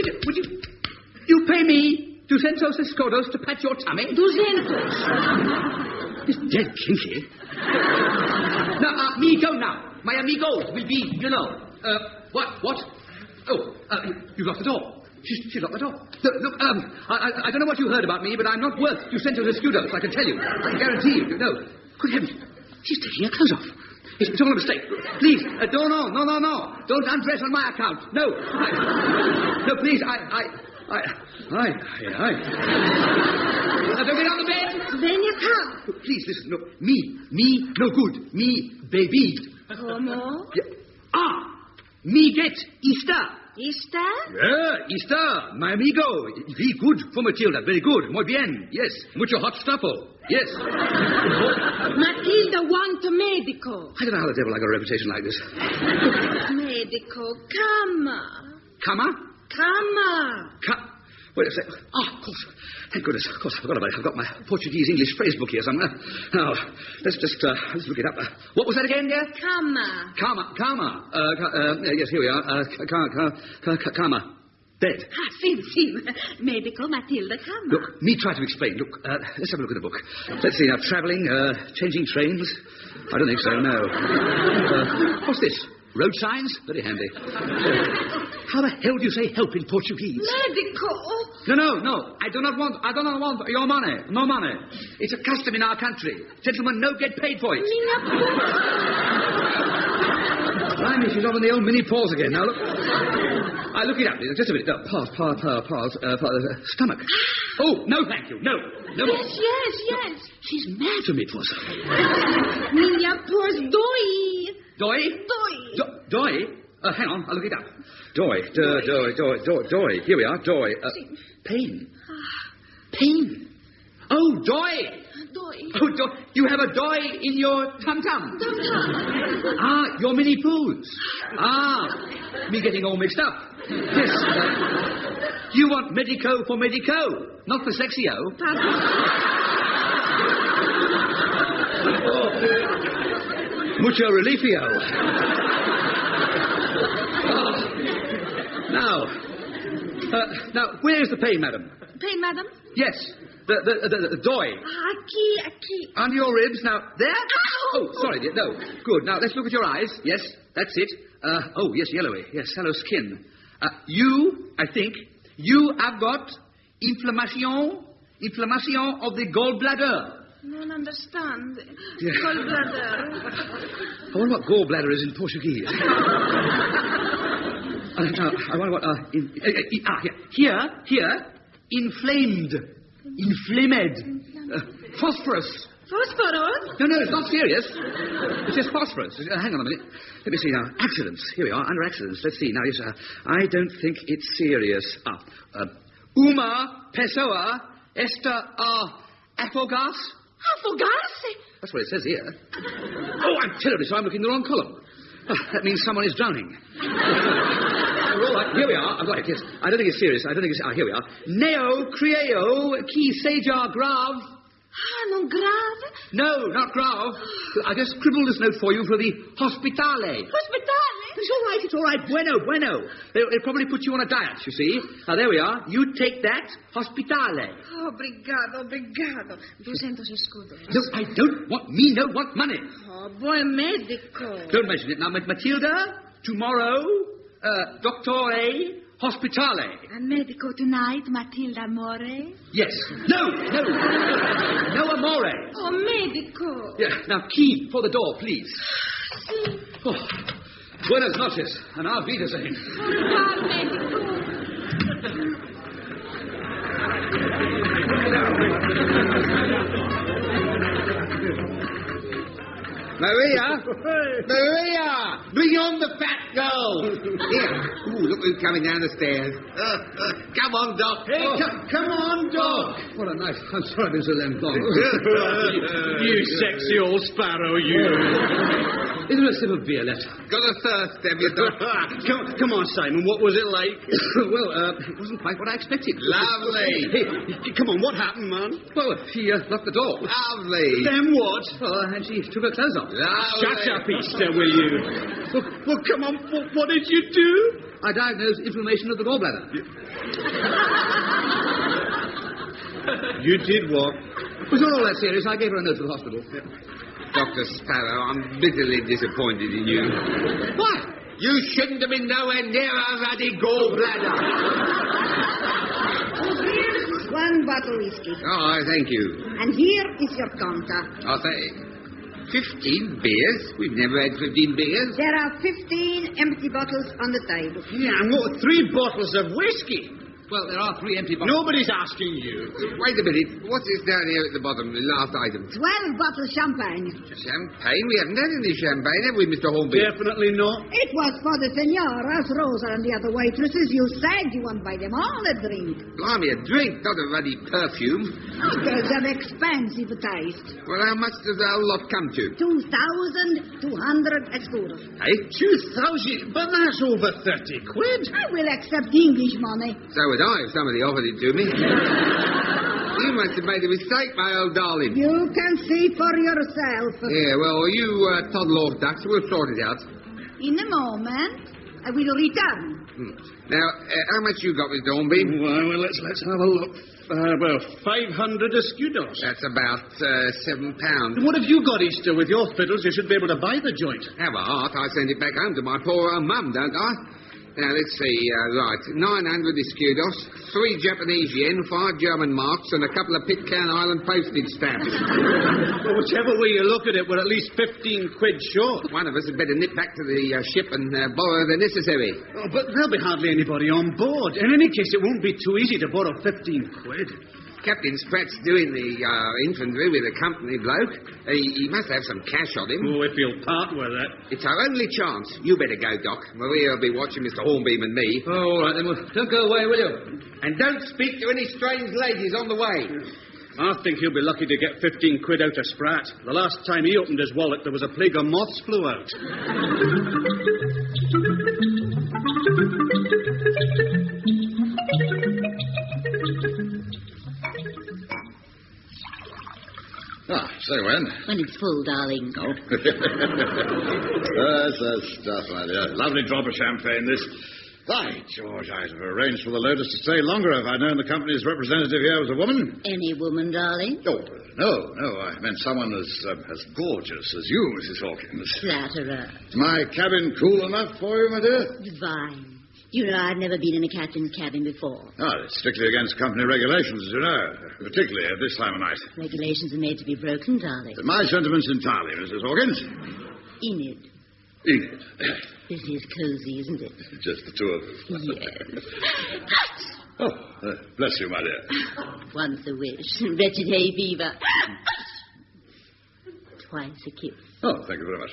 Speaker 3: you pay me 200 escudos to pat your tummy?
Speaker 6: 200.
Speaker 3: It's dead kinky. Now, me go now. My amigos will be, you know. What? Oh, you locked the door. She locked the door. Look, I don't know what you heard about me, but I'm not worth 2 cents of mosquitoes, I can tell you. I can guarantee you. No. Good heavens. She's taking her clothes off. It's all a mistake. Please, no. Don't undress on my account. No. No, please, Don't get on the bed.
Speaker 10: Then you come.
Speaker 3: Look, please, listen, look. Me, no good. Me, baby.
Speaker 10: Como?
Speaker 3: Yeah. Me get Easter.
Speaker 10: Easter?
Speaker 3: Yeah, Easter, my amigo. Very good for Matilda, very good. Muy bien, yes. Mucho hot stuffo, yes.
Speaker 9: Matilda want a medico.
Speaker 3: I don't know how the devil I got a reputation like this.
Speaker 10: Medico, cama.
Speaker 3: Cama? Wait a sec. Oh, of course. Thank goodness. Of course, I forgot about it. I've got my Portuguese-English phrase book here somewhere. Now, let's look it up. What was that again, dear?
Speaker 10: Cama.
Speaker 3: Yes, here we are. Cama. Bed.
Speaker 10: Sì. Medico, Matilda, cama.
Speaker 3: Look, me try to explain. Look, let's have a look at the book. Let's see now. Travelling, changing trains. I don't think so, no. What's this? Road signs? Very handy. How the hell do you say help in Portuguese?
Speaker 10: Medico.
Speaker 3: No. I do not want your money. No money. It's a custom in our country. Gentlemen no get paid for it. Blimey, she's on the old mini pause again. Now look. I look it up. Just a minute. No, pause. Stomach. Oh, no, thank you. No.
Speaker 10: Yes.
Speaker 3: She's mad to me, poor soul.
Speaker 10: Minha pors doi.
Speaker 3: Doi? Hang on, I'll look it up. Doi. Here we are, doi. Pain. Pain. Oh, doi. Oh, doi. You have a doi in your tum-tum. Your mini poos. Me getting all mixed up. Yes. You want medico for medico, not for sexio. Mucho relifio. Now, where is the pain, madam?
Speaker 10: Pain, madam?
Speaker 3: Yes, the doi.
Speaker 10: Aqui.
Speaker 3: Under your ribs. Now, there?
Speaker 10: Ow!
Speaker 3: Oh, sorry, dear. No. Good. Now, let's look at your eyes. Yes, that's it. Yes, yellowy. Yes, sallow skin. I think, you have got inflammation of the gallbladder.
Speaker 10: I don't understand.
Speaker 3: Yeah.
Speaker 10: Gallbladder.
Speaker 3: I wonder what gallbladder is in Portuguese. I wonder what... Here. Inflamed. Phosphorus.
Speaker 10: Phosphorus?
Speaker 3: No, it's not serious. It's just phosphorus. Hang on a minute. Let me see now. Accidents. Here we are, under accidents. Let's see. Now, yes, I don't think it's serious. Uma pessoa está afogar.
Speaker 10: Afogarse?
Speaker 3: That's what it says here. Oh, I'm terribly sorry. I'm looking in the wrong column. That means someone is drowning. All right, here we are. I've got it, yes. I don't think it's serious. Here we are. Neo creo qui seja grave.
Speaker 10: Non grave?
Speaker 3: No, not grave. I just scribbled this note for you for the hospitale.
Speaker 10: Hospitale?
Speaker 3: It's all right. Bueno. They'll probably put you on a diet, you see. Now, there we are. You take that, hospitale.
Speaker 10: Obrigado. 200 escudos.
Speaker 3: No, I don't want money.
Speaker 10: Oh, buen medico.
Speaker 3: Don't mention it. Now, Matilda, tomorrow, doctore, hospitale.
Speaker 10: A medico tonight, Matilda More?
Speaker 3: Yes. No, amore.
Speaker 10: Oh, medico.
Speaker 3: Yeah, now, key for the door, please.
Speaker 10: Si.
Speaker 3: Oh. Buenas noches, and auf Wiedersehen.
Speaker 10: Medico.
Speaker 8: Maria, bring on the fat girl. Here. Ooh, look who's coming down the stairs. Come on, Doc.
Speaker 11: Hey, come on, Doc.
Speaker 3: What a nice... I'm sorry I've been so damn long.
Speaker 4: You sexy old sparrow, you.
Speaker 3: Is there a sip of beer left?
Speaker 8: Got a thirst, have you, Doc?
Speaker 4: Come on, Simon. What was it like?
Speaker 3: Well, it wasn't quite what I expected.
Speaker 8: Lovely.
Speaker 4: Hey, come on. What happened, man?
Speaker 3: Well, she locked the door.
Speaker 8: Lovely.
Speaker 4: Then what?
Speaker 3: Well, and she took her clothes off.
Speaker 8: Lovely.
Speaker 4: Shut up, Easter, will you? Well, come on. What did you do?
Speaker 3: I diagnosed inflammation of the gallbladder.
Speaker 4: You did what?
Speaker 3: It was not all that serious. I gave her a note to the hospital.
Speaker 8: Dr. Sparrow, I'm bitterly disappointed in you.
Speaker 3: Why?
Speaker 8: You shouldn't have been nowhere near a ruddy gallbladder.
Speaker 10: Here's one bottle whiskey.
Speaker 8: Oh, thank you.
Speaker 10: And here is your counter.
Speaker 8: I'll say 15 beers? We've never had 15 beers.
Speaker 10: There are 15 empty bottles on the table.
Speaker 11: Yeah, and what, 3 bottles of whiskey?
Speaker 3: Well, there are 3 empty bottles.
Speaker 11: Nobody's asking you.
Speaker 8: Wait a minute. What's this down here at the bottom, the last item?
Speaker 10: 12 bottles champagne.
Speaker 8: Champagne? We haven't had any champagne, have we, Mr. Hornby?
Speaker 11: Definitely not.
Speaker 10: It was for the senoras, Rosa and the other waitresses. You said you won't buy them all a drink.
Speaker 8: Blimey, a drink, not a ruddy perfume.
Speaker 10: There's an expensive taste.
Speaker 8: Well, how much does the whole lot come to?
Speaker 10: 2,200 escudos.
Speaker 8: Hey?
Speaker 11: 2,000? But that's over 30 quid.
Speaker 10: I will accept English money.
Speaker 8: So would I, if somebody offered it to me. You must have made a mistake, my old darling.
Speaker 10: You can see for yourself.
Speaker 8: Yeah, well, you toddle off, ducks. We'll sort it out.
Speaker 10: In a moment, I will return.
Speaker 8: Now, how much you got, Mr. Hornby?
Speaker 11: Well, let's have a look. 500 escudos.
Speaker 8: That's about £7.
Speaker 11: What have you got, Easter? With your fiddles, you should be able to buy the joint.
Speaker 8: Have a heart. I send it back home to my poor old mum, don't I? Now, let's see. Right, 900 escudos, 3 Japanese yen, 5 German marks, and a couple of Pitcairn Island postage stamps.
Speaker 11: Well, whichever way you look at it, we're at least 15 quid short.
Speaker 8: One of us had better nip back to the ship and borrow the necessary.
Speaker 11: Oh, but there'll be hardly anybody on board. In any case, it won't be too easy to borrow 15 quid.
Speaker 8: Captain Spratt's doing the infantry with a company bloke. He must have some cash on him.
Speaker 11: Oh, if he'll part with it.
Speaker 8: It's our only chance. You better go, Doc. Maria'll be watching Mr. Hornbeam and me.
Speaker 3: Oh, all right, then. Well, don't go away, will you?
Speaker 8: And don't speak to any strange ladies on the way.
Speaker 11: I think he'll be lucky to get 15 quid out of Spratt. The last time he opened his wallet, there was a plague of moths flew out.
Speaker 2: Say when?
Speaker 6: When it's full, darling.
Speaker 2: Oh. That's the stuff, my dear. Lovely drop of champagne, this. By George, I'd have arranged for the Lotus to stay longer if I'd known the company's representative here was a woman.
Speaker 6: Any woman, darling?
Speaker 2: Oh, no. I meant someone as gorgeous as you, Mrs. Hawkins.
Speaker 6: Flatterer.
Speaker 2: Is my cabin cool enough for you, my dear?
Speaker 6: Divine. You know, I've never been in a captain's cabin before.
Speaker 2: Oh, it's strictly against company regulations, as you know, particularly at this time of night.
Speaker 6: Regulations are made to be broken, darling.
Speaker 2: My sentiments entirely, Mrs. Hawkins.
Speaker 6: Enid.
Speaker 2: Enid.
Speaker 6: This is cosy, isn't it?
Speaker 2: Just the two of us.
Speaker 6: Yes.
Speaker 2: Oh, bless you, my dear.
Speaker 6: Once a wish. Wretched hay fever. Twice a kiss.
Speaker 2: Oh, thank you very much.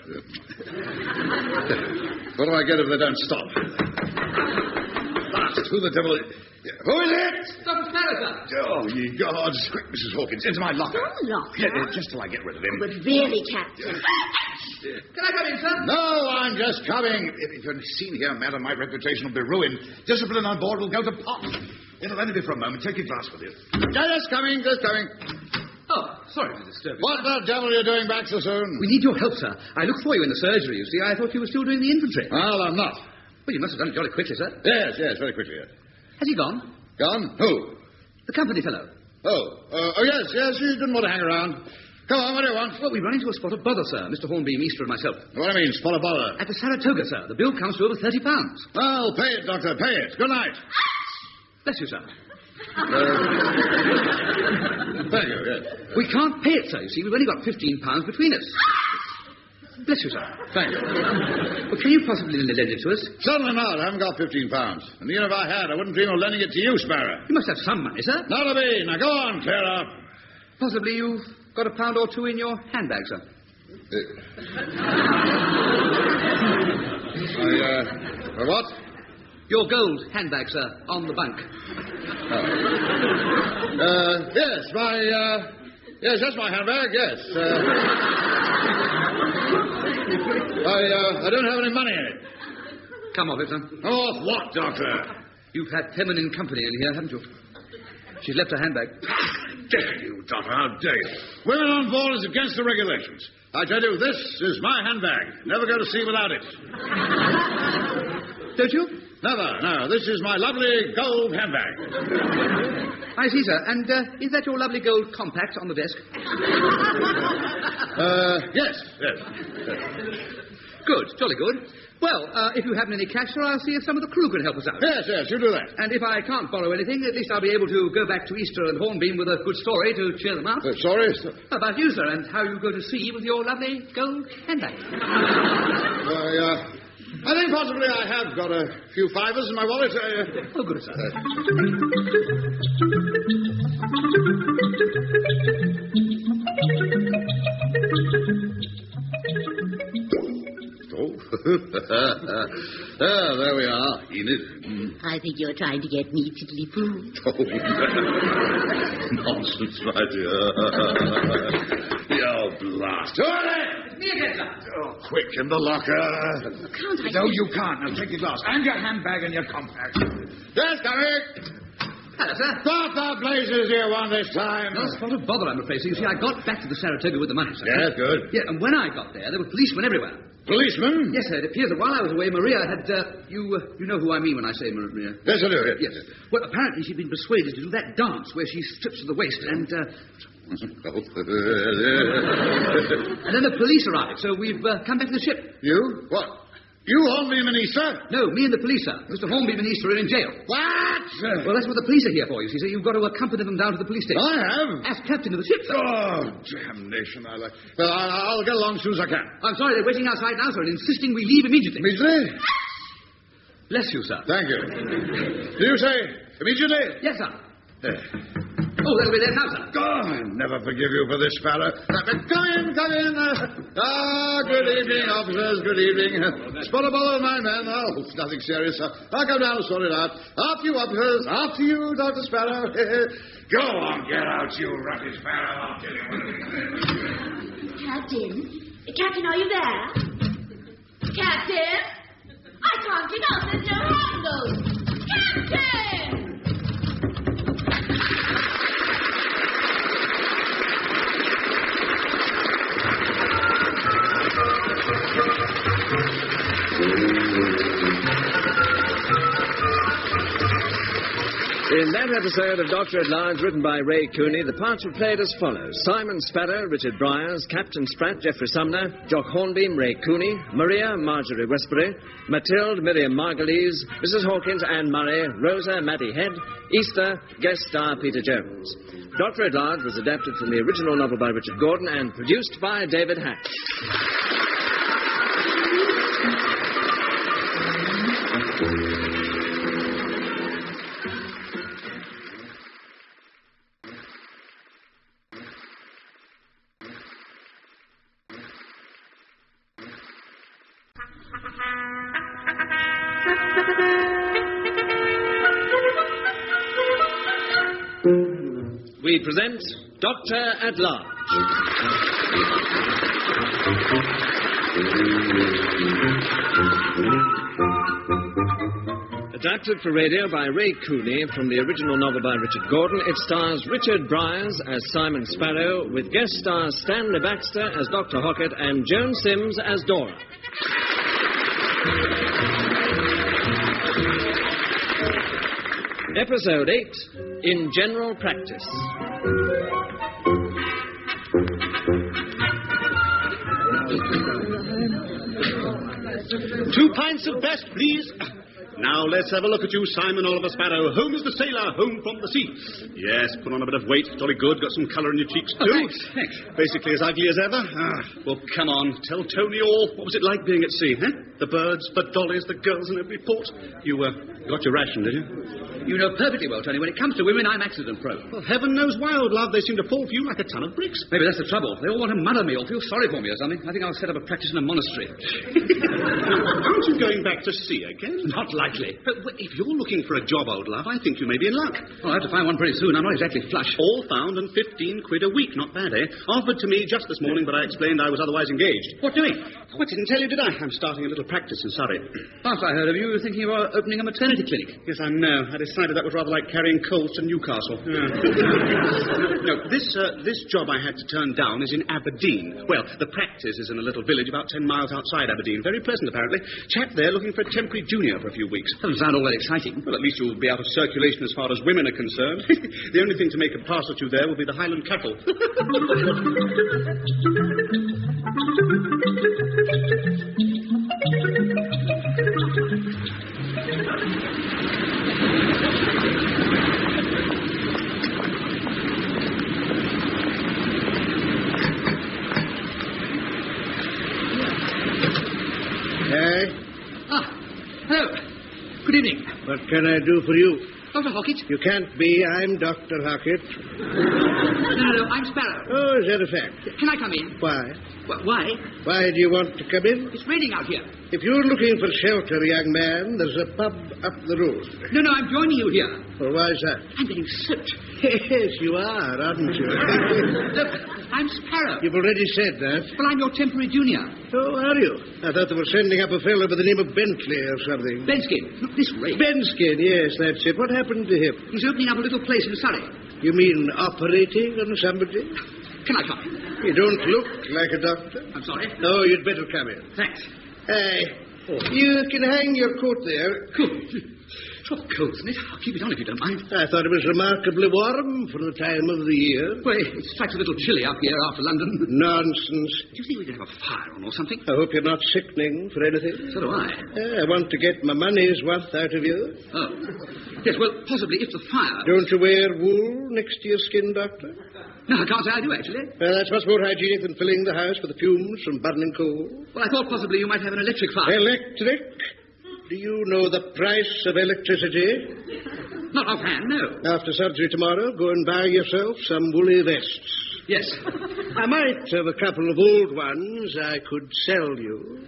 Speaker 2: What do I get if they don't stop? Who the devil is... Who is it?
Speaker 3: Dr. Sparrow, sir.
Speaker 2: Oh, ye gods. Quick, Mrs. Hawkins, into my locker.
Speaker 6: Your locker?
Speaker 2: Yeah, just till I get rid of him.
Speaker 6: But really, Captain.
Speaker 3: Can I come in, sir?
Speaker 2: No, I'm just coming. If you're seen here, madam, my reputation will be ruined. Discipline on board will go to pot. It'll only be for a moment. Take your glass with you. Just coming.
Speaker 3: Oh, sorry to disturb you.
Speaker 2: What the devil are you doing back so soon?
Speaker 3: We need your help, sir. I looked for you in the surgery, you see. I thought you were still doing the infantry.
Speaker 2: Well, I'm not.
Speaker 3: Well, you must have done it jolly quickly, sir.
Speaker 2: Yes, very quickly. Yes.
Speaker 3: Has he gone?
Speaker 2: Gone? Who?
Speaker 3: The company fellow.
Speaker 2: Yes, he didn't want to hang around. Come on, what do you want?
Speaker 3: Well, we run into a spot of bother, sir, Mr. Hornbeam, Easter and myself.
Speaker 2: What do you mean, spot of bother?
Speaker 3: At the Saratoga, sir. The bill comes to over £30.
Speaker 2: Well, pay it, Doctor, pay it. Good night.
Speaker 3: Bless you, sir.
Speaker 2: Thank you, yes.
Speaker 3: We can't pay it, sir, you see. We've only got £15 between us. Bless you, sir.
Speaker 2: Thank you.
Speaker 3: Well, can you possibly lend it to us?
Speaker 2: Certainly not. I haven't got £15. And even if I had, I wouldn't dream of lending it to you, Sparrow.
Speaker 3: You must have some money, sir.
Speaker 2: Not a me. Now, go on, clear up.
Speaker 3: Possibly you've got a pound or two in your handbag, sir.
Speaker 2: For what?
Speaker 3: Your gold handbag, sir, on the bank.
Speaker 2: Yes, that's my handbag, yes. I don't have any money in it.
Speaker 3: Come off it, sir.
Speaker 2: Off what, Doctor?
Speaker 3: You've had feminine company in here, haven't you? She's left her handbag.
Speaker 2: Dare you, Doctor, how dare you? Women on board is against the regulations. I tell you, this is my handbag. Never go to sea without it.
Speaker 3: Don't you?
Speaker 2: Never, no. This is my lovely gold handbag.
Speaker 3: I see, sir. And is that your lovely gold compact on the desk?
Speaker 2: Yes.
Speaker 3: Good, jolly good. Well, if you haven't any cash, sir, I'll see if some of the crew can help us out.
Speaker 2: Yes, you do that.
Speaker 3: And if I can't borrow anything, at least I'll be able to go back to Easter and Hornbeam with a good story to cheer them up.
Speaker 2: Sorry?
Speaker 3: About you, sir, and how you go to sea with your lovely gold handbag.
Speaker 2: I think possibly I have got a few fivers in my wallet.
Speaker 3: Oh, good, sir.
Speaker 2: There we are, Enid.
Speaker 10: I think you're trying to get me tiddly-poo.
Speaker 2: Oh, nonsense, my dear. You blast.
Speaker 3: Me again, sir.
Speaker 2: Oh, quick, in the locker.
Speaker 10: Can't I...
Speaker 2: No, you can't. Now, take your glass and your handbag and your compact. Yes, Derek.
Speaker 3: Hello, sir.
Speaker 2: Start the blazes you want this time.
Speaker 3: No spot of bother, I'm afraid. So you see, I got back to the Saratoga with the money, sir.
Speaker 2: Yeah, good.
Speaker 3: Yeah, and when I got there were policemen everywhere.
Speaker 2: Policeman?
Speaker 3: Yes, sir. It appears that while I was away, Maria had, you know who I mean when I say Maria.
Speaker 2: Yes, I do.
Speaker 3: Yes. Well, apparently she'd been persuaded to do that dance where she strips to the waist and, and then the police arrived, so we've come back to the ship.
Speaker 2: You? What? You, Hornbeam and Easter?
Speaker 3: No, me and the police, sir. Mr. Hornbeam and Easter are in jail.
Speaker 2: What?
Speaker 3: Well, that's what the police are here for, you see, so you've got to accompany them down to the police station.
Speaker 2: I have?
Speaker 3: As captain of the ship, sir.
Speaker 2: Oh, damnation. Well, I'll get along as soon as I can.
Speaker 3: I'm sorry, they're waiting outside now, sir, and insisting we leave immediately.
Speaker 2: Immediately?
Speaker 3: Bless you, sir.
Speaker 2: Thank you. Do you say immediately?
Speaker 3: Yes, sir. Oh, they'll be there now, sir.
Speaker 2: I'll never forgive you for this, Sparrow. Come in. Good evening, officers. Good evening. Spot a bottle of my men. Oh, it's nothing serious. I'll come down and sort it out. After you, officers. After you, Dr. Sparrow. Go on, get out, you rotten Sparrow. I'll tell you what.
Speaker 10: Captain, are you there? Captain? I can't get out. There's no handle. Captain!
Speaker 1: In that episode of Dr. At-Large, written by Ray Cooney, the parts were played as follows. Simon Sparrow, Richard Bryars, Captain Spratt, Geoffrey Sumner, Jock Hornbeam, Ray Cooney, Maria, Marjorie Westbury, Matilde, Miriam Margulies, Mrs. Hawkins, Anne Murray, Rosa, Maddie Head, Easter, guest star Peter Jones. Dr. At-Large was adapted from the original novel by Richard Gordon and produced by David Hatch. We present Dr. At-Large. Adapted for radio by Ray Cooney from the original novel by Richard Gordon, it stars Richard Bryars as Simon Sparrow, with guest stars Stanley Baxter as Dr. Hockett and Joan Sims as Dora. Episode 8, In General Practice.
Speaker 5: 2 pints of best, please. Now, let's have a look at you, Simon Oliver Sparrow. Home is the sailor, home from the sea. Yes, put on a bit of weight. Jolly good. Got some colour in your cheeks, too.
Speaker 3: Oh, thanks.
Speaker 5: Basically as ugly as ever. Well, come on. Tell Tony all. What was it like being at sea, huh? The birds, the dollies, the girls in every port. You got your ration, did you?
Speaker 3: You know perfectly well, Tony, when it comes to women, I'm accident-prone.
Speaker 5: Well, heaven knows why, old love. They seem to fall for you like a ton of bricks.
Speaker 3: Maybe that's the trouble. They all want to mother me or feel sorry for me or something. I think I'll set up a practice in a monastery.
Speaker 5: Aren't you going back to sea again?
Speaker 3: Not likely.
Speaker 5: But if you're looking for a job, old love, I think you may be in luck.
Speaker 3: Well, I'll have to find one pretty soon. I'm not exactly flush.
Speaker 5: All found and 15 quid a week. Not bad, eh? Offered to me just this morning, but I explained I was otherwise engaged.
Speaker 3: What doing?
Speaker 5: Oh, I didn't tell you, did I? I'm starting a little practice in Surrey.
Speaker 3: Last I heard of you, you were thinking of opening a maternity clinic.
Speaker 5: Yes, I know. I decided that was rather like carrying coals to Newcastle. No, this job I had to turn down is in Aberdeen. Well, the practice is in a little village about 10 miles outside Aberdeen. Very pleasant, apparently. Chap there looking for a temporary junior for a few weeks.
Speaker 3: Doesn't sound all that exciting.
Speaker 5: Well, at least you'll be out of circulation as far as women are concerned. The only thing to make a pass at you there will be the Highland cattle.
Speaker 3: Good evening.
Speaker 11: What can I do for you?
Speaker 3: Dr. Hockett?
Speaker 11: You can't be. I'm Dr. Hockett.
Speaker 3: No, I'm Sparrow.
Speaker 11: Oh, is that a fact?
Speaker 3: Can I come in?
Speaker 11: Why?
Speaker 3: Why?
Speaker 11: Why do you want to come in?
Speaker 3: It's raining out here.
Speaker 11: If you're looking for shelter, young man, there's a pub up the road.
Speaker 3: No, I'm joining you here.
Speaker 11: Well, why is that?
Speaker 3: I'm getting soaked.
Speaker 11: Yes, you are, aren't you?
Speaker 3: Look, I'm Sparrow.
Speaker 11: You've already said that.
Speaker 3: Well, I'm your temporary junior.
Speaker 11: Oh, are you? I thought they were sending up a fellow by the name of Bentley or something.
Speaker 3: Benskin. Look, this rain.
Speaker 11: Benskin, yes, that's it. What happened to him?
Speaker 3: He's opening up a little place in Surrey.
Speaker 11: You mean operating on somebody?
Speaker 3: Can I come in?
Speaker 11: You don't look like a doctor.
Speaker 3: I'm sorry.
Speaker 11: Oh, you'd better come in.
Speaker 3: Thanks.
Speaker 11: You can hang your coat there.
Speaker 3: Good. It's rather cold, isn't it? I'll keep it on if you don't mind.
Speaker 11: I thought it was remarkably warm for the time of the year.
Speaker 3: Well, it strikes a little chilly up here after London.
Speaker 11: Nonsense.
Speaker 3: Do you think we could have a fire on or something?
Speaker 11: I hope you're not sickening for anything.
Speaker 3: So do I.
Speaker 11: I want to get my money's worth out of you.
Speaker 3: Oh. Yes, well, possibly if the fire...
Speaker 11: Don't you wear wool next to your skin, Doctor?
Speaker 3: No, I can't say I do, actually.
Speaker 11: Well, that's much more hygienic than filling the house with the fumes from burning coal.
Speaker 3: Well, I thought possibly you might have an electric fire.
Speaker 11: Electric? Do you know the price of electricity?
Speaker 3: Not offhand, no.
Speaker 11: After surgery tomorrow, go and buy yourself some woolly vests.
Speaker 3: Yes.
Speaker 11: I might have a couple of old ones I could sell you.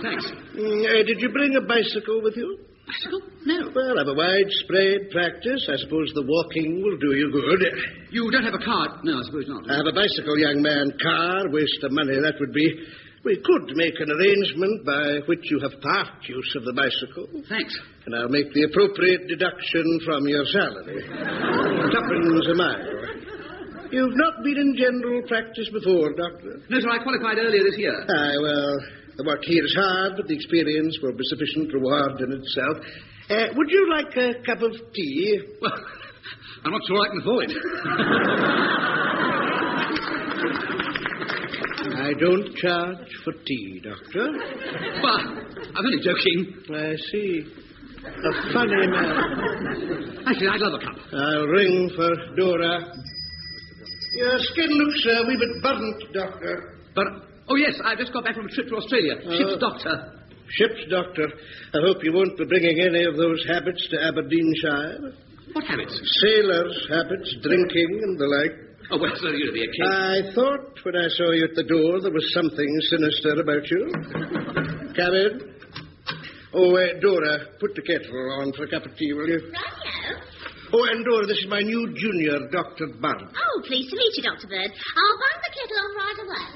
Speaker 3: Thanks.
Speaker 11: Did you bring a bicycle with you?
Speaker 3: Bicycle? No.
Speaker 11: Well, have a widespread practice. I suppose the walking will do you good.
Speaker 3: You don't have a car? No, I suppose not.
Speaker 11: I have a bicycle, young man. Car, waste of money, that would be. We could make an arrangement by which you have part use of the bicycle.
Speaker 3: Thanks.
Speaker 11: And I'll make the appropriate deduction from your salary. Tuppence a mile. You've not been in general practice before, Doctor?
Speaker 3: No, sir, I qualified earlier this year.
Speaker 11: Aye, well, the work here is hard, but the experience will be sufficient reward in itself. Would you like a cup of tea?
Speaker 3: Well, I'm not sure I can afford it.
Speaker 11: I don't charge for tea, Doctor.
Speaker 3: Well, I'm only joking.
Speaker 11: I see. A funny man.
Speaker 3: Actually, I'd love a cup.
Speaker 11: I'll ring for Dora. Your skin looks a wee bit burnt, Doctor.
Speaker 3: But, oh, yes, I just got back from a trip to Australia. Ship's doctor.
Speaker 11: Ship's doctor. I hope you won't be bringing any of those habits to Aberdeenshire.
Speaker 3: What habits?
Speaker 11: Sailors' habits, drinking and the like.
Speaker 3: Oh, well, sir, you'd be a king.
Speaker 11: I thought when I saw you at the door there was something sinister about you. Come in. Oh, Dora, put the kettle on for a cup of tea, will you?
Speaker 10: Rightio.
Speaker 11: Oh, and Dora, this is my new junior, Dr. Bird.
Speaker 10: Oh, pleased to meet you, Dr. Bird. I'll bung the kettle on right away.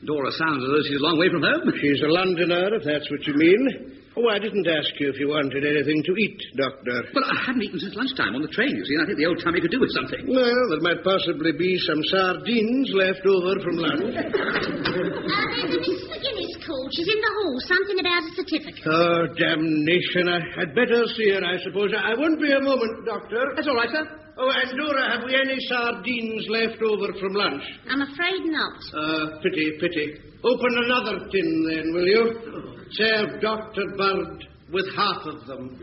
Speaker 3: Dora sounds as though she's a long way from home.
Speaker 11: She's a Londoner, if that's what you mean. Oh, I didn't ask you if you wanted anything to eat, Doctor.
Speaker 3: Well, I hadn't eaten since lunchtime on the train, you see, and I think the old tummy could do with something.
Speaker 11: Well, there might possibly be some sardines left over from lunch.
Speaker 10: There's a Miss McGinnis called. She's in the hall. Something about a certificate.
Speaker 11: Oh, damnation. I'd better see her, I suppose. I won't be a moment, Doctor.
Speaker 3: That's all right, sir.
Speaker 11: Oh, and Dora, have we any sardines left over from lunch?
Speaker 10: I'm afraid not.
Speaker 11: Pity. Open another tin, then, will you? Serve Dr. Bird with half of them.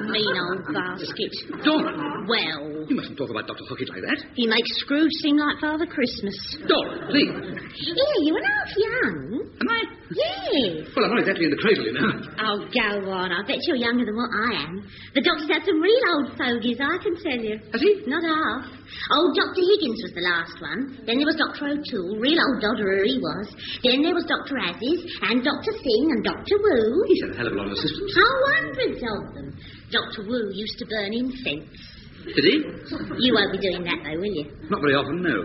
Speaker 10: Mean old basket.
Speaker 3: Dora!
Speaker 10: Well...
Speaker 3: You mustn't talk about Dr. Hockett like that.
Speaker 10: He makes Scrooge seem like Father Christmas.
Speaker 3: Dora, please.
Speaker 10: Here, you are half young.
Speaker 3: Am I?
Speaker 10: Yes.
Speaker 3: Well, I'm not exactly in the cradle, you know.
Speaker 10: Oh, go on. I bet you're younger than what I am. The doctor's had some real old fogies, I can tell you.
Speaker 3: Has he?
Speaker 10: Not half. Old Dr. Higgins was the last one. Then there was Dr. O'Toole, real old dodderer he was. Then there was Dr. Aziz, and Dr. Singh, and Dr. Wu.
Speaker 3: He's had a hell of a lot of assistants.
Speaker 10: Oh, hundreds of them. Dr. Wu used to burn incense.
Speaker 3: Did he?
Speaker 10: You won't be doing that, though, will you?
Speaker 3: Not very often, no.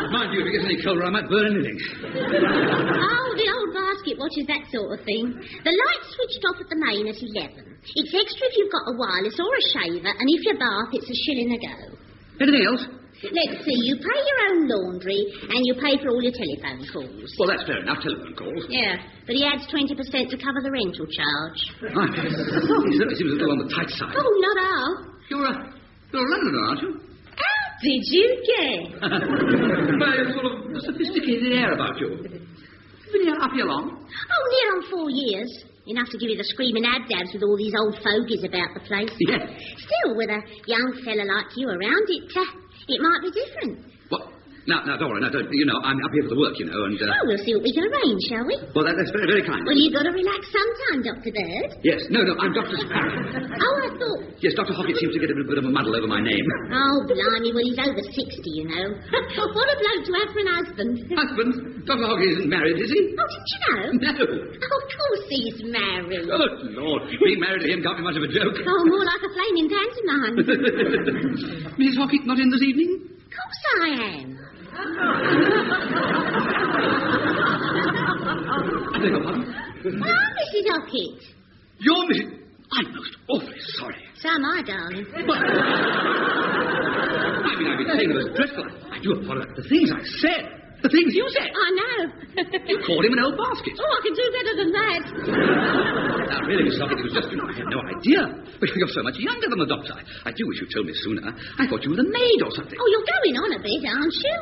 Speaker 3: Mind you, if it gets any colder, I might burn anything.
Speaker 10: Oh, the old basket watches that sort of thing. The light's switched off at the main at 11. It's extra if you've got a wireless or a shaver, and if you bath, it's a shilling a go.
Speaker 3: Anything else?
Speaker 10: Let's see, you pay your own laundry, and you pay for all your telephone calls.
Speaker 3: Well, that's fair enough, telephone calls.
Speaker 10: Yeah, but he adds 20% to cover the rental charge.
Speaker 3: Right. He certainly seems a little on the tight side.
Speaker 10: Oh, not half.
Speaker 3: You're a Londoner, aren't you?
Speaker 10: How did you guess?
Speaker 3: By a sort of sophisticated air about you. Been here up here long?
Speaker 10: Oh, near on 4 years. Enough to give you the screaming abdabs with all these old fogies about the place.
Speaker 3: Yeah.
Speaker 10: Still, with a young fella like you around, it might be different.
Speaker 3: What? Now, don't worry. Now, don't. You know, I'm up here for the work, you know, and...
Speaker 10: Oh, we'll see what we can arrange, shall we?
Speaker 3: Well, that's very, very kind.
Speaker 10: Well, you've got to relax sometime, Dr. Bird.
Speaker 3: Yes. No, I'm Dr. Sparrow.
Speaker 10: Oh, I thought...
Speaker 3: Yes, Dr. Hockett seems to get a bit of a muddle over my name.
Speaker 10: Oh, blimey, well, he's over 60, you know. What a bloke to have for an husband.
Speaker 3: Husband? Dr. Hockett isn't married, is he?
Speaker 10: Oh, didn't you know?
Speaker 3: No.
Speaker 10: Oh, of course he's married.
Speaker 3: Good Lord. Being married to him can't be much of a joke.
Speaker 10: Oh, more like a flaming pantomime.
Speaker 3: Mrs. Hockett not in this evening?
Speaker 10: Of course I am.
Speaker 3: I beg your pardon?
Speaker 10: Oh, Mrs. Hockett.
Speaker 3: You're Mrs... I'm most awfully sorry.
Speaker 10: So am I, darling.
Speaker 3: I mean, I've been saying it was dreadful. I do apologize for the things I said. The things you said.
Speaker 10: I know.
Speaker 3: You called him an old basket.
Speaker 10: Oh, I can do better than that.
Speaker 3: Now, really, Miss Hockett, it was just, you know, I had no idea. But you're so much younger than the doctor. I do wish you'd told me sooner. I thought you were the maid or something.
Speaker 10: Oh, you're going on a bit, aren't you?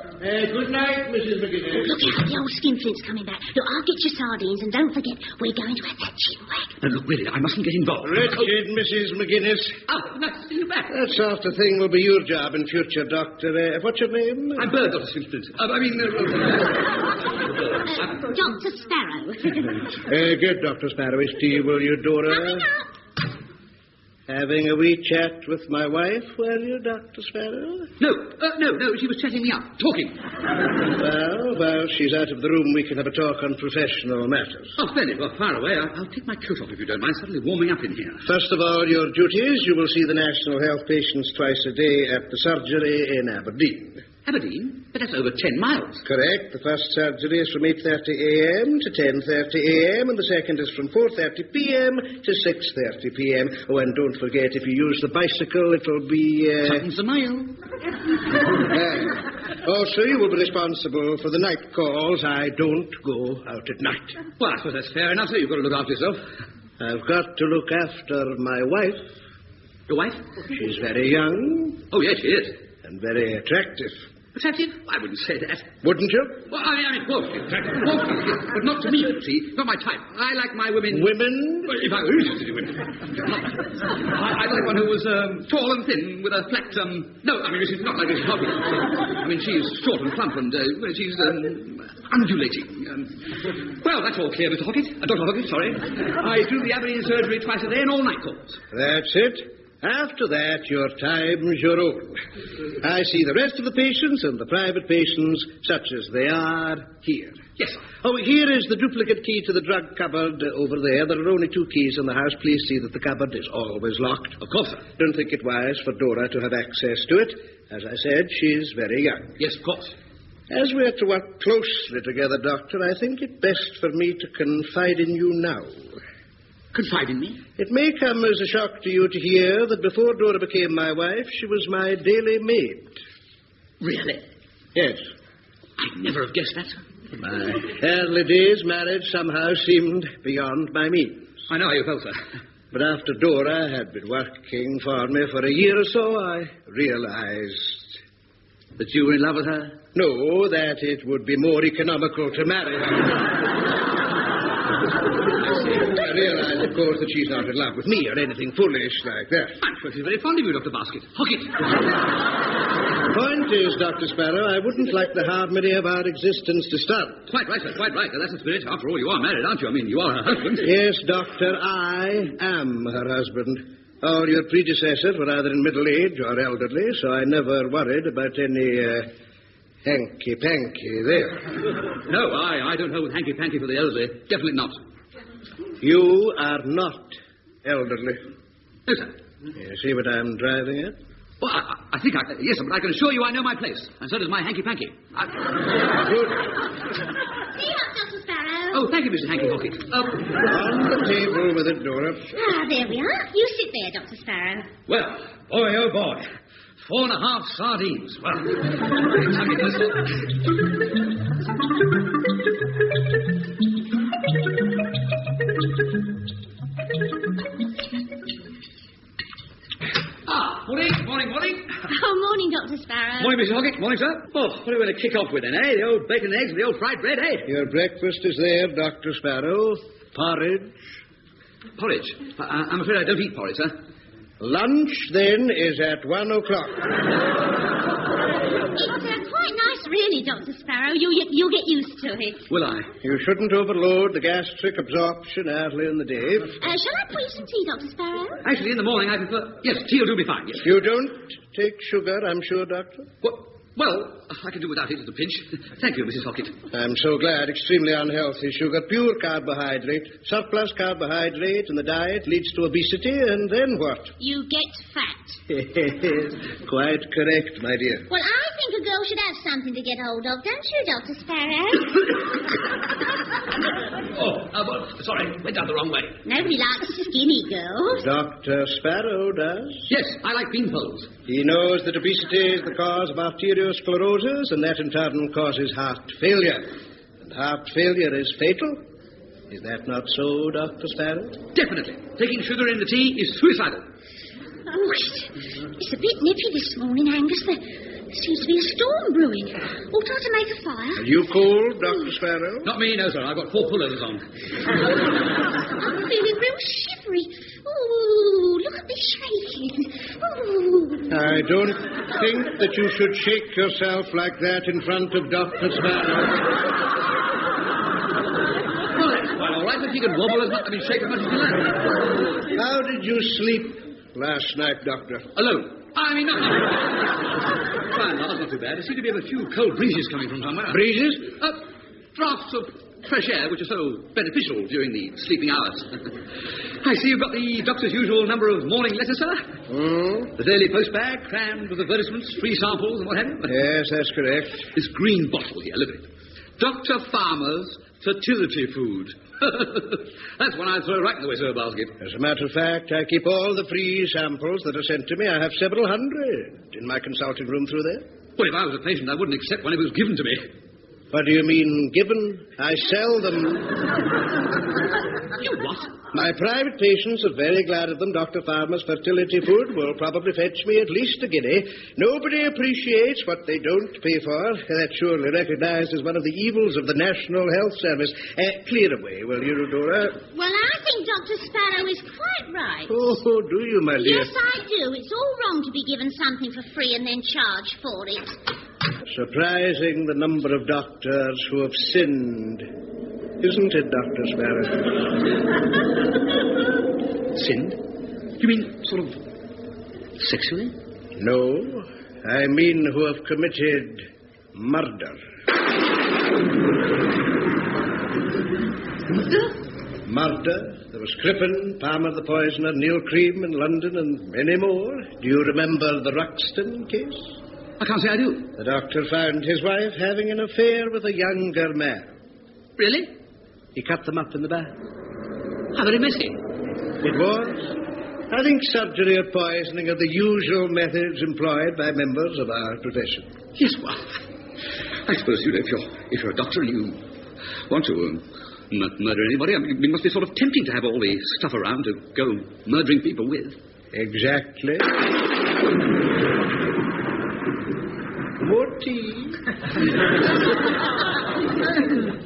Speaker 11: Good night, Mrs. McGinnis.
Speaker 10: Look out, the old skinflint's coming back. Look, I'll get your sardines, and don't forget, we're going to have that chinwag.
Speaker 3: Now, look, really, I mustn't get involved.
Speaker 11: Wretched Mrs. McGinnis.
Speaker 3: Oh, nice to see you back.
Speaker 11: That sort of thing will be your job in future, Doctor. What's your name?
Speaker 3: I'm Bird, Dr. Skinflint.
Speaker 10: Dr. Sparrow.
Speaker 11: Good, Dr. Sparrow. Is to you, will you, Dora?
Speaker 10: Coming up.
Speaker 11: Having a wee chat with my wife, were you, Dr. Sparrow?
Speaker 3: No. She was chatting me up, talking.
Speaker 11: Well, she's out of the room. We can have a talk on professional matters.
Speaker 3: Oh, splendid. Well, far away. I'll take my coat off if you don't mind. Suddenly warming up in here.
Speaker 11: First of all, your duties. You will see the National Health patients twice a day at the surgery in Aberdeen.
Speaker 3: Aberdeen? But that's over 10 miles.
Speaker 11: Correct. The first surgery is from 8:30 a.m. to 10:30 a.m. and the second is from 4:30 p.m. to 6:30 p.m. Oh, and don't forget, if you use the bicycle, it'll be...
Speaker 3: Something's a mile.
Speaker 11: Also, you will be responsible for the night calls. I don't go out at night.
Speaker 3: Well, I suppose that's fair enough, sir. You've got to look after yourself.
Speaker 11: I've got to look after my wife.
Speaker 3: Your wife?
Speaker 11: She's very young.
Speaker 3: Oh, yes, she is.
Speaker 11: And very attractive.
Speaker 3: Attractive? I wouldn't say that.
Speaker 11: Wouldn't you?
Speaker 3: Well, I mean, woefully attractive. Woefully, but not to me, see. Not my type. I like my women...
Speaker 11: Women?
Speaker 3: Well, if I were interested in women. I like one who was tall and thin with a flat... No, I mean, she's not like Mrs. Hockett. I mean, she's short and plump and she's undulating. Well, that's all clear, Mr. Hockett. Dr. Hockett, sorry. I do the Aberdeen surgery twice a day and all night calls.
Speaker 11: That's it. After that, your time's your own. I see the rest of the patients and the private patients, such as they are, here.
Speaker 3: Yes, sir.
Speaker 11: Oh, here is the duplicate key to the drug cupboard over there. There are only 2 keys in the house. Please see that the cupboard is always locked.
Speaker 3: Of course, sir.
Speaker 11: Don't think it wise for Dora to have access to it. As I said, she's very young.
Speaker 3: Yes, of course.
Speaker 11: As we're to work closely together, Doctor, I think it best for me to confide in you now.
Speaker 3: Confide in me?
Speaker 11: It may come as a shock to you to hear that before Dora became my wife, she was my daily maid.
Speaker 3: Really?
Speaker 11: Yes.
Speaker 3: I'd never have guessed that.
Speaker 11: My early days marriage somehow seemed beyond my means.
Speaker 3: I know how you felt, sir.
Speaker 11: But after Dora had been working for me for a year or so, I realized...
Speaker 3: That you were in love with her?
Speaker 11: No, that it would be more economical to marry her. I realize, of course, that she's not in love with me or anything foolish like that.
Speaker 3: I'm sure she's very fond of you, Dr. Basket. Hockett.
Speaker 11: The point is, Dr. Sparrow, I wouldn't like the harmony of our existence to start.
Speaker 3: Quite right, sir, quite right. That's the spirit. After all, you are married, aren't you? I mean, you are her husband.
Speaker 11: Yes, Doctor, I am her husband. All your predecessors were either in middle age or elderly, so I never worried about any hanky-panky there.
Speaker 3: No, I don't hold hanky-panky for the elderly. Definitely not.
Speaker 11: You are not elderly.
Speaker 3: No, sir.
Speaker 11: You see what I'm driving at?
Speaker 3: Well, I think yes, sir, but I can assure you I know my place. And so does my hanky-panky.
Speaker 11: Good.
Speaker 10: See you up, Dr. Sparrow.
Speaker 3: Oh, thank you, Mrs. Hanky Hockett.
Speaker 11: On the table with it, Dora.
Speaker 10: Ah, there we are. You sit there, Dr. Sparrow.
Speaker 3: Well, boy, oh, boy. 4.5 sardines. Well, tell me this. Morning.
Speaker 10: Oh, morning, Dr. Sparrow.
Speaker 3: Morning, Mrs. Hockett. Morning, sir. Oh, what are we going to kick off with then, eh? The old bacon and eggs and the old fried bread, eh?
Speaker 11: Your breakfast is there, Dr. Sparrow. Porridge.
Speaker 3: Porridge? I'm afraid I don't eat porridge, sir.
Speaker 11: Lunch, then, is at 1:00.
Speaker 10: It's quite nice
Speaker 12: nice, really, Dr. Sparrow. You'll get used to it.
Speaker 3: Will I?
Speaker 11: You shouldn't overload the gastric absorption early in the day.
Speaker 12: Shall I pour you some tea, Dr. Sparrow?
Speaker 3: Actually, in the morning, I prefer... Yes, tea will do me fine, yes.
Speaker 11: You don't take sugar, I'm sure, Doctor?
Speaker 3: Well, I can do without it at a pinch. Thank you, Mrs. Hockett.
Speaker 11: I'm so glad. Extremely unhealthy sugar. Pure carbohydrate. Surplus carbohydrate in the diet leads to obesity, and then what?
Speaker 12: You get fat.
Speaker 11: Quite correct, my dear.
Speaker 12: Well, I think a girl should have something to get hold of, don't you, Dr. Sparrow?
Speaker 3: Sorry, went down the wrong way.
Speaker 12: Nobody likes skinny girls.
Speaker 11: Dr. Sparrow does?
Speaker 3: Yes, I like beanpoles.
Speaker 11: He knows that obesity is the cause of arteriosclerosis, and that in turn causes heart failure. And heart failure is fatal. Is that not so, Dr. Sparrow?
Speaker 3: Definitely. Taking sugar in the tea is suicidal.
Speaker 12: Oh, it's a bit nippy this morning, Angus. There seems to be a storm brewing. Ought I to make a fire?
Speaker 11: Are you cold, Dr. Sparrow?
Speaker 3: Not me, no, sir. I've got 4 pullovers on.
Speaker 12: I'm feeling real shivery. Ooh, look at me shaking. Ooh.
Speaker 11: I don't think that you should shake yourself like that in front of Dr. Sparrow.
Speaker 3: Well, that's quite all right, but you can wobble as much, shake as much as you like.
Speaker 11: How did you sleep last night, Doctor?
Speaker 3: Alone. I mean, fine, that's not too bad. There seem to be a few cold breezes coming from somewhere.
Speaker 11: Breezes?
Speaker 3: Drafts of fresh air, which are so beneficial during the sleeping hours. I see you've got the doctor's usual number of morning letters, sir. The Daily Post bag, crammed with advertisements, free samples, and what have you.
Speaker 11: Yes, that's correct.
Speaker 3: This green bottle here, look at it. Dr. Farmer's fertility food. That's one I'd throw right in the waste of a basket.
Speaker 11: As a matter of fact, I keep all the free samples that are sent to me. I have several hundred in my consulting room through there.
Speaker 3: Well, if I was a patient, I wouldn't accept one if it was given to me.
Speaker 11: What do you mean, given? I sell them.
Speaker 3: You what?
Speaker 11: My private patients are very glad of them. Dr. Farmer's fertility food will probably fetch me at least a guinea. Nobody appreciates what they don't pay for. That's surely recognized as one of the evils of the National Health Service. Clear away, will you, Dora?
Speaker 12: Well, I think Dr. Sparrow is quite right.
Speaker 11: Oh, do you, my dear?
Speaker 12: Yes, I do. It's all wrong to be given something for free and then charge for it.
Speaker 11: Surprising the number of doctors who have sinned. Isn't it, Dr. Sparrow?
Speaker 3: Sinned? You mean sort of sexually?
Speaker 11: No, I mean who have committed murder. Murder? There was Crippen, Palmer the poisoner, Neil Cream in London, and many more. Do you remember the Ruxton case?
Speaker 3: I can't say I do.
Speaker 11: The doctor found his wife having an affair with a younger man.
Speaker 3: Really?
Speaker 11: He cut them up in the bath.
Speaker 3: How very messy.
Speaker 11: It was. I think surgery or poisoning are the usual methods employed by members of our profession.
Speaker 3: Yes, well, I suppose, if you're a doctor and you want to murder anybody, I mean, it must be sort of tempting to have all the stuff around to go murdering people with.
Speaker 11: Exactly. More tea?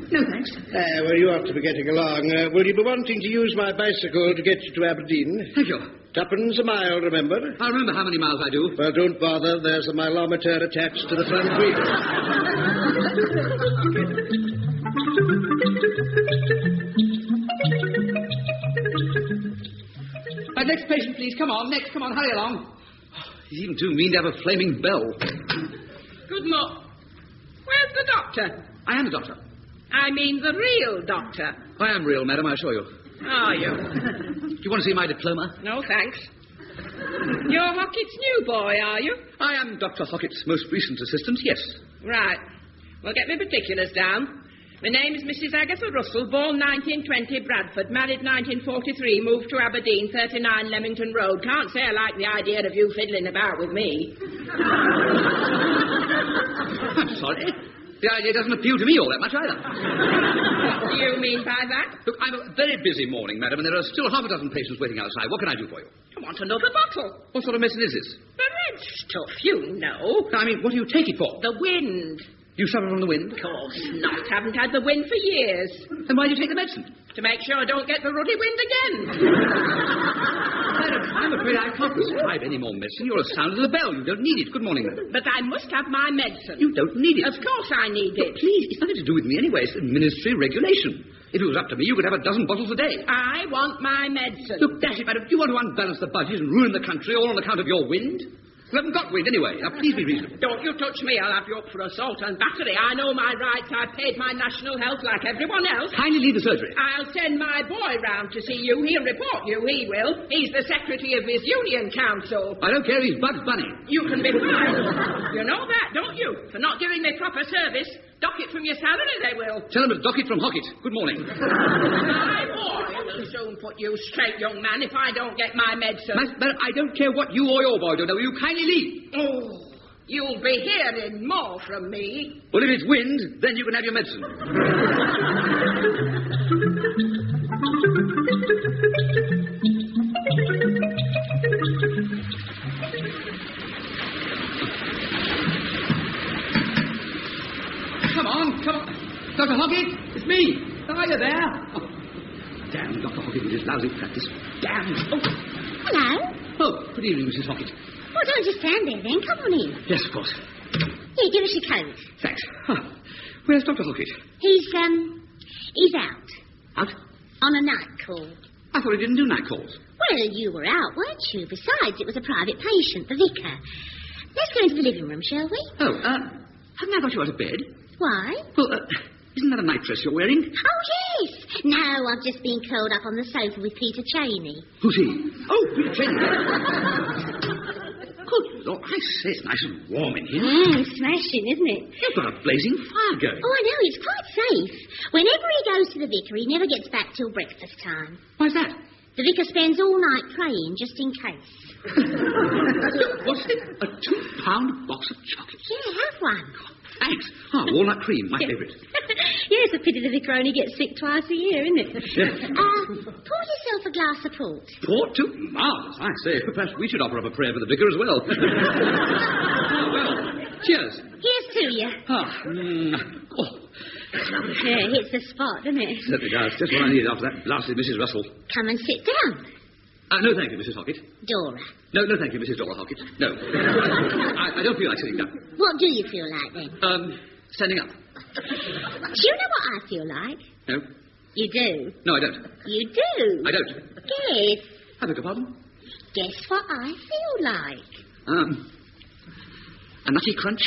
Speaker 9: No, thanks.
Speaker 11: Well, you ought to be getting along. Will you be wanting to use my bicycle to get you to Aberdeen?
Speaker 3: Thank you.
Speaker 11: 2pence a mile, remember?
Speaker 3: I remember how many miles I do.
Speaker 11: Well, don't bother. There's a mileometer attached to the front wheel.
Speaker 3: Next patient, please. Come on, next. Come on, hurry along. He's even too mean to have a flaming bell.
Speaker 9: Good morning. Where's the doctor?
Speaker 3: I am the doctor.
Speaker 9: I mean the real doctor.
Speaker 3: I am real, madam, I assure you.
Speaker 9: Are you?
Speaker 3: Do you want to see my diploma?
Speaker 9: No, thanks. You're Hockett's new boy, are you?
Speaker 3: I am Dr. Hockett's most recent assistant, yes.
Speaker 9: Right. Well, get me particulars down. My name is Mrs. Agatha Russell, born 1920, Bradford, married 1943, moved to Aberdeen, 39 Leamington Road. Can't say I like the idea of you fiddling about with me.
Speaker 3: I'm sorry. The idea doesn't appeal to me all that much either.
Speaker 9: What do you mean by that?
Speaker 3: Look, I'm a very busy morning, madam, and there are still half a dozen patients waiting outside. What can I do for you?
Speaker 9: I want another bottle.
Speaker 3: What sort of medicine is this?
Speaker 9: The red stuff, you know.
Speaker 3: I mean, what do you take it for?
Speaker 9: The wind.
Speaker 3: You suffer from the wind?
Speaker 9: Of course not. Haven't had the wind for years.
Speaker 3: Then why do you take the medicine?
Speaker 9: To make sure I don't get the ruddy wind again.
Speaker 3: Madam, I'm a afraid I can't prescribe any more medicine. You're as sound as a bell. You don't need it. Good morning, madam.
Speaker 9: But I must have my medicine.
Speaker 3: You don't need it.
Speaker 9: Of course I need it.
Speaker 3: Please, it's nothing to do with me anyway. It's ministry regulation. If it was up to me, you could have a dozen bottles a day.
Speaker 9: I want my medicine.
Speaker 3: Look, dash it, madam. Do you want to unbalance the budget and ruin the country all on account of your wind? You haven't got wind anyway. Now, please be reasonable.
Speaker 9: Don't you touch me. I'll have you up for assault and battery. I know my rights. I paid my national health like everyone else.
Speaker 3: Kindly leave the surgery.
Speaker 9: I'll send my boy round to see you. He'll report you. He will. He's the secretary of his union council.
Speaker 3: I don't care. He's Bugs Bunny.
Speaker 9: You can be fined. You know that, don't you? For not giving me proper service. Dock it from your salary, they will.
Speaker 3: Tell him to dock it from Hockett. Good morning.
Speaker 9: My boy will soon put you straight, young man, if I don't get my medicine.
Speaker 3: Madam, I don't care what you or your boy do. Will you kindly leave?
Speaker 9: Oh, you'll be hearing more from me.
Speaker 3: Well, if it's wind, then you can have your medicine. Come on. Dr. Hockett, it's me. Are you there? Oh, damn, Dr. Hockett with his lousy practice. Damn. Oh.
Speaker 12: Hello.
Speaker 3: Oh, good evening, Mrs. Hockett.
Speaker 12: Well, don't just stand there then. Come on in.
Speaker 3: Yes, of course.
Speaker 12: Here, give us your coat.
Speaker 3: Thanks. Huh. Where's Dr. Hockett?
Speaker 12: He's out.
Speaker 3: Out?
Speaker 12: On a night call.
Speaker 3: I thought he didn't do night calls.
Speaker 12: Well, you were out, weren't you? Besides, it was a private patient, the vicar. Let's go into the living room, shall we?
Speaker 3: Oh, haven't I got you out of bed?
Speaker 12: Why?
Speaker 3: Well, isn't that a night dress you're wearing?
Speaker 12: Oh, yes. No, I've just been curled up on the sofa with Peter Cheney.
Speaker 3: Who's he? Oh, Peter Cheney. Good Lord, I say it's nice and warm in here.
Speaker 12: Smashing, isn't it?
Speaker 3: You've got a blazing fire going.
Speaker 12: Oh, I know. It's quite safe. Whenever he goes to the vicar, he never gets back till breakfast time.
Speaker 3: Why's that?
Speaker 12: The vicar spends all night praying, just in case.
Speaker 3: What's it? A 2-pound box of chocolates?
Speaker 12: Yeah, have one.
Speaker 3: Thanks. Walnut cream, my favourite.
Speaker 12: Yes, a pity the vicar only gets sick twice a year, isn't it?
Speaker 3: Yeah.
Speaker 12: Pour yourself a glass of port.
Speaker 3: Port, too? Marvellous, I say. Perhaps we should offer up a prayer for the vicar as well. Well, cheers.
Speaker 12: Here's to you.
Speaker 3: Oh, that's lovely.
Speaker 12: Yeah, hits the spot, doesn't it?
Speaker 3: Certainly does. Just what I needed after that blasted Mrs. Russell.
Speaker 12: Come and sit down.
Speaker 3: No, thank you, Mrs. Hockett.
Speaker 12: Dora.
Speaker 3: No, thank you, Mrs. Dora Hockett. No. I don't feel like sitting down.
Speaker 12: What do you feel like, then?
Speaker 3: Standing up.
Speaker 12: Do you know what I feel like?
Speaker 3: No.
Speaker 12: You do?
Speaker 3: No, I don't.
Speaker 12: You do?
Speaker 3: I don't.
Speaker 12: Guess.
Speaker 3: I beg your pardon?
Speaker 12: Guess what I feel like.
Speaker 3: A nutty crunch?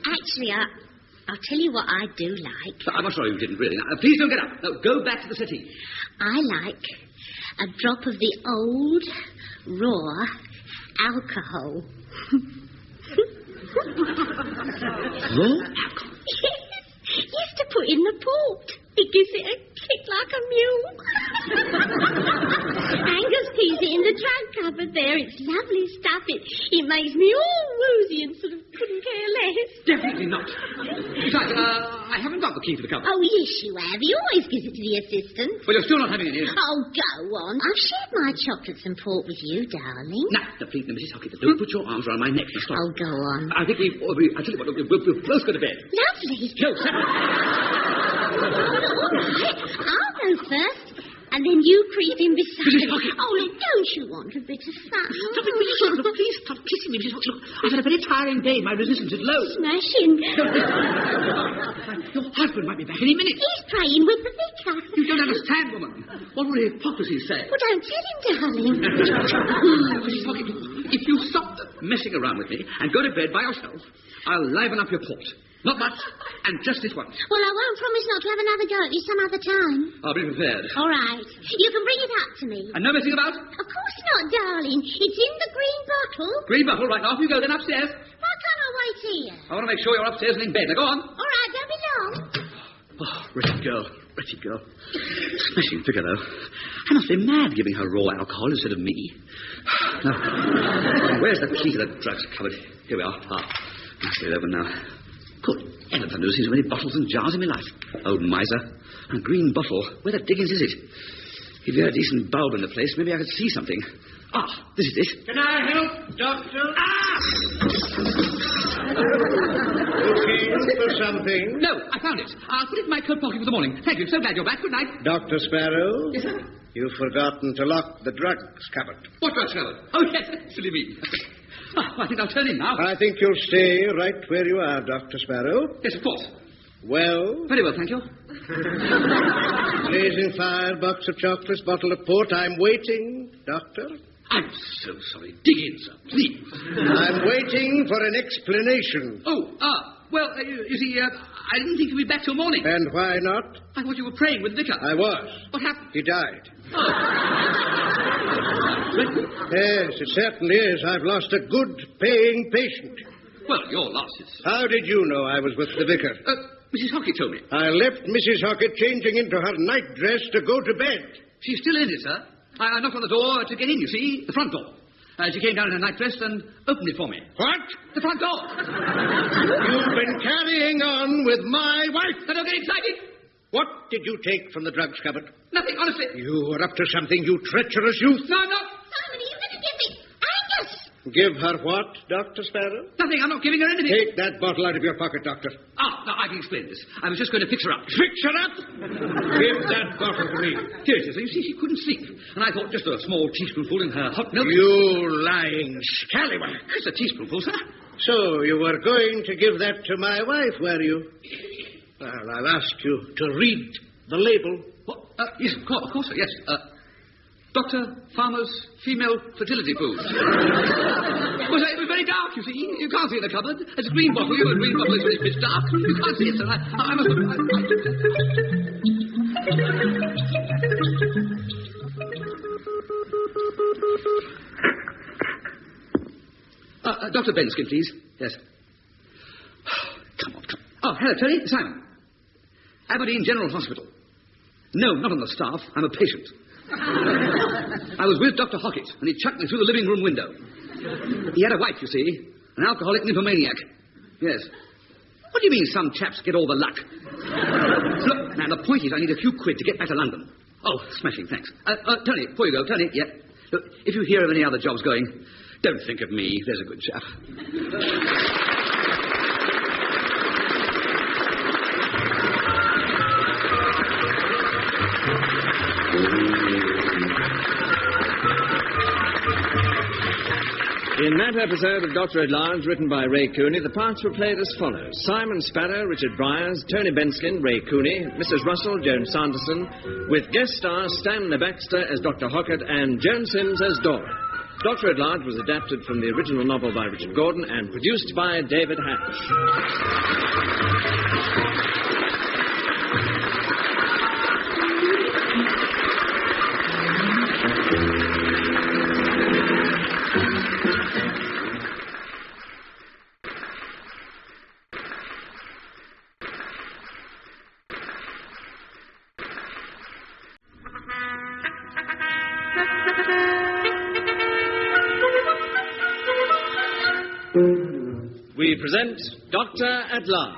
Speaker 12: Actually, I'll tell you what I do like.
Speaker 3: I'm sorry you didn't really. Now, please don't get up. No, go back to the city.
Speaker 12: I like a drop of the old, raw alcohol.
Speaker 3: Raw alcohol?
Speaker 12: Yes, to put in the port. It gives it a kick like a mule. Angus keeps it in the trunk cupboard there. It's lovely stuff. It makes me all woozy and sort of couldn't care less.
Speaker 3: Definitely not. Besides, I haven't got the key to the cupboard.
Speaker 12: Oh, yes, you have. He always gives it to the assistant.
Speaker 3: Well, you're still not having any.
Speaker 12: Oh, go on. I've shared my chocolates and port with you, darling.
Speaker 3: No, please, Mrs. Hockett, don't put your arms around my neck. Stop.
Speaker 12: Oh, go on.
Speaker 3: I think I'll tell you what, we'll both go to bed.
Speaker 12: Lovely.
Speaker 3: No,
Speaker 12: All right. I'll go first, and then you creep in beside me. Oh, look, don't you want a bit of fun?
Speaker 3: Stop it, Mrs. Hockett. Look, please stop kissing me, Mrs. Hockett. Look, I've had a very tiring day. My resistance is low.
Speaker 12: Smashing.
Speaker 3: Your husband might be back any minute.
Speaker 12: He's praying with the vicar.
Speaker 3: You don't understand, woman. What will hypocrisy say?
Speaker 12: Well, don't tell him, darling.
Speaker 3: Mrs. Hockett, if you stop messing around with me and go to bed by yourself, I'll liven up your port. Not much, and just this once.
Speaker 12: Well, I won't promise not to have another go at you some other time.
Speaker 3: I'll be prepared.
Speaker 12: All right. You can bring it up to me.
Speaker 3: And no messing about?
Speaker 12: Of course not, darling. It's in the green bottle.
Speaker 3: Green bottle, right now. Off you go, then upstairs.
Speaker 12: Why can't I wait here?
Speaker 3: I want to make sure you're upstairs and in bed. Now, go on.
Speaker 12: All right, don't be long.
Speaker 3: Oh, wretched girl. Wretched girl. Smashing figure, though. I must be mad giving her raw alcohol instead of me. Now, where's the key to the drugs cupboard? Here we are. Must be open now. Good heavens, I've never seen so many bottles and jars in my life. Old miser. A green bottle. Where the dickens is it? If you had a decent bulb in the place, maybe I could see something. This is it.
Speaker 13: Can I help, Doctor?
Speaker 11: Looking for something?
Speaker 3: No, I found it. I'll put it in my coat pocket for the morning. Thank you. So glad you're back. Good night.
Speaker 11: Dr. Sparrow?
Speaker 3: Yes, sir?
Speaker 11: You've forgotten to lock the drugs cupboard.
Speaker 3: What drugs cupboard? Oh, yes. Silly me. I think I'll turn in now.
Speaker 11: I think you'll stay right where you are, Dr. Sparrow.
Speaker 3: Yes, of course.
Speaker 11: Well?
Speaker 3: Very well, thank you.
Speaker 11: Blazing fire, box of chocolates, bottle of port. I'm waiting, Doctor.
Speaker 3: I'm so sorry. Dig in, sir, please.
Speaker 11: I'm waiting for an explanation.
Speaker 3: Well, you see, I didn't think you'd be back till morning.
Speaker 11: And why not?
Speaker 3: I thought you were praying with the vicar.
Speaker 11: I was.
Speaker 3: What happened?
Speaker 11: He died.
Speaker 3: Oh.
Speaker 11: Yes, it certainly is. I've lost a good paying patient.
Speaker 3: Well, your loss is...
Speaker 11: How did you know I was with the vicar?
Speaker 3: Mrs. Hockett told me.
Speaker 11: I left Mrs. Hockett changing into her nightdress to go to bed.
Speaker 3: She's still in it, sir. I knocked on the door to get in, you see, the front door. She came down in her nightdress and opened it for me.
Speaker 11: What?
Speaker 3: The front door.
Speaker 11: You've been carrying on with my wife.
Speaker 3: Now, don't get excited.
Speaker 11: What did you take from the drugs cupboard?
Speaker 3: Nothing, honestly.
Speaker 11: You were up to something, you treacherous youth.
Speaker 3: No, I'm not.
Speaker 12: Simon, are you going to give me Angus?
Speaker 11: Give her what, Dr. Sparrow?
Speaker 3: Nothing, I'm not giving her anything.
Speaker 11: Take that bottle out of your pocket, Doctor.
Speaker 3: No, I can explain this. I was just going to fix her up.
Speaker 11: Fix her up? Give that bottle to me.
Speaker 3: Seriously, you see, she couldn't sleep. And I thought just a small teaspoonful in her hot milk...
Speaker 11: You lying scallywag.
Speaker 3: It's a teaspoonful, sir.
Speaker 11: So you were going to give that to my wife, were you? Well, I'll ask you to read the label.
Speaker 3: What? Yes, of course, sir, yes. Dr. Farmer's Female Fertility Food. Well, it was very dark, you see. You can't see in the cupboard. There's a green bottle. A green bottle is very pitch dark. You can't see it, sir. I must have... Dr. Benskin, please. Yes. Come on. Oh, hello, Tony. Simon. Aberdeen General Hospital. No, not on the staff. I'm a patient. I was with Dr. Hockett, and he chucked me through the living room window. He had a wife, you see, an alcoholic nymphomaniac. Yes. What do you mean some chaps get all the luck? Look, now, the point is I need a few quid to get back to London. Oh, smashing, thanks. Tony, before you go, Tony, yeah. Look, if you hear of any other jobs going, don't think of me. There's a good chap.
Speaker 1: In that episode of Dr. At-Large, written by Ray Cooney, the parts were played as follows. Simon Sparrow, Richard Bryars, Tony Benskin, Ray Cooney, Mrs. Russell, Joan Sanderson, with guest stars Stanley Baxter as Dr. Hockett and Joan Sims as Dora. Dr. At-Large was adapted from the original novel by Richard Gordon and produced by David Hatch. We present Dr. At-Large.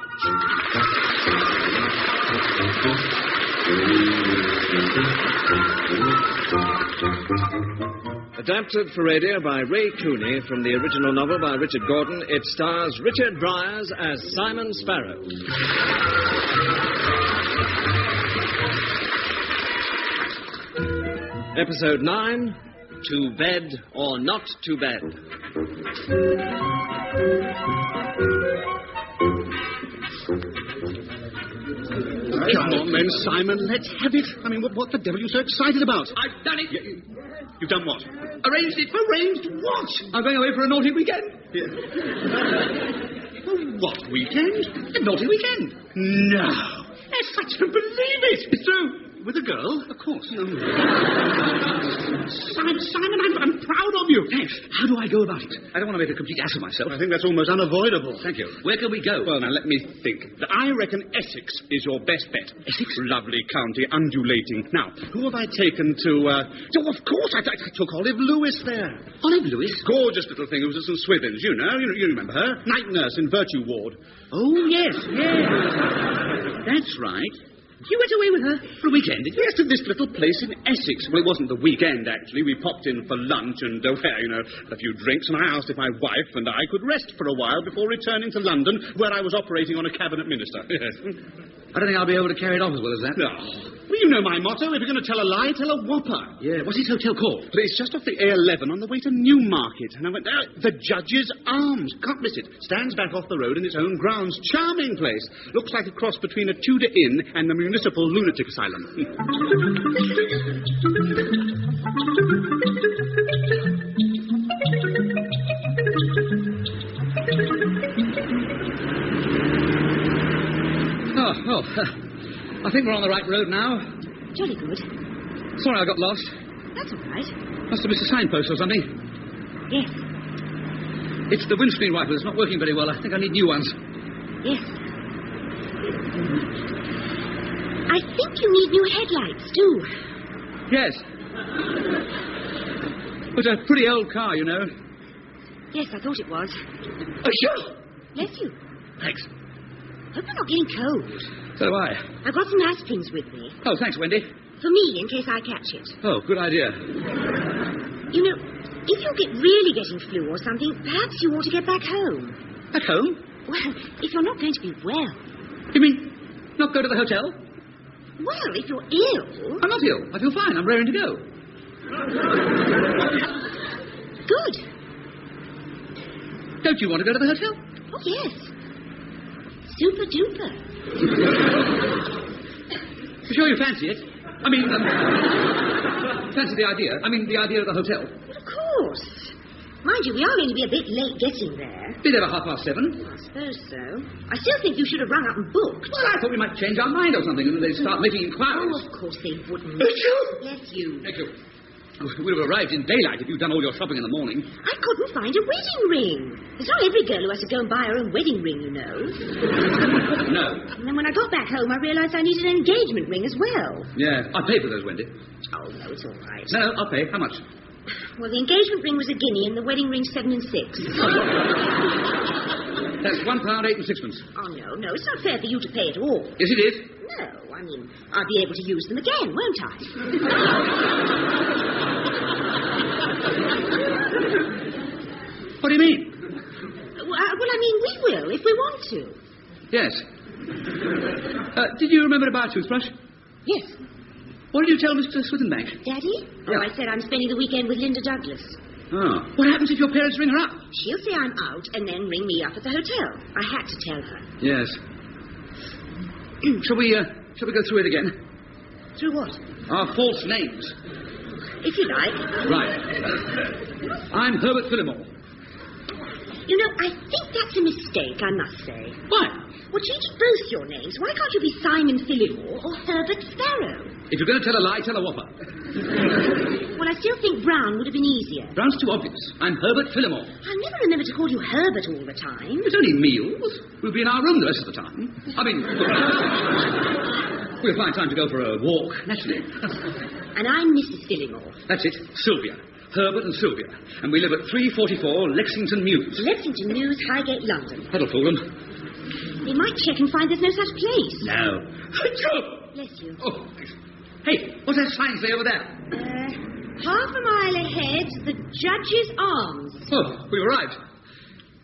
Speaker 1: Adapted for radio by Ray Cooney from the original novel by Richard Gordon, it stars Richard Bryars as Simon Sparrow. Episode 9, To Bed or Not to Bed.
Speaker 5: Come on, then, Simon. Let's have it. I mean, what the devil are you so excited about?
Speaker 3: I've done it.
Speaker 5: You've done what?
Speaker 3: Arranged it. Arranged what? I'm going away for a naughty weekend.
Speaker 5: What weekend?
Speaker 3: A naughty weekend.
Speaker 5: No. I don't believe it. It's true. With a girl?
Speaker 3: Of course.
Speaker 5: Simon, I'm proud of you.
Speaker 3: Thanks. How do I go about it? I don't want to make a complete ass of myself.
Speaker 5: I think that's almost unavoidable.
Speaker 3: Thank you. Where can we go?
Speaker 5: Well, now, let me think. I reckon Essex is your best bet.
Speaker 3: Essex?
Speaker 5: Lovely county, undulating. Now, who have I taken to... Oh, of course, I took Olive Lewis there.
Speaker 3: Olive Lewis?
Speaker 5: Gorgeous little thing who was at St. Swithin's, you know. You remember her? Night nurse in Virtue Ward.
Speaker 3: Oh, yes. That's right. You went away with her for a weekend, did you?
Speaker 5: Yes, to this little place in Essex. Well, it wasn't the weekend, actually. We popped in for lunch and, a few drinks, and I asked if my wife and I could rest for a while before returning to London, where I was operating on a cabinet minister. Yes.
Speaker 3: I don't think I'll be able to carry it off as well as that.
Speaker 5: No. Well, you know my motto. If you're going to tell a lie, tell a whopper.
Speaker 3: Yeah, what's his hotel called?
Speaker 5: But it's just off the A11 on the way to Newmarket. And I went, the Judge's Arms. Can't miss it. Stands back off the road in its own grounds. Charming place. Looks like a cross between a Tudor inn and the municipal lunatic asylum.
Speaker 3: I think we're on the right road now.
Speaker 10: Jolly good.
Speaker 3: Sorry I got lost.
Speaker 10: That's all right.
Speaker 3: Must have missed a signpost or something.
Speaker 10: Yes.
Speaker 3: It's the windscreen wiper that's not working very well. I think I need new ones.
Speaker 10: Yes. I think you need new headlights, too.
Speaker 3: Yes. It's a pretty old car, you know.
Speaker 10: Yes, I thought it was.
Speaker 3: Oh, sure.
Speaker 10: Bless you.
Speaker 3: Thanks.
Speaker 10: Hope you're not getting cold.
Speaker 3: So do I.
Speaker 10: I've got some aspirins with me.
Speaker 3: Oh, thanks, Wendy.
Speaker 10: For me, in case I catch it.
Speaker 3: Oh, good idea.
Speaker 10: You know, if you get really getting flu or something, perhaps you ought to get back home.
Speaker 3: Back home?
Speaker 10: Well, if you're not going to be well.
Speaker 3: You mean not go to the hotel?
Speaker 10: Well, if you're ill...
Speaker 3: I'm not ill. I feel fine. I'm raring to go.
Speaker 10: Good.
Speaker 3: Don't you want to go to the hotel?
Speaker 10: Oh, yes. Super duper.
Speaker 3: You sure you fancy it? I mean, fancy the idea? I mean, the idea of the hotel.
Speaker 10: But of course. Mind you, we are going to be a bit late getting there.
Speaker 3: Be there about 7:30.
Speaker 10: I suppose so. I still think you should have rung up and booked.
Speaker 3: Well, I thought we might change our mind or something, and then they'd start making inquiries.
Speaker 10: Oh, of course they wouldn't. Bless you.
Speaker 3: Thank you. We'd have arrived in daylight if you'd done all your shopping in the morning.
Speaker 10: I couldn't find a wedding ring. It's not every girl who has to go and buy her own wedding ring, you know.
Speaker 3: No.
Speaker 10: And then when I got back home, I realised I needed an engagement ring as well.
Speaker 3: Yeah, I'll pay for those, Wendy.
Speaker 10: Oh, no, it's all right.
Speaker 3: No, I'll pay. How much?
Speaker 10: Well, the engagement ring was £1 and the wedding ring 7 and 6.
Speaker 3: That's £1, 8 and 6pence.
Speaker 10: Oh, no, it's not fair for you to pay at all.
Speaker 3: Yes, it is.
Speaker 10: No, I mean, I'll be able to use them again, won't I?
Speaker 3: What do you mean?
Speaker 10: Well, I mean, we will, if we want to.
Speaker 3: Yes. Did you remember to buy a toothbrush?
Speaker 10: Yes.
Speaker 3: What did you tell Mr. Swithenbank?
Speaker 10: Daddy?
Speaker 3: Yeah.
Speaker 10: Oh, I said I'm spending the weekend with Linda Douglas.
Speaker 3: Oh. What happens if your parents ring her up?
Speaker 10: She'll say I'm out and then ring me up at the hotel. I had to tell her.
Speaker 3: Yes. Shall we go through it again?
Speaker 10: Through what?
Speaker 3: Our false names.
Speaker 10: If you like.
Speaker 3: Right. I'm Herbert Fillimore.
Speaker 10: You know, I think that's a mistake, I must say.
Speaker 3: Why?
Speaker 10: Well, changing both your names, why can't you be Simon Fillimore or Herbert Sparrow?
Speaker 3: If you're going to tell a lie, tell a whopper.
Speaker 10: Well, I still think Brown would have been easier.
Speaker 3: Brown's too obvious. I'm Herbert Fillimore.
Speaker 10: I'll never remember to call you Herbert all the time.
Speaker 3: It's only meals. We'll be in our room the rest of the time. I mean, we'll find time to go for a walk, naturally.
Speaker 10: And I'm Mrs. Fillimore.
Speaker 3: That's it, Sylvia. Herbert and Sylvia. And we live at 344 Lexington Mews.
Speaker 10: Lexington Mews, Highgate, London.
Speaker 3: That'll fool them.
Speaker 10: They might check and find there's no such place.
Speaker 3: No.
Speaker 10: Bless you.
Speaker 3: Oh, thanks. Hey, what's that sign say over there?
Speaker 10: Half a mile ahead, the Judge's Arms.
Speaker 3: Oh, we've arrived.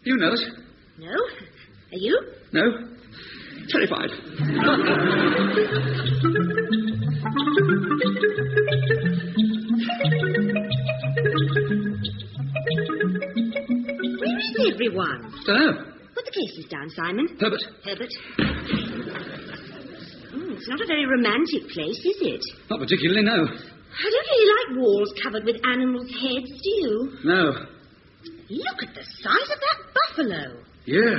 Speaker 3: You know us?
Speaker 10: No. Are you?
Speaker 3: No. Terrified.
Speaker 10: Where is everyone?
Speaker 3: Dunno.
Speaker 10: Put the cases down, Simon.
Speaker 3: Herbert.
Speaker 10: It's not a very romantic place, is it?
Speaker 3: Not particularly, no.
Speaker 10: I don't really like walls covered with animals' heads, do you?
Speaker 3: No.
Speaker 10: Look at the size of that buffalo.
Speaker 3: Yeah.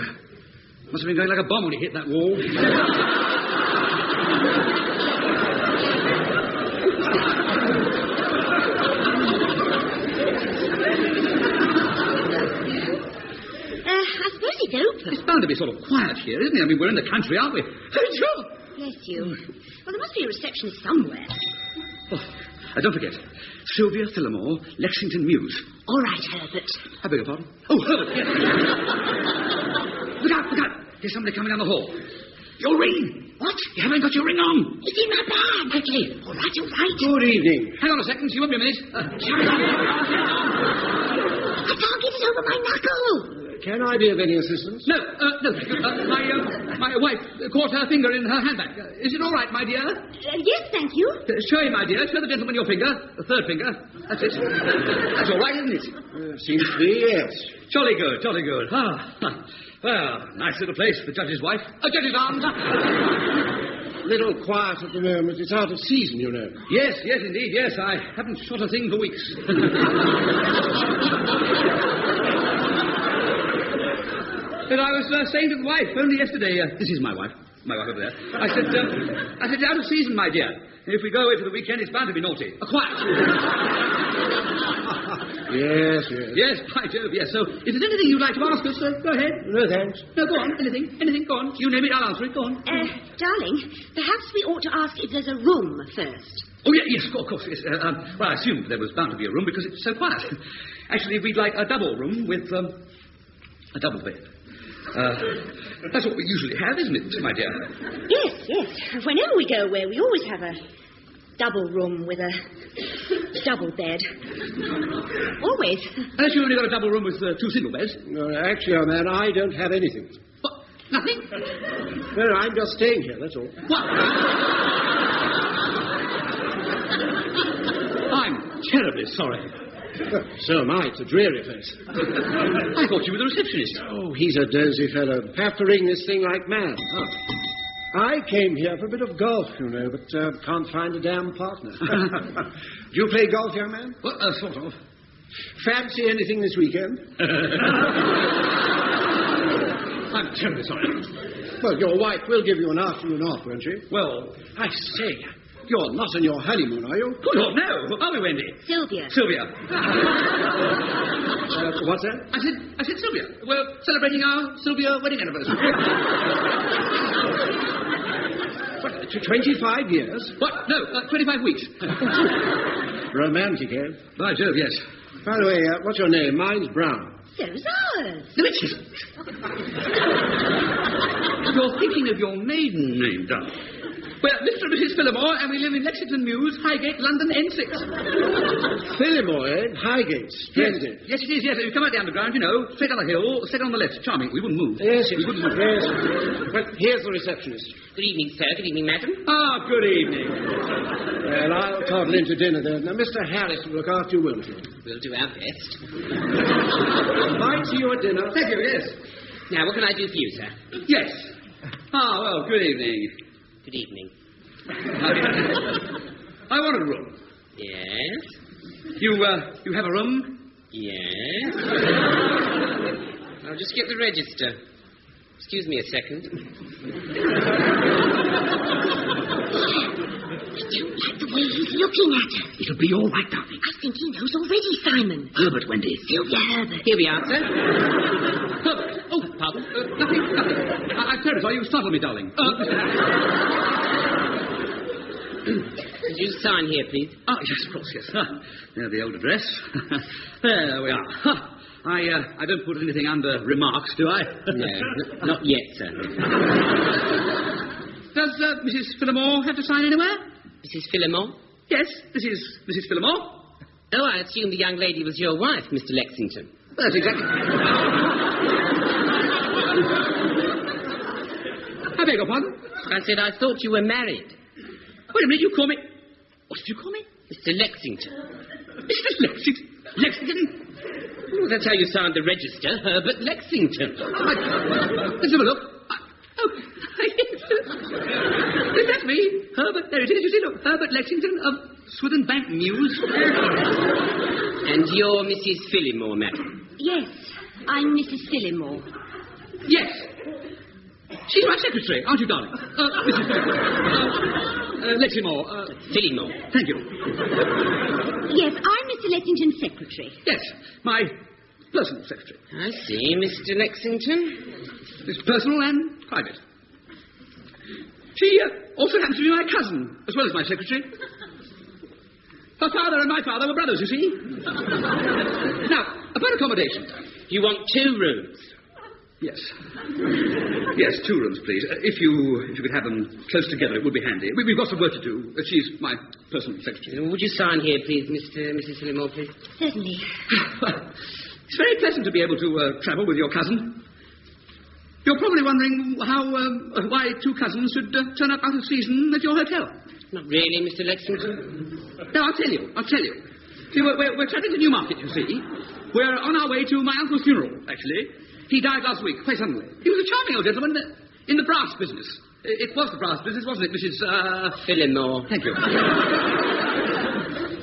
Speaker 3: Must have been going like a bomb when he hit that wall.
Speaker 10: I suppose it's open.
Speaker 3: It's bound to be sort of quiet here, isn't it? I mean, we're in the country, aren't we?
Speaker 10: Bless you. Well, there must be a receptionist somewhere.
Speaker 3: Oh, don't forget. Sylvia Fillimore, Lexington Mews.
Speaker 10: All right, Herbert.
Speaker 3: I beg your pardon? Oh, Herbert, yes. Look out. There's somebody coming down the hall. Your ring!
Speaker 10: What?
Speaker 3: You haven't got your ring on.
Speaker 10: It's in my bag. Okay. All right, all right.
Speaker 11: Good evening.
Speaker 3: Hang on a second, you won't be a minute.
Speaker 10: I can't get it over my knuckle.
Speaker 11: Can I be of any assistance?
Speaker 3: No. My wife caught her finger in her handbag. Is it all right, my dear?
Speaker 10: Yes, thank you.
Speaker 3: Show him, my dear. Show the gentleman your finger. The third finger. That's it. That's all right, isn't it?
Speaker 11: Seems to be, yes.
Speaker 3: Jolly good, jolly good. Well, nice little place, the judge's wife. Judge's arms.
Speaker 11: Little quiet at the moment. It's out of season, you know.
Speaker 3: Yes, indeed, yes. I haven't shot a thing for weeks. But I was saying to the wife only yesterday, this is my wife over there. I said, out of season, my dear. If we go away for the weekend, it's bound to be naughty. Quiet.
Speaker 11: Yes.
Speaker 3: Yes, by Jove, yes. So, if there's anything you'd like to ask us, go ahead.
Speaker 11: No, thanks.
Speaker 3: No, go on. Anything, go on. You name it, I'll answer it. Go on.
Speaker 10: Darling, perhaps we ought to ask if there's a room first.
Speaker 3: Oh, yes, of course, yes. Well, I assumed there was bound to be a room because it's so quiet. Actually, we'd like a double room with a double bed. That's what we usually have, isn't it, my dear?
Speaker 10: Yes. Whenever we go away, we always have a double room with a double bed. Always.
Speaker 3: Unless you've only got a double room with 2 single beds.
Speaker 11: No, actually, young man, I don't have anything.
Speaker 3: What? Nothing?
Speaker 11: No, I'm just staying here, that's all.
Speaker 3: What? I'm terribly sorry.
Speaker 11: So am I. It's a dreary place.
Speaker 3: I thought you were the receptionist.
Speaker 11: Oh, he's a dozy fellow. Have to ring this thing like mad. Oh. I came here for a bit of golf, you know, but can't find a damn partner. Do you play golf, young man?
Speaker 3: Well, sort of.
Speaker 11: Fancy anything this weekend?
Speaker 3: I'm terribly sorry.
Speaker 11: Well, your wife will give you an afternoon off, won't she?
Speaker 3: Well,
Speaker 11: I say, you're not on your honeymoon, are you?
Speaker 3: Good Lord, no. Are we, Wendy?
Speaker 10: Sylvia.
Speaker 11: What's that?
Speaker 3: I said Sylvia. We're celebrating our Sylvia wedding anniversary.
Speaker 11: 25 years?
Speaker 3: What? No, 25 weeks.
Speaker 11: Romantic, eh?
Speaker 3: By Jove, yes.
Speaker 11: By the way, what's your name? Mine's Brown.
Speaker 10: So's ours.
Speaker 3: No, it isn't. You're thinking of your maiden name, darling. Well, Mr. and Mrs. Phillimore, and we live in Lexington Mews, Highgate, London, N6.
Speaker 11: Phillimore, eh? Highgate. Splendid.
Speaker 3: Yes, it is, yes. You come out the underground, you know, straight on the hill, straight on the left. Charming. We wouldn't move.
Speaker 11: Yes,
Speaker 3: we wouldn't move.
Speaker 11: Yes. Well, here's the receptionist.
Speaker 9: Good evening, sir. Good evening, madam.
Speaker 3: Ah, good evening.
Speaker 11: Well, I'll toddle into dinner then. Now, Mr. Harris will look after you, won't he?
Speaker 9: We'll do our best.
Speaker 11: Might see you at dinner.
Speaker 3: Thank you, yes.
Speaker 9: Now, what can I do for you, sir?
Speaker 3: Yes. Ah, well, good evening.
Speaker 9: Good evening.
Speaker 3: I want a room.
Speaker 9: Yes?
Speaker 3: You have a room?
Speaker 9: Yes. I'll just get the register. Excuse me a second.
Speaker 10: I don't like the way he's looking at her.
Speaker 3: It'll be all right, darling.
Speaker 10: I think he knows already, Simon.
Speaker 3: Herbert, Wendy.
Speaker 10: Sylvia Herbert.
Speaker 9: Here we are, sir.
Speaker 3: Herbert. Oh, pardon. Nothing. I'm terribly sorry. You startled me, darling.
Speaker 9: Could you sign here, please?
Speaker 3: Oh, yes, of course, yes. There's the old address. There we are. I don't put anything under remarks, do I?
Speaker 9: No, not yet, sir.
Speaker 3: Does Mrs. Phillimore have to sign anywhere?
Speaker 9: Mrs. Phillimore?
Speaker 3: Yes, this is Mrs. Phillimore.
Speaker 9: Oh, I assume the young lady was your wife, Mr. Lexington.
Speaker 3: That's exactly... I beg your pardon?
Speaker 9: I said I thought you were married.
Speaker 3: Wait a minute, you call me... What did you call me?
Speaker 9: Mr. Lexington.
Speaker 3: Mr. Lexington? Lexington?
Speaker 9: Oh, that's how you signed the register, Herbert Lexington.
Speaker 3: Let's have a look. That's me, Herbert. There it is. You see, look, Herbert Lexington of Swithin Bank Mews.
Speaker 9: And you're Mrs. Phillimore, madam?
Speaker 10: Yes, I'm Mrs. Phillimore.
Speaker 3: Yes. She's my secretary, aren't you, darling? Mrs. Lexington.
Speaker 9: Phillimore.
Speaker 3: Thank you.
Speaker 10: Yes, I'm Mr. Lexington's secretary.
Speaker 3: Yes, my personal secretary.
Speaker 9: I see, Mr. Lexington.
Speaker 3: It's personal and private. She also happens to be my cousin, as well as my secretary. Her father and my father were brothers, you see. Now, about accommodation.
Speaker 9: You want 2 rooms?
Speaker 3: Yes. Yes, 2 rooms, please. If you could have them close together, it would be handy. We've got some work to do. She's my personal secretary.
Speaker 13: Would you sign here, please, Mrs. Fillimore, please?
Speaker 10: Certainly.
Speaker 3: It's very pleasant to be able to travel with your cousin. You're probably wondering why 2 cousins should turn up out of season at your hotel.
Speaker 13: Not really, Mr. Lexington.
Speaker 3: No, I'll tell you. See, we're travelling to Newmarket, you see. We're on our way to my uncle's funeral, actually. He died last week, quite suddenly. He was a charming old gentleman in the brass business. It was the brass business, wasn't it, Mrs.
Speaker 13: Fillimore.
Speaker 3: Thank you.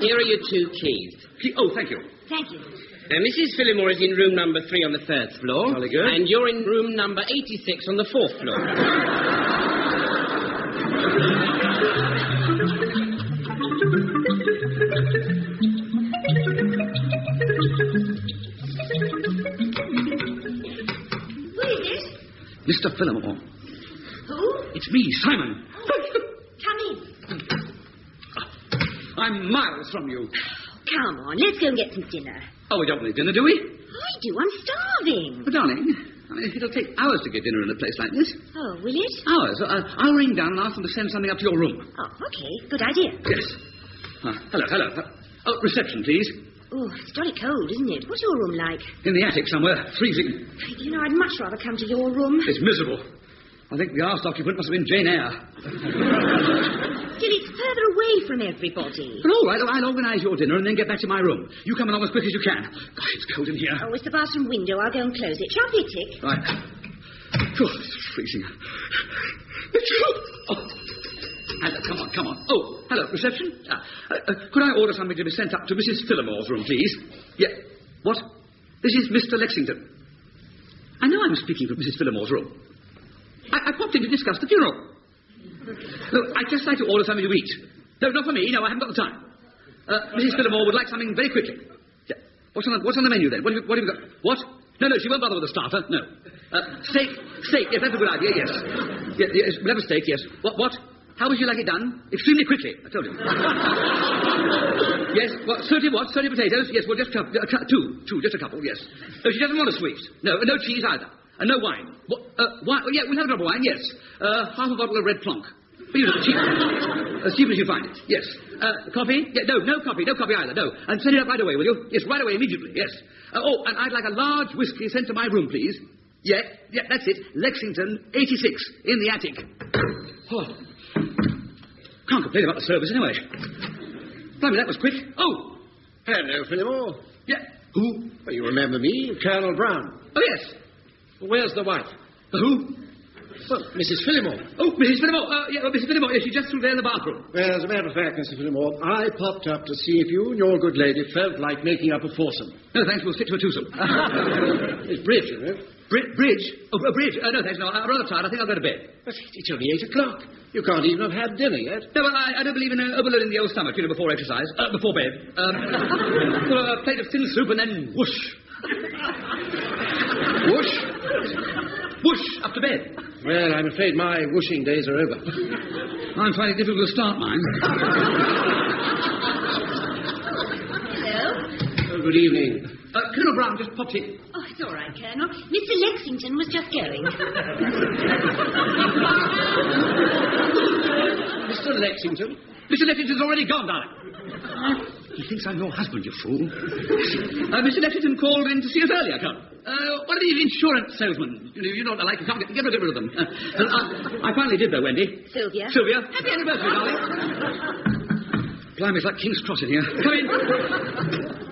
Speaker 13: Here are your 2 keys.
Speaker 3: Oh, thank you.
Speaker 10: Thank you.
Speaker 13: Mrs. Fillimore is in room number 3 on the 3rd floor.
Speaker 3: Jolly good.
Speaker 13: And you're in room number 86 on the 4th floor.
Speaker 10: Who is it?
Speaker 3: Mr. Fillimore.
Speaker 10: Who?
Speaker 3: It's me, Simon.
Speaker 10: Come in.
Speaker 3: I'm miles from you.
Speaker 10: Come on, let's go and get some dinner.
Speaker 3: Oh, we don't need dinner, do we?
Speaker 10: I do. I'm starving.
Speaker 3: But, darling, it'll take hours to get dinner in a place like this.
Speaker 10: Oh, will it?
Speaker 3: Hours. I'll ring down and ask them to send something up to your room.
Speaker 10: Oh, okay. Good idea.
Speaker 3: Yes. Hello. Oh, reception, please.
Speaker 10: Oh, it's jolly cold, isn't it? What's your room like?
Speaker 3: In the attic somewhere. Freezing.
Speaker 10: You know, I'd much rather come to your room.
Speaker 3: It's miserable. I think the last occupant must have been Jane Eyre.
Speaker 10: Still, it's further away from everybody.
Speaker 3: But all right, I'll organise your dinner and then get back to my room. You come along as quick as you can. God, it's cold in here.
Speaker 10: Oh, it's the bathroom window. I'll go and close it. Shan't be a tick.
Speaker 3: Right. Oh, it's freezing. Oh. Hello, come on. Oh, hello, reception. Could I order something to be sent up to Mrs. Fillimore's room, please? Yeah. What? This is Mr. Lexington. I know I'm speaking from Mrs. Fillimore's room. I popped in to discuss the funeral. Look, I'd just like to order something to eat. No, not for me. No, I haven't got the time. Mrs. Fillimore would like something very quickly. Yeah. What's on the menu, then? What have you got? What? No, she won't bother with the starter. No. Steak. Yes, that's a good idea, yes. Yes, we'll have a steak, yes. What? How would you like it done? Extremely quickly, I told you. Yes, 30 what? 30 potatoes? Yes, well, just two, just a couple, yes. No, she doesn't want a sweet. No cheese either. And no wine. Wine? Oh, yeah, we'll have a drop of wine, yes. Half a bottle of red plonk. You know, cheap. As cheap as you find it, yes. Coffee? Yeah, no coffee either, no. And send it up right away, will you? Yes, right away, immediately, yes. And I'd like a large whiskey sent to my room, please. Yeah, that's it. Lexington, 86, in the attic. Oh. Can't complain about the service anyway. Blimey, that was quick. Oh!
Speaker 11: Hello, Fillimore.
Speaker 3: Yeah. Who?
Speaker 11: Well, you remember me, Colonel Brown.
Speaker 3: Oh, yes.
Speaker 11: Where's the wife?
Speaker 3: Who?
Speaker 11: Well, Mrs. Fillimore.
Speaker 3: Oh, Mrs. Fillimore. Mrs. Fillimore. Yes, she's just through there in the bathroom.
Speaker 11: Well, as a matter of fact, Mr. Fillimore, I popped up to see if you and your good lady felt like making up a foursome.
Speaker 3: No, thanks. We'll stick to a twosome.
Speaker 11: It's bridge, you know.
Speaker 3: Bridge? Oh, bridge. No, thanks. No, I'm rather tired. I think I'll go to bed.
Speaker 11: But it's only 8 o'clock. You can't even have had dinner yet.
Speaker 3: No, well, I don't believe in overloading the old stomach, before exercise. Before bed. A plate of thin soup and then whoosh. Whoosh? Whoosh, up to bed.
Speaker 11: Well, I'm afraid my whooshing days are over.
Speaker 3: I'm finding it difficult to start mine.
Speaker 10: Hello?
Speaker 11: Oh, good evening.
Speaker 3: Colonel Brown just popped in.
Speaker 10: Oh, it's all right, Colonel. Mr. Lexington was just going.
Speaker 11: Mr. Lexington?
Speaker 3: Mr. Lexington's already gone, darling. He thinks I'm your husband, you fool. Mr. Lexington called in to see us earlier, Colonel. One of these insurance salesmen. You know what they're like. You can't get rid of them. I finally did, though, Wendy.
Speaker 10: Sylvia.
Speaker 3: Happy anniversary, darling. Blimey, it's like King's Cross in here. Come in.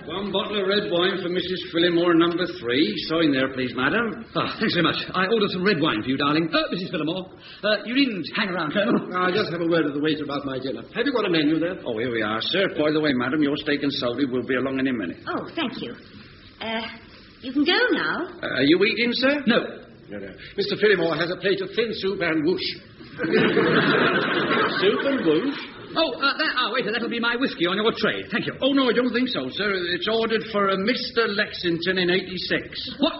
Speaker 4: 1 bottle of red wine for Mrs. Fillimore, number 3. Sign there, please, madam.
Speaker 3: Thanks very much. I ordered some red wine for you, darling. Mrs. Fillimore. You needn't hang around, Colonel.
Speaker 11: I'll just have a word with the waiter about my dinner. Have you got a menu there?
Speaker 4: Oh, here we are, sir. By the way, madam, your steak and soda will be along in a minute.
Speaker 10: Oh, thank you. You can go now.
Speaker 4: Are you eating, sir?
Speaker 11: No. Mr. Fillimore has a plate of thin soup and whoosh.
Speaker 4: Soup and whoosh?
Speaker 3: Waiter, that'll be my whiskey on your tray. Thank you.
Speaker 4: Oh, no, I don't think so, sir. It's ordered for Mr. Lexington in 86.
Speaker 3: What?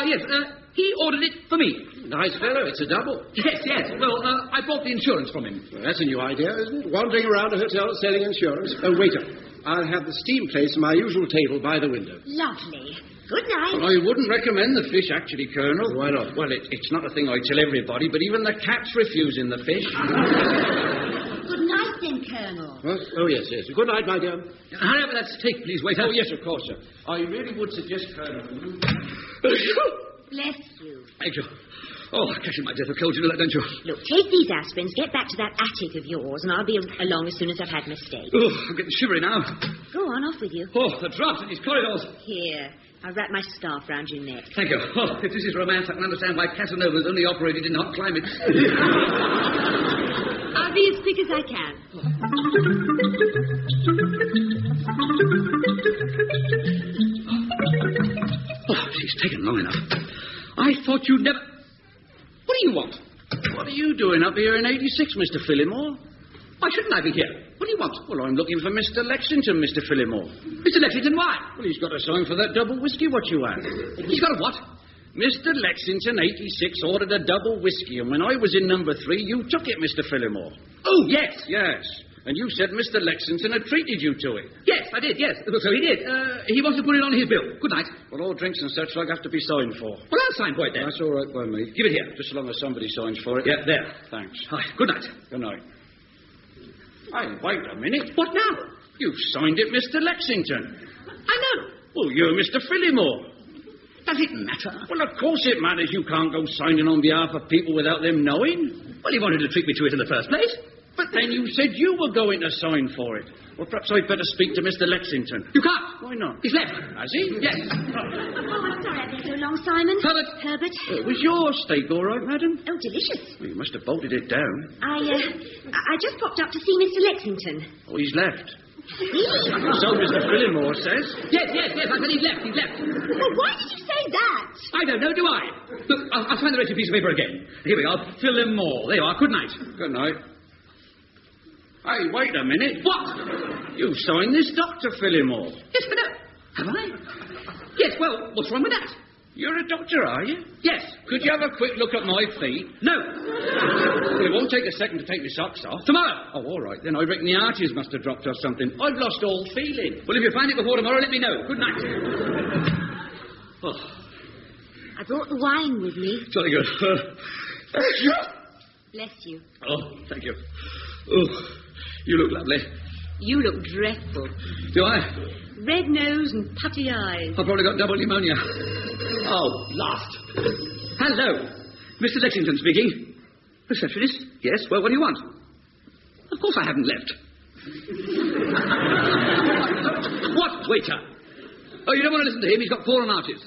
Speaker 3: Yes. He ordered it for me.
Speaker 11: Nice fellow. It's a double.
Speaker 3: Yes. Well, I bought the insurance from him.
Speaker 11: Well, that's a new idea, isn't it? Wandering around a hotel selling insurance. Oh, waiter, I'll have the steam place on my usual table by the window.
Speaker 10: Lovely. Good night.
Speaker 4: Well, I wouldn't recommend the fish, actually, Colonel.
Speaker 11: Why not?
Speaker 4: Well, it's not a thing I tell everybody, but even the cat's refusing the fish.
Speaker 10: Good night, then, Colonel.
Speaker 11: What? Oh, yes. Good night, my dear.
Speaker 3: Hurry up with that steak, please, waiter.
Speaker 4: Oh, yes, of course, sir. I really would suggest, Colonel...
Speaker 10: Bless you.
Speaker 3: Thank you. Oh, I'm catching my death of cold, you know that, don't you?
Speaker 10: Look, take these aspirins, get back to that attic of yours, and I'll be along as soon as I've had my steak.
Speaker 3: Oh, I'm getting shivery now.
Speaker 10: Go on, off with you.
Speaker 3: Oh, the draft in these corridors.
Speaker 10: Here, I'll wrap my scarf round your neck.
Speaker 3: Thank you. Oh, if this is romance, I can understand why Casanova's only operated in hot climates.
Speaker 10: I'll be as quick as I can.
Speaker 3: Oh, she's taken long enough. I thought you'd never... What do you want?
Speaker 4: What are you doing up here in 86, Mr. Phillimore?
Speaker 3: Why shouldn't I be here? What do you want?
Speaker 4: Well, I'm looking for Mr. Lexington, Mr. Phillimore.
Speaker 3: Mr. Lexington, why?
Speaker 4: Well, he's got a sign for that double whiskey what you had.
Speaker 3: He's got a what?
Speaker 4: Mr. Lexington, 86, ordered a double whiskey, and when I was in number 3, you took it, Mr. Phillimore.
Speaker 3: Oh, yes.
Speaker 4: Yes. And you said Mr. Lexington had treated you to it.
Speaker 3: Yes, I did, yes. So he did. He wants to put it on his bill. Good night.
Speaker 4: Well, all drinks and such like have to be signed for.
Speaker 3: Well, I'll sign for it then.
Speaker 4: That's all right by me.
Speaker 3: Give it here.
Speaker 4: Just as long as somebody signs for it.
Speaker 3: Yeah, there.
Speaker 4: Thanks.
Speaker 3: Hi. Good night.
Speaker 4: Good night. Hey, wait a minute.
Speaker 3: What now?
Speaker 4: You've signed it, Mr. Lexington.
Speaker 3: I know.
Speaker 4: Well, you're Mr. Phillimore.
Speaker 3: Does it matter?
Speaker 4: Well, of course it matters. You can't go signing on behalf of people without them knowing.
Speaker 3: Well, he wanted to treat me to it in the first place.
Speaker 4: But then you said you were going to sign for it. Well, perhaps I'd better speak to Mr. Lexington.
Speaker 3: You can't.
Speaker 4: Why not?
Speaker 3: He's left.
Speaker 4: Has he?
Speaker 3: Yes.
Speaker 10: Oh, I'm sorry I've been so long, Simon. Herbert.
Speaker 4: It was your steak, all right, madam?
Speaker 10: Oh, delicious.
Speaker 4: Well, you must have bolted it down.
Speaker 10: I just popped up to see Mr. Lexington.
Speaker 4: Oh, he's left.
Speaker 10: See?
Speaker 4: So Mr. Phillimore says.
Speaker 3: Yes. I said he's left.
Speaker 10: Well, why did you say that?
Speaker 3: I don't know, do I? Look, I'll find the rest of the piece of paper again. Here we are. Phillimore. There you are. Good night.
Speaker 4: Good night. Hey, wait a minute.
Speaker 3: What?
Speaker 4: You signed this, Dr. Phillimore.
Speaker 3: Yes, but have I? Yes, well, what's wrong with that?
Speaker 4: You're a doctor, are you?
Speaker 3: Yes.
Speaker 4: Could you have a quick look at my feet?
Speaker 3: No.
Speaker 4: Well, it won't take a second to take my socks off.
Speaker 3: Tomorrow.
Speaker 4: Oh, all right. Then I reckon the arches must have dropped or something. I've lost all feeling.
Speaker 3: Well, if you find it before tomorrow, let me know. Good night.
Speaker 10: Oh. I brought the wine with me.
Speaker 3: Jolly good.
Speaker 10: Bless you.
Speaker 3: Oh, thank you. Oh, you look lovely.
Speaker 10: You look dreadful.
Speaker 3: Do I?
Speaker 10: Red nose and putty eyes.
Speaker 3: I've probably got double pneumonia. Oh, laughed. Hello. Mr. Lexington speaking. Receptionist? Yes, well, what do you want? Of course I haven't left. What, waiter? Oh, you don't want to listen to him? He's got fallen arches.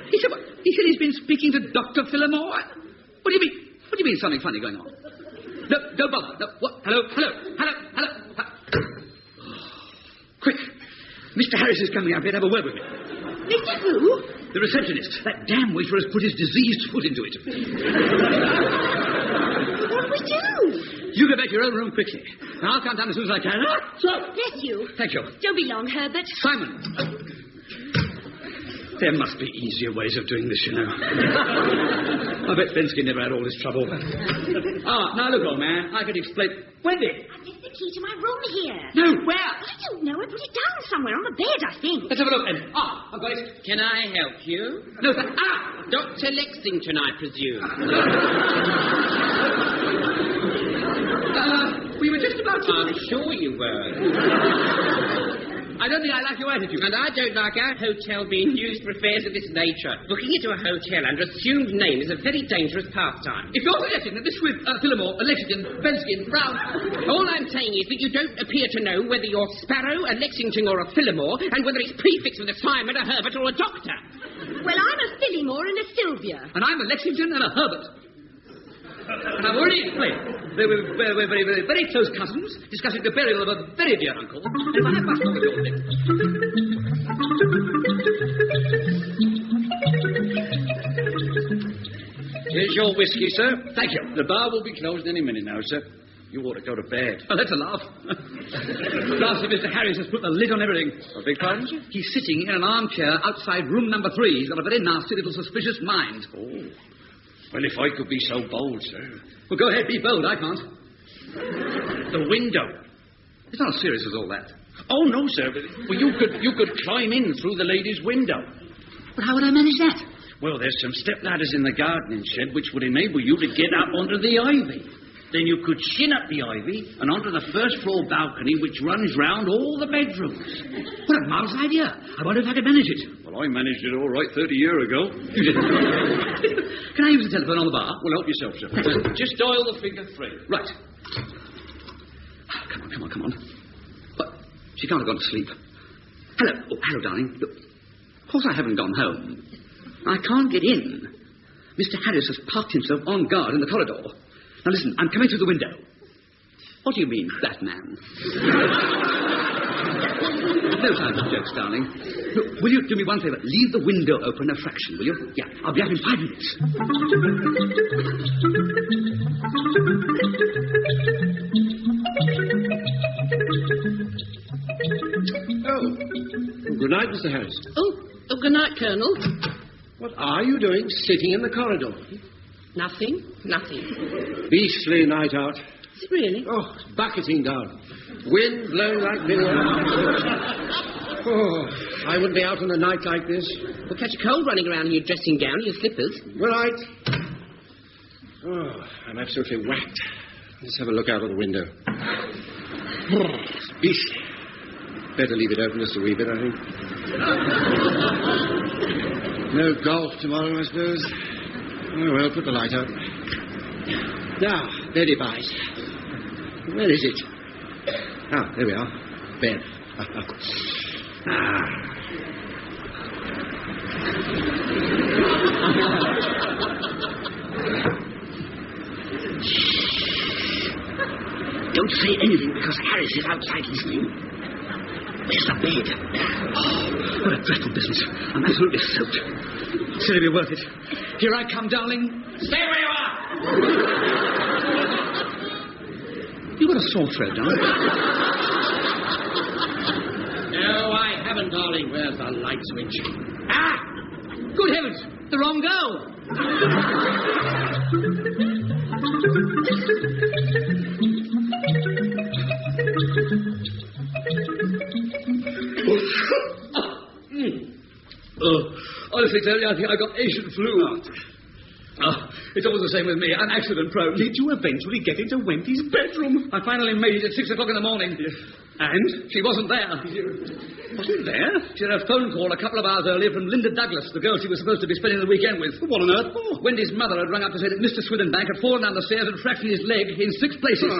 Speaker 3: He said, what? He said he's been speaking to Dr. Phillimore? What do you mean? What do you mean something funny going on? No, don't bother. No, what? Hello. Quick. Mr. Harris is coming. I better have a word with him.
Speaker 10: Mr. Who?
Speaker 3: The receptionist. That damn waiter has put his diseased foot into it.
Speaker 10: What do we do?
Speaker 3: You go back to your own room quickly. And I'll come down as soon as I can.
Speaker 10: Bless you.
Speaker 3: Thank you.
Speaker 10: Don't be long, Herbert.
Speaker 3: Simon. There must be easier ways of doing this, you know. I bet Bensky never had all this trouble. Now look, old man, I could explain... Wendy!
Speaker 10: I left the key to my room here.
Speaker 3: No, where?
Speaker 10: I don't know. I put it down somewhere on the bed, I think.
Speaker 3: Let's have a look then. I've got it.
Speaker 13: Can I help you?
Speaker 3: No, sir.
Speaker 13: Dr. Lexington, I presume.
Speaker 3: We were just about to...
Speaker 13: I'm sure you were.
Speaker 3: I don't think I like your attitude.
Speaker 13: And I don't like our hotel being used for affairs of this nature. Booking into a hotel under assumed name is a very dangerous pastime.
Speaker 3: If you're suggesting that this with Phillimore, Lexington, Bensky, Brown...
Speaker 13: All I'm saying is that you don't appear to know whether you're Sparrow, a Lexington, or a Phillimore, and whether it's prefixed with a Simon, a Herbert, or a Doctor.
Speaker 10: Well, I'm a Phillimore and a Sylvia.
Speaker 3: And I'm a Lexington and a Herbert. And I've already explained. We're very close cousins, discussing the burial of a very dear uncle. And if I have much more with your lip...
Speaker 4: Here's your whiskey, sir.
Speaker 3: Thank you.
Speaker 4: The bar will be closed any minute now, sir. You ought to go to bed.
Speaker 3: Oh, that's a laugh. Lastly, Mr. Harris has put the lid on everything.
Speaker 4: A big pardon, sir?
Speaker 3: He's sitting in an armchair outside room number 3. He's got a very nasty little suspicious mind.
Speaker 4: Oh. Well, if I could be so bold, sir.
Speaker 3: Well, go ahead, be bold. I can't.
Speaker 4: The window.
Speaker 3: It's not as serious as all that.
Speaker 7: Oh, no, sir. Well, you could climb in through the lady's window.
Speaker 3: But how would I manage that?
Speaker 7: Well, there's some step ladders in the gardening shed which would enable you to get up onto the ivy. Then you could shin up the ivy and onto the first floor balcony which runs round all the bedrooms.
Speaker 3: What a marvellous idea. I wonder if I could manage it.
Speaker 4: Well, I managed it all right 30 years ago.
Speaker 3: You did. Can I use the telephone on the bar?
Speaker 4: Well, help yourself, sir. Just dial the figure 3.
Speaker 3: Right. Come on. What? She can't have gone to sleep. Hello, darling. Look, of course I haven't gone home. I can't get in. Mr. Harris has parked himself on guard in the corridor. Now listen, I'm coming through the window. What do you mean, Batman? No time for jokes, darling. Look, will you do me one favour? Leave the window open a fraction, will you? Yeah, I'll be out in 5 minutes.
Speaker 11: Oh, good night, Mr. Harris.
Speaker 13: Oh, good night, Colonel.
Speaker 11: What are you doing sitting in the corridor?
Speaker 13: Nothing.
Speaker 11: Beastly night out.
Speaker 13: Is it really?
Speaker 11: Oh, it's bucketing down. Wind blowing like millions. Oh, I wouldn't be out on a night like this.
Speaker 13: We'll catch a cold running around in your dressing gown and your slippers.
Speaker 11: Well, Oh, I'm absolutely whacked. Let's have a look out of the window. Oh, it's beastly. Better leave it open just a wee bit, I think. No golf tomorrow, I suppose. Oh, well, put the light out. Now, bed buys. Where is it? Ah, there we are. Bed.
Speaker 3: Don't say anything because Harris is outside listening. Where's the bed? Oh, what a dreadful business. I'm absolutely soaked. Still, it'll be worth it. Here I come, darling.
Speaker 7: Stay where you are!
Speaker 3: You got a sore throat, darling?
Speaker 7: No, I haven't, darling. Where's the light switch?
Speaker 3: Ah! Good heavens! The wrong girl! Honestly, Terry, I think I got Asian flu. It's always the same with me. I'm accident-prone.
Speaker 5: Did you eventually get into Wendy's bedroom?
Speaker 3: I finally made it at 6 o'clock in the morning.
Speaker 5: And?
Speaker 3: She wasn't there.
Speaker 5: Wasn't there?
Speaker 3: She had a phone call a couple of hours earlier from Linda Douglas, the girl she was supposed to be spending the weekend with.
Speaker 5: What on earth for?
Speaker 3: Wendy's mother had rung up to say that Mr. Swithenbank had fallen down the stairs and fractured his leg in 6 places.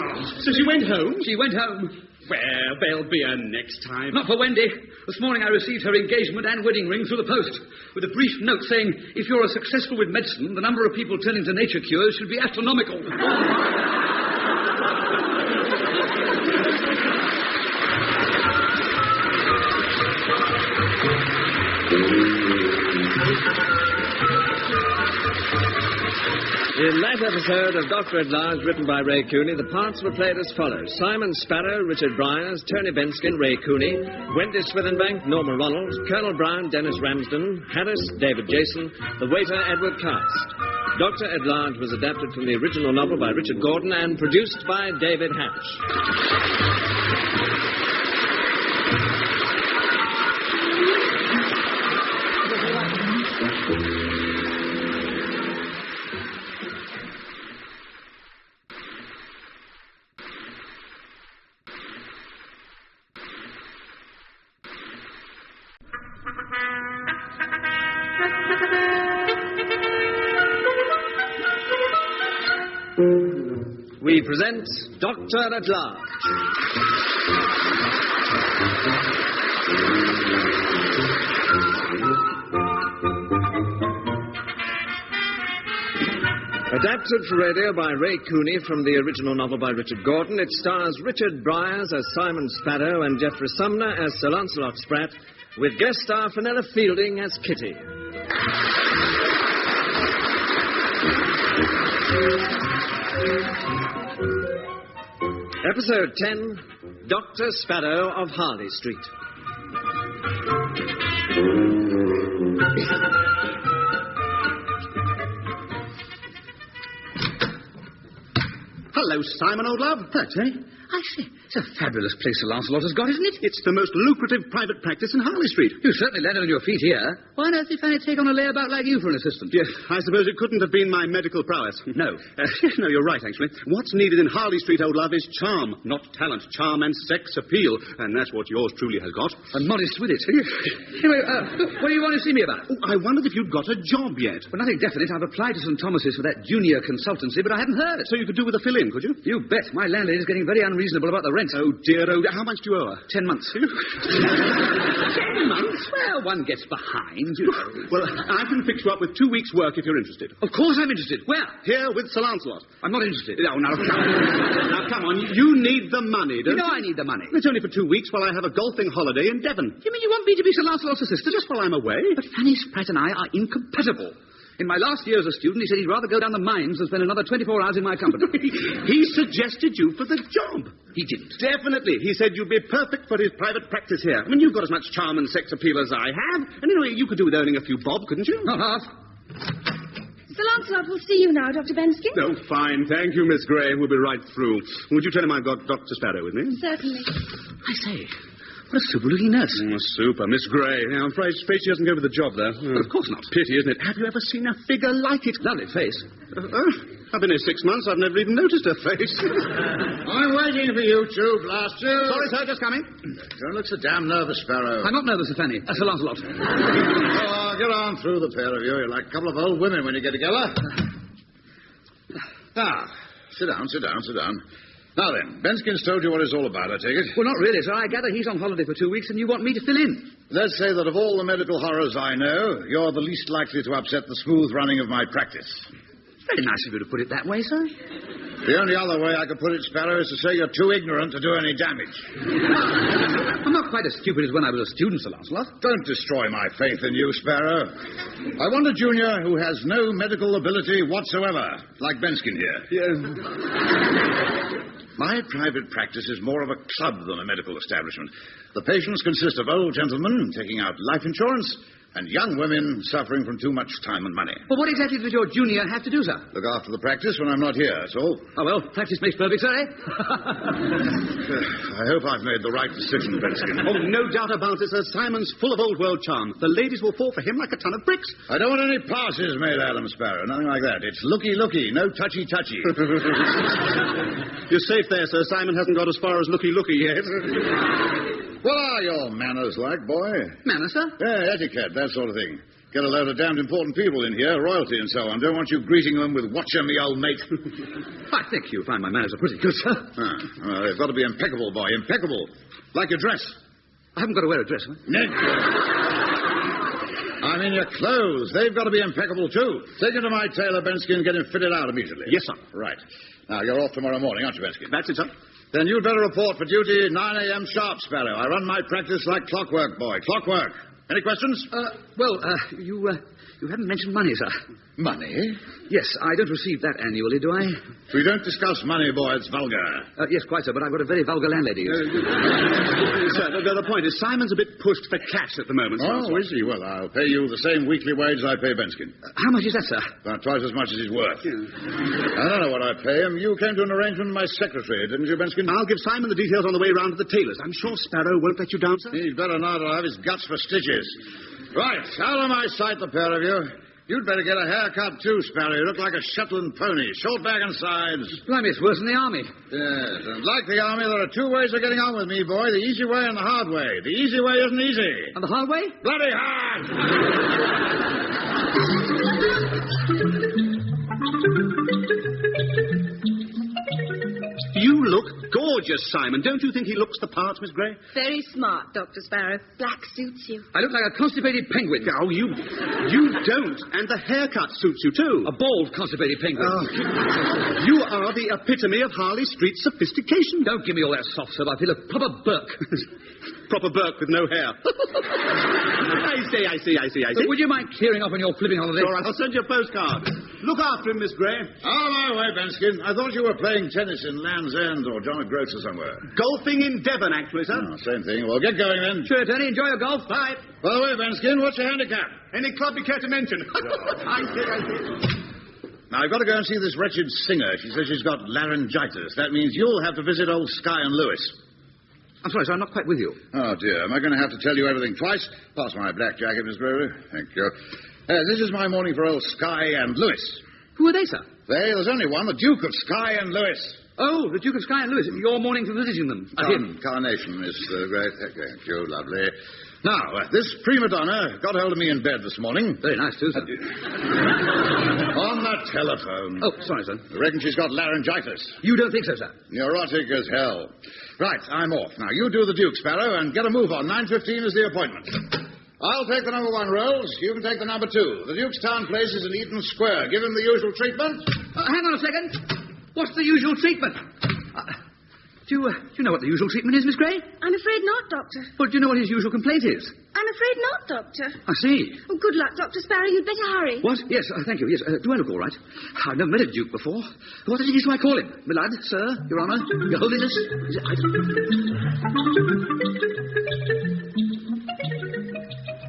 Speaker 5: So she went home?
Speaker 3: She went home.
Speaker 5: Well, there'll be a next time.
Speaker 3: Not for Wendy. This morning I received her engagement and wedding ring through the post, with a brief note saying, if you're successful with medicine, the number of people turning to nature cures should be astronomical.
Speaker 1: In that episode of Dr. At-Large, written by Ray Cooney, the parts were played as follows. Simon Sparrow, Richard Bryars, Tony Benskin, Ray Cooney, Wendy Swithenbank, Norma Ronald, Colonel Brown, Dennis Ramsden, Harris, David Jason, the waiter, Edward Cast. Dr. At-Large was adapted from the original novel by Richard Gordon and produced by David Hatch. We present Dr. At-Large. Adapted for radio by Ray Cooney from the original novel by Richard Gordon, it stars Richard Bryars as Simon Sparrow and Geoffrey Sumner as Sir Lancelot Spratt, with guest star Fenella Fielding as Kitty. Episode 10, Dr. Sparrow of Harley Street.
Speaker 5: Hello, Simon, old love.
Speaker 3: Hello, Tony. I say, It's a fabulous place Sir Lancelot has got, isn't it?
Speaker 5: It's the most lucrative private practice in Harley Street.
Speaker 3: You certainly landed on your feet here. Why on earth did Fanny take on a layabout like you for an assistant?
Speaker 5: Yes, I suppose it couldn't have been my medical prowess.
Speaker 3: No.
Speaker 5: No, you're right, actually. What's needed in Harley Street, old love, is charm, not talent. Charm and sex appeal. And that's what yours truly has got.
Speaker 3: And modest with it. Anyway, what do you want to see me about?
Speaker 5: Oh, I wondered if you'd got a job yet.
Speaker 3: Well, nothing definite. I've applied to St. Thomas's for that junior consultancy, but I haven't heard.
Speaker 5: So you could do with a fill-in, could you?
Speaker 3: You bet. My landlady's getting very unreasonable about the rent.
Speaker 5: Oh, dear. How much do you owe her?
Speaker 3: 10 months.
Speaker 5: 10 months?
Speaker 3: Well, one gets behind, you know.
Speaker 5: Well, I can fix you up with 2 weeks' work if you're interested.
Speaker 3: Of course I'm interested. Where?
Speaker 5: Here with Sir Lancelot.
Speaker 3: I'm not interested.
Speaker 5: No, now, come on. You need the money, don't you?
Speaker 3: I need the money.
Speaker 5: It's only for 2 weeks while I have a golfing holiday in Devon.
Speaker 3: You mean you want me to be Sir Lancelot's assistant?
Speaker 5: Just while I'm away.
Speaker 3: But Fanny Spratt and I are incompatible. In my last year as a student, he said he'd rather go down the mines than spend another 24 hours in my company.
Speaker 5: He suggested you for the job.
Speaker 3: He didn't.
Speaker 5: Definitely. He said you'd be perfect for his private practice here. I mean, you've got as much charm and sex appeal as I have. And anyway, you could do with earning a few bob, couldn't you?
Speaker 3: Not half.
Speaker 10: Sir Lancelot will see you now, Dr. Benskin.
Speaker 5: Oh, fine. Thank you, Miss Gray. We'll be right through. Would you tell him I've got Dr. Sparrow with me?
Speaker 10: Certainly.
Speaker 3: I say, what a super-looking nurse.
Speaker 5: Super. Miss Gray. Now, I'm afraid she doesn't go for the job, though.
Speaker 3: Of course not.
Speaker 5: Pity, isn't it? Have you ever seen a figure like it?
Speaker 3: Lovely face.
Speaker 5: I've been here 6 months. I've never even noticed her face.
Speaker 2: I'm waiting for you two, blast you.
Speaker 3: Sorry, sir, just coming.
Speaker 2: Don't look so damn nervous, Sparrow.
Speaker 3: I'm not nervous, Sir Fanny. Sir Lancelot.
Speaker 2: Oh, get on through, the pair of you. You're like a couple of old women when you get together. Sit down. Now then, Benskin's told you what it's all about, I take it?
Speaker 3: Well, not really, sir. I gather he's on holiday for 2 weeks and you want me to fill in.
Speaker 2: Let's say that of all the medical horrors I know, you're the least likely to upset the smooth running of my practice.
Speaker 3: Very nice of you to put it that way, sir.
Speaker 2: The only other way I could put it, Sparrow, is to say you're too ignorant to do any damage.
Speaker 3: I'm not quite as stupid as when I was a student, Sir Lancelot.
Speaker 2: Don't destroy my faith in you, Sparrow. I want a junior who has no medical ability whatsoever, like Benskin here. My private practice is more of a club than a medical establishment. The patients consist of old gentlemen taking out life insurance and young women suffering from too much time and money.
Speaker 3: Well, what exactly does your junior have to do, sir?
Speaker 2: Look after the practice when I'm not here, that's all.
Speaker 3: Oh, well, practice makes perfect, sir, eh?
Speaker 2: I hope I've made the right decision, Benskin.
Speaker 5: Oh, no doubt about it, Sir. Simon's full of old-world charm. The ladies will fall for him like a ton of bricks.
Speaker 2: I don't want any passes made, Adam Sparrow. Nothing like that. It's looky-looky, no touchy-touchy.
Speaker 5: You're safe there, Sir. Simon hasn't got as far as looky-looky yet.
Speaker 2: What are your manners like, boy?
Speaker 3: Manners, sir?
Speaker 2: Yeah, etiquette, that sort of thing. Get a load of damned important people in here, royalty and so on. Don't want you greeting them with "Watch 'em, me old mate."
Speaker 3: I think you find my manners are pretty good, sir.
Speaker 2: Well, they've got to be impeccable, boy. Impeccable. Like your dress.
Speaker 3: I haven't got to wear a dress, huh?
Speaker 2: I mean your clothes. They've got to be impeccable, too. Take him to my tailor, Benskin, and get him fitted out immediately.
Speaker 5: Yes, sir.
Speaker 2: Right. Now, you're off tomorrow morning, aren't you, Benskin?
Speaker 5: That's it, sir.
Speaker 2: Then you'd better report for duty 9 a.m. sharp, Sparrow. I run my practice like clockwork, boy. Clockwork. Any questions?
Speaker 3: You haven't mentioned money, sir.
Speaker 2: Money?
Speaker 3: Yes, I don't receive that annually, do I?
Speaker 2: We don't discuss money, boy. It's vulgar.
Speaker 3: Yes, quite so, but I've got a very vulgar landlady.
Speaker 5: Sir, the point is, Simon's a bit pushed for cash at the moment.
Speaker 2: Oh, is he? Well, I'll pay you the same weekly wage I pay Benskin.
Speaker 3: How much is that, sir?
Speaker 2: About twice as much as he's worth. I don't know what I pay him. You came to an arrangement with my secretary, didn't you, Benskin?
Speaker 5: I'll give Simon the details on the way round to the tailor's. I'm sure Sparrow won't let you down, sir.
Speaker 2: He's better not, or I'll have his guts for stitches. Right, out of my sight, the pair of you. You'd better get a haircut, too, Sparrow. You look like a Shetland pony. Short back and sides.
Speaker 3: Blimey, it's worse than the army.
Speaker 2: Yes, and like the army, there are two ways of getting on with me, boy. The easy way and the hard way. The easy way isn't easy.
Speaker 3: And the hard way?
Speaker 2: Bloody hard!
Speaker 5: You look gorgeous, Simon. Don't you think he looks the part, Miss Gray?
Speaker 10: Very smart, Dr. Sparrow. Black suits you.
Speaker 3: I look like a constipated penguin.
Speaker 5: Oh, you don't. And the haircut suits you, too.
Speaker 3: A bald, constipated penguin.
Speaker 5: Oh. You are the epitome of Harley Street sophistication.
Speaker 3: Don't give me all that soft stuff. I feel a proper Burke.
Speaker 5: Proper Burke with no hair. I see.
Speaker 3: But would you mind clearing up on your flipping holiday?
Speaker 5: All right, I'll send you a postcard. Look after him, Miss Gray.
Speaker 2: Out of my way, Benskin. I thought you were playing tennis in Land's End or John O'Groats or somewhere.
Speaker 5: Golfing in Devon, actually, sir.
Speaker 2: Oh, same thing. Well, get going then.
Speaker 3: Sure, Tony. Enjoy your golf.
Speaker 5: Bye.
Speaker 2: By the way, Benskin, what's your handicap?
Speaker 5: Any club you care to mention? I see.
Speaker 2: Now, I've got to go and see this wretched singer. She says she's got laryngitis. That means you'll have to visit old Skye and Lewis.
Speaker 3: I'm sorry, sir, I'm not quite with you.
Speaker 2: Oh, dear. Am I going to have to tell you everything twice? Pass my black jacket, Miss Brewery. Thank you. This is my morning for old Skye and Lewis.
Speaker 3: Who are they, sir?
Speaker 2: There's only one, the Duke of Skye and Lewis.
Speaker 3: Oh, the Duke of Skye and Lewis. You're morning for visiting them. Him.
Speaker 2: Carnation, Miss Gray. Thank you, lovely. Now, this prima donna got hold of me in bed this morning.
Speaker 3: Very nice, too, sir.
Speaker 2: On the telephone.
Speaker 3: Oh, sorry, sir.
Speaker 2: I reckon she's got laryngitis.
Speaker 3: You don't think so, sir?
Speaker 2: Neurotic as hell. Right, I'm off. Now, you do the Duke, Sparrow, and get a move on. 9:15 is the appointment. I'll take the number 1 rolls. You can take the number 2. The Duke's town place is in Eaton Square. Give him the usual treatment.
Speaker 3: Hang on a second. What's the usual treatment? Do you know what the usual treatment is, Miss Gray?
Speaker 10: I'm afraid not, Doctor.
Speaker 3: Well, do you know what his usual complaint is?
Speaker 10: I'm afraid not, Doctor.
Speaker 3: I see.
Speaker 10: Oh, good luck, Dr. Sparrow. You'd better hurry.
Speaker 3: What? Yes, thank you. Yes, do I look all right? I've never met a duke before. What is it do I call him? My lad, sir, Your Honour, Your Holiness? Is it,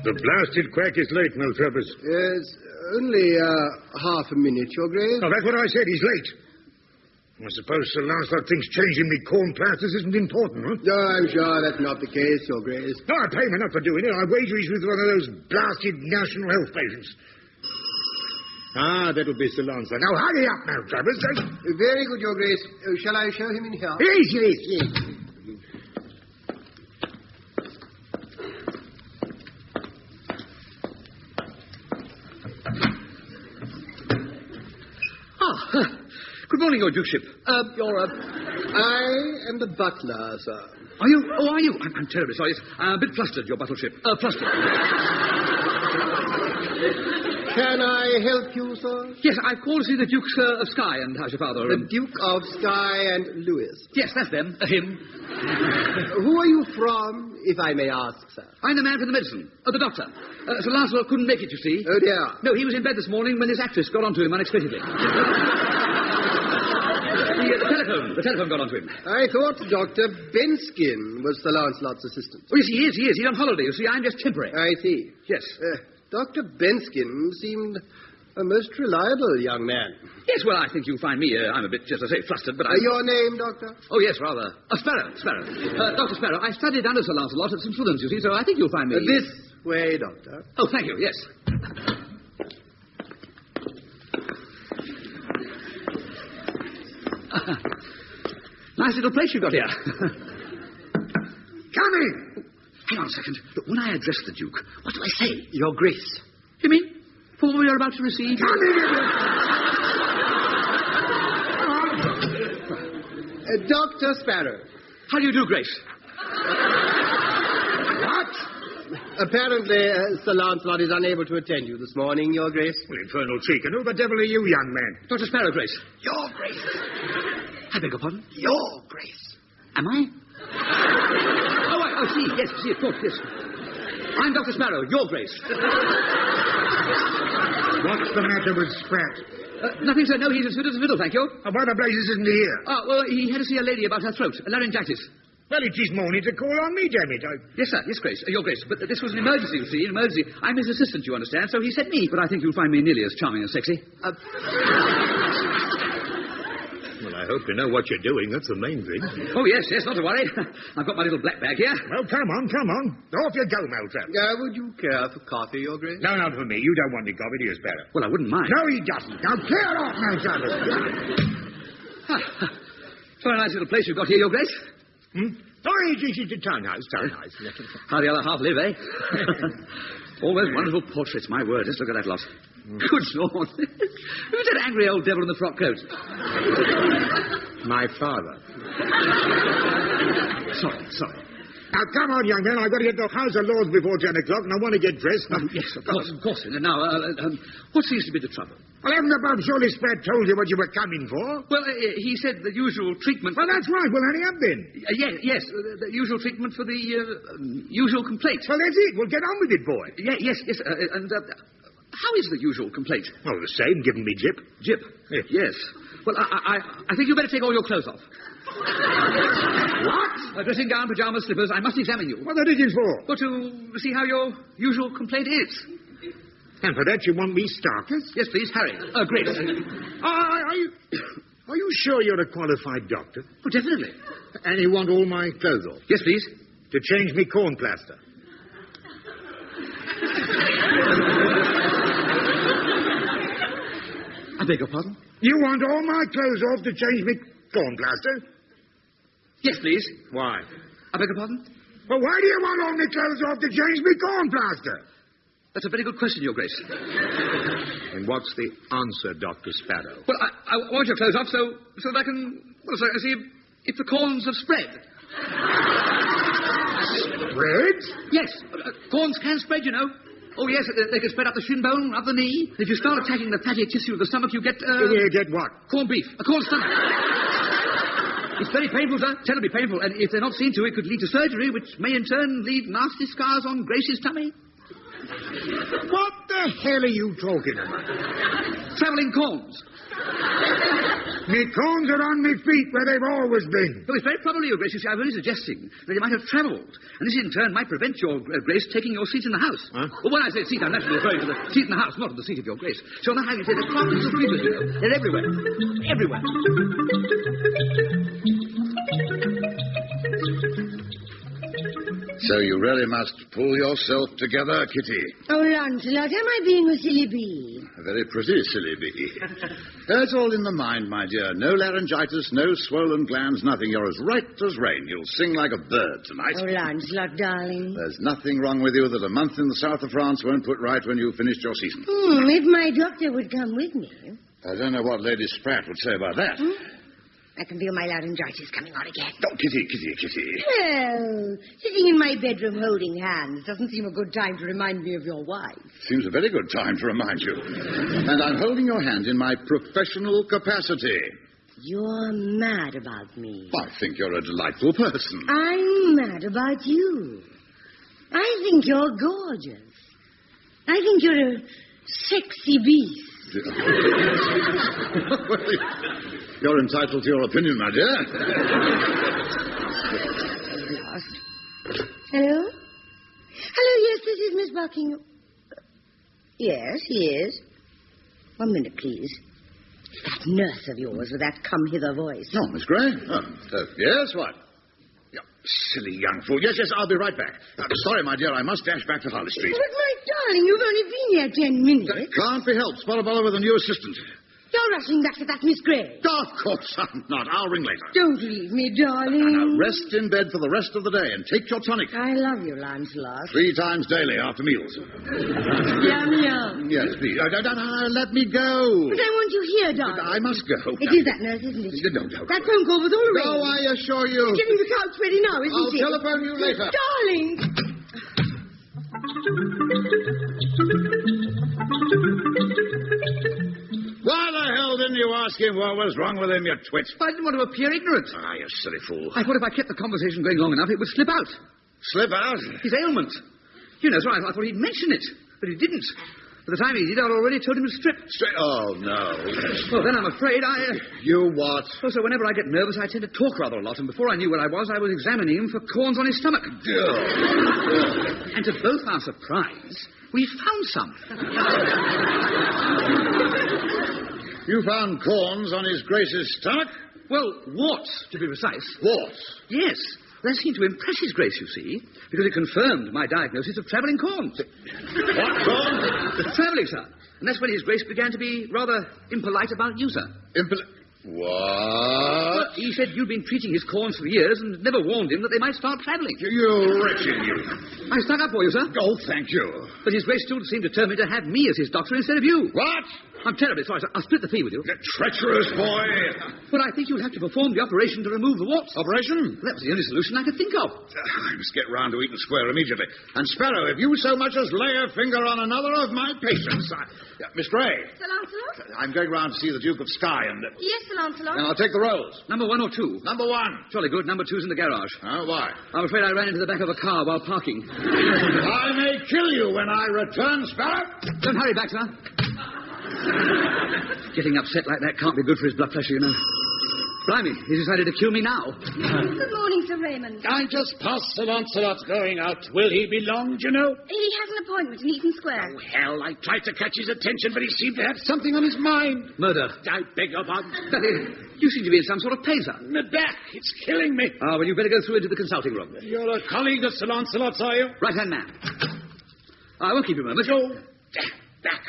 Speaker 14: The blasted quack is late, Maltravers.
Speaker 11: Yes, only half a minute, Your Grace.
Speaker 14: Oh, that's what I said. He's late. I suppose Sir Lancelot thinks changing me corn plasters isn't important, huh?
Speaker 11: No, I'm sure that's not the case, Your Grace.
Speaker 14: No, I pay him enough for doing it. I wager he's with one of those blasted national health patients. Ah, that'll be Sir Lancelot. Now, hurry up, Maltravers.
Speaker 11: Very good, Your Grace. Shall I show him in here?
Speaker 14: Yes.
Speaker 3: Good morning, Your Dukeship.
Speaker 11: I am the butler, sir.
Speaker 3: Are you? Oh, are you? I'm terribly sorry. I'm a bit flustered, Your Battleship. Flustered.
Speaker 11: Can I help you, sir?
Speaker 3: Yes, I've called to see the Dukes of Skye and how's your father?
Speaker 11: The Duke of Skye and Lewis.
Speaker 3: Yes, that's them. Him.
Speaker 11: Who are you from, if I may ask, sir?
Speaker 3: I'm the man from the medicine. The doctor. Sir Lancelot couldn't make it, you see.
Speaker 11: Oh, dear.
Speaker 3: No, he was in bed this morning when this actress got onto him unexpectedly. The telephone got onto him.
Speaker 11: I thought Dr. Benskin was Sir Lancelot's assistant.
Speaker 3: Oh, yes, he is. He's on holiday, you see. I'm just temporary.
Speaker 11: I see.
Speaker 3: Yes.
Speaker 11: Dr. Benskin seemed a most reliable young man.
Speaker 3: Yes, well, I think you'll find me, I'm a bit, just to say, flustered, but I...
Speaker 11: Your name, Doctor?
Speaker 3: Oh, yes, rather. Sparrow. Dr. Sparrow, I studied under Sir Lancelot at St. Swithin's, you see, so I think you'll find me...
Speaker 11: This way, Doctor.
Speaker 3: Oh, thank you, yes. Nice little place you've got here.
Speaker 14: Come in.
Speaker 3: Hang on a second. Look, when I address the Duke, what do I say?
Speaker 11: Your Grace.
Speaker 3: You mean? For what we are about to receive?
Speaker 14: Come in.
Speaker 11: Dr. Sparrow.
Speaker 3: How do you do, Grace?
Speaker 11: What? Apparently, Sir Lancelot is unable to attend you this morning, Your Grace.
Speaker 14: Well, infernal cheek. And who the devil are you, young man?
Speaker 3: Dr. Sparrow, Grace.
Speaker 11: Your Grace.
Speaker 3: I beg your pardon?
Speaker 11: Your Grace.
Speaker 3: Am I? Oh, see, yes, of course, yes. I'm Dr. Sparrow, Your Grace.
Speaker 14: What's the matter with Sprat?
Speaker 3: Nothing, sir. No, he's as fit as a fiddle, thank you.
Speaker 14: Why the blazes isn't he here?
Speaker 3: Well, he had to see a lady about her throat, laryngitis.
Speaker 14: Well, it is morning to call on me, damn it.
Speaker 3: Yes, sir. Yes, Grace. Your Grace. But this was an emergency, you see, an emergency. I'm his assistant, you understand, so he sent me. But I think you'll find me nearly as charming and sexy.
Speaker 14: Well, I hope you know what you're doing. That's the main thing.
Speaker 3: Oh, yes, not to worry. I've got my little black bag here.
Speaker 14: Well, come on. Off you go, Maltrap.
Speaker 11: Would you care for coffee, Your Grace?
Speaker 14: No, not for me. You don't want any coffee, do you, Sparrow?
Speaker 3: Well, I wouldn't mind.
Speaker 14: No, he doesn't. Now, clear off, Maltrap.
Speaker 3: Very nice little place you've got here, Your Grace.
Speaker 14: Oh, it's a townhouse.
Speaker 3: How the other half live, eh? All those wonderful portraits, my word. Just look at that lot. Good Lord. Who's that angry old devil in the frock coat?
Speaker 11: My father.
Speaker 3: Sorry.
Speaker 14: Now, come on, young man. I've got to get to the House of Lords before 10 o'clock, and I want to get dressed.
Speaker 3: Yes, of course. Now, what seems to be the trouble?
Speaker 14: Well, haven't the Bob surely Sprat told you what you were coming for?
Speaker 3: Well, he said the usual treatment...
Speaker 14: Well, that's right. Well, hurry up, then.
Speaker 3: Yes, the usual treatment for the usual complaint.
Speaker 14: Well, that's it. Well, get on with it, boy.
Speaker 3: Yes, and how is the usual complaint?
Speaker 14: Oh, the same, giving me jip.
Speaker 3: Jip? Yes. Well, I think you better take all your clothes off.
Speaker 14: What?
Speaker 3: A dressing gown, pyjamas, slippers. I must examine you.
Speaker 14: What are they for?
Speaker 3: Well, to see how your usual complaint is.
Speaker 14: And for that you want me starkers?
Speaker 3: Yes, please, Harry. Grace.
Speaker 14: Are you sure you're a qualified doctor?
Speaker 3: Oh, definitely.
Speaker 14: And you want all my clothes off?
Speaker 3: Yes, please.
Speaker 14: To change me corn plaster?
Speaker 3: I beg your pardon?
Speaker 14: You want all my clothes off to change me corn plaster?
Speaker 3: Yes, please.
Speaker 14: Why?
Speaker 3: I beg your pardon?
Speaker 14: Well, why do you want all my clothes off to change me corn plaster?
Speaker 3: That's a very good question, Your Grace.
Speaker 14: And what's the answer, Dr. Sparrow?
Speaker 3: Well, I want your clothes off so that I can see if the corns have spread.
Speaker 14: Spread?
Speaker 3: Yes. Corns can spread, you know. Oh, yes, they can spread up the shin bone, up the knee. If you start attacking the fatty tissue of the stomach, you get...
Speaker 14: You get what?
Speaker 3: Corned beef. A corn stomach. It's very painful, sir. Terribly painful. And if they're not seen to, it could lead to surgery, which may in turn leave nasty scars on Grace's tummy.
Speaker 14: What the hell are you talking about?
Speaker 3: Travelling corns.
Speaker 14: Me corns are on me feet where they've always been.
Speaker 3: Well, it's very probably, Your Grace. You see, I'm only suggesting that you might have travelled. And this, in turn, might prevent Your Grace taking your seat in the house.
Speaker 14: Huh?
Speaker 3: Well, when I say seat, I'm naturally referring to the seat in the house, not to the seat of Your Grace. So now, how you say the carpets of people, you know. They're everywhere. Everywhere.
Speaker 2: So you really must pull yourself together, Kitty.
Speaker 10: Oh, Lancelot, am I being a silly bee?
Speaker 2: A very pretty silly bee. That's all in the mind, my dear. No laryngitis, no swollen glands, nothing. You're as right as rain. You'll sing like a bird tonight.
Speaker 10: Oh, Lancelot, darling.
Speaker 2: There's nothing wrong with you that a month in the south of France won't put right when you've finished your season.
Speaker 10: If my doctor would come with me.
Speaker 2: I don't know what Lady Spratt would say about that.
Speaker 10: I can feel my laryngitis coming on again.
Speaker 2: Oh, Kitty.
Speaker 10: Well, sitting in my bedroom holding hands doesn't seem a good time to remind me of your wife.
Speaker 2: Seems a very good time to remind you. And I'm holding your hand in my professional capacity.
Speaker 10: You're mad about me.
Speaker 2: I think you're a delightful person.
Speaker 10: I'm mad about you. I think you're gorgeous. I think you're a sexy beast.
Speaker 2: Well, you're entitled to your opinion, my dear.
Speaker 10: Hello? Hello, yes, this is Miss Buckingham. Yes, he is. 1 minute, please. That nurse of yours with that come-hither voice.
Speaker 2: Oh, Miss Gray? Yes, what? Yeah, silly young fool. Yes, I'll be right back. Sorry, my dear, I must dash back to Harley Street.
Speaker 10: But, my darling, you've only been here 10 minutes.
Speaker 2: That can't be helped. Spoiler with a new assistant.
Speaker 10: You're rushing back to that Miss Gray.
Speaker 2: Of course I'm not. I'll ring later.
Speaker 10: Don't leave me, darling.
Speaker 2: Now, rest in bed for the rest of the day and take your tonic.
Speaker 10: I love you, Lancelot.
Speaker 2: 3 times daily after meals.
Speaker 10: Yum, yum.
Speaker 2: Yes, please. Let me go.
Speaker 10: But I want you here, darling.
Speaker 2: I must go.
Speaker 10: It is that nurse, isn't it?
Speaker 2: No.
Speaker 10: That phone call was all arranged.
Speaker 2: No, I assure you.
Speaker 10: He's getting the couch ready now, isn't
Speaker 2: I'll
Speaker 10: he?
Speaker 2: telephone you later.
Speaker 10: Darling!
Speaker 2: Why the hell didn't you ask him what was wrong with him, you twit?
Speaker 3: I didn't want to appear ignorant.
Speaker 2: Ah, you silly fool.
Speaker 3: I thought if I kept the conversation going long enough, it would slip out.
Speaker 2: Slip out?
Speaker 3: His ailment. You know, so I thought he'd mention it, but he didn't. By the time he did, I'd already told him to strip.
Speaker 2: Oh, no.
Speaker 3: Well, then I'm afraid
Speaker 2: You what?
Speaker 3: Well, so whenever I get nervous, I tend to talk rather a lot, and before I knew where I was examining him for corns on his stomach. And to both our surprise, we found some.
Speaker 2: You found corns on His Grace's stomach?
Speaker 3: Well, warts, to be precise.
Speaker 2: Warts?
Speaker 3: Yes. That seemed to impress His Grace, you see, because it confirmed my diagnosis of travelling corns.
Speaker 2: What corns?
Speaker 3: Travelling, sir. And that's when His Grace began to be rather impolite about you, sir.
Speaker 2: What?
Speaker 3: Well, he said you'd been treating his corns for years and never warned him that they might start travelling.
Speaker 2: You wretched you.
Speaker 3: I stuck up for you, sir.
Speaker 2: Oh, thank you.
Speaker 3: But His Grace still seemed determined to have me as his doctor instead of you.
Speaker 2: What?
Speaker 3: I'm terribly sorry, sir. I'll split the fee with you.
Speaker 2: The treacherous boy.
Speaker 3: Well, I think you'll have to perform the operation to remove the warts.
Speaker 2: Operation?
Speaker 3: Well, that was the only solution I could think of.
Speaker 2: I must get round to Eaton Square immediately. And, Sparrow, if you so much as lay a finger on another of my patients... Miss Gray.
Speaker 12: Sir Lancelot?
Speaker 2: I'm going round to see the Duke of Skye and...
Speaker 12: Yes, Sir Lancelot.
Speaker 2: And I'll take the rolls.
Speaker 3: Number 1 or 2?
Speaker 2: Number 1.
Speaker 3: Jolly good. Number 2's in the garage.
Speaker 2: Oh, why?
Speaker 3: I'm afraid I ran into the back of a car while parking.
Speaker 2: I may kill you when I return, Sparrow.
Speaker 3: Don't hurry back, sir. Getting upset like that can't be good for his blood pressure, you know. Blimey, he's decided to kill me now.
Speaker 10: Good morning, Sir Raymond.
Speaker 14: I just passed Sir Lancelot going out. Will he be long, do you know?
Speaker 10: He has an appointment in Eaton Square.
Speaker 14: Oh, hell, I tried to catch his attention, but he seemed to have something on his mind.
Speaker 3: Murder.
Speaker 14: I beg your pardon.
Speaker 3: You seem to be in some sort of pain, sir.
Speaker 14: My back, it's killing me.
Speaker 3: Ah, well, you better go through into the consulting room.
Speaker 14: You're a colleague of Sir Lancelot's, are you?
Speaker 3: Right-hand man. I won't keep you a moment.
Speaker 14: Oh, back.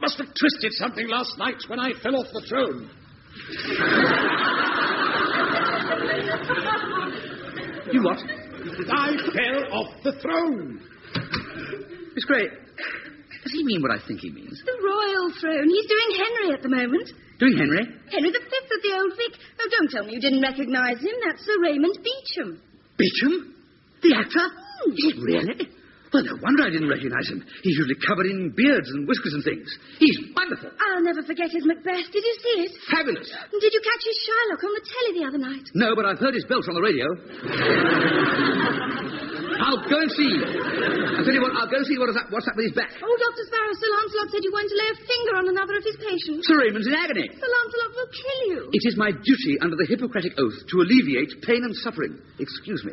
Speaker 14: Must have twisted something last night when I fell off the throne.
Speaker 3: You what?
Speaker 14: I fell off the throne.
Speaker 3: Miss Gray, does he mean what I think he means?
Speaker 10: The royal throne. He's doing Henry at the moment.
Speaker 3: Doing Henry?
Speaker 10: Henry V of the Old Vic. Oh, don't tell me you didn't recognise him. That's Sir Raymond Beecham.
Speaker 3: Beecham? The actor? Really? Well, no wonder I didn't recognise him. He's usually covered in beards and whiskers and things. He's wonderful.
Speaker 10: I'll never forget his Macbeth. Did you see it?
Speaker 3: Fabulous.
Speaker 10: And did you catch his Shylock on the telly the other night?
Speaker 3: No, but I've heard his belch on the radio. I'll go and see. I'll tell you what, I'll go and see what's up with his back.
Speaker 10: Oh, Dr. Sparrow, Sir Lancelot said you weren't to lay a finger on another of his patients.
Speaker 3: Sir Raymond's in agony.
Speaker 10: Sir Lancelot will kill you.
Speaker 3: It is my duty under the Hippocratic Oath to alleviate pain and suffering. Excuse me.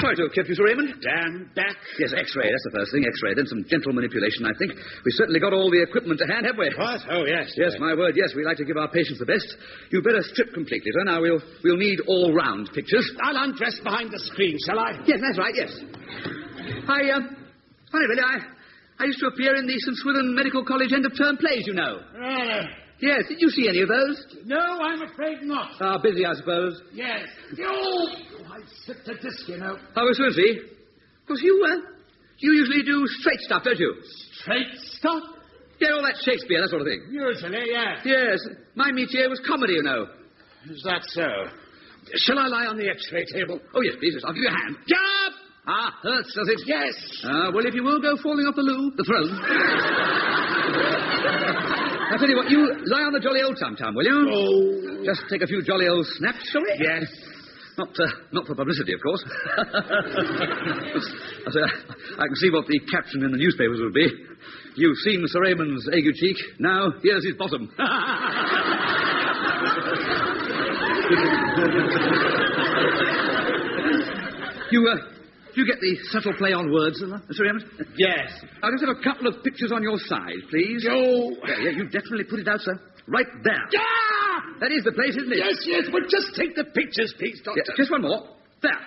Speaker 3: Sorry to have kept you, Sir Raymond.
Speaker 14: Damn back.
Speaker 3: Yes, X-ray, that's the first thing, X-ray. Then some gentle manipulation, I think. We've certainly got all the equipment to hand, have we?
Speaker 14: What? Oh, yes.
Speaker 3: Yes, my word, yes. We like to give our patients the best. You'd better strip completely, sir. Now, we'll need all-round pictures.
Speaker 14: I'll undress behind the screen, shall I?
Speaker 3: Yes, that's right, yes. Funny, really, I used to appear in the St. Swithin Medical College end-of-term plays, you know. Yes, did you see any of those?
Speaker 14: No, I'm afraid not.
Speaker 3: Ah, busy, I suppose.
Speaker 14: Yes. Oh, I slipped a disc, you know.
Speaker 3: Oh, so is he? Of course, you usually do straight stuff, don't you?
Speaker 14: Straight stuff?
Speaker 3: Yeah, all that Shakespeare, that sort of thing.
Speaker 14: Usually, yeah.
Speaker 3: Yes. My métier was comedy, you know.
Speaker 14: Is that so? Shall I lie on the X-ray table?
Speaker 3: Oh, yes, please. I'll give you a hand.
Speaker 14: Jump!
Speaker 3: Ah, hurts, does it?
Speaker 14: Yes.
Speaker 3: Well, if you will go falling off the throne. I'll tell you what, you lie on the jolly old tum-tum, will you?
Speaker 14: Oh.
Speaker 3: Just take a few jolly old snaps, shall we?
Speaker 14: Yes.
Speaker 3: Not for publicity, of course. I can see what the caption in the newspapers would be. You've seen Sir Raymond's ague cheek. Now, here's his bottom. You get the subtle play on words, Sir Raymond?
Speaker 14: Yes.
Speaker 3: I'll just have a couple of pictures on your side, please.
Speaker 14: Oh.
Speaker 3: Yeah, you definitely put it out, sir. Right there.
Speaker 14: Yeah!
Speaker 3: That is the place, isn't it?
Speaker 14: Yes, but just take the pictures, please, Doctor.
Speaker 3: Yeah, just one more. There.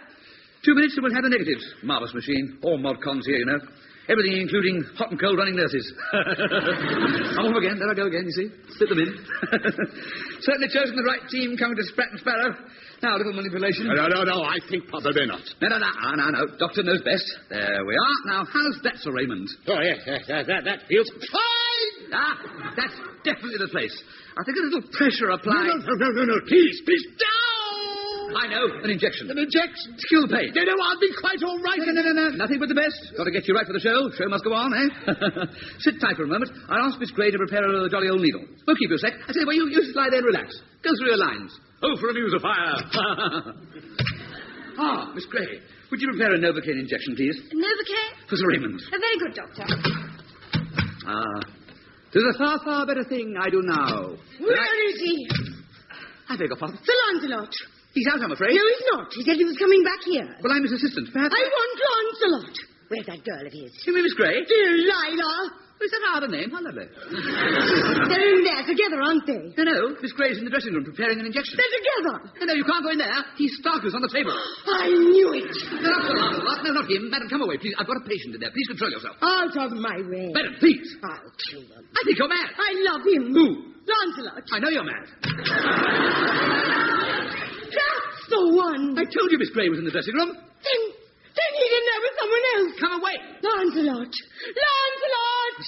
Speaker 3: 2 minutes and we'll have the negatives. Marvellous machine. All mod cons here, you know. Everything including hot and cold running nurses. I'm off again. There I go again, you see. Slip them in. Certainly chosen the right team coming to Sprat and Sparrow. Now, a little manipulation.
Speaker 2: No, I think probably not.
Speaker 3: No. Doctor knows best. There we are. Now, how's that, Sir Raymond?
Speaker 14: Oh, yes, that feels fine.
Speaker 3: That's definitely the place. I think a little pressure applied.
Speaker 14: No. Please, down.
Speaker 3: I know. An injection.
Speaker 14: An injection?
Speaker 3: To kill the pain.
Speaker 14: No, I'll be quite all right.
Speaker 3: No. Nothing but the best. Got to get you right for the show. Show must go on, eh? Sit tight for a moment. I'll ask Miss Gray to prepare a jolly old needle. We'll keep you a sec. I tell you what, you just lie there and relax. Go through your lines. Oh, for a muse of fire. Miss Gray, would you prepare a Novocaine injection, please?
Speaker 10: Novocaine?
Speaker 3: For Sir Raymond.
Speaker 10: A very good, Doctor.
Speaker 3: There's a far, far better thing I do now.
Speaker 10: Where is he?
Speaker 3: I beg your pardon.
Speaker 10: Sir Lancelot.
Speaker 3: He's out, I'm afraid.
Speaker 10: No, he's not. He said he was coming back here.
Speaker 3: Well, I'm his assistant. Perhaps
Speaker 10: I want Lancelot. Where's that girl of his?
Speaker 3: You mean Miss Gray?
Speaker 10: Delilah.
Speaker 3: Is that rather a name? How lovely.
Speaker 10: They're in there together, aren't they?
Speaker 3: No. Miss Gray's in the dressing room preparing an injection.
Speaker 10: They're together.
Speaker 3: No, you can't go in there. He's starkers on the table.
Speaker 10: I knew it.
Speaker 3: No, not Sir Lancelot. No, not him. Madam, come away, please. I've got a patient in there. Please control yourself.
Speaker 10: Out of my way.
Speaker 3: Madam, please.
Speaker 10: I'll kill them.
Speaker 3: I think you're mad.
Speaker 10: I love him.
Speaker 3: Who?
Speaker 10: Lancelot.
Speaker 3: I know you're mad.
Speaker 10: That's the one.
Speaker 3: I told you Miss Gray was in the dressing room.
Speaker 10: Then he's in there with someone else.
Speaker 3: Come away.
Speaker 10: Lancelot.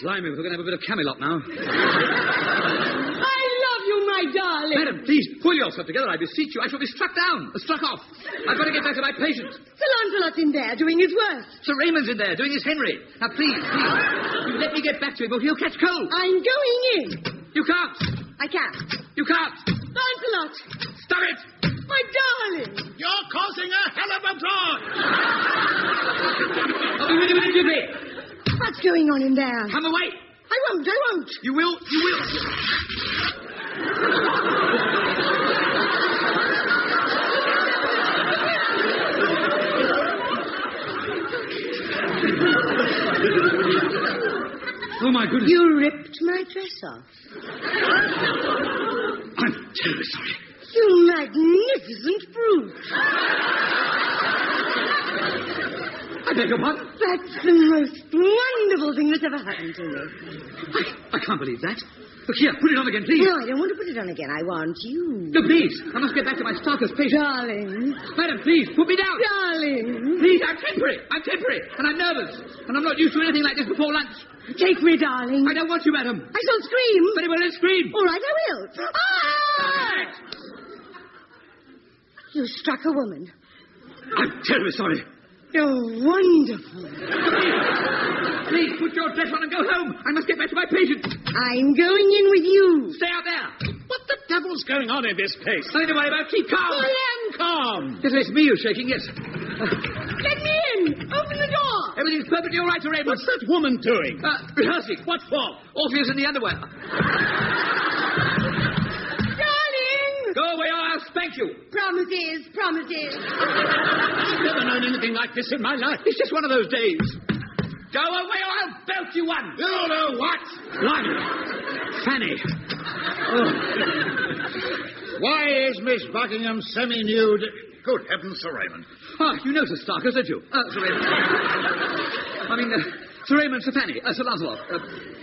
Speaker 3: Blimey, we're going to have a bit of Camelot now.
Speaker 10: I love you, my darling.
Speaker 3: Madam, please, pull yourself together, I beseech you. I shall be struck down, struck off. I've got to get back to my patient.
Speaker 10: Sir Lancelot's in there doing his worst.
Speaker 3: Sir Raymond's in there doing his Henry. Now, please, you let me get back to him or he'll catch cold.
Speaker 10: I'm going in.
Speaker 3: You can't.
Speaker 10: I can't.
Speaker 3: You can't.
Speaker 10: Lancelot.
Speaker 3: Stop it.
Speaker 10: My darling.
Speaker 14: You're causing a hell of a draught.
Speaker 10: What's going on in there?
Speaker 3: Come away.
Speaker 10: I won't.
Speaker 3: You will. Oh, my goodness.
Speaker 10: You ripped my dress off.
Speaker 3: I'm terribly sorry.
Speaker 10: You magnificent brute.
Speaker 3: I beg your pardon?
Speaker 10: That's the most wonderful thing that's ever happened to me.
Speaker 3: I can't believe that. Look here, put it on again, please.
Speaker 10: No, I don't want to put it on again. I want you.
Speaker 3: No, please. I must get back to my Starker's patient.
Speaker 10: Darling.
Speaker 3: Madam, please, put me down.
Speaker 10: Darling.
Speaker 3: Please, I'm temporary, and I'm nervous, and I'm not used to anything like this before lunch.
Speaker 10: Take me, darling.
Speaker 3: I don't want you, madam.
Speaker 10: I shall scream.
Speaker 3: Very well, then scream.
Speaker 10: All right, I will. Ah! You struck a woman.
Speaker 3: I'm terribly sorry.
Speaker 10: You're wonderful.
Speaker 3: Please, put your dress on and go home. I must get back to my patient.
Speaker 10: I'm going in with you.
Speaker 3: Stay out there.
Speaker 14: What the devil's going on in this place?
Speaker 3: Nothing to worry about. Keep calm.
Speaker 14: I am calm.
Speaker 3: Yes, it's me who's shaking, yes.
Speaker 10: Let me in. Open the door.
Speaker 3: Everything's perfectly all right, Sir Raymond.
Speaker 14: What's that woman doing?
Speaker 3: Rehearsing.
Speaker 14: What for?
Speaker 3: Orpheus in the underwear. Go away or I'll spank you.
Speaker 10: Promises.
Speaker 14: I've never known anything like this in my life.
Speaker 3: It's just one of those days. Go away or I'll belt you one.
Speaker 2: You know what?
Speaker 3: Blimey. Fanny.
Speaker 2: Why is Miss Buckingham semi-nude? Good heavens, Sir Raymond.
Speaker 3: You know Sir Starkers, don't you? Sir Raymond. Sir Raymond, Sir Fanny, Sir Lancelot.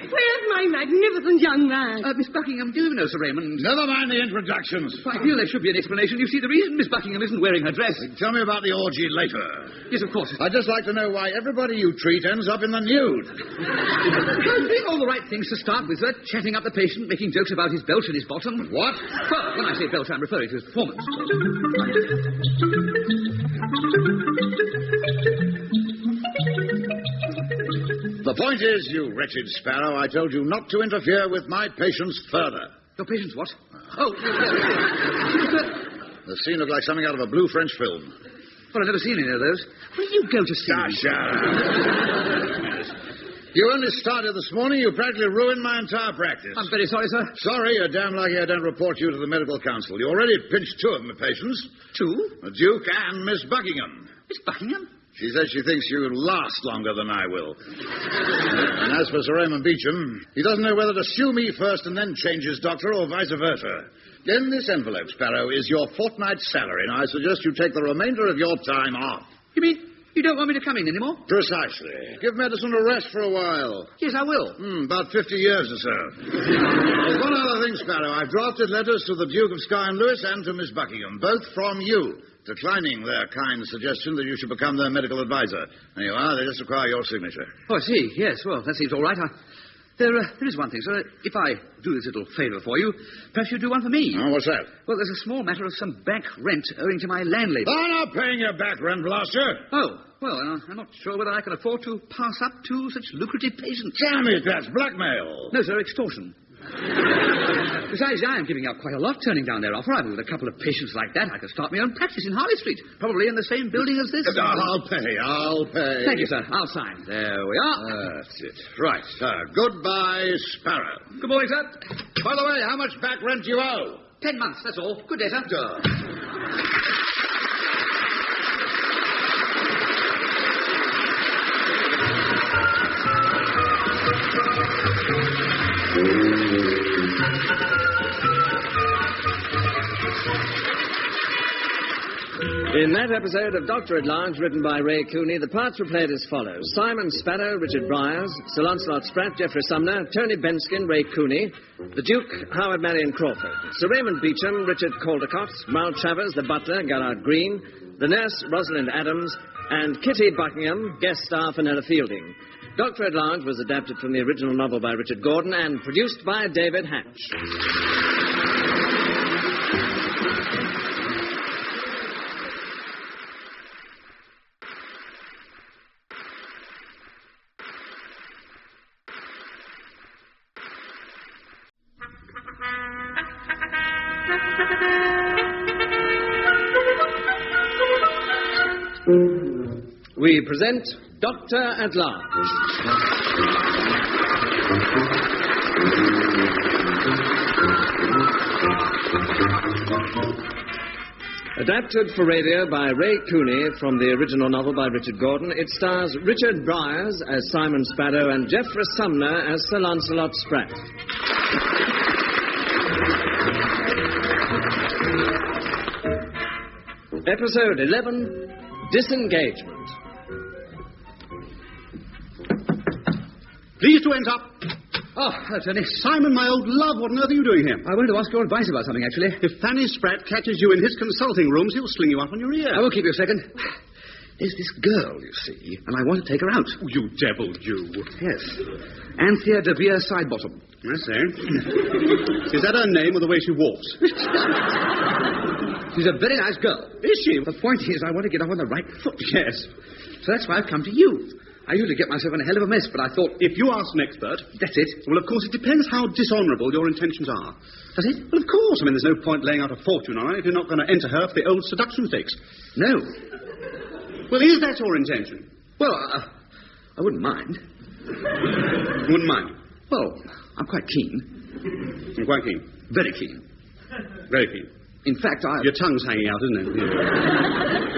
Speaker 10: Where's my magnificent young man?
Speaker 3: Miss Buckingham, do you know Sir Raymond?
Speaker 2: Never mind the introductions.
Speaker 3: I feel there should be an explanation. You see, the reason Miss Buckingham isn't wearing her dress...
Speaker 2: Tell me about the orgy later.
Speaker 3: Yes, of course.
Speaker 2: I'd just like to know why everybody you treat ends up in the nude.
Speaker 3: I'm doing all the right things to start with, sir. Chatting up the patient, making jokes about his belt and his bottom.
Speaker 2: What?
Speaker 3: Well, when I say belt, I'm referring to his performance.
Speaker 2: The point is, you wretched sparrow, I told you not to interfere with my patients further.
Speaker 3: Your patients what? Oh,
Speaker 2: the scene looked like something out of a blue French film.
Speaker 3: Well, I've never seen any of those. Where do you go to see them?
Speaker 2: Shut up. You only started this morning. You practically ruined my entire practice.
Speaker 3: I'm very sorry, sir.
Speaker 2: Sorry, you're damn lucky I don't report you to the medical council. You already pinched two of my patients.
Speaker 3: Two?
Speaker 2: The Duke and Miss Buckingham.
Speaker 3: Miss Buckingham?
Speaker 2: She says she thinks you'll last longer than I will. And as for Sir Raymond Beecham, he doesn't know whether to sue me first and then change his doctor or vice versa. In this envelope, Sparrow, is your fortnight's salary, and I suggest you take the remainder of your time off.
Speaker 3: You mean you don't want me to come in anymore?
Speaker 2: Precisely. Give medicine a rest for a while.
Speaker 3: Yes, I will.
Speaker 2: About 50 years or so. There's one other thing, Sparrow. I've drafted letters to the Duke of Skye and Lewis and to Miss Buckingham, both from you, declining their kind suggestion that you should become their medical advisor. There you are. They just require your signature.
Speaker 3: Oh, I see. Yes, well, that seems all right. There is one thing, sir. If I do this little favour for you, perhaps you'd do one for me.
Speaker 2: Oh, what's that?
Speaker 3: Well, there's a small matter of some back rent owing to my landlady.
Speaker 2: I'm not paying your back rent, Blaster.
Speaker 3: Oh, well, I'm not sure whether I can afford to pass up two such lucrative patients.
Speaker 2: Damn it, that's blackmail.
Speaker 3: No, sir, extortion. Besides, I am giving up quite a lot turning down their offer. With a couple of patients like that, I could start my own practice in Harley Street, probably in the same building as this.
Speaker 2: I'll pay.
Speaker 3: Thank you, sir. I'll sign. There we are.
Speaker 2: That's it. Right. Goodbye, Sparrow.
Speaker 3: Good morning, sir.
Speaker 2: By the way, how much back rent do you owe?
Speaker 3: 10 months, that's all. Good day, sir.
Speaker 1: In that episode of Doctor at Large, written by Ray Cooney, the parts were played as follows. Simon Sparrow, Richard Briers, Sir Lancelot Spratt, Geoffrey Sumner, Tony Benskin, Ray Cooney, the Duke, Howard Marion Crawford, Sir Raymond Beecham, Richard Caldecott, Mal Travers, the butler, Gerard Green, the nurse, Rosalind Adams, and Kitty Buckingham, guest star Fenella Fielding. Doctor at Large was adapted from the original novel by Richard Gordon and produced by David Hatch. We present Doctor at Large. Adapted for radio by Ray Cooney from the original novel by Richard Gordon, it stars Richard Briers as Simon Sparrow and Geoffrey Sumner as Sir Lancelot Spratt. Episode 11, Disengagement.
Speaker 5: Please to enter. Oh, Tony. Simon, my old love, what on earth are you doing here?
Speaker 3: I wanted to ask your advice about something, actually.
Speaker 5: If Fanny Spratt catches you in his consulting rooms, he'll sling you up on your ear.
Speaker 3: I will keep you a second. There's this girl, you see, and I want to take her out.
Speaker 5: Oh, you devil, you.
Speaker 3: Yes. Anthea de Vere Sidebottom.
Speaker 5: I say. Is that her name or the way she walks?
Speaker 3: She's a very nice girl.
Speaker 5: Is she?
Speaker 3: The point is, I want to get off on the right foot.
Speaker 5: Yes.
Speaker 3: So that's why I've come to you. I usually get myself in a hell of a mess, but I thought...
Speaker 5: If you ask an expert...
Speaker 3: That's it.
Speaker 5: Well, of course, it depends how dishonourable your intentions are.
Speaker 3: Does it?
Speaker 5: Well, of course. I mean, there's no point laying out a fortune on her if you're not going to enter her for the old seduction stakes.
Speaker 3: No.
Speaker 5: Well, is that your intention?
Speaker 3: Well, I wouldn't mind.
Speaker 5: Wouldn't mind?
Speaker 3: Well, I'm quite keen.
Speaker 5: You're quite keen?
Speaker 3: Very keen.
Speaker 5: Very keen.
Speaker 3: In fact,
Speaker 5: Your tongue's hanging out, isn't it?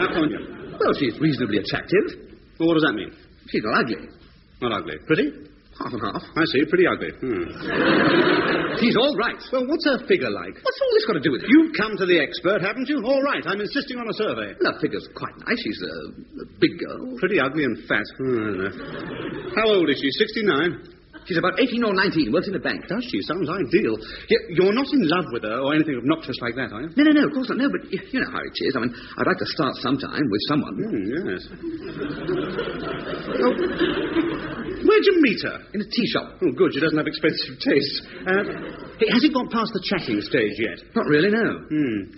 Speaker 5: How come you?
Speaker 3: Well, she's reasonably attractive.
Speaker 5: Well, what does that mean?
Speaker 3: She's not ugly.
Speaker 5: Not ugly. Pretty?
Speaker 3: Half and half.
Speaker 5: I see. Pretty ugly.
Speaker 3: She's all right.
Speaker 5: Well, what's her figure like?
Speaker 3: What's all this got to do with it?
Speaker 5: You've come to the expert, haven't you? All right. I'm insisting on a survey.
Speaker 3: Well, her figure's quite nice. She's a big girl.
Speaker 5: Pretty ugly and fat. I don't know. How old is she? 69?
Speaker 3: She's about 18 or 19, works in a bank.
Speaker 5: Does she? Sounds ideal. You're not in love with her or anything obnoxious like that, are you?
Speaker 3: No, of course not. No, but you know how it is. I mean, I'd like to start sometime with someone.
Speaker 5: Yes. Oh. Where'd you meet her?
Speaker 3: In a tea shop.
Speaker 5: Oh, good. She doesn't have expensive tastes. Has it gone past the chatting stage yet?
Speaker 3: Not really, no.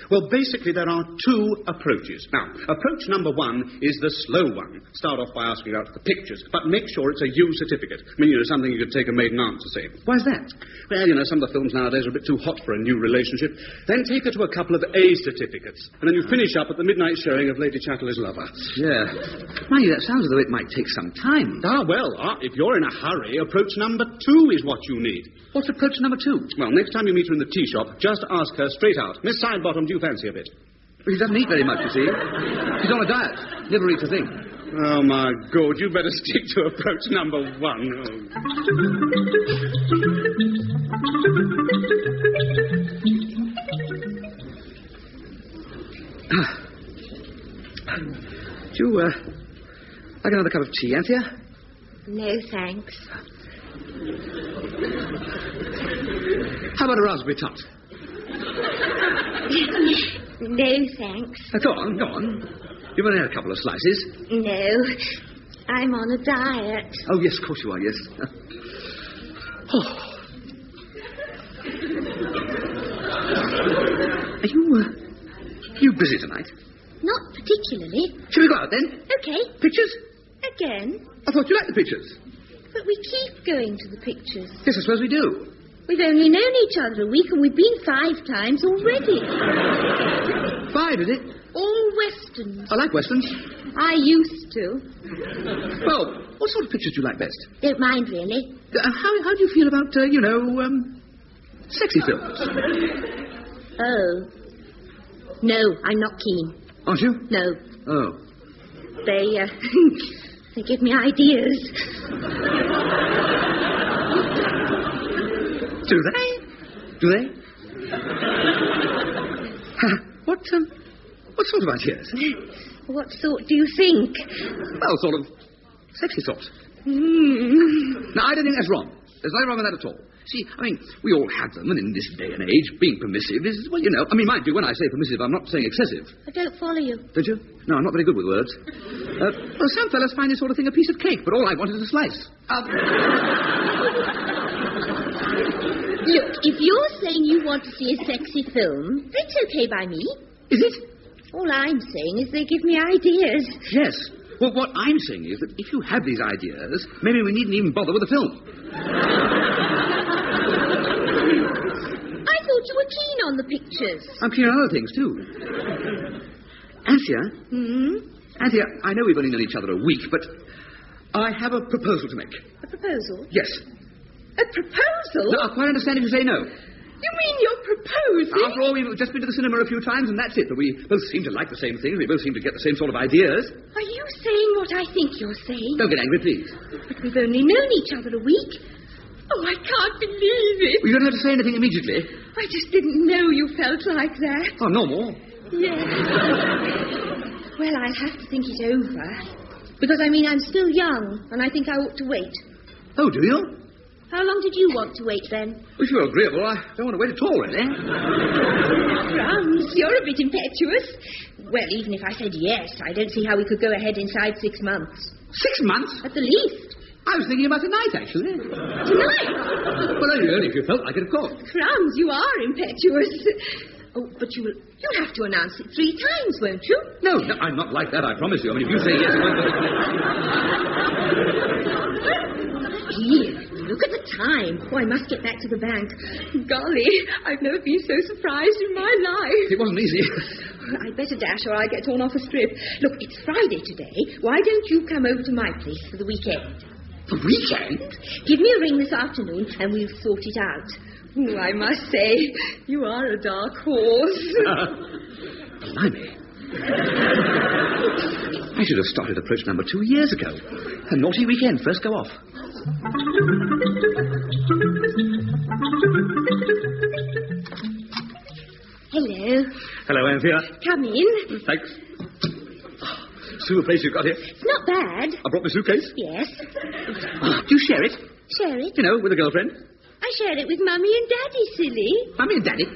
Speaker 5: Well, basically, there are two approaches. Now, approach number one is the slow one. Start off by asking her out for the pictures, but make sure it's a U certificate. I mean, something you could take a maiden aunt to see.
Speaker 3: Why's that?
Speaker 5: Well, some of the films nowadays are a bit too hot for a new relationship. Then take her to a couple of A certificates, and then you finish up at the midnight showing of Lady Chatterley's Lover.
Speaker 3: Yeah. Mind you, that sounds as though it might take some time.
Speaker 5: If you're in a hurry, approach number two is what you need.
Speaker 3: What's approach number two?
Speaker 5: Well, next time you meet her in the tea shop, just ask her straight out, Miss Sidebottom, do you fancy a bit?
Speaker 3: Well, she doesn't eat very much, you see. She's on a diet. Never eats a thing.
Speaker 5: Oh, my God, you better stick to approach number one.
Speaker 3: Do you, like another cup of tea, Anthea?
Speaker 10: No, thanks.
Speaker 3: How about a raspberry tart?
Speaker 10: No, thanks.
Speaker 3: Go on. You've only had a couple of slices.
Speaker 10: No, I'm on a diet.
Speaker 3: Oh, yes, of course you are, yes. Are you busy tonight?
Speaker 10: Not particularly.
Speaker 3: Shall we go out, then?
Speaker 10: Okay.
Speaker 3: Pictures?
Speaker 10: Again.
Speaker 3: I thought you liked the pictures.
Speaker 10: But we keep going to the pictures.
Speaker 3: Yes, I suppose we do.
Speaker 10: We've only known each other a week, and we've been 5 times already.
Speaker 3: 5, is it?
Speaker 10: All westerns.
Speaker 3: I like westerns.
Speaker 10: I used to.
Speaker 3: Well, what sort of pictures do you like best?
Speaker 10: Don't mind, really.
Speaker 3: How do you feel about, sexy films?
Speaker 10: Oh. No, I'm not keen.
Speaker 3: Aren't you?
Speaker 10: No.
Speaker 3: Oh.
Speaker 10: They give me ideas.
Speaker 3: Do they? What sort of ideas?
Speaker 10: What sort do you think?
Speaker 3: Well, sort of sexy sort. No, I don't think that's wrong. There's nothing wrong with that at all. See, we all have them, and in this day and age, being permissive is, mind you, when I say permissive, I'm not saying excessive.
Speaker 10: I don't follow you.
Speaker 3: Don't you? No, I'm not very good with words. Some fellas find this sort of thing a piece of cake, but all I want is a slice.
Speaker 10: Look, if you're saying you want to see a sexy film, that's okay by me.
Speaker 3: Is it?
Speaker 10: All I'm saying is they give me ideas.
Speaker 3: Yes. Well, what I'm saying is that if you have these ideas, maybe we needn't even bother with the film.
Speaker 10: I thought you were keen on the pictures.
Speaker 3: I'm keen on other things, too. Anthea? Anthea, I know we've only known each other a week, but I have a proposal to make.
Speaker 10: A proposal?
Speaker 3: Yes.
Speaker 10: A proposal?
Speaker 3: No, I quite understand if you say no.
Speaker 9: You mean you're proposing?
Speaker 3: After all, we've just been to the cinema a few times, and that's it. But we both seem to like the same things. We both seem to get the same sort of ideas.
Speaker 12: Are you saying what I think you're saying?
Speaker 3: Don't get angry, please.
Speaker 12: But we've only known each other a week.
Speaker 9: Oh, I can't believe it.
Speaker 3: Well, you don't have to say anything immediately.
Speaker 9: I just didn't know you felt like that.
Speaker 3: Oh, no more.
Speaker 12: Yes. Well, I'll have to think it over. Because, I'm still young, and I think I ought to wait.
Speaker 3: Oh, do you?
Speaker 12: How long did you want to wait, then?
Speaker 3: If you're agreeable, I don't want to wait at all, really.
Speaker 12: Franz, you're a bit impetuous. Well, even if I said yes, I don't see how we could go ahead inside 6 months.
Speaker 3: 6 months?
Speaker 12: At the least.
Speaker 3: I was thinking about tonight, actually.
Speaker 12: Tonight?
Speaker 3: Well, only if you felt like it, of course.
Speaker 12: Franz, you are impetuous. Oh, but you'll have to announce it 3 times, won't you?
Speaker 3: No, I'm not like that, I promise you. If you say yes...
Speaker 12: Here, look at the time. Oh, I must get back to the bank.
Speaker 9: Golly, I've never been so surprised in my life.
Speaker 3: It wasn't easy.
Speaker 9: I'd better dash or I'll get torn off a strip. Look, it's Friday today. Why don't you come over to my place for the weekend?
Speaker 3: The weekend?
Speaker 12: Give me a ring this afternoon and we'll sort it out.
Speaker 9: Oh, I must say, you are a dark horse.
Speaker 3: Blimey. I should have started approach number 2 years ago. A naughty weekend. First go off.
Speaker 12: Hello.
Speaker 3: Hello, Anthea.
Speaker 12: Come in.
Speaker 3: Thanks. Super place you've got here.
Speaker 12: It's not bad.
Speaker 3: I brought my suitcase.
Speaker 12: Yes.
Speaker 3: Do you share it?
Speaker 12: Share it?
Speaker 3: You know, with a girlfriend.
Speaker 12: I share it with Mummy and Daddy, silly.
Speaker 3: Mummy and Daddy?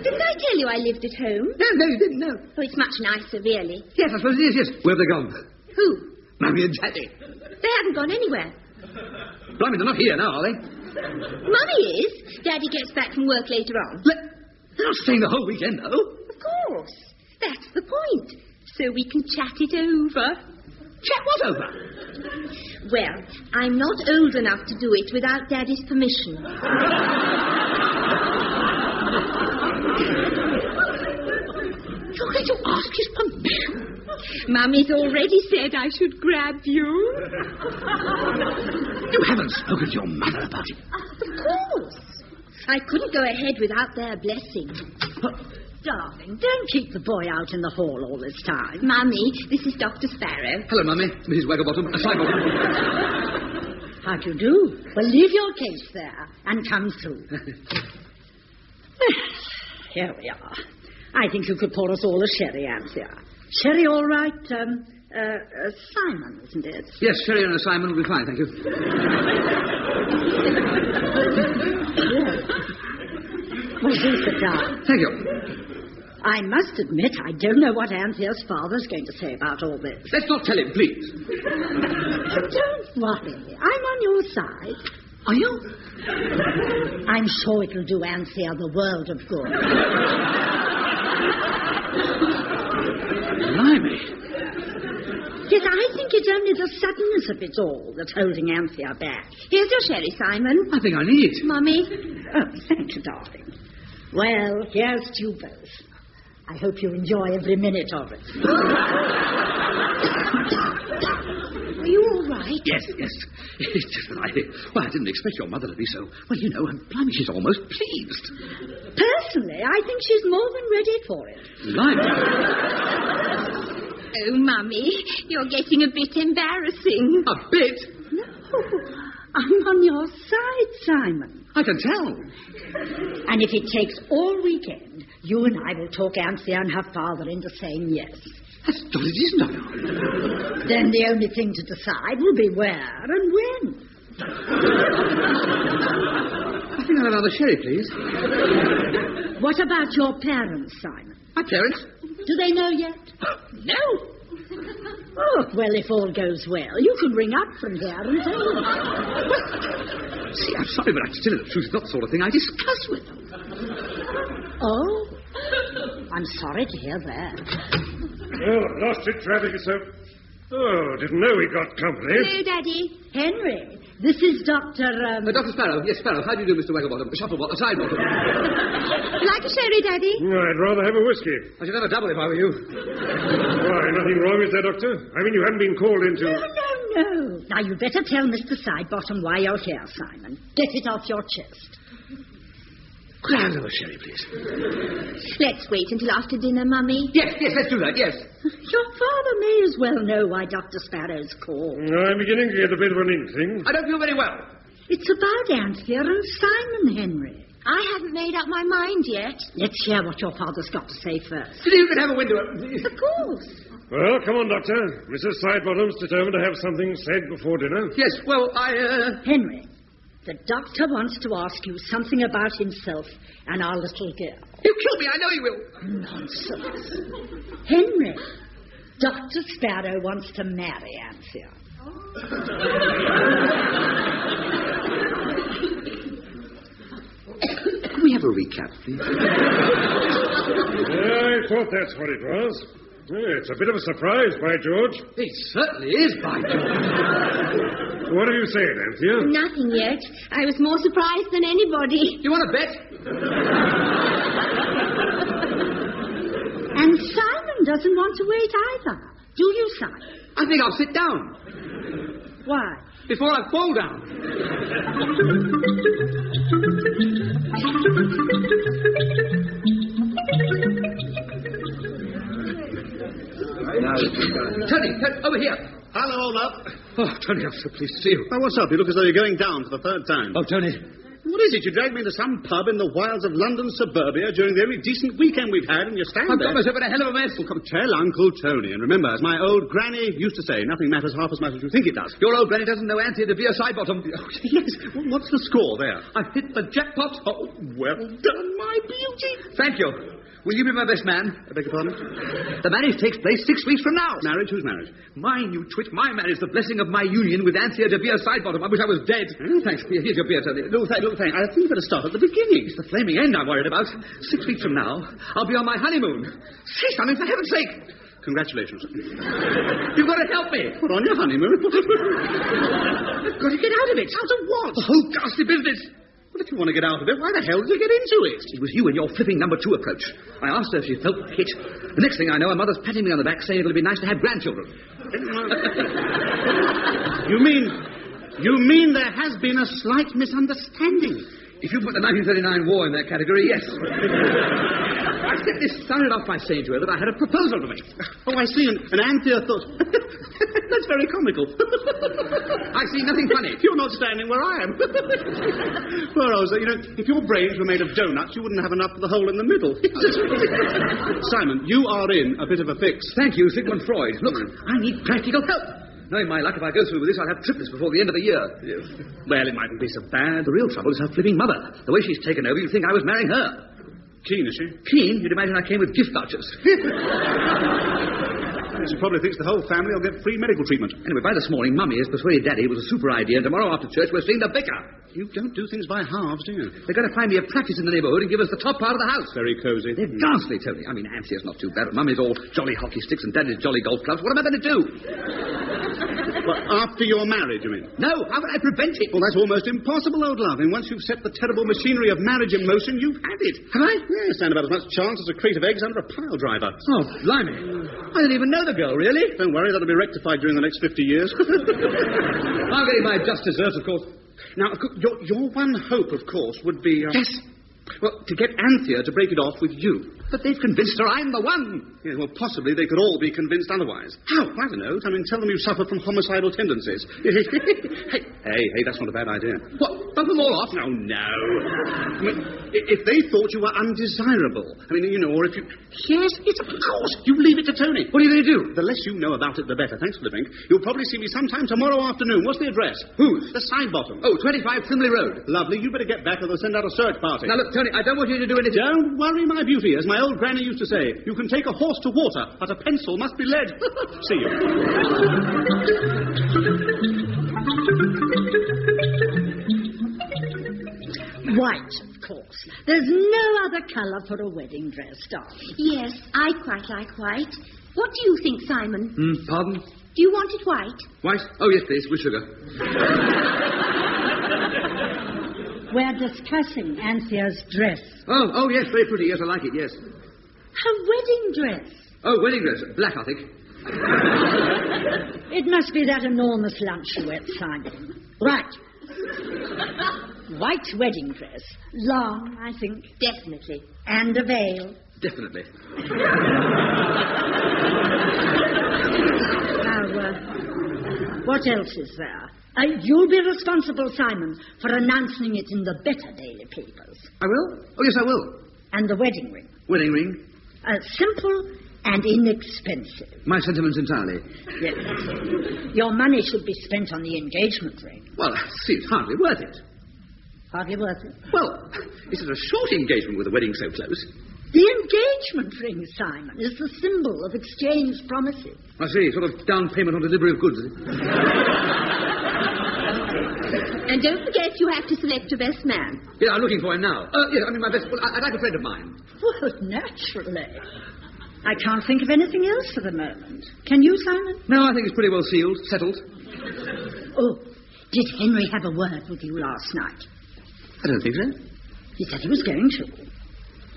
Speaker 12: Didn't I tell you I lived at home?
Speaker 3: No, you didn't, no.
Speaker 12: Oh, it's much nicer, really.
Speaker 3: Yes, I suppose it is, yes. Where have they gone?
Speaker 12: Who?
Speaker 3: Mummy and Daddy.
Speaker 12: They haven't gone anywhere.
Speaker 3: Blimey, they're not here now, are they?
Speaker 12: Mummy is. Daddy gets back from work later on.
Speaker 3: They're not staying the whole weekend, though.
Speaker 12: Of course. That's the point. So we can chat it over.
Speaker 3: Chat what over?
Speaker 12: Well, I'm not old enough to do it without Daddy's permission.
Speaker 3: You're going to ask his permission?
Speaker 9: Mummy's already said I should grab you.
Speaker 3: You haven't spoken to your mother about it.
Speaker 12: Of course. I couldn't go ahead without their blessing.
Speaker 6: Darling, don't keep the boy out in the hall all this time.
Speaker 12: Mummy, this is Dr. Sparrow.
Speaker 3: Hello, Mummy. Mrs. Wagglebottom. Sidebottom.
Speaker 6: How do you do? Well, leave your case there and come through. Here we are. I think you could pour us all a sherry, Anthea. Sherry, all right? Simon, isn't it?
Speaker 3: Yes, sherry and a Simon will be fine, thank you.
Speaker 6: Well, do sit down.
Speaker 3: Thank you.
Speaker 6: I must admit, I don't know what Anthea's father's going to say about all this.
Speaker 3: Let's not tell him, please.
Speaker 6: Don't worry. I'm on your side.
Speaker 3: Are you?
Speaker 6: I'm sure it'll do Anthea the world of good.
Speaker 3: Blimey.
Speaker 6: Yes, I think it's only the suddenness of it all that's holding Anthea back.
Speaker 12: Here's your sherry, Simon.
Speaker 3: I think I need it.
Speaker 12: Mummy.
Speaker 6: Oh, thank you, darling. Well, here's to you both. I hope you enjoy every minute of it.
Speaker 12: Are you all right?
Speaker 3: Yes. It's just that I didn't expect your mother to be so... Well, you know, blimey, she's almost pleased.
Speaker 6: Personally, I think she's more than ready for it.
Speaker 3: Blimey.
Speaker 12: Oh, Mummy, you're getting a bit embarrassing.
Speaker 3: A bit?
Speaker 6: No, I'm on your side, Simon.
Speaker 3: I can tell.
Speaker 6: And if it takes all weekend, you and I will talk Anthea and her father into saying yes.
Speaker 3: That's what it is, no.
Speaker 6: Then the only thing to decide will be where and when.
Speaker 3: I think I'll have another sherry, please.
Speaker 6: What about your parents, Simon?
Speaker 3: My parents?
Speaker 6: Do they know yet?
Speaker 12: No.
Speaker 6: Oh, well, if all goes well, you can ring up from there and tell them.
Speaker 3: See, I'm sorry, but to tell you the truth, it's not the sort of thing I discuss with them.
Speaker 6: Oh, I'm sorry to hear that.
Speaker 15: Oh, lost in traffic, sir. Oh, didn't know we got company.
Speaker 12: Hello, Daddy.
Speaker 6: Henry, this is Dr.
Speaker 3: Dr. Sparrow. Yes, Sparrow. How do you do, Mr. Wagglebottom? Shufflebottom. Sidebottom.
Speaker 12: Like a sherry, Daddy?
Speaker 15: I'd rather have a whiskey.
Speaker 3: I should have a double if I were you.
Speaker 15: Why, nothing wrong, is there, Doctor? I mean, you haven't been called into...
Speaker 6: No.
Speaker 16: no. Now, you'd better tell Mr. Sidebottom why you're here, Simon. Get it off your chest.
Speaker 3: Could I have another sherry, please?
Speaker 10: Let's wait until after dinner, Mummy.
Speaker 3: Yes, let's do that, yes.
Speaker 16: Your father may as well know why Dr. Sparrow's called.
Speaker 15: I'm beginning to get a bit of an inkling.
Speaker 3: I don't feel very well.
Speaker 16: It's about Anthea and Simon, Henry.
Speaker 10: I haven't made up my mind yet.
Speaker 16: Let's hear what your father's got to say first.
Speaker 3: You can have a window open, please.
Speaker 16: Of course.
Speaker 15: Well, come on, Doctor. Mrs. Sidebottom's determined to have something said before dinner.
Speaker 3: Yes, well,
Speaker 16: Henry, the doctor wants to ask you something about himself and our little girl.
Speaker 3: He'll kill me, I know he will.
Speaker 16: Nonsense. Henry, Dr. Sparrow wants to marry Anthea.
Speaker 3: Can we have a recap, please?
Speaker 15: I thought that's what it was. It's a bit of a surprise, by George.
Speaker 3: It certainly is, by George.
Speaker 15: What have you said, Anthea?
Speaker 10: Nothing yet. I was more surprised than anybody.
Speaker 3: You want to bet?
Speaker 16: And Simon doesn't want to wait either. Do you, Simon?
Speaker 3: I think I'll sit down.
Speaker 16: Why?
Speaker 3: Before I fall down. Tony, over here.
Speaker 5: Hello, old love.
Speaker 3: Oh, Tony, I'm so pleased to see you.
Speaker 5: Oh, what's up? You look as though you're going down for the third time.
Speaker 3: Oh, Tony.
Speaker 5: What is it? You dragged me into some pub in the wilds of London suburbia during the only decent weekend we've had, and you stand
Speaker 3: I've
Speaker 5: there.
Speaker 3: got myself in a hell of a mess.
Speaker 5: Well, come tell Uncle Tony. And remember, as my old granny used to say, nothing matters half as much as you think it does.
Speaker 3: Your old granny doesn't know Anthea to be a Sidebottom.
Speaker 5: Oh, yes. Well, what's the score there?
Speaker 3: I've hit the jackpot.
Speaker 5: Oh, well done, my beauty.
Speaker 3: Thank you. Will you be my best man?
Speaker 5: I beg your pardon?
Speaker 3: The marriage takes place 6 weeks from now.
Speaker 5: Marriage? Whose marriage?
Speaker 3: Mine, you twit. My marriage, the blessing of my union with Anthea de Beer Sidebottom. I wish I was dead. Thanks. Here's your beer, Tony.
Speaker 5: Little thing. I think you better start at the beginning.
Speaker 3: It's the flaming end I'm worried about. 6 weeks from now, I'll be on my honeymoon. Say something, for heaven's sake.
Speaker 5: Congratulations.
Speaker 3: You've got to help me.
Speaker 5: What, on your honeymoon?
Speaker 3: I've got to get out of it.
Speaker 5: Out of what?
Speaker 3: The whole ghastly business.
Speaker 5: Well, if you want to get out of it, why the hell did you get into it?
Speaker 3: It was you and your flipping number 2 approach. I asked her if she felt the hit. The next thing I know, her mother's patting me on the back saying it'll be nice to have grandchildren.
Speaker 5: You mean there has been a slight misunderstanding?
Speaker 3: If you put the 1939 war in that category, yes. I simply started off by saying to her that I had a proposal to make.
Speaker 5: Oh, I see. And Anthea thought... That's very comical.
Speaker 3: I see nothing funny.
Speaker 5: You're not standing where I am. Poor Rosa, you know, if your brains were made of donuts, you wouldn't have enough for the hole in the middle. Simon, you are in a bit of a fix.
Speaker 3: Thank you, Sigmund Freud. Look, I need practical help. Knowing my luck, if I go through with this, I'll have triplets before the end of the year. Well, it mightn't be so bad. The real trouble is her flipping mother. The way she's taken over, you'd think I was marrying her.
Speaker 5: Keen, is she?
Speaker 3: Keen? You'd imagine I came with gift vouchers.
Speaker 5: She probably thinks the whole family will get free medical treatment.
Speaker 3: Anyway, by this morning, Mummy has persuaded Daddy it was a super idea, and tomorrow after church we're seeing the vicar.
Speaker 5: You don't do things by halves, do you?
Speaker 3: They're going to find me a practice in the neighbourhood and give us the top part of the house.
Speaker 5: Very cosy.
Speaker 3: They're ghastly, Tony. I mean, Anthea's not too bad, but Mummy's all jolly hockey sticks and Daddy's jolly golf clubs. What am I going to do?
Speaker 5: Well, after you're married, you mean?
Speaker 3: No, how can I prevent it?
Speaker 5: Well, that's almost impossible, old love. And once you've set the terrible machinery of marriage in motion, you've had it.
Speaker 3: Have I?
Speaker 5: Yes, stand about as much chance as a crate of eggs under a pile driver.
Speaker 3: Oh, blimey. I didn't even know the girl, really.
Speaker 5: Don't worry, that'll be rectified during the next 50 years.
Speaker 3: I'm getting my just desserts, of course.
Speaker 5: Now, your one hope, of course, would be...
Speaker 3: Yes.
Speaker 5: Well, to get Anthea to break it off with you.
Speaker 3: But they've convinced her I'm the one.
Speaker 5: Yeah, well, possibly they could all be convinced otherwise. How? I don't know. I mean, tell them you suffer from homicidal tendencies. hey, that's not a bad idea.
Speaker 3: What? Bump them all off?
Speaker 5: No. I mean, if they thought you were undesirable, I mean, you know, or if you... Yes, it's of course. You leave it to Tony.
Speaker 3: What are you going to do?
Speaker 5: The less you know about it, the better. Thanks for the drink. You'll probably see me sometime tomorrow afternoon. What's the address?
Speaker 3: Whose?
Speaker 5: The Sidebottom.
Speaker 3: Oh, 25 Frimley Road.
Speaker 5: Lovely. You better get back or they'll send out a search party.
Speaker 3: Now, look, Tony, I don't want you to do anything...
Speaker 5: Don't worry, my beauty. As my old granny used to say, you can take a horse to water, but a pencil must be lead. See you.
Speaker 16: White, of course. There's no other colour for a wedding dress, darling.
Speaker 10: Yes, I quite like white. What do you think, Simon?
Speaker 3: Pardon?
Speaker 10: Do you want it white?
Speaker 3: White? Oh, yes, please, with sugar.
Speaker 16: We're discussing Anthea's dress.
Speaker 3: Oh, yes, very pretty. Yes, I like it, yes.
Speaker 16: Her wedding dress.
Speaker 3: Oh, wedding dress. Black, I think.
Speaker 16: It must be that enormous lunch you ate, Simon. Right. White wedding dress. Long, I think.
Speaker 10: Definitely.
Speaker 16: And a veil.
Speaker 3: Definitely.
Speaker 16: Now, what else is there? You'll be responsible, Simon, for announcing it in the better daily papers.
Speaker 3: I will? Oh, yes, I will.
Speaker 16: And the wedding ring.
Speaker 3: Wedding ring?
Speaker 16: Simple and inexpensive.
Speaker 3: My sentiments entirely.
Speaker 16: Yes. Your money should be spent on the engagement ring.
Speaker 3: Well, seems hardly worth it.
Speaker 16: Hardly worth it?
Speaker 3: Well, this is a short engagement with the wedding so close.
Speaker 16: The engagement ring, Simon, is the symbol of exchange promises.
Speaker 3: I see, sort of down payment on delivery of goods.
Speaker 10: And don't forget you have to select your best man.
Speaker 3: Yeah, I'm looking for him now. Yes, I mean my best... Well, I'd like a friend of mine.
Speaker 16: Well, naturally. I can't think of anything else for the moment. Can you, Simon?
Speaker 3: No, I think it's pretty well sealed, settled.
Speaker 16: Oh, did Henry have a word with you last night?
Speaker 3: I don't think so.
Speaker 16: He said he was going to.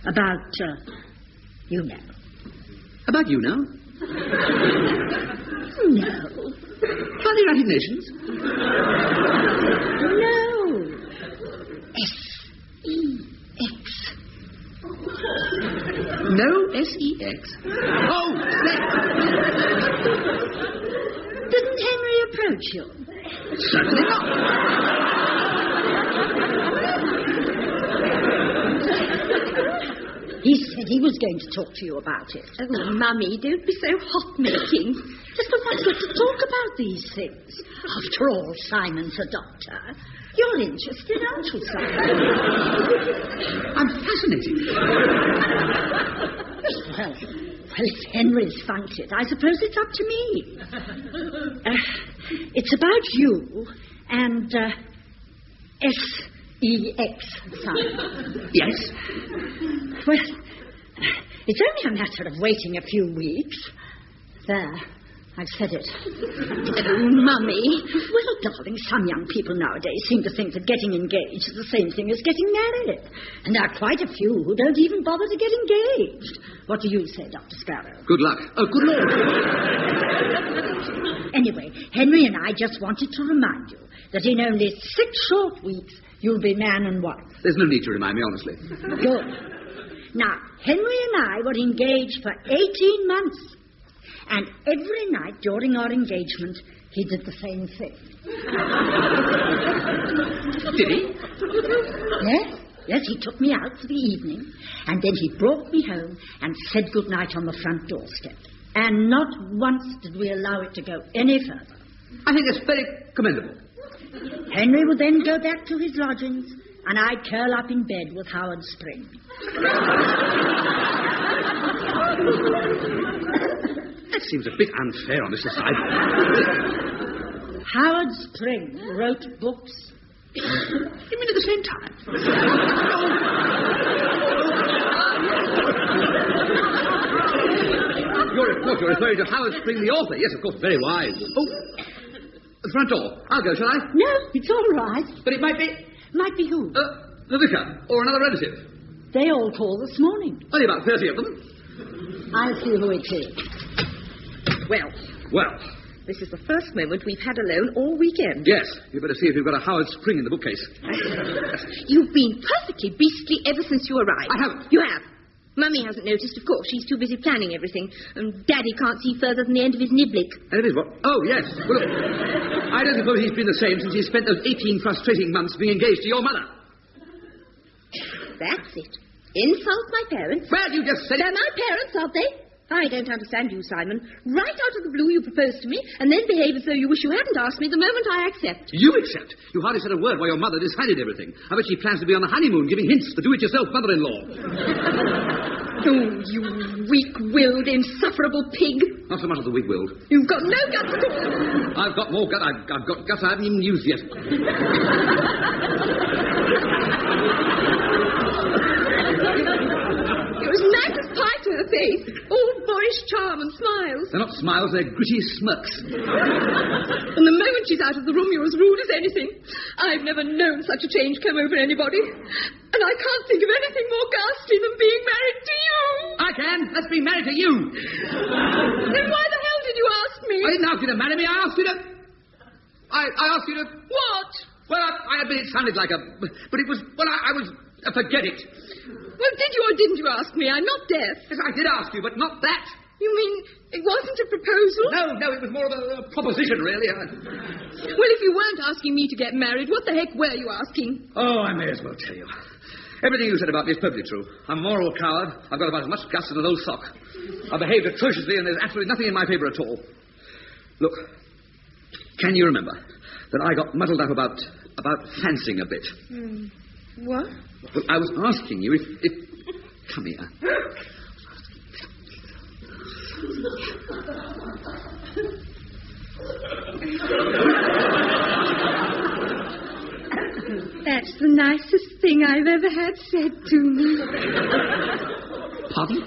Speaker 16: About, you know.
Speaker 3: About you now?
Speaker 16: No.
Speaker 3: About the United Nations?
Speaker 16: No. S-E-X.
Speaker 3: No S-E-X? Oh, sex!
Speaker 16: Didn't Henry approach you?
Speaker 3: Certainly not.
Speaker 16: He said he was going to talk to you about it.
Speaker 10: Oh, Mummy, don't be so hot-making.
Speaker 16: Just the one's got to talk about these things. After all, Simon's a doctor. You're interested, aren't you, Simon?
Speaker 3: I'm fascinated.
Speaker 16: Well, if Henry's funked it, I suppose it's up to me. It's about you and S-E-X, Simon.
Speaker 3: Yes?
Speaker 16: Well, it's only a matter of waiting a few weeks. There, I've said it.
Speaker 10: Oh, Mummy.
Speaker 16: Well, darling, some young people nowadays seem to think that getting engaged is the same thing as getting married. And there are quite a few who don't even bother to get engaged. What do you say, Dr. Sparrow?
Speaker 3: Good luck. Oh, good Lord.
Speaker 16: Anyway, Henry and I just wanted to remind you that in only 6 short weeks, you'll be man and wife.
Speaker 3: There's no need to remind me, honestly.
Speaker 16: Good. Now, Henry and I were engaged for 18 months. And every night during our engagement, he did the same thing.
Speaker 3: Did he?
Speaker 16: Yes. Yes, he took me out for the evening, and then he brought me home and said goodnight on the front doorstep. And not once did we allow it to go any further.
Speaker 3: I think that's very commendable.
Speaker 16: Henry would then go back to his lodgings, and I'd curl up in bed with Howard Spring.
Speaker 3: That seems a bit unfair on Mr. Simon.
Speaker 16: Howard Spring wrote books.
Speaker 3: You mean at the same time? You're referring to Howard Spring, the author. Yes, of course, very wise. Oh, the front door. I'll go, shall I?
Speaker 16: No, it's all right.
Speaker 3: But it might be...
Speaker 16: Might be who?
Speaker 3: The vicar, or another relative.
Speaker 16: They all called this morning.
Speaker 3: Only about 30 of them.
Speaker 16: I'll see who it is.
Speaker 3: Well,
Speaker 10: this is the first moment we've had alone all weekend.
Speaker 3: Yes, you'd better see if you've got a Howard Spring in the bookcase.
Speaker 10: You've been perfectly beastly ever since you arrived.
Speaker 3: I haven't.
Speaker 10: You have. Mummy hasn't noticed, of course. She's too busy planning everything. And Daddy can't see further than the end of his niblick.
Speaker 3: And it is what? Oh, yes. Well, look, I don't suppose he's been the same since he spent those 18 frustrating months being engaged to your mother.
Speaker 10: That's it. Insult my parents.
Speaker 3: Well, you just said...
Speaker 10: They're my parents, aren't they? I don't understand you, Simon. Right out of the blue you propose to me, and then behave as though you wish you hadn't asked me the moment I accept.
Speaker 3: You accept? You hardly said a word while your mother decided everything. I bet she plans to be on the honeymoon giving hints, the do-it-yourself mother-in-law.
Speaker 10: Oh, you weak-willed, insufferable pig.
Speaker 3: Not so much of the weak-willed.
Speaker 10: You've got no guts at all.
Speaker 3: I've got more guts. I've got guts I haven't even used yet.
Speaker 10: You're as nice as pie to her face. All boyish charm and smiles.
Speaker 3: They're not smiles, they're gritty smirks.
Speaker 10: And the moment she's out of the room, you're as rude as anything. I've never known such a change come over anybody. And I can't think of anything more ghastly than being married to you.
Speaker 3: I can. That's being married to you.
Speaker 10: Then why the hell did
Speaker 9: you ask me?
Speaker 3: I didn't ask you to marry me. I asked you to... I asked you to...
Speaker 9: What?
Speaker 3: Well, I admit it sounded like a... But it was... Well, I was... forget it.
Speaker 9: Well, did you or didn't you ask me? I'm not deaf.
Speaker 3: Yes, I did ask you, but not that.
Speaker 9: You mean it wasn't a proposal?
Speaker 3: No, it was more of a proposition, really.
Speaker 9: Well, if you weren't asking me to get married, what the heck were you asking?
Speaker 3: Oh, I may as well tell you. Everything you said about me is perfectly true. I'm a moral coward. I've got about as much guts as an old sock. I behaved atrociously, and there's absolutely nothing in my favour at all. Look, can you remember that I got muddled up about fancying a bit?
Speaker 9: What?
Speaker 3: Well, I was asking you if... Come here.
Speaker 9: That's the nicest thing I've ever had said to me.
Speaker 3: Pardon?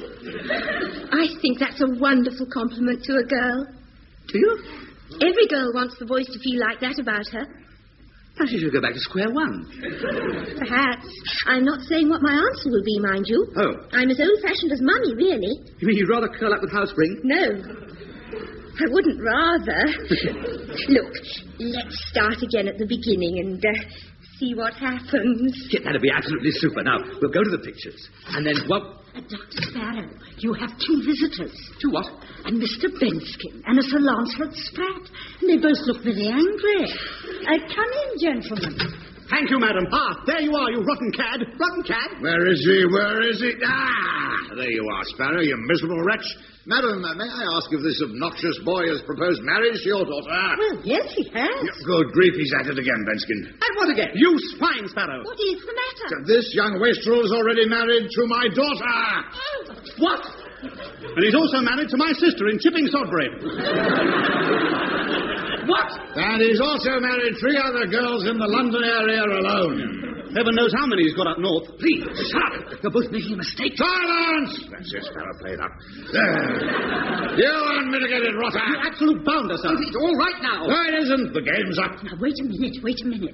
Speaker 9: I think that's a wonderful compliment to a girl.
Speaker 3: Do you?
Speaker 9: Every girl wants the voice to feel like that about her.
Speaker 3: Perhaps you should go back to square one.
Speaker 9: Perhaps. I'm not saying what my answer will be, mind you.
Speaker 3: Oh.
Speaker 9: I'm as old-fashioned as Mummy, really.
Speaker 3: You mean you'd rather curl up with house spring?
Speaker 9: No. I wouldn't rather. Look, let's start again at the beginning and see what happens.
Speaker 3: Yeah, that'd be absolutely super. Now, we'll go to the pictures. And then what...
Speaker 16: Dr. Sparrow, you have two visitors.
Speaker 3: Two what?
Speaker 16: And Mr. Benskin and a Sir Lancelot Spratt. And they both look very angry. Come in, gentlemen.
Speaker 5: Thank you, madam. There you are, you rotten cad. Rotten cad.
Speaker 2: Where is he? Where is he? There you are, Sparrow, you miserable wretch. Madam, may I ask if this obnoxious boy has proposed marriage to your daughter?
Speaker 16: Well, yes, he has.
Speaker 2: Good grief, he's at it again, Benskin.
Speaker 5: And what again? You swine, Sparrow.
Speaker 16: What is the matter?
Speaker 2: This young wastrel is already married to my daughter.
Speaker 5: What? And he's also married to my sister in Chipping Sodbury. What?
Speaker 2: And he's also married 3 other girls in the London area alone.
Speaker 5: Heaven knows how many he's got up north.
Speaker 3: Please, shut up. You're both making a mistake.
Speaker 2: Silence! That's it, Sparrow, play it up. There. You unmitigated rotter.
Speaker 5: You absolute bounder, sir.
Speaker 3: It's all right now.
Speaker 2: No, it isn't. The game's up.
Speaker 16: Now, wait a minute.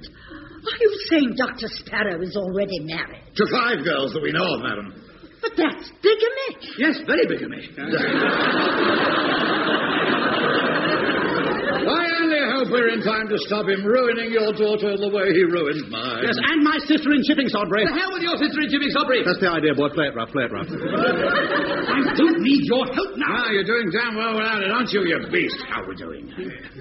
Speaker 16: Are you saying Dr. Sparrow is already married?
Speaker 2: To 5 girls that we know of, madam.
Speaker 16: But that's bigamy.
Speaker 3: Yes, very bigamy.
Speaker 2: I only hope we're in time to stop him ruining your daughter the way he ruined mine.
Speaker 5: Yes, and my sister in Chipping Sodbury.
Speaker 3: The hell with your sister in Chipping Sodbury.
Speaker 5: That's the idea, boy. Play it rough.
Speaker 3: I don't need your help now.
Speaker 2: You're doing damn well without it, aren't you, you beast? How are we doing?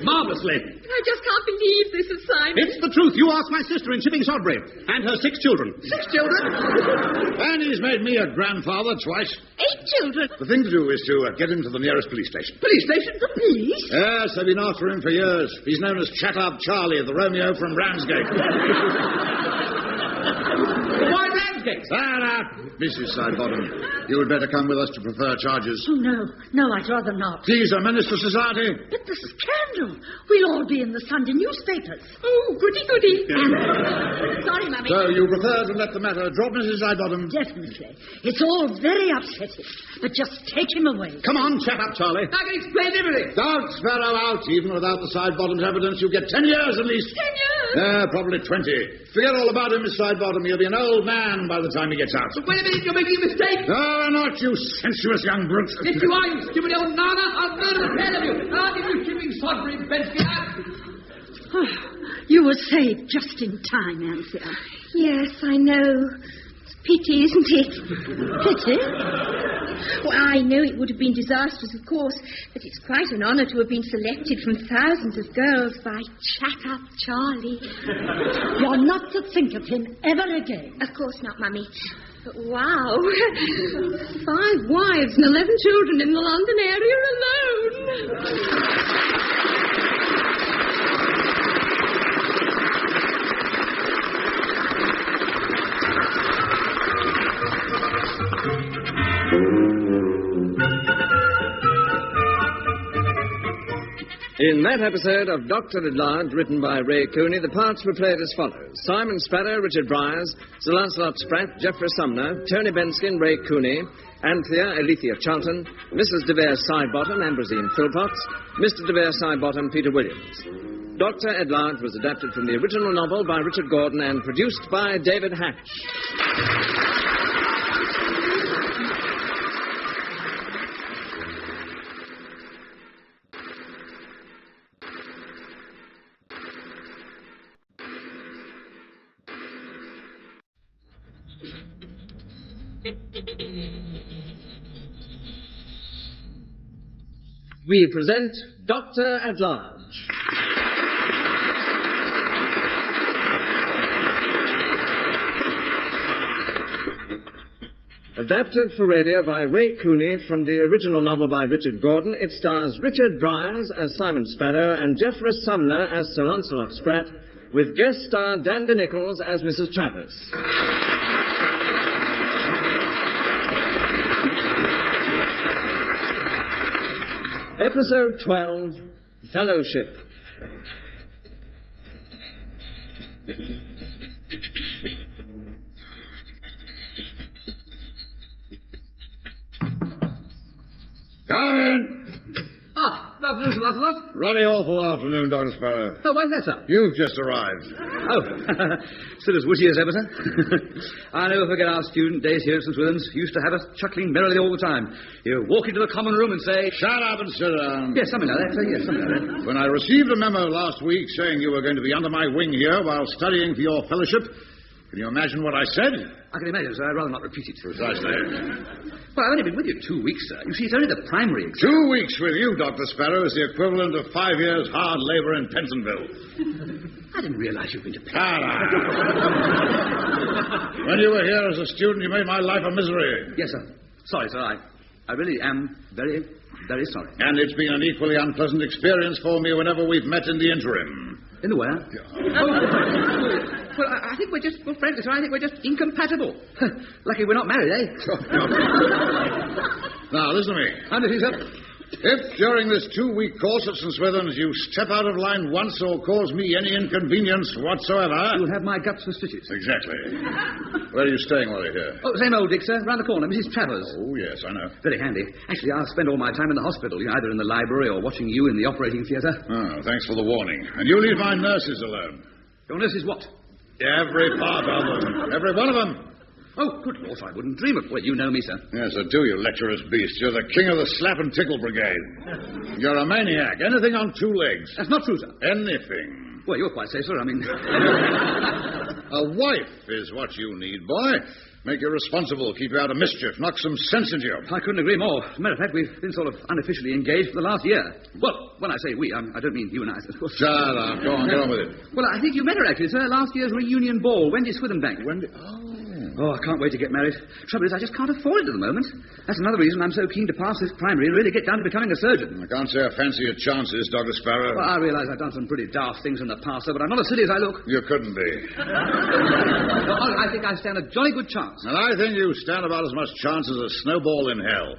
Speaker 3: Marvellously.
Speaker 9: I just can't believe this assignment.
Speaker 5: It's the truth. You asked my sister in Chipping Sodbury and her 6 children.
Speaker 3: 6 children?
Speaker 2: And he's made me a grandfather twice.
Speaker 9: 8 children.
Speaker 2: The thing to do is to get him to the nearest police station.
Speaker 3: Police station?
Speaker 16: The police?
Speaker 2: Yes, they've been after him for years. He's known as Chat Up Charlie, the Romeo from Ramsgate.
Speaker 3: Why Ramsgate?
Speaker 2: Mrs. Sidebottom, you had better come with us to prefer charges.
Speaker 16: Oh, no, I'd rather not.
Speaker 2: These are menace to society.
Speaker 16: But the scandal. We'll all be in the Sunday newspapers.
Speaker 9: Oh, goody. Sorry, Mummy.
Speaker 2: So you prefer to let the matter drop, Mrs. Sidebottom?
Speaker 16: Definitely. It's all very upsetting. But just take him away.
Speaker 5: Come on, Chat Up Charlie.
Speaker 3: I can explain everything.
Speaker 2: Don't Sparrow out. Even without the Sidebottom's evidence, you get 10 years at least.
Speaker 9: 10 years?
Speaker 2: Probably 20. Forget all about him, Miss Sidebottom. He'll be an old man by the time he gets out.
Speaker 3: But wait a minute, you're making a mistake.
Speaker 2: No, not you sensuous young brute.
Speaker 3: Yes, you are, you stupid old nana. I'll murder the pair of you. I'll give you Chipping Sodbury, Bensky.
Speaker 16: You were saved just in time, Anthea.
Speaker 9: Yes, I know. Pity, isn't it?
Speaker 16: Pity?
Speaker 9: Well, I know it would have been disastrous, of course, but it's quite an honour to have been selected from thousands of girls by Chat Up Charlie.
Speaker 16: You're not to think of him ever again.
Speaker 9: Of course not, Mummy. But wow. 5 wives and 11 children in the London area alone.
Speaker 1: In that episode of Dr. at Large, written by Ray Cooney, the parts were played as follows. Simon Sparrow, Richard Briers, Sir Lancelot Spratt, Geoffrey Sumner, Tony Benskin, Ray Cooney, Anthea, Alethea Charlton, Mrs. de Vere Sidebottom, Ambrosine Philpotts, Mr. de Vere Sidebottom, Peter Williams. Dr. at Large was adapted from the original novel by Richard Gordon and produced by David Hatch. We present Doctor at Large. Adapted for radio by Ray Cooney from the original novel by Richard Gordon, it stars Richard Bryars as Simon Sparrow and Jeffrey Sumner as Sir Lancelot Spratt, with guest star Danda Nichols as Mrs. Travers. Episode 12, Fellowship.
Speaker 2: Come in.
Speaker 3: Dr. Lancelot.
Speaker 2: Ruddy awful afternoon, Dr. Sparrow.
Speaker 3: Oh, why's that, sir?
Speaker 2: You've just arrived.
Speaker 3: Oh, still as witty as ever, sir. I never forget our student days here at St. Swithin's. Used to have us chuckling merrily all the time. You walk into the common room and say,
Speaker 2: "Shut up and sit down."
Speaker 3: Yes, something like that, sir. Yes, something like that.
Speaker 2: When I received a memo last week saying you were going to be under my wing here while studying for your fellowship, can you imagine what I said?
Speaker 3: I can imagine, sir. I'd rather not repeat it.
Speaker 2: Precisely.
Speaker 3: Well, I've only been with you 2 weeks, sir. You see, it's only the primary exam.
Speaker 2: 2 weeks with you, Dr. Sparrow, is the equivalent of 5 years hard labor in Pentonville.
Speaker 3: I didn't realize you'd been to
Speaker 2: When you were here as a student, you made my life a misery.
Speaker 3: Yes, sir. Sorry, sir. I really am very, very sorry.
Speaker 2: And it's been an equally unpleasant experience for me whenever we've met in the interim.
Speaker 3: In the where? Well, I think we're just, well, frankly, sir, I think we're just incompatible. Lucky we're not married, eh?
Speaker 2: Now, listen to me.
Speaker 3: I'm listening, sir.
Speaker 2: If during this 2-week course at St. Swithin's you step out of line once or cause me any inconvenience whatsoever...
Speaker 3: You'll have my guts for stitches.
Speaker 2: Exactly. Where are you staying while you're here?
Speaker 3: Oh, same old Dick, sir. Round the corner, Mrs. Travers.
Speaker 2: Oh, yes, I know.
Speaker 3: Very handy. Actually, I'll spend all my time in the hospital, either in the library or watching you in the operating theatre.
Speaker 2: Oh, thanks for the warning. And you leave my nurses alone.
Speaker 3: Your nurses what?
Speaker 2: Every part of them. Every one of them.
Speaker 3: Oh, good Lord, I wouldn't dream of... Well, you know me, sir.
Speaker 2: Yes, I do, you lecherous beast. You're the king of the slap and tickle brigade. You're a maniac. Anything on 2 legs.
Speaker 3: That's not true, sir.
Speaker 2: Anything.
Speaker 3: Well, you're quite safe, sir. I mean...
Speaker 2: A wife is what you need, boy. Make you responsible, keep you out of mischief, knock some sense into you.
Speaker 3: I couldn't agree more. As a matter of fact, we've been sort of unofficially engaged for the last year. Well, when I say we, I don't mean you and I, of course.
Speaker 2: Shut up. Go on, get on with it.
Speaker 3: Well, I think you met her, actually, sir. Last year's reunion ball, Wendy Swithenbank.
Speaker 2: Wendy?
Speaker 3: Oh, I can't wait to get married. Trouble is, I just can't afford it at the moment. That's another reason I'm so keen to pass this primary and really get down to becoming a surgeon.
Speaker 2: I can't say I fancy your chances, Dr. Sparrow.
Speaker 3: Well, I realise I've done some pretty daft things in the past, sir, but I'm not as silly as I look.
Speaker 2: You couldn't be.
Speaker 3: Well, I think I stand a jolly good chance.
Speaker 2: And I think you stand about as much chance as a snowball in hell.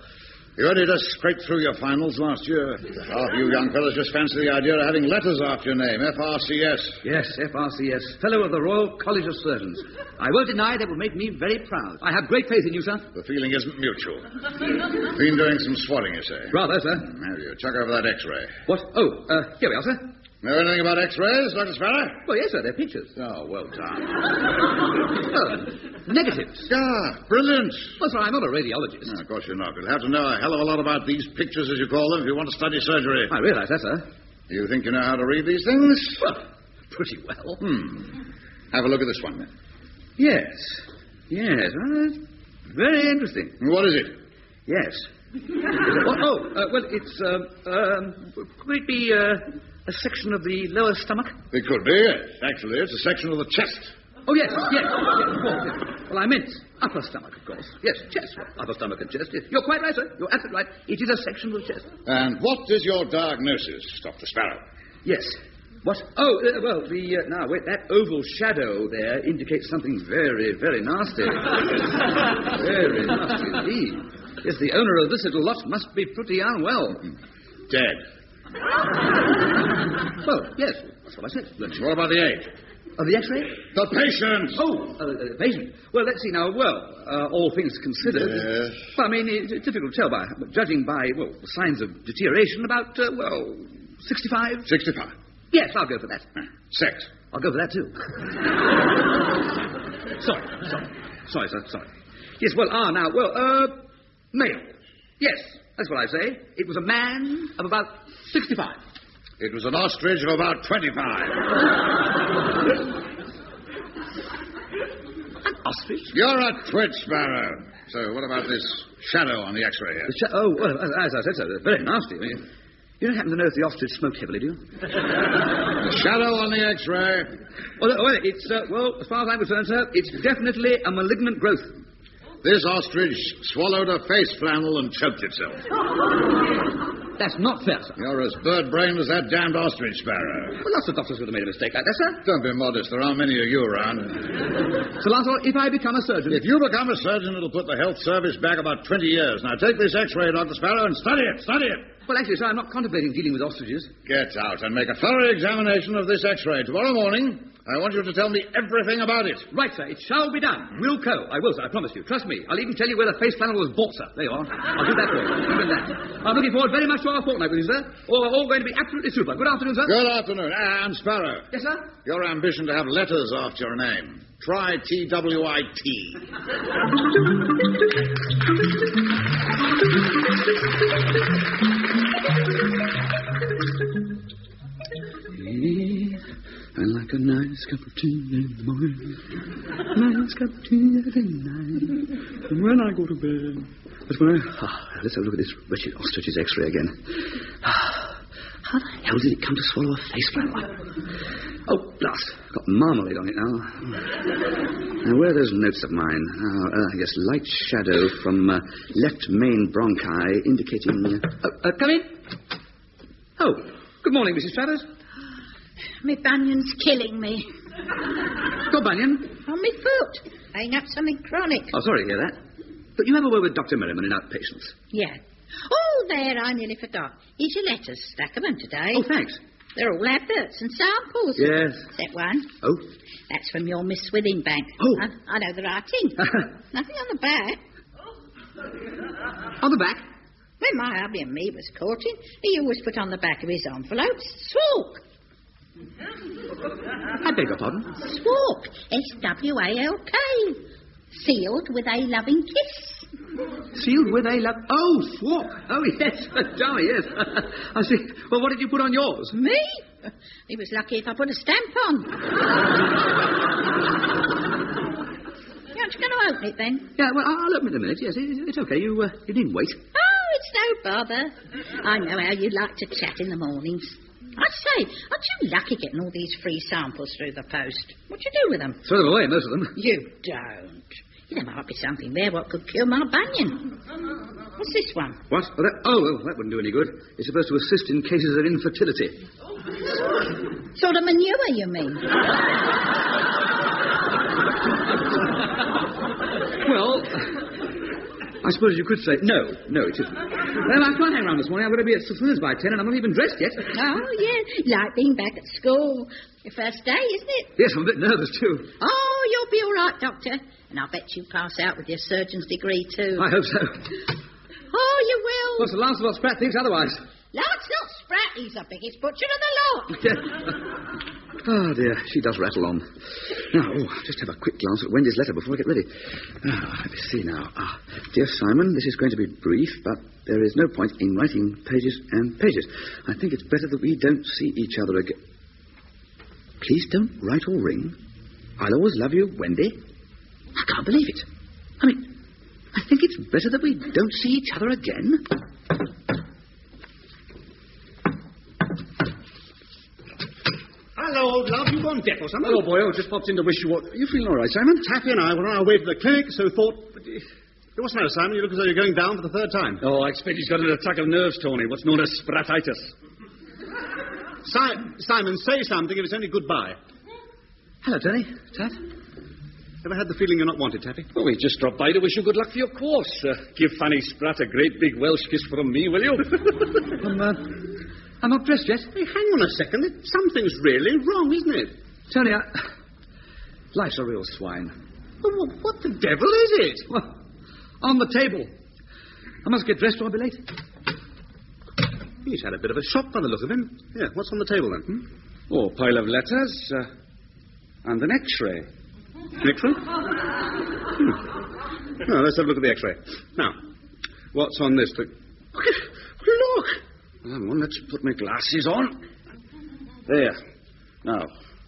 Speaker 2: You only just scraped through your finals last year. Half you young fellas just fancy the idea of having letters after your name. FRCS.
Speaker 3: Yes, FRCS. Fellow of the Royal College of Surgeons. I won't deny that will make me very proud. I have great faith in you, sir.
Speaker 2: The feeling isn't mutual. Been doing some swatting, you say?
Speaker 3: Rather, sir.
Speaker 2: Have you? Chuck over that X-ray.
Speaker 3: What? Oh, here we are, sir.
Speaker 2: Know anything about X-rays, Dr. Sparrow?
Speaker 3: Well, yes, sir. They're pictures.
Speaker 2: Oh, well done.
Speaker 3: Negatives.
Speaker 2: Yeah, brilliant.
Speaker 3: Well, sir, I'm not a radiologist.
Speaker 2: No, of course you're not. You'll have to know a hell of a lot about these pictures, as you call them, if you want to study surgery.
Speaker 3: I realise that, sir.
Speaker 2: You think you know how to read these things?
Speaker 3: Well, pretty well.
Speaker 2: Have a look at this one.
Speaker 3: Yes. Yes. Very interesting.
Speaker 2: What is it?
Speaker 3: Yes. Well, it's, could it be a section of the lower stomach?
Speaker 2: It could be, yes. Actually, it's a section of the chest.
Speaker 3: Oh, yes, of course. Yes. Well, I meant upper stomach, of course. Yes, chest. Upper stomach and chest. Yes. You're quite right, sir. You're absolutely right. It is a section of the chest.
Speaker 2: And what is your diagnosis, Dr. Sparrow?
Speaker 3: Yes. What? Oh, well, now, wait, that oval shadow there indicates something very, very nasty. Very nasty indeed. Yes, the owner of this little lot must be pretty unwell.
Speaker 2: Dead.
Speaker 3: Well, yes, that's what I said.
Speaker 2: What about the age?
Speaker 3: Of the X-ray?
Speaker 2: The patient!
Speaker 3: Oh, patient. Well, let's see now. Well, all things considered.
Speaker 2: Yes.
Speaker 3: Well, I mean, it's difficult to tell by, judging by, well, signs of deterioration, about, 65?
Speaker 2: 65.
Speaker 3: Yes, I'll go for that.
Speaker 2: Sex?
Speaker 3: I'll go for that, too. Sorry, sir, sorry. Yes, well, now, male. Yes, that's what I say. It was a man of about 65.
Speaker 2: It was an ostrich of about 25.
Speaker 3: An ostrich?
Speaker 2: You're a twit, Sparrow. So, what about this shadow on the X-ray here?
Speaker 3: Well, as I said, sir, very nasty. I mean, you don't happen to know if the ostrich smoked heavily, do you?
Speaker 2: The shadow on the X-ray.
Speaker 3: Well, it's, as far as I'm concerned, sir, it's definitely a malignant growth.
Speaker 2: This ostrich swallowed a face flannel and choked itself.
Speaker 3: That's not fair, sir.
Speaker 2: You're as bird-brained as that damned ostrich, Sparrow.
Speaker 3: Well, lots of doctors would have made a mistake like that, sir.
Speaker 2: Don't be modest. There aren't many of you around.
Speaker 3: Sir Lancelot, if I become a surgeon...
Speaker 2: If you become a surgeon, it'll put the health service back about 20 years. Now, take this X-ray, Dr. Sparrow, and study it. Study it.
Speaker 3: Well, actually, sir, I'm not contemplating dealing with ostriches.
Speaker 2: Get out and make a thorough examination of this X-ray. Tomorrow morning, I want you to tell me everything about it.
Speaker 3: Right, sir. It shall be done. Wilco. I will, sir. I promise you. Trust me. I'll even tell you where the face flannel was bought, sir. There you are. I'll do that for you. Even that. I'm looking forward very much to our fortnight with you, sir. We're all going to be absolutely super. Good afternoon, sir.
Speaker 2: Good afternoon. And Sparrow.
Speaker 3: Yes, sir?
Speaker 2: Your ambition to have letters after your name. Try T-W-I-T.
Speaker 3: I like a nice cup of tea in the morning, nice cup of tea every night, and when I go to bed. But when let's have a look at this wretched ostrich's X-ray again. How the hell did it come to swallow a face flannel? Oh, blast. Got marmalade on it now. Now, where are those notes of mine? Yes, light shadow from left main bronchi indicating... come in. Oh, good morning, Mrs. Travers.
Speaker 6: My bunion's killing me.
Speaker 3: Your bunion?
Speaker 6: On my foot. I got something chronic.
Speaker 3: Oh, sorry to hear that. But you have a word with Dr. Merriman in outpatients.
Speaker 6: Yeah. Oh, there, I nearly forgot. Here's your letters. Stack 'em in today.
Speaker 3: Oh, thanks.
Speaker 6: They're all adverts and samples.
Speaker 3: Yes.
Speaker 6: That one.
Speaker 3: Oh?
Speaker 6: That's from your Miss Swithing Bank.
Speaker 3: Oh.
Speaker 6: I know the writing. Nothing on the back.
Speaker 3: On the back?
Speaker 6: When my hubby and me was courting, he always put on the back of his envelopes, Swalk.
Speaker 3: I beg your pardon?
Speaker 6: Swalk. S-W-A-L-K. Sealed with a loving kiss.
Speaker 3: Sealed with a Oh, Swalk. Oh, yes. Darling, yes. I see. Well, what did you put on yours?
Speaker 6: Me? He was lucky if I put a stamp on. Aren't you going to open it, then?
Speaker 3: Yeah, well, I'll open it in a minute. Yes, it's okay. You needn't wait.
Speaker 6: Oh, it's no bother. I know how you like to chat in the mornings. I say, aren't you lucky getting all these free samples through the post? What do you do with them?
Speaker 3: Throw them away, most of them.
Speaker 6: You don't. There might be something there what could cure my bunion. What's this one?
Speaker 3: What? That wouldn't do any good. It's supposed to assist in cases of infertility.
Speaker 6: Sort of manure, you mean?
Speaker 3: Well, I suppose you could say... No, it isn't. I can't hang around this morning. I've got to be at Swithins by 10 and I'm not even dressed yet.
Speaker 6: Oh, yeah. Like being back at school. Your first day, isn't it?
Speaker 3: Yes, I'm a bit nervous, too.
Speaker 6: Oh, you'll be all right, Doctor. And I'll bet you pass out with your surgeon's degree, too.
Speaker 3: I hope so.
Speaker 6: Oh, you will.
Speaker 3: Well, Sir Lancelot Spratt thinks otherwise.
Speaker 6: Lancelot Spratt, he's the biggest butcher of the lot.
Speaker 3: Oh, dear, she does rattle on. Now, just have a quick glance at Wendy's letter before I get ready. Let me see now. Dear Simon, this is going to be brief, but there is no point in writing pages and pages. I think it's better that we don't see each other again. Please don't write or ring. I'll always love you, Wendy. I can't believe it. I mean, I think it's better that we don't see each other again.
Speaker 5: Hello, old love. You gone deaf or something?
Speaker 4: Hello, boy. Just popped in to wish you what...
Speaker 5: You feeling all right, Simon? Taffy and I were on our way to the clinic, so thought... What's the matter, Simon? You look as though you're going down for the third time.
Speaker 4: Oh, I expect he's got an attack of nerves, Tony. What's known as spratitis.
Speaker 5: Simon, say something if it's only goodbye.
Speaker 3: Hello, Tony. Tat?
Speaker 5: Ever had the feeling you're not wanted, Taffy?
Speaker 4: Oh, we just dropped by to wish you good luck for your course. Give Fanny Spratt a great big Welsh kiss from me, will you?
Speaker 3: I'm not dressed yet.
Speaker 5: Hey, hang on a second. Something's really wrong, isn't it?
Speaker 3: Tony, life's a real swine.
Speaker 5: Well, what the devil is it?
Speaker 3: Well, on the table. I must get dressed or I'll be late.
Speaker 5: He's had a bit of a shock by the look of him. Yeah, what's on the table, then?
Speaker 4: Oh, a pile of letters and an X-ray.
Speaker 5: An X-ray? Now, let's have a look at the X-ray. Now, what's on this? Look!
Speaker 4: Well, let's put my glasses on. There. Now,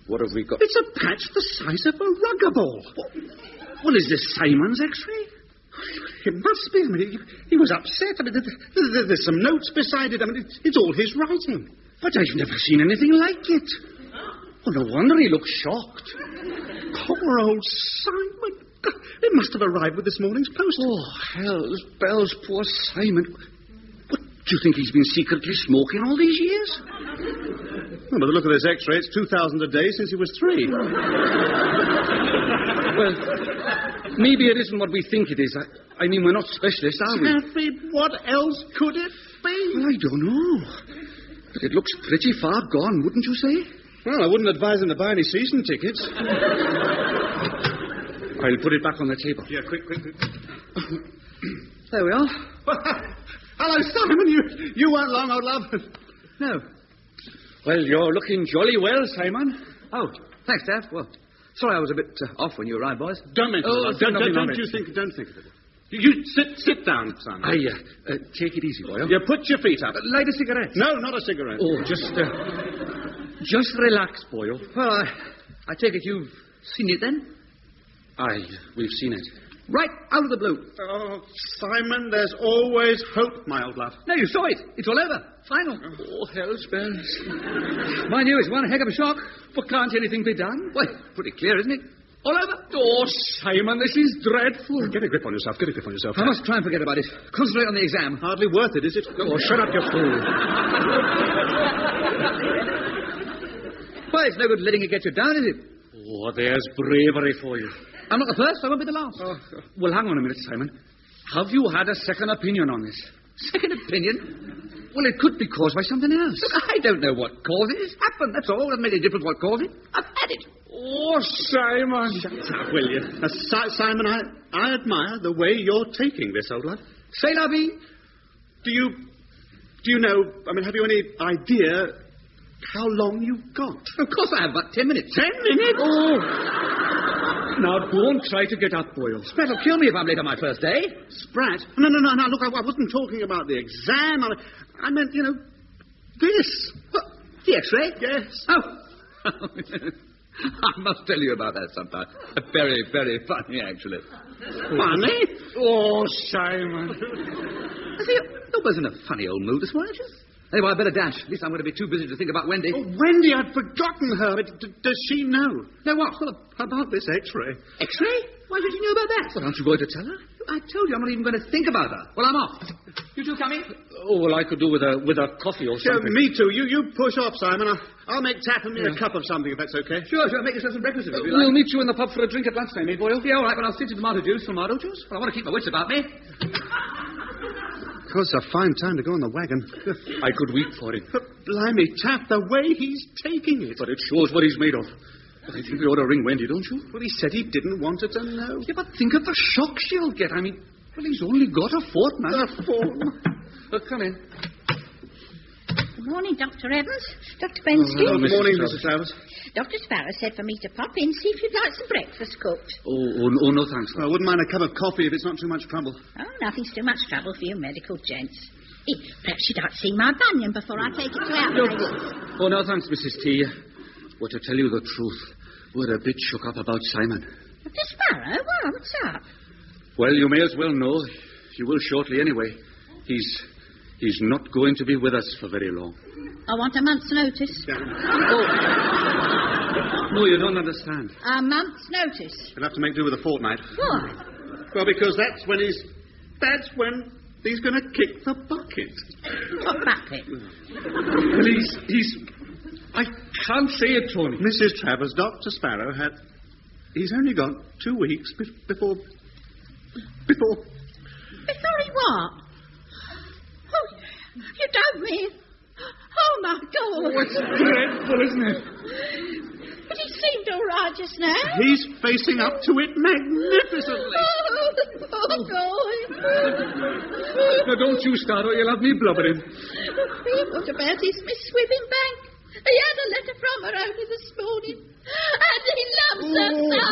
Speaker 4: what have we got?
Speaker 5: It's a patch the size of a rugger ball.
Speaker 4: Well, is this Simon's X-ray?
Speaker 5: It must be. I mean, he was upset. I mean, there's some notes beside it. I mean, it's all his writing.
Speaker 3: But I've never seen anything like it. Oh, no wonder he looks shocked.
Speaker 5: Poor old Simon. It must have arrived with this morning's post.
Speaker 3: Oh, hell's bells, poor Simon. What, do you think he's been secretly smoking all these years?
Speaker 5: Well, by the look of this X-ray, it's 2,000 a day since he was 3.
Speaker 3: Well, maybe it isn't what we think it is. I mean, we're not specialists, are we?
Speaker 5: Taffy, what else could it be?
Speaker 3: Well, I don't know. But it looks pretty far gone, wouldn't you say?
Speaker 5: Well, I wouldn't advise him to buy any season tickets.
Speaker 3: I'll put it back on the table.
Speaker 5: Yeah, quick.
Speaker 3: There we are.
Speaker 5: Hello, Simon. You weren't long, old love.
Speaker 3: No. Well, you're looking jolly well, Simon. Oh, thanks, Dad. Well, sorry I was a bit off when you arrived, boys.
Speaker 5: Don't mention it. Don't think of it. You sit down, Simon.
Speaker 3: Take it easy, boy.
Speaker 5: You put your feet up.
Speaker 3: Light a cigarette.
Speaker 5: No, not a cigarette.
Speaker 3: Oh, just relax, Boyle. Well, I take it you've seen it then? Aye, we've seen it. Right out of the blue.
Speaker 5: Oh, Simon, there's always hope, my old love.
Speaker 3: No, you saw it. It's all over. Final. Oh, hell's bells. Mind you, it's one heck of a shock. But can't anything be done? Well, pretty clear, isn't it? All over. Oh, Simon, this is dreadful.
Speaker 5: Get a grip on yourself.
Speaker 3: I must try and forget about it. Concentrate on the exam.
Speaker 5: Hardly worth it, is it?
Speaker 3: Oh, shut up, you fool. Why, it's no good letting it get you down, is it?
Speaker 5: Oh, there's bravery for you.
Speaker 3: I'm not the first. I won't be the last. Well, hang on a minute, Simon. Have you had a second opinion on this? Second opinion? Well, it could be caused by something else. Look, I don't know what caused it. It's happened, that's all. It doesn't make any difference what caused it. I've had it.
Speaker 5: Oh, Simon. Shut up, will you? Simon, I admire the way you're taking this, old lad.
Speaker 3: C'est la vie.
Speaker 5: Do you know, I mean, have you any idea how long you've got?
Speaker 3: Of course I have, about 10 minutes.
Speaker 5: 10 minutes?
Speaker 3: Oh. Now, don't try to get up, Boyle. Sprat will kill me if I'm late on my first day.
Speaker 5: Sprat? No. Look, I wasn't talking about the exam. I meant, this.
Speaker 3: What? The X-ray?
Speaker 5: Yes.
Speaker 3: Oh. I must tell you about that sometime. Very, very funny, actually.
Speaker 5: Funny?
Speaker 3: Oh, Simon. I see, you wasn't a funny old mood this morning, just. Anyway, I better dash. At least I'm going to be too busy to think about Wendy.
Speaker 5: Oh, Wendy, I'd forgotten her. Does she know?
Speaker 3: No, what?
Speaker 5: Well, about this X-ray.
Speaker 3: X-ray? Why did you know about that? Well, aren't you going to tell her? I told you I'm not even going to think about her. Well, I'm off. You two coming? Oh, well, I could do with a coffee or something.
Speaker 5: Yeah, me too. You push off, Simon. I'll make Taff and me a cup of something, if that's okay.
Speaker 3: Sure. Make yourself some breakfast if you like. We'll meet you in the pub for a drink at lunchtime, eh, Boyle? Yeah, all right. Well, I'll sit to tomato juice. Tomato juice? Well, I want to keep my wits about me.
Speaker 5: Of course, a fine time to go on the wagon.
Speaker 3: I could weep for him.
Speaker 5: But blimey, Taff, the way he's taking it.
Speaker 3: But it shows what he's made of. But I think we ought to ring Wendy, don't you?
Speaker 5: Well, he said he didn't want her to know.
Speaker 3: Yeah, but think of the shock she'll get. I mean, well, he's only got a fortnight.
Speaker 5: A fortnight?
Speaker 3: Come in.
Speaker 6: Good morning, Dr. Evans. Dr. Benstead.
Speaker 5: Good morning, Mrs. Travers.
Speaker 6: Dr. Sparrow said for me to pop in, see if you'd like some breakfast cooked.
Speaker 3: Oh, no, thanks.
Speaker 5: I wouldn't mind a cup of coffee if it's not too much trouble.
Speaker 6: Oh, nothing's too much trouble for you medical gents. Perhaps you'd like to see my bunion before I take it to outpatients.
Speaker 3: Oh, no, thanks, Mrs. T. Well, to tell you the truth, we're a bit shook up about Simon.
Speaker 6: Dr. Sparrow? Well, what's up?
Speaker 3: Well, you may as well know. You will shortly anyway. He's not going to be with us for very long.
Speaker 6: I want a month's notice.
Speaker 3: Oh. No, you don't understand.
Speaker 6: A month's notice?
Speaker 5: You'll have to make do with a fortnight.
Speaker 6: Why?
Speaker 5: Well, because that's when he's going to kick the bucket.
Speaker 6: What bucket?
Speaker 3: Well, he's... I can't say it, Tony.
Speaker 5: Mrs. Travers, Dr. Sparrow he's only got 2 weeks before...
Speaker 6: Before he what? Oh, you don't mean... Oh, my God.
Speaker 3: Oh, it's dreadful, isn't it?
Speaker 6: But he seemed all right just now.
Speaker 5: He's facing up to it magnificently.
Speaker 6: Oh, God.
Speaker 3: Now, don't you start or you'll have me blubbering.
Speaker 6: What about his Miss Swithinbank? He had a letter from her only this morning. And he loves her so.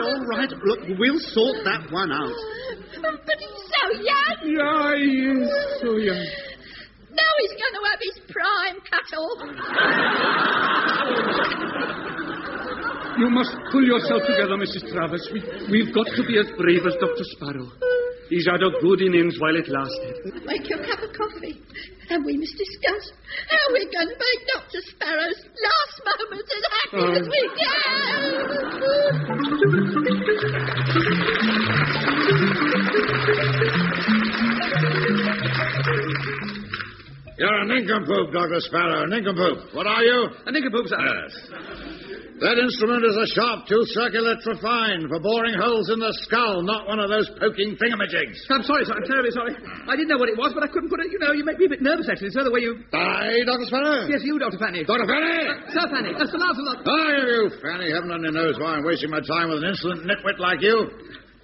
Speaker 5: All right. Look, we'll sort that one out.
Speaker 6: But he's so young.
Speaker 3: Yeah, he is so young.
Speaker 6: Now he's going to have his prime cut off.
Speaker 4: You must pull yourself together, Mrs. Travers. We've got to be as brave as Dr. Sparrow. He's had a good innings while it lasted.
Speaker 12: Make your cup of coffee, and we must discuss how we're going to make Dr. Sparrow's last moments as happy as we can.
Speaker 2: You're a nincompoop, Dr. Sparrow. A nincompoop. What are you?
Speaker 3: A nincompoop, sir.
Speaker 2: Yes. That instrument is a sharp-toothed circular trephine for boring holes in the skull, not one of those poking thingamajigs.
Speaker 3: I'm sorry, sir. I'm terribly sorry. I didn't know what it was, but I couldn't put it. You know, you make me a bit nervous, actually, sir, the way you...
Speaker 2: Aye, Dr. Sparrow?
Speaker 3: Yes, you, Dr. Fanny.
Speaker 2: Dr. Fanny?
Speaker 3: Sir Fanny. Sir Lancelot.
Speaker 2: Aye, you, Fanny. Heaven only knows why I'm wasting my time with an insolent nitwit like you.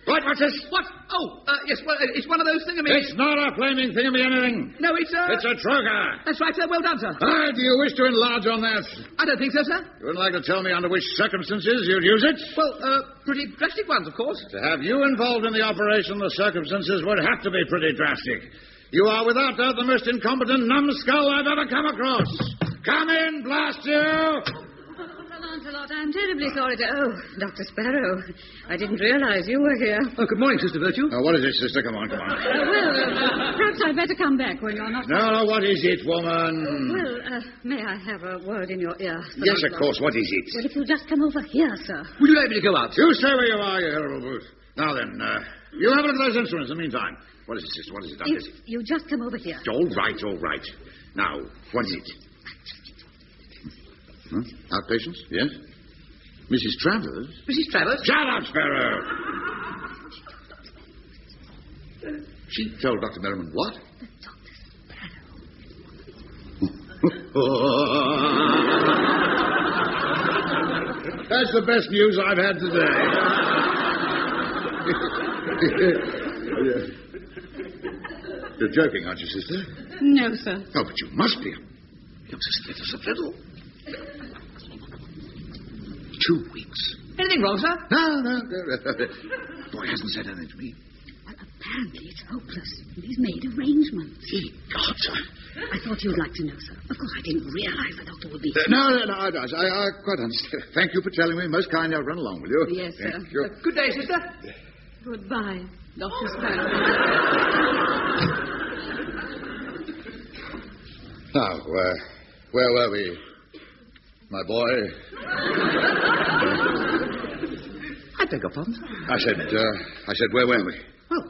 Speaker 2: Right, what's this?
Speaker 3: What? Oh, yes, well, it's one of those thingamies.
Speaker 2: It's not a flaming thingamie-anything.
Speaker 3: No, it's a...
Speaker 2: It's a trogar.
Speaker 3: That's right, sir. Well done, sir.
Speaker 2: Aye, do you wish to enlarge on that?
Speaker 3: I don't think so, sir.
Speaker 2: You wouldn't like to tell me under which circumstances you'd use it?
Speaker 3: Well, pretty drastic ones, of course.
Speaker 2: To have you involved in the operation, the circumstances would have to be pretty drastic. You are without doubt the most incompetent numbskull I've ever come across. Come in, blast you!
Speaker 10: Lancelot, I'm terribly sorry to... Oh, Dr. Sparrow, I didn't realize you were here.
Speaker 3: Oh, good morning, Sister Virtue.
Speaker 2: What is it, sister? Come on.
Speaker 10: Perhaps I'd better come back when you're not...
Speaker 2: No, what is it, woman?
Speaker 10: Well, may I have a word in your ear?
Speaker 2: Yes, of course. What is it?
Speaker 10: Well, if you'll just come over here, sir.
Speaker 3: Would you like me to go out?
Speaker 2: You stay where you are, you terrible brute. Now then, you have a look at those instruments in the meantime. What is it, sister? What is it?
Speaker 10: If you just come over here.
Speaker 2: All right. Now, what is it? Outpatients? Yes? Mrs. Travers?
Speaker 3: Mrs. Travers?
Speaker 2: Shut up, Sparrow! She told Dr. Merriman what? That's the best news I've had today. You're joking, aren't you, sister?
Speaker 10: No, sir.
Speaker 2: Oh, but you must be. You're as little as a fiddle. 2 weeks.
Speaker 3: Anything wrong, sir?
Speaker 2: No. Boy hasn't said anything to me.
Speaker 10: Well, apparently it's hopeless. He's made arrangements.
Speaker 2: Gee, God, sir.
Speaker 10: I thought you'd like to know, sir. Of course, I didn't realize the doctor would be...
Speaker 2: No, I quite understand. Thank you for telling me. Most kindly, I'll run along with you.
Speaker 10: Yes, sir.
Speaker 3: Good day, sister.
Speaker 10: Goodbye, Dr. Sparrow.
Speaker 2: Now, where were we? My boy?
Speaker 3: I beg your pardon, sir.
Speaker 2: I said, where were we?
Speaker 3: Well,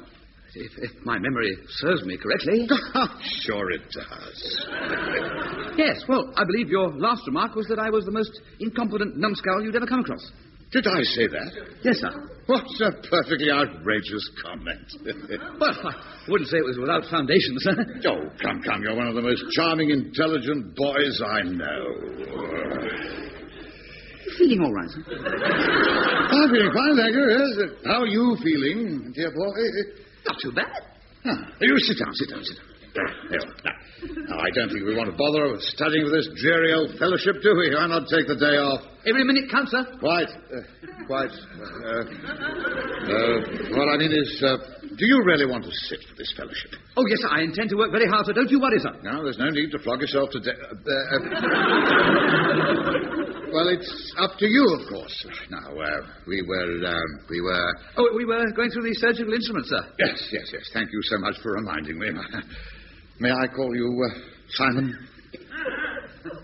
Speaker 3: if my memory serves me correctly...
Speaker 2: Sure it does.
Speaker 3: Yes, well, I believe your last remark was that I was the most incompetent numbskull you'd ever come across.
Speaker 2: Did I say that?
Speaker 3: Yes, sir.
Speaker 2: What a perfectly outrageous comment.
Speaker 3: Well, I wouldn't say it was without foundation, sir.
Speaker 2: Oh, come. You're one of the most charming, intelligent boys I know.
Speaker 3: You feeling all right, sir?
Speaker 2: I'm feeling fine, thank you, yes. How are you feeling, dear boy?
Speaker 3: Not too bad.
Speaker 2: You sit down. Now, I don't think we want to bother studying with this dreary old fellowship, do we? Why not take the day off?
Speaker 3: Every minute counts, sir.
Speaker 2: Quite. What I mean is, do you really want to sit for this fellowship?
Speaker 3: Oh, yes, sir. I intend to work very hard, sir. Don't you worry, sir.
Speaker 2: No, there's no need to flog yourself to death. Well, it's up to you, of course. Now, we were...
Speaker 3: Oh, we were going through the surgical instruments, sir.
Speaker 2: Yes. Thank you so much for reminding me. May I call you Simon?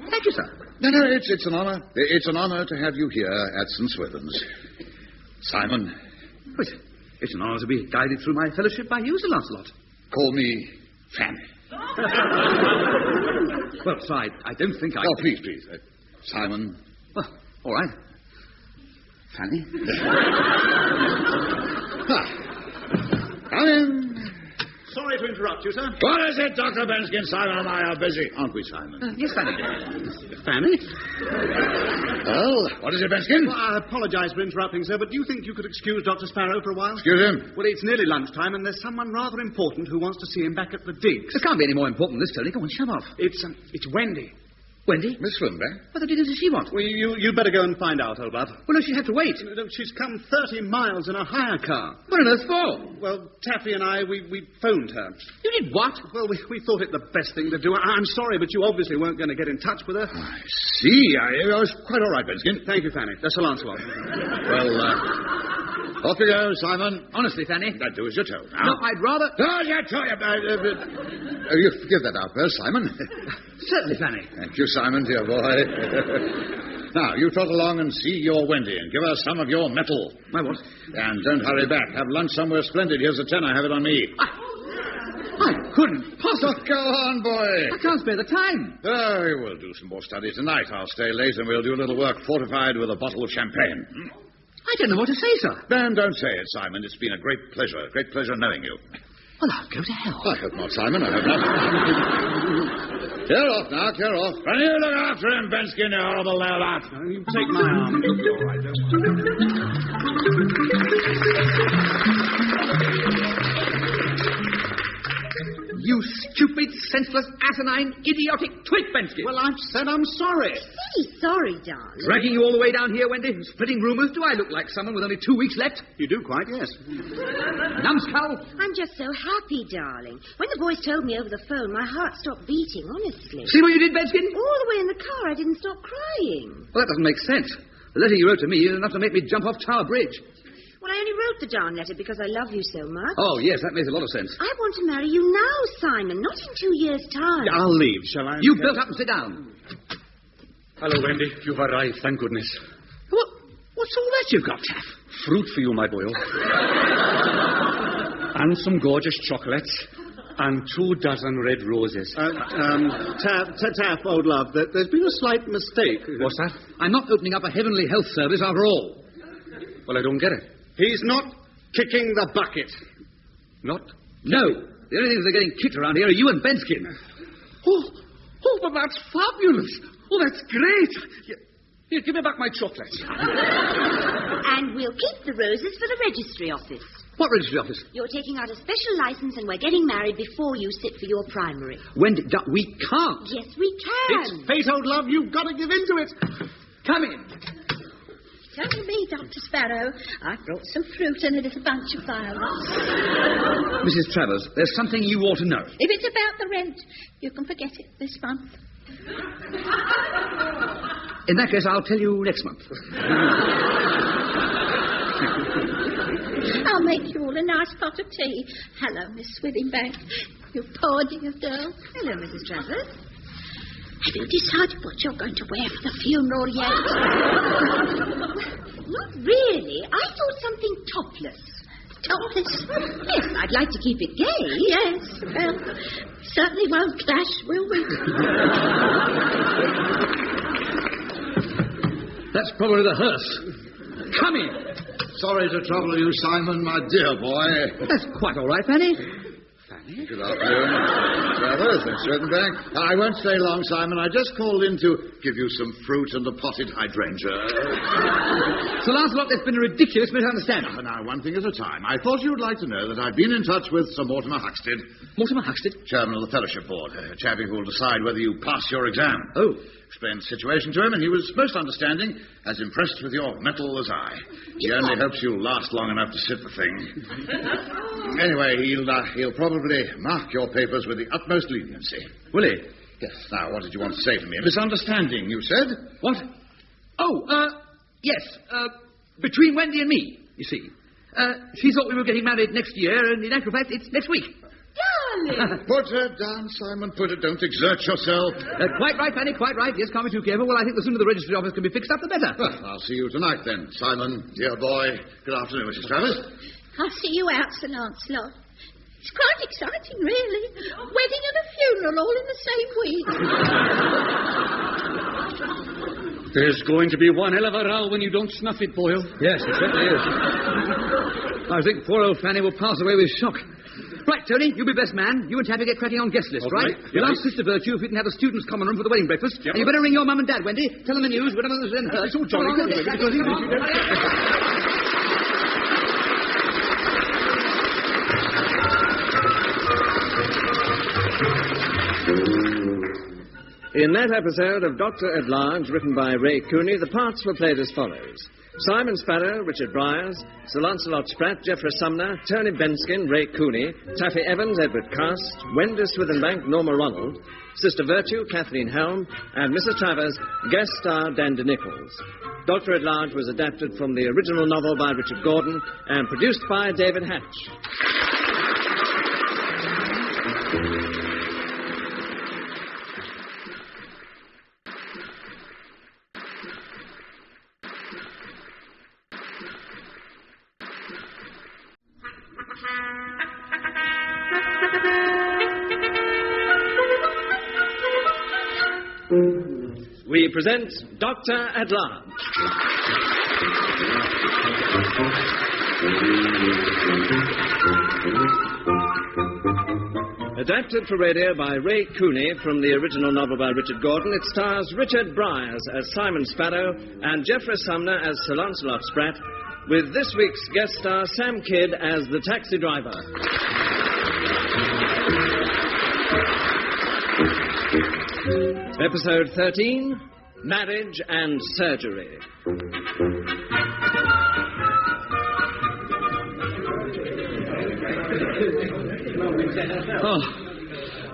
Speaker 3: Thank you, sir.
Speaker 2: No, it's an honor. It's an honor to have you here at St. Swithin's. Simon.
Speaker 3: It's an honor to be guided through my fellowship by you, Sir Lancelot.
Speaker 2: Call me Fanny.
Speaker 3: Well, sir, I don't think I...
Speaker 2: Oh, please. Simon.
Speaker 3: Well, all right. Fanny.
Speaker 2: Come in.
Speaker 5: Sorry to interrupt you, sir.
Speaker 2: What is it, Dr. Benskin? Simon and I are busy. Aren't we, Simon?
Speaker 3: Yes, Fanny. Fanny?
Speaker 2: Well, what is it, Benskin?
Speaker 5: Well, I apologize for interrupting, sir, but do you think you could excuse Dr. Sparrow for a while?
Speaker 2: Excuse him?
Speaker 5: Well, it's nearly lunchtime, and there's someone rather important who wants to see him back at the digs.
Speaker 3: It can't be any more important than this, Tony. Go on, shove off.
Speaker 5: It's Wendy.
Speaker 3: Wendy?
Speaker 2: Miss Swinbank?
Speaker 3: What the did she want?
Speaker 5: Well, you'd better go and find out, old love.
Speaker 3: Well, no, she had to wait.
Speaker 5: No, she's come 30 miles in a hire car.
Speaker 3: What on earth for?
Speaker 5: Well, Taffy and I, we phoned her.
Speaker 3: You did what?
Speaker 5: Well, we thought it the best thing to do. I'm sorry, but you obviously weren't going to get in touch with her.
Speaker 2: I see. I was quite all right, Benskin.
Speaker 5: Thank you, Fanny. That's Sir Lancelot.
Speaker 2: Well, off you go, Simon.
Speaker 3: Honestly, Fanny.
Speaker 2: That do as you're told.
Speaker 3: No, I'd rather...
Speaker 2: Oh, yeah, tell you. You give that outburst, Simon.
Speaker 3: Certainly, Fanny.
Speaker 2: Thank you, Simon, dear boy. Now, you trot along and see your Wendy and give her some of your metal.
Speaker 3: My what?
Speaker 2: And don't hurry back. Have lunch somewhere splendid. Here's a tenner. Have it on me.
Speaker 3: I couldn't possibly...
Speaker 2: Go on, boy.
Speaker 3: I can't spare the time.
Speaker 2: Oh, we'll do some more study tonight. I'll stay late and we'll do a little work fortified with a bottle of champagne.
Speaker 3: I don't know what to say, sir.
Speaker 2: Then don't say it, Simon. It's been a great pleasure knowing you.
Speaker 3: Well, I'll go to hell.
Speaker 2: I hope not, Simon. I hope not. Clear off now, clear off. And you look after him, Benskin, you horrible little rat.
Speaker 5: You take my arm. All right, don't
Speaker 3: You stupid, senseless, asinine, idiotic twit, Benskin.
Speaker 5: Well, I've said I'm sorry.
Speaker 10: Silly sorry, darling.
Speaker 3: Dragging you all the way down here, Wendy, splitting rumours. Do I look like someone with only 2 weeks left?
Speaker 5: You do quite, yes.
Speaker 3: Numbskull.
Speaker 10: I'm just so happy, darling. When the boys told me over the phone, my heart stopped beating, honestly.
Speaker 3: See what you did, Benskin?
Speaker 10: All the way in the car, I didn't stop crying.
Speaker 3: Well, that doesn't make sense. The letter you wrote to me is enough to make me jump off Tower Bridge.
Speaker 10: Well, I only wrote the darn letter because I love you so much.
Speaker 3: Oh, yes, that makes a lot of sense.
Speaker 10: I want to marry you now, Simon, not in 2 years' time.
Speaker 5: I'll leave, shall I?
Speaker 3: You built up and sit down.
Speaker 4: Hello, Wendy. You've arrived, thank goodness.
Speaker 3: What's all that you've got, Taff?
Speaker 4: Fruit for you, my boy. And some gorgeous chocolates. And 2 dozen red roses.
Speaker 5: Taff, old love, there's been a slight mistake.
Speaker 3: What's that? I'm not opening up a heavenly health service after all.
Speaker 4: Well, I don't get it.
Speaker 5: He's not kicking the bucket.
Speaker 3: Not? No. The only things that are getting kicked around here are you and Benskin.
Speaker 4: Oh, but that's fabulous. Oh, that's great. Here, give me back my chocolates.
Speaker 10: And we'll keep the roses for the registry office.
Speaker 3: What registry office?
Speaker 10: You're taking out a special license and we're getting married before you sit for your primary.
Speaker 3: Wendy, we can't.
Speaker 10: Yes, we can.
Speaker 5: It's fate, old love. You've got to give in to it.
Speaker 3: Come in.
Speaker 12: Tell me, Dr. Sparrow. I brought some fruit and a little bunch of violets.
Speaker 3: Mrs. Travers, there's something you ought to know.
Speaker 12: If it's about the rent, you can forget it this month.
Speaker 3: In that case, I'll tell you next month.
Speaker 12: I'll make you all a nice pot of tea. Hello, Miss Swithinbank. You poor dear girl.
Speaker 10: Hello, Mrs. Travers.
Speaker 12: Have you decided what you're going to wear for the funeral yet?
Speaker 10: Not really. I thought something topless.
Speaker 12: Topless?
Speaker 10: Yes, I'd like to keep it gay.
Speaker 12: Yes, well, certainly won't clash, will we?
Speaker 3: That's probably the hearse. Come in.
Speaker 2: Sorry to trouble you, Simon, my dear boy.
Speaker 3: That's quite all right, Fanny.
Speaker 2: Good afternoon. Travers, Miss Swithinbank. I won't stay long, Simon. I just called in to give you some fruit and a potted hydrangea.
Speaker 3: Sir Lancelot, there's been a ridiculous misunderstanding.
Speaker 2: Now, one thing at a time. I thought you would like to know that I've been in touch with Sir Mortimer Huxted.
Speaker 3: Mortimer Huxted?
Speaker 2: Chairman of the Fellowship Board. A chappie who will decide whether you pass your exam.
Speaker 3: Oh.
Speaker 2: Explained the situation to him, and he was most understanding, as impressed with your mettle as I. He only hopes you'll last long enough to sit the thing. Anyway, he'll probably mark your papers with the utmost leniency.
Speaker 3: Will he?
Speaker 2: Yes. Now, what did you want to say to me? A misunderstanding, you said?
Speaker 3: What? Oh, yes. Between Wendy and me, you see. She thought we were getting married next year, and in actual fact, it's next week.
Speaker 10: Darling!
Speaker 2: Put her down, Simon. Put it. Don't exert yourself.
Speaker 3: Quite right, Fanny, quite right. Yes, can't be too careful. Well, I think the sooner the registry office can be fixed up, the better.
Speaker 2: Well, I'll see you tonight, then. Simon, dear boy. Good afternoon, Mrs. Travers.
Speaker 12: I'll see you out, Sir Lancelot. It's quite exciting, really. Wedding and a funeral all in the same week.
Speaker 4: There's going to be one hell of a row when you don't snuff it, Boyle.
Speaker 3: Yes, it certainly is. I think poor old Fanny will pass away with shock. Right, Tony, you be best man. You and Taffy get cracking on guest list, right? You'll ask Sister Virtue if we can have a students' common room for the wedding breakfast. Yep. And you better ring your mum and dad, Wendy. Tell them the news, whatever there's in her.
Speaker 4: It's all jolly good.
Speaker 1: In that episode of Dr. at Large, written by Ray Cooney, the parts were played as follows. Simon Sparrow, Richard Briers, Sir Lancelot Spratt, Geoffrey Sumner, Tony Benskin, Ray Cooney, Taffy Evans, Edward Cast, Wendy Swithenbank, Norma Ronald, Sister Virtue, Kathleen Helm, and Mrs. Travers, guest star Dandy Nichols. Dr. at Large was adapted from the original novel by Richard Gordon and produced by David Hatch. We present Dr. at Large. Adapted for radio by Ray Cooney from the original novel by Richard Gordon, it stars Richard Briers as Simon Sparrow and Geoffrey Sumner as Sir Lancelot Spratt, with this week's guest star Sam Kidd as the taxi driver. Episode 13, Marriage and Surgery.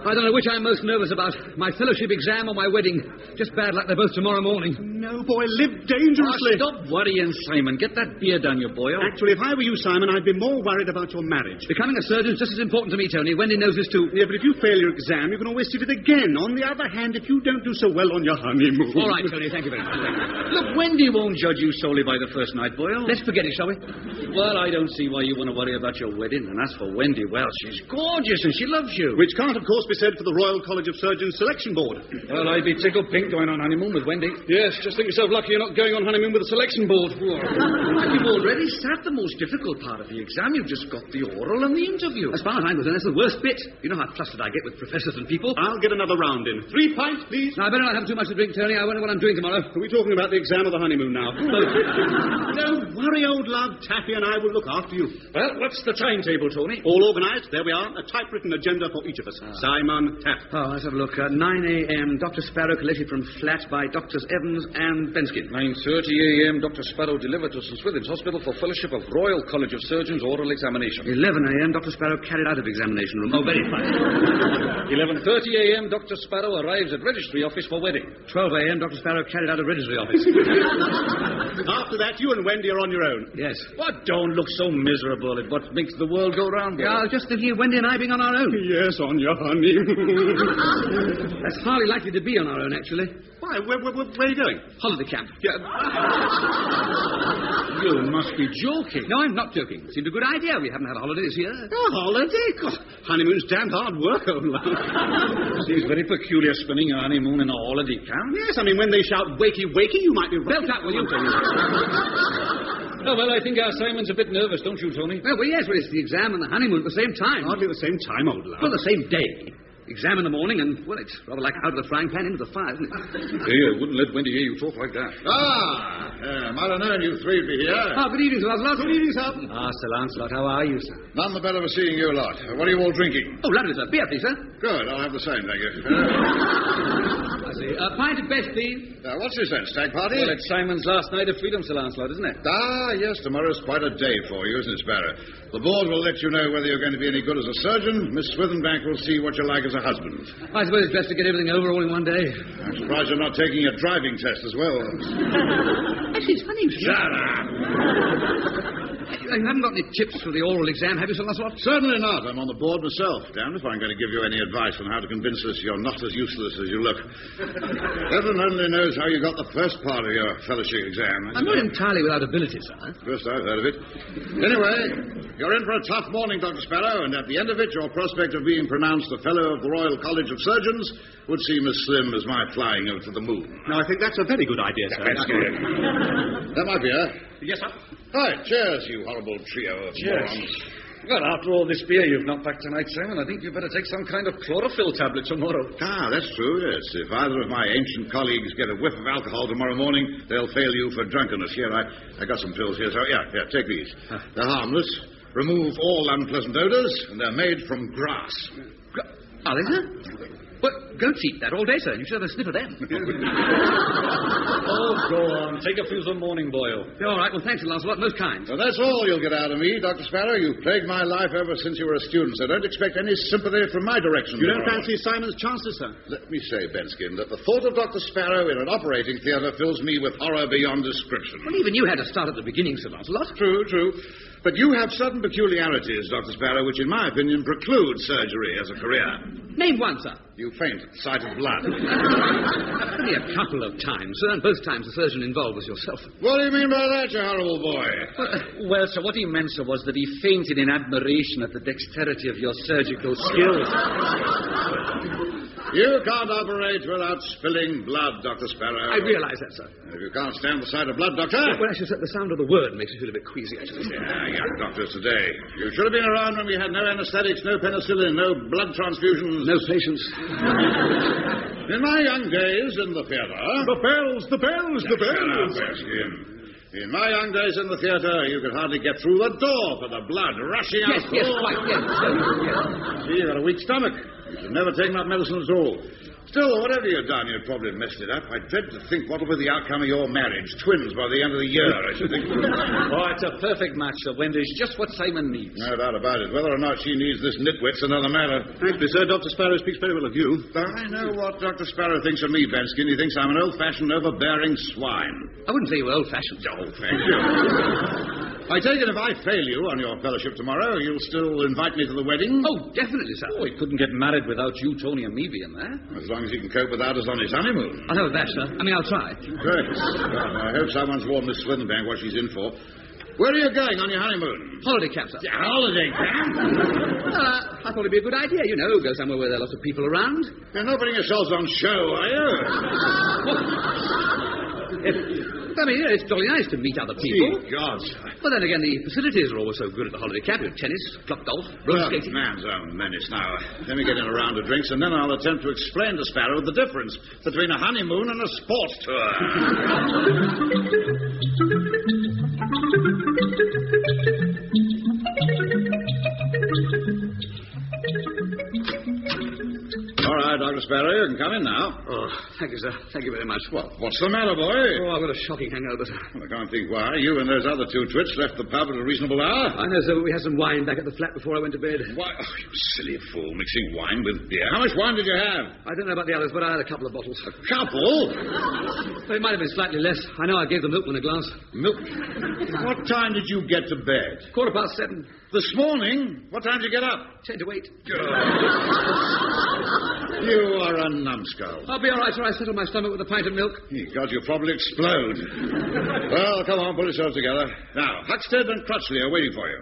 Speaker 3: I don't know which I'm most nervous about, my fellowship exam or my wedding. Just bad luck, they're both tomorrow morning.
Speaker 5: No, boy, live dangerously.
Speaker 7: Stop worrying, Simon. Get that beer down your boil.
Speaker 5: Actually, if I were you, Simon, I'd be more worried about your marriage.
Speaker 3: Becoming a surgeon is just as important to me, Tony. Wendy knows this too.
Speaker 5: Yeah, but if you fail your exam, you can always sit it again. On the other hand, if you don't do so well on your honeymoon...
Speaker 3: All right, Tony, thank you very much.
Speaker 7: Look, Wendy won't judge you solely by the first night, boil.
Speaker 3: Let's forget it, shall we?
Speaker 7: Well, I don't see why you want to worry about your wedding. And as for Wendy, well, she's gorgeous and she loves you.
Speaker 5: Which can't, of course, be said for the Royal College of Surgeons Selection Board.
Speaker 4: Well, I'd be tickled pink going on honeymoon with Wendy. Yes, just think yourself lucky you're not going on honeymoon with the selection board.
Speaker 7: You've already sat the most difficult part of the exam. You've just got the oral and the interview.
Speaker 3: As far as I'm concerned, that's the worst bit. You know how flustered I get with professors and people.
Speaker 5: I'll get another round in. 3 pints, please.
Speaker 3: Now, I better not have too much to drink, Tony. I wonder what I'm doing tomorrow.
Speaker 5: Are we talking about the exam or the honeymoon now? Don't worry, old love. Taffy and I will look after you.
Speaker 4: Well, what's the timetable, Tony?
Speaker 5: All organised. There we are. A typewritten agenda for each of us. Simon Taff.
Speaker 3: Oh, let's have a look. 9 a.m. Dr. Sparrow collected from flat by Doctors Evans and Benskin.
Speaker 4: 9:30 a.m. Dr. Sparrow delivered to St. Swithin's Hospital for fellowship of Royal College of Surgeons oral examination.
Speaker 3: 11 a.m. Dr. Sparrow carried out of examination room. Oh, very fine.
Speaker 4: 11:30 a.m. Dr. Sparrow arrives at registry office for wedding.
Speaker 3: 12 a.m. Dr. Sparrow carried out of registry office.
Speaker 5: After that, you and Wendy are on your own.
Speaker 3: Yes.
Speaker 4: What? Don't look so miserable at what makes the world go round.
Speaker 3: Yeah, I was just thinking of Wendy and I being on our own.
Speaker 5: Yes, on your honeymoon.
Speaker 3: That's hardly likely to be on our own, actually.
Speaker 5: Why? Where are you going?
Speaker 3: Holiday camp.
Speaker 5: Yeah.
Speaker 7: You must be joking.
Speaker 3: No, I'm not joking. It seemed a good idea. We haven't had a holiday this year.
Speaker 5: A holiday? God, honeymoon's damned hard work, old love.
Speaker 7: Seems very peculiar spending a honeymoon in a holiday camp.
Speaker 5: Yes, I mean, when they shout wakey, wakey, you might be right.
Speaker 3: Belt out, will you?
Speaker 4: Oh, well, I think our Simon's a bit nervous, don't you, Tony?
Speaker 3: Well, yes, it's the exam and the honeymoon at the same time.
Speaker 5: Hardly the same time, old love.
Speaker 3: Well, the same day. Exam in the morning, and, well, it's rather like out of the frying pan into the fire, isn't it?
Speaker 4: Hey, I wouldn't let Wendy hear you talk like that.
Speaker 2: Might have known you three would be here.
Speaker 3: Oh, good evening, Sir Lancelot.
Speaker 5: Good evening, sir.
Speaker 3: Sir Lancelot, how are you, sir?
Speaker 2: None the better for seeing you lot. What are you all drinking?
Speaker 3: Oh, lovely, sir. Beer, please, sir.
Speaker 2: Good, I'll have the same, thank you.
Speaker 3: I see. A pint at best, please.
Speaker 2: What's this then, stag party?
Speaker 4: Well, it's Simon's last night of freedom, Sir Lancelot, isn't it?
Speaker 2: Yes, tomorrow's quite a day for you, isn't it, Sparrow? The board will let you know whether you're going to be any good as a surgeon. Miss Swithenbank will see what you're like as a husband.
Speaker 3: I suppose it's best to get everything over all in one day.
Speaker 2: I'm surprised you're not taking a driving test as well.
Speaker 3: Actually, it's funny.
Speaker 2: Shut up!
Speaker 3: You haven't got any tips for the oral exam, have you, Sir Lancelot?
Speaker 2: Certainly not. I'm on the board myself. Damned if I'm going to give you any advice on how to convince us you're not as useless as you look. Heaven only knows how you got the first part of your fellowship exam.
Speaker 3: I'm not entirely without ability, sir.
Speaker 2: First I've heard of it. Anyway, you're in for a tough morning, Dr. Sparrow, and at the end of it, your prospect of being pronounced a Fellow of the Royal College of Surgeons would seem as slim as my flying over to the moon.
Speaker 5: No, I think that's a very good idea, sir.
Speaker 2: That's good. That might be her.
Speaker 5: Yes, sir.
Speaker 2: Right, cheers, you horrible trio of morons.
Speaker 4: Well, after all this beer you've knocked back tonight, Simon, I think you'd better take some kind of chlorophyll tablet tomorrow.
Speaker 2: That's true, yes. If either of my ancient colleagues get a whiff of alcohol tomorrow morning, they'll fail you for drunkenness. Here, I got some pills here, so yeah, take these. They're harmless, remove all unpleasant odors, and they're made from grass.
Speaker 3: Are they, sir? Well, goats eat that all day, sir, and you should have a sniff of them.
Speaker 4: Oh, go on. Take a few some morning boil.
Speaker 3: All right, well, thanks, Lancelot. Most kind.
Speaker 2: Well, that's all you'll get out of me, Dr. Sparrow. You've plagued my life ever since you were a student, so don't expect any sympathy from my direction.
Speaker 5: You don't fancy Simon's chances, sir?
Speaker 2: Let me say, Benskin, that the thought of Dr. Sparrow in an operating theatre fills me with horror beyond description.
Speaker 3: Well, even you had to start at the beginning, Sir Lancelot.
Speaker 2: True. But you have certain peculiarities, Dr. Sparrow, which, in my opinion, preclude surgery as a career.
Speaker 3: Name one, sir.
Speaker 2: You faint at the sight of blood.
Speaker 3: Only a couple of times, sir, and both times the surgeon involved was yourself.
Speaker 2: What do you mean by that, you horrible boy?
Speaker 4: Well, sir, what he meant, sir, was that he fainted in admiration at the dexterity of your surgical skills.
Speaker 2: You can't operate without spilling blood, Dr. Sparrow.
Speaker 3: I realize that, sir.
Speaker 2: If you can't stand the sight of blood, Doctor...
Speaker 3: Well, actually, sir, the sound of the word makes me feel a bit queasy, actually.
Speaker 2: Yeah, young doctors today. You should have been around when we had no anesthetics, no penicillin, no blood transfusions.
Speaker 3: No patients.
Speaker 2: In my young days in the theatre...
Speaker 14: The bells!
Speaker 2: In my young days in the theatre, you could hardly get through the door for the blood rushing out.
Speaker 3: Yes, quite, yes.
Speaker 2: See, you got a weak stomach. You should never take that medicine at all. Still, whatever you've done, you've probably messed it up. I dread to think what will be the outcome of your marriage. Twins by the end of the year, I should think.
Speaker 4: Oh, it's a perfect match, Sir Wendy's. Just what Simon needs.
Speaker 2: No doubt about it. Whether or not she needs this nitwit's another matter.
Speaker 5: Actually, sir, Dr. Sparrow speaks very well of you.
Speaker 2: I know what Dr. Sparrow thinks of me, Benskin. He thinks I'm an old-fashioned, overbearing swine.
Speaker 3: I wouldn't say you were old-fashioned.
Speaker 2: Oh, thank you. I take it if I fail you on your fellowship tomorrow, you'll still invite me to the wedding?
Speaker 3: Oh, definitely, sir.
Speaker 4: Oh, he couldn't get married without you, Tony, and me being there.
Speaker 2: As long as he can cope without us on his honeymoon.
Speaker 3: I'll have that, sir. I mean, I'll try.
Speaker 2: Great. Well, I hope someone's warned Miss Swithenbank what she's in for. Where are you going on your honeymoon?
Speaker 3: Holiday camp, sir.
Speaker 2: Yeah, holiday camp?
Speaker 3: I thought it'd be a good idea, you know. Go somewhere where there are lots of people around.
Speaker 2: You're not putting yourselves on show, are you?
Speaker 3: I mean, it's jolly nice to meet other people.
Speaker 2: Gee, God.
Speaker 3: But then again, the facilities are always so good at the holiday camp. You have tennis, club golf, roller skating.
Speaker 2: Man's own menace now. Let me get in a round of drinks, and then I'll attempt to explain to Sparrow the difference between a honeymoon and a sports tour. All right, Dr. Sparrow, you can come in now.
Speaker 3: Oh, thank you, sir. Thank you very much.
Speaker 2: What's the matter, boy?
Speaker 3: Oh, I've got a shocking hangover, sir.
Speaker 2: Well, I can't think why. You and those other two twits left the pub at a reasonable hour.
Speaker 3: I know, sir, but we had some wine back at the flat before I went to bed.
Speaker 2: Why? Oh, you silly fool, mixing wine with beer. How much wine did you have?
Speaker 3: I don't know about the others, but I had a couple of bottles.
Speaker 2: A couple?
Speaker 3: Well, it might have been slightly less. I know I gave the milkman a glass.
Speaker 2: Milk? What time did you get to bed?
Speaker 3: 7:15.
Speaker 2: This morning? What time did you get up?
Speaker 3: 10 to 8.
Speaker 2: You are a numbskull.
Speaker 3: I'll be all right, sir. I settled my stomach with a pint of milk.
Speaker 2: God, you'll probably explode. Well, come on, pull yourselves together. Now, Huxted and Crutchley are waiting for you.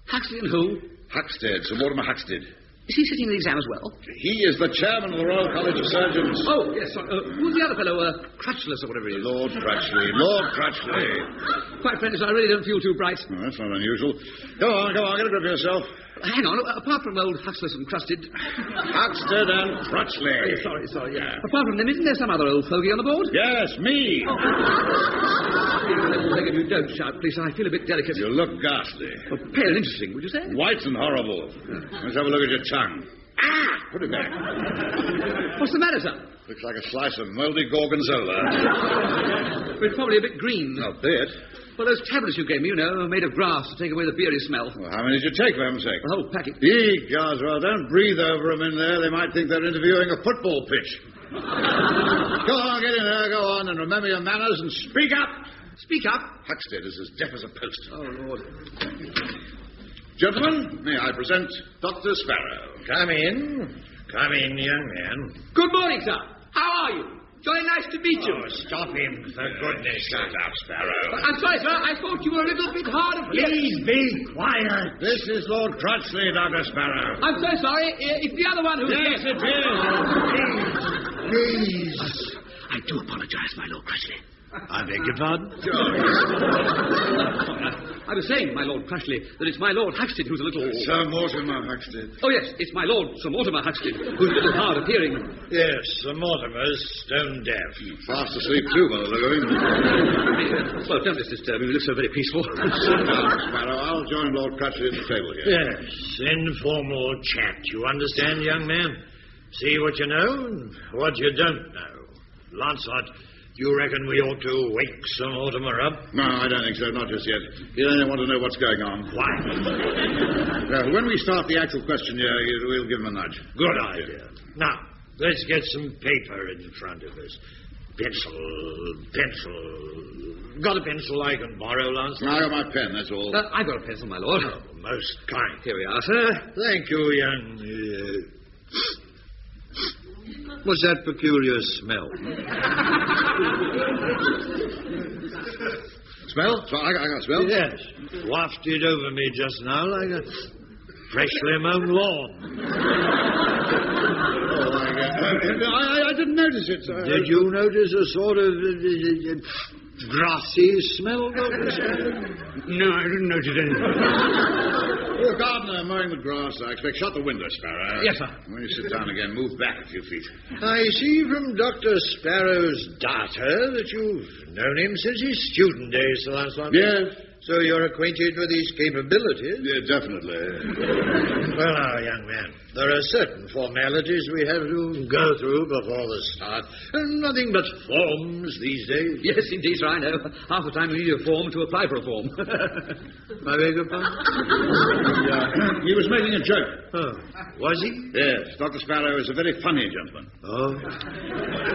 Speaker 3: Huxley and who?
Speaker 2: Huxted, Sir Mortimer Huxted.
Speaker 3: Is he sitting the exam as well?
Speaker 2: He is the chairman of the Royal College of Surgeons.
Speaker 3: Oh, yes. Who's the other fellow? Crutchless or whatever he is.
Speaker 2: Lord Crutchley. Lord Crutchley.
Speaker 3: Quite frankly, sir, I really don't feel too bright.
Speaker 2: Oh, that's not unusual. Go on, get a grip of yourself.
Speaker 3: Hang on. Apart from old Huxless and Crusted...
Speaker 2: Huxted and Crutchley.
Speaker 3: Sorry, yeah. Apart from them, isn't there some other old fogey on the board?
Speaker 2: Yes, me.
Speaker 3: Oh. If you don't shout, please, I feel a bit delicate.
Speaker 2: You look ghastly.
Speaker 3: Well, pale and interesting, would you say?
Speaker 2: White and horrible. Let's have a look at your tongue. Put it back.
Speaker 3: What's the matter, sir?
Speaker 2: Looks like a slice of mouldy gorgonzola.
Speaker 3: It's probably a bit green.
Speaker 2: A bit?
Speaker 3: Well, those tablets you gave me, you know, are made of grass to take away the beery smell.
Speaker 2: Well, how many did you take, for heaven's sake?
Speaker 3: The whole packet.
Speaker 2: Gods, well, don't breathe over them in there. They might think they're interviewing a football pitch. Go on, get in there, go on, and remember your manners and speak up.
Speaker 3: Speak up?
Speaker 2: Huxted is as deaf as a post.
Speaker 3: Oh, Lord.
Speaker 2: Gentlemen, may I present Dr. Sparrow.
Speaker 14: Come in. Come in, young man.
Speaker 3: Good morning, sir. How are you? Jolly nice to meet you.
Speaker 14: Oh, stop him, for goodness sake.
Speaker 2: Shut up, Sparrow.
Speaker 3: I'm sorry, sir. I thought you were a little bit hard of hearing.
Speaker 14: Please be quiet.
Speaker 2: This is Lord Crutchley, Dr. Sparrow.
Speaker 3: I'm so sorry. It's the other one who...
Speaker 2: Yes, it is.
Speaker 14: Please.
Speaker 3: I do apologize, my Lord Crutchley.
Speaker 14: I beg your pardon?
Speaker 3: I was saying, my Lord Crutchley, that it's my Lord Huxted who's a little...
Speaker 2: Sir Mortimer Huxted.
Speaker 3: Oh, yes, it's my Lord Sir Mortimer Huxted who's a little hard of hearing.
Speaker 14: Yes, Sir Mortimer's stone deaf.
Speaker 2: Fast asleep, too, by the look of him.
Speaker 3: Well, don't let's disturb him. He looks so very peaceful.
Speaker 2: Sparrow, I'll join Lord Crutchley at the table here.
Speaker 14: Yes, informal chat. You understand, young man? See what you know and what you don't know. Lancelot, do you reckon we ought to wake Sir Mortimer up?
Speaker 2: No, I don't think so. Not just yet. You only want to know what's going on.
Speaker 14: Why?
Speaker 2: When we start the actual questionnaire, we'll give him a nudge.
Speaker 14: Good idea. Now, let's get some paper in front of us. Pencil. Got a pencil I can borrow, Lancelot?
Speaker 2: I got my pen, that's all.
Speaker 3: I've got a pencil, my lord.
Speaker 14: Oh, most kind.
Speaker 3: Here we are, sir.
Speaker 14: Thank you, young... What's that peculiar smell?
Speaker 2: Smell? So I got a smell?
Speaker 14: Yes. Wafted over me just now like a freshly mown lawn.
Speaker 2: I didn't notice it, sir.
Speaker 14: Did you notice a sort of grassy smell, Dr.
Speaker 15: No, I didn't notice anything.
Speaker 2: Oh, gardener mowing the grass, I expect. Shut the window, Sparrow.
Speaker 3: Yes, sir.
Speaker 2: When you sit down again, move back a few feet.
Speaker 14: I see from Dr. Sparrow's data that you've known him since his student days, Sir Lancelot.
Speaker 2: Yes.
Speaker 14: So you're acquainted with his capabilities?
Speaker 2: Yeah, definitely.
Speaker 14: Well, now, young man, there are certain formalities we have to go through before the start. Nothing but forms these days.
Speaker 3: Yes, indeed, sir, I know. Half the time we need a form to apply for a form.
Speaker 14: I beg your pardon?
Speaker 2: He was making a joke.
Speaker 14: Oh, was he?
Speaker 2: Yes, Dr. Sparrow is a very funny gentleman.
Speaker 14: Oh,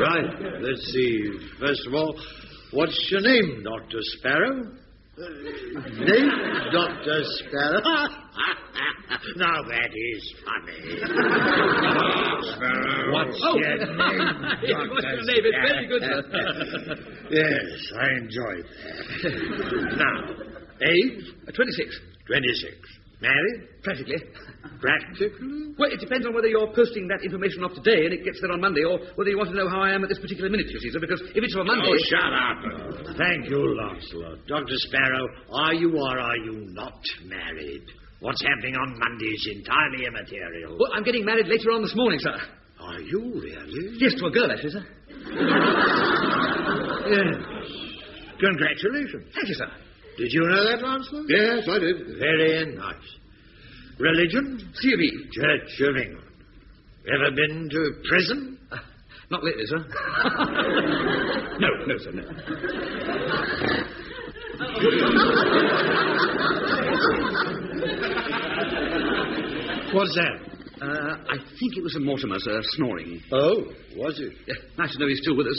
Speaker 14: right. Let's see. First of all, what's your name, Dr. Sparrow? Name? Dr. Sparrow? Now that is funny. Sparrow. What's your name?
Speaker 3: What's your name? It's very good, sir.
Speaker 14: Yes, I enjoyed that. Now, age?
Speaker 3: 26.
Speaker 14: 26. Married?
Speaker 3: Practically.
Speaker 14: Practically?
Speaker 3: Well, it depends on whether you're posting that information off today and it gets there on Monday, or whether you want to know how I am at this particular minute, you see, sir, because if it's for Monday...
Speaker 14: Oh, shut up. Thank you, Lancelot. Dr. Sparrow, are you or are you not married? What's happening on Monday is entirely immaterial.
Speaker 3: Well, I'm getting married later on this morning, sir.
Speaker 14: Are you really?
Speaker 3: Yes, to a girl, actually, sir.
Speaker 14: Yes. Congratulations.
Speaker 3: Thank you, sir.
Speaker 14: Did you know that, Lancelot?
Speaker 2: Yes, I did.
Speaker 14: Very nice. Religion?
Speaker 3: C.B.
Speaker 14: Church of England. Ever been to prison?
Speaker 3: Not lately, sir. No, sir, no.
Speaker 14: What's that?
Speaker 3: I think it was a Mortimer, sir, snoring.
Speaker 14: Oh, was it?
Speaker 3: Nice to know he's still with us.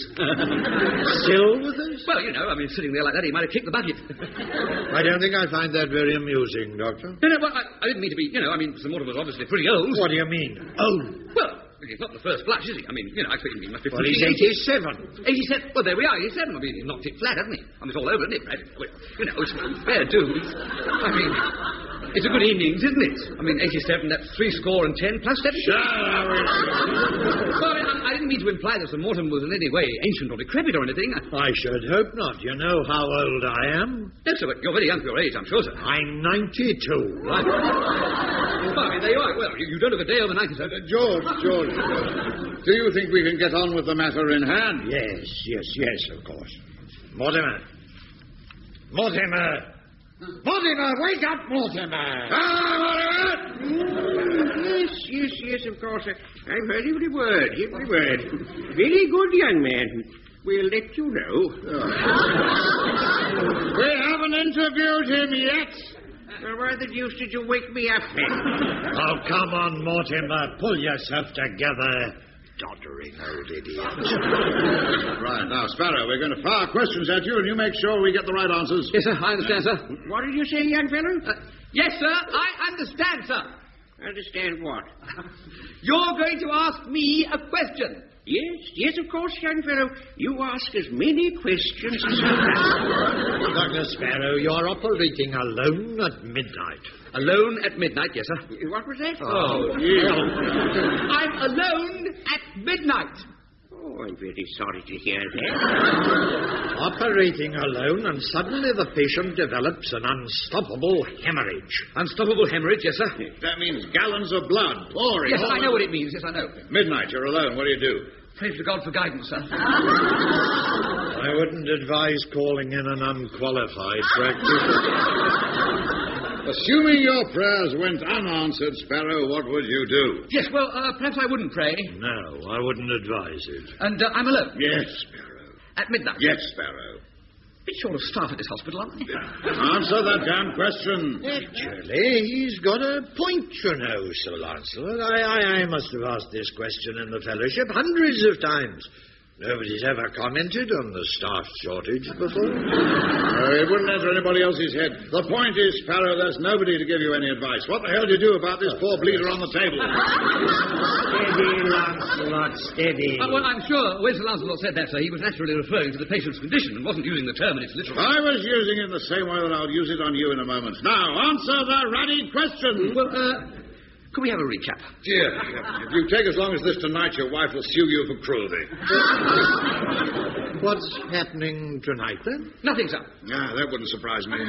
Speaker 14: Still with us?
Speaker 3: Well, you know, I mean, sitting there like that, he might have kicked the bucket.
Speaker 14: I don't think I find that very amusing, Doctor.
Speaker 3: No, well, I didn't mean to be, you know, I mean, Sir Mortimer's obviously pretty old.
Speaker 14: What do you mean, old?
Speaker 3: Well, he's not the first blush, is he? I mean, you know, I expect he must be...
Speaker 14: Well, he's 87.
Speaker 3: 87? Well, there we are, 87. I mean, he's knocked it flat, hasn't he? I mean, it's all over, isn't it, Brad? Well, you know, it's fair dues. I mean... It's a good innings, isn't it? I mean, 87, that's 10 plus 7.
Speaker 14: Sure.
Speaker 3: Well, I didn't mean to imply that Sir Mortimer was in any way ancient or decrepit or anything.
Speaker 14: I should hope not. You know how old I am?
Speaker 3: No, sir, but you're very young for your age, I'm sure, sir.
Speaker 14: I'm 92.
Speaker 3: Right. Well, I mean, there you are. Well, you don't look a day over 90, sir.
Speaker 2: George. Do you think we can get on with the matter in hand?
Speaker 14: Yes, of course. Mortimer, wake up, Mortimer!
Speaker 13: Yes, of course. I've heard every word. Very good, young man. We'll let you know.
Speaker 2: We haven't interviewed him yet.
Speaker 13: Well, why the deuce did you wake me up then?
Speaker 14: Oh, come on, Mortimer. Pull yourself together. Doddering old idiot.
Speaker 2: Right, now, Sparrow, we're going to fire questions at you, and you make sure we get the right answers.
Speaker 3: Yes, sir, I understand, sir.
Speaker 13: What did you say, young fellow?
Speaker 3: Yes, sir, I understand, sir.
Speaker 13: Understand what?
Speaker 3: You're going to ask me a question.
Speaker 13: Yes, of course, young fellow. You ask as many questions as you can.
Speaker 14: Dr. Sparrow, you're operating alone at midnight.
Speaker 3: Alone at midnight, yes, sir.
Speaker 13: What was that?
Speaker 3: Oh, yeah. I'm alone at midnight.
Speaker 13: Oh, I'm very sorry to hear that.
Speaker 14: Operating alone, and suddenly the patient develops an unstoppable hemorrhage.
Speaker 3: Unstoppable hemorrhage, yes, sir.
Speaker 2: That means gallons of blood pouring.
Speaker 3: Yes, I know what it means. Yes, I know.
Speaker 2: Midnight, you're alone. What do you do?
Speaker 3: Pray to God for guidance, sir.
Speaker 14: I wouldn't advise calling in an unqualified practitioner.
Speaker 2: Assuming your prayers went unanswered, Sparrow, what would you do?
Speaker 3: Yes, well, perhaps I wouldn't pray.
Speaker 14: No, I wouldn't advise it.
Speaker 3: And I'm alone.
Speaker 2: Yes, Sparrow.
Speaker 3: At midnight.
Speaker 2: Yes, Sparrow.
Speaker 3: Bit short of staff at this hospital, aren't they?
Speaker 2: Answer that damn question.
Speaker 14: Actually, he's got a point, you know, Sir Lancelot. I must have asked this question in the fellowship hundreds of times. Nobody's ever commented on the staff shortage before.
Speaker 2: It wouldn't enter anybody else's head. The point is, Sparrow, there's nobody to give you any advice. What the hell do you do about this poor bleeder on the table?
Speaker 14: Steady, Lancelot, steady.
Speaker 3: Well, I'm sure when Sir Lancelot said that, sir, he was naturally referring to the patient's condition and wasn't using the term in its literal.
Speaker 2: I was using it in the same way that I'll use it on you in a moment. Now, answer the ruddy question.
Speaker 3: Well, could we have a recap?
Speaker 2: Dear, if you take as long as this tonight, your wife will sue you for cruelty.
Speaker 14: What's happening tonight, then?
Speaker 3: Nothing, sir.
Speaker 2: That wouldn't surprise me.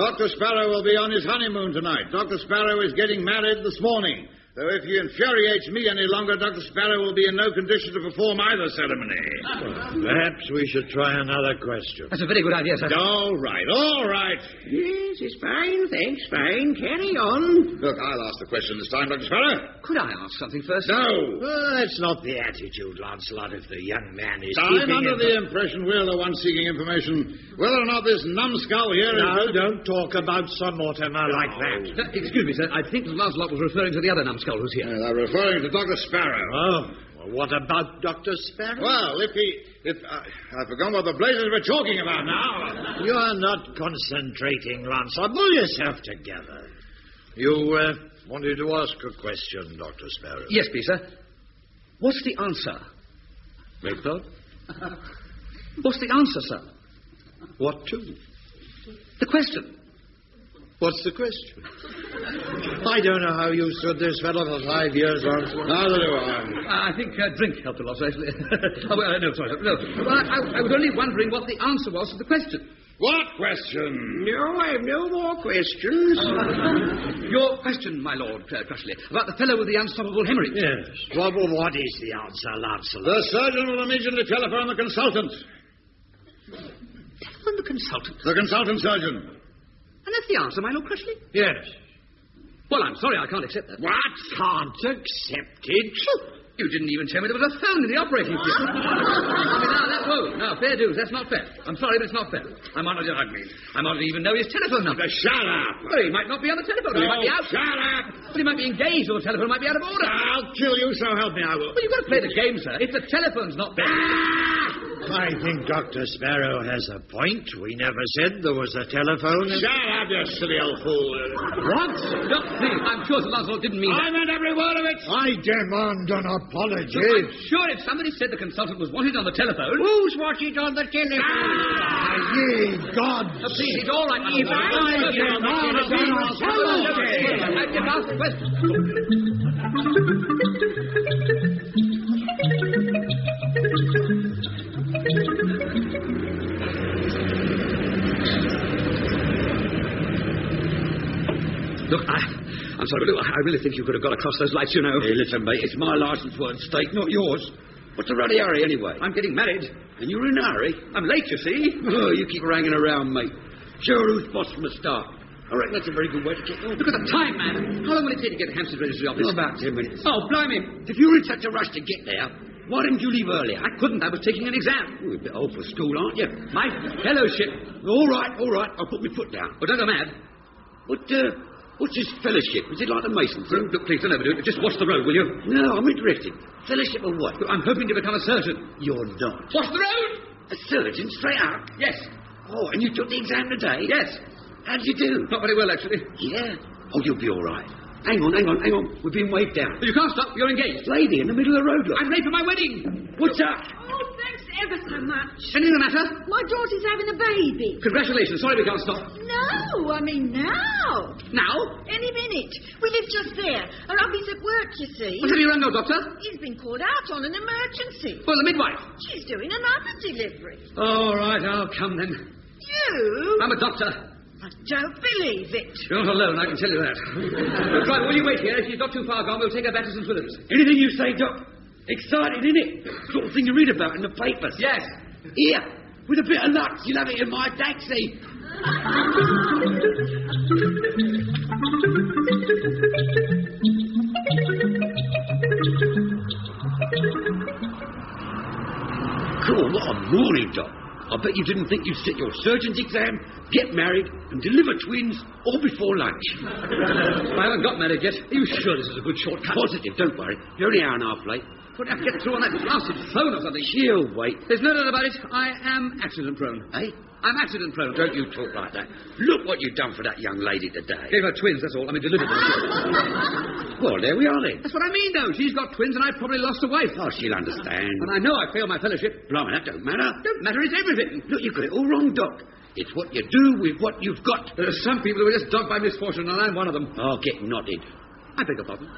Speaker 2: Dr. Sparrow will be on his honeymoon tonight. Dr. Sparrow is getting married this morning. Though if he infuriates me any longer, Dr. Sparrow will be in no condition to perform either ceremony.
Speaker 14: Perhaps we should try another question.
Speaker 3: That's a very good idea, sir.
Speaker 2: All right, all right.
Speaker 13: Yes, it's fine, thanks, fine. Carry on.
Speaker 2: Look, I'll ask the question this time, Dr. Sparrow.
Speaker 3: Could I ask something first?
Speaker 2: No.
Speaker 14: Well, that's not the attitude, Lancelot, if the young man is
Speaker 2: I'm under the impression we're the ones seeking information. Whether or not this numbskull here is...
Speaker 14: No, don't talk about Sir Mortimer like that.
Speaker 3: Excuse me, sir. I think Lancelot was referring to the other numbskull who's here.
Speaker 2: They're referring to Dr. Sparrow.
Speaker 14: Oh, well, what about Dr. Sparrow?
Speaker 2: Well, I've forgotten what the blazes we're talking about now.
Speaker 14: You are not concentrating, Lancelot. Pull yourself together. You wanted to ask a question, Dr. Sparrow.
Speaker 3: Yes, please, sir. What's the answer?
Speaker 14: Beg pardon?
Speaker 3: What's the answer, sir?
Speaker 14: What to?
Speaker 3: The question.
Speaker 14: What's the question? I don't know how you stood this fellow for 5 years, Lancelot.
Speaker 2: Neither do I.
Speaker 3: I think drink helped a lot, actually. No, sorry. No. Well, I was only wondering what the answer was to the question.
Speaker 2: What question?
Speaker 13: No, I have no more questions.
Speaker 3: Your question, my Lord Crushley, about the fellow with the unstoppable hemorrhage.
Speaker 14: Yes. Well, what is the answer, Lancelot?
Speaker 2: The surgeon will immediately telephone the consultant.
Speaker 3: Telephone the consultant?
Speaker 2: The consultant surgeon.
Speaker 3: And that's the answer, my Lord Crushley?
Speaker 14: Yes.
Speaker 3: Well, I'm sorry, I can't accept that.
Speaker 14: What? Can't accept it?
Speaker 3: You didn't even tell me there was a phone in the operating theatre. Now, fair dues, that's not fair. I'm sorry, but it's not fair. I might not even know his telephone number.
Speaker 2: Shut up.
Speaker 3: Well, he might not be on the telephone. He might be out.
Speaker 2: Shut up.
Speaker 3: But he might be engaged, or the telephone might be out of order.
Speaker 2: I'll kill you, so help me, I will.
Speaker 3: Well, you've got to play the game, sir. If the telephone's not there...
Speaker 14: I think Dr. Sparrow has a point. We never said there was a telephone.
Speaker 2: Shut up, you silly old fool.
Speaker 14: What?
Speaker 3: No, please, I'm sure Sir Lancelot didn't mean that.
Speaker 2: I meant every word of it.
Speaker 14: I demand an apology.
Speaker 3: Look, I'm sure if somebody said the consultant was wanted on the telephone...
Speaker 13: Who's watching on the telephone?
Speaker 14: Ye gods!
Speaker 3: Please, it's all right, my
Speaker 13: If I
Speaker 3: Lord.
Speaker 13: was on the telephone,
Speaker 3: I just asked the question. Look, I'm sorry, but I really think you could have got across those lights, you know.
Speaker 7: Hey, listen, mate, it's my licence for at stake, not yours. What's the ruddy hurry, anyway?
Speaker 3: I'm getting married.
Speaker 7: And you're in a hurry?
Speaker 3: I'm late, you see.
Speaker 7: Oh, you keep hanging around, mate. Sure, who's boss from the start? I reckon that's a very good way to get on.
Speaker 3: Look at the time, man. How long will it take to get to Hampstead Registry Office?
Speaker 7: About 10 minutes.
Speaker 3: Oh, blimey.
Speaker 7: If you were in such a rush to get there, why didn't you leave earlier?
Speaker 3: I couldn't. I was taking an exam.
Speaker 7: You're a bit old for school, aren't you?
Speaker 3: My fellowship.
Speaker 7: All right. I'll put my foot down.
Speaker 3: Oh, don't go mad.
Speaker 7: What's this fellowship? Is it like the Masons?
Speaker 3: Look, please, don't overdo it. Just watch the road, will you?
Speaker 7: No, I'm interested. Fellowship of what?
Speaker 3: Look, I'm hoping to become a surgeon.
Speaker 7: You're not.
Speaker 3: Watch the road!
Speaker 7: A surgeon, straight up?
Speaker 3: Yes.
Speaker 7: Oh, and you took the exam today?
Speaker 3: Yes.
Speaker 7: How did you do?
Speaker 3: Not very well, actually.
Speaker 7: Yeah? Oh, you'll be all right. Hang on. We're being waved down.
Speaker 3: But you can't stop. You're engaged.
Speaker 7: Lady in the middle of the road, look.
Speaker 3: I'm late for my wedding.
Speaker 7: What's up?
Speaker 10: Oh, thanks ever so much.
Speaker 3: Anything the matter?
Speaker 10: My daughter's having a baby.
Speaker 3: Congratulations. Sorry we can't stop.
Speaker 10: No, I mean now.
Speaker 3: Now?
Speaker 10: Any minute. We live just there. Her hubby's at work, you see.
Speaker 3: What have you rung no doctor?
Speaker 10: He's been called out on an emergency.
Speaker 3: Well, the midwife.
Speaker 10: She's doing another delivery.
Speaker 3: All right, I'll come then.
Speaker 10: You?
Speaker 3: I'm a doctor.
Speaker 10: I don't believe it.
Speaker 3: You're not alone, I can tell you that. Right, will you wait here? If she's not too far gone, we'll take her back to St. Swithin's.
Speaker 7: Anything you say, Doc. Excited, isn't it? Sort of thing you read about in the papers.
Speaker 3: Yes.
Speaker 7: Here, with a bit of luck, you'll have it in my taxi. Cool, what a morning, Doc. I bet you didn't think you'd sit your surgeon's exam, get married, and deliver twins all before lunch.
Speaker 3: I haven't got married yet. Are you sure this is a good shortcut?
Speaker 7: Positive, don't worry. You're only an hour and a half late.
Speaker 3: But I have to get through on that blasted phone or something.
Speaker 7: She'll wait.
Speaker 3: There's no doubt about it. I am accident-prone.
Speaker 7: Eh?
Speaker 3: I'm accident-prone.
Speaker 7: Don't you talk like that. Look what you've done for that young lady today.
Speaker 3: Gave her twins, that's all. I mean, delivered them.
Speaker 7: Well, there we are then.
Speaker 3: That's what I mean, though. She's got twins and I've probably lost a wife.
Speaker 7: Oh, she'll understand.
Speaker 3: And I know I failed my fellowship.
Speaker 7: Blimey, that don't matter.
Speaker 3: Don't matter, it's everything.
Speaker 7: Look, you've got it all wrong, Doc. It's what you do with what you've got.
Speaker 3: There are some people who are just dogged by misfortune, and I'm one of them.
Speaker 7: Oh, get nodded.
Speaker 3: I beg your pardon.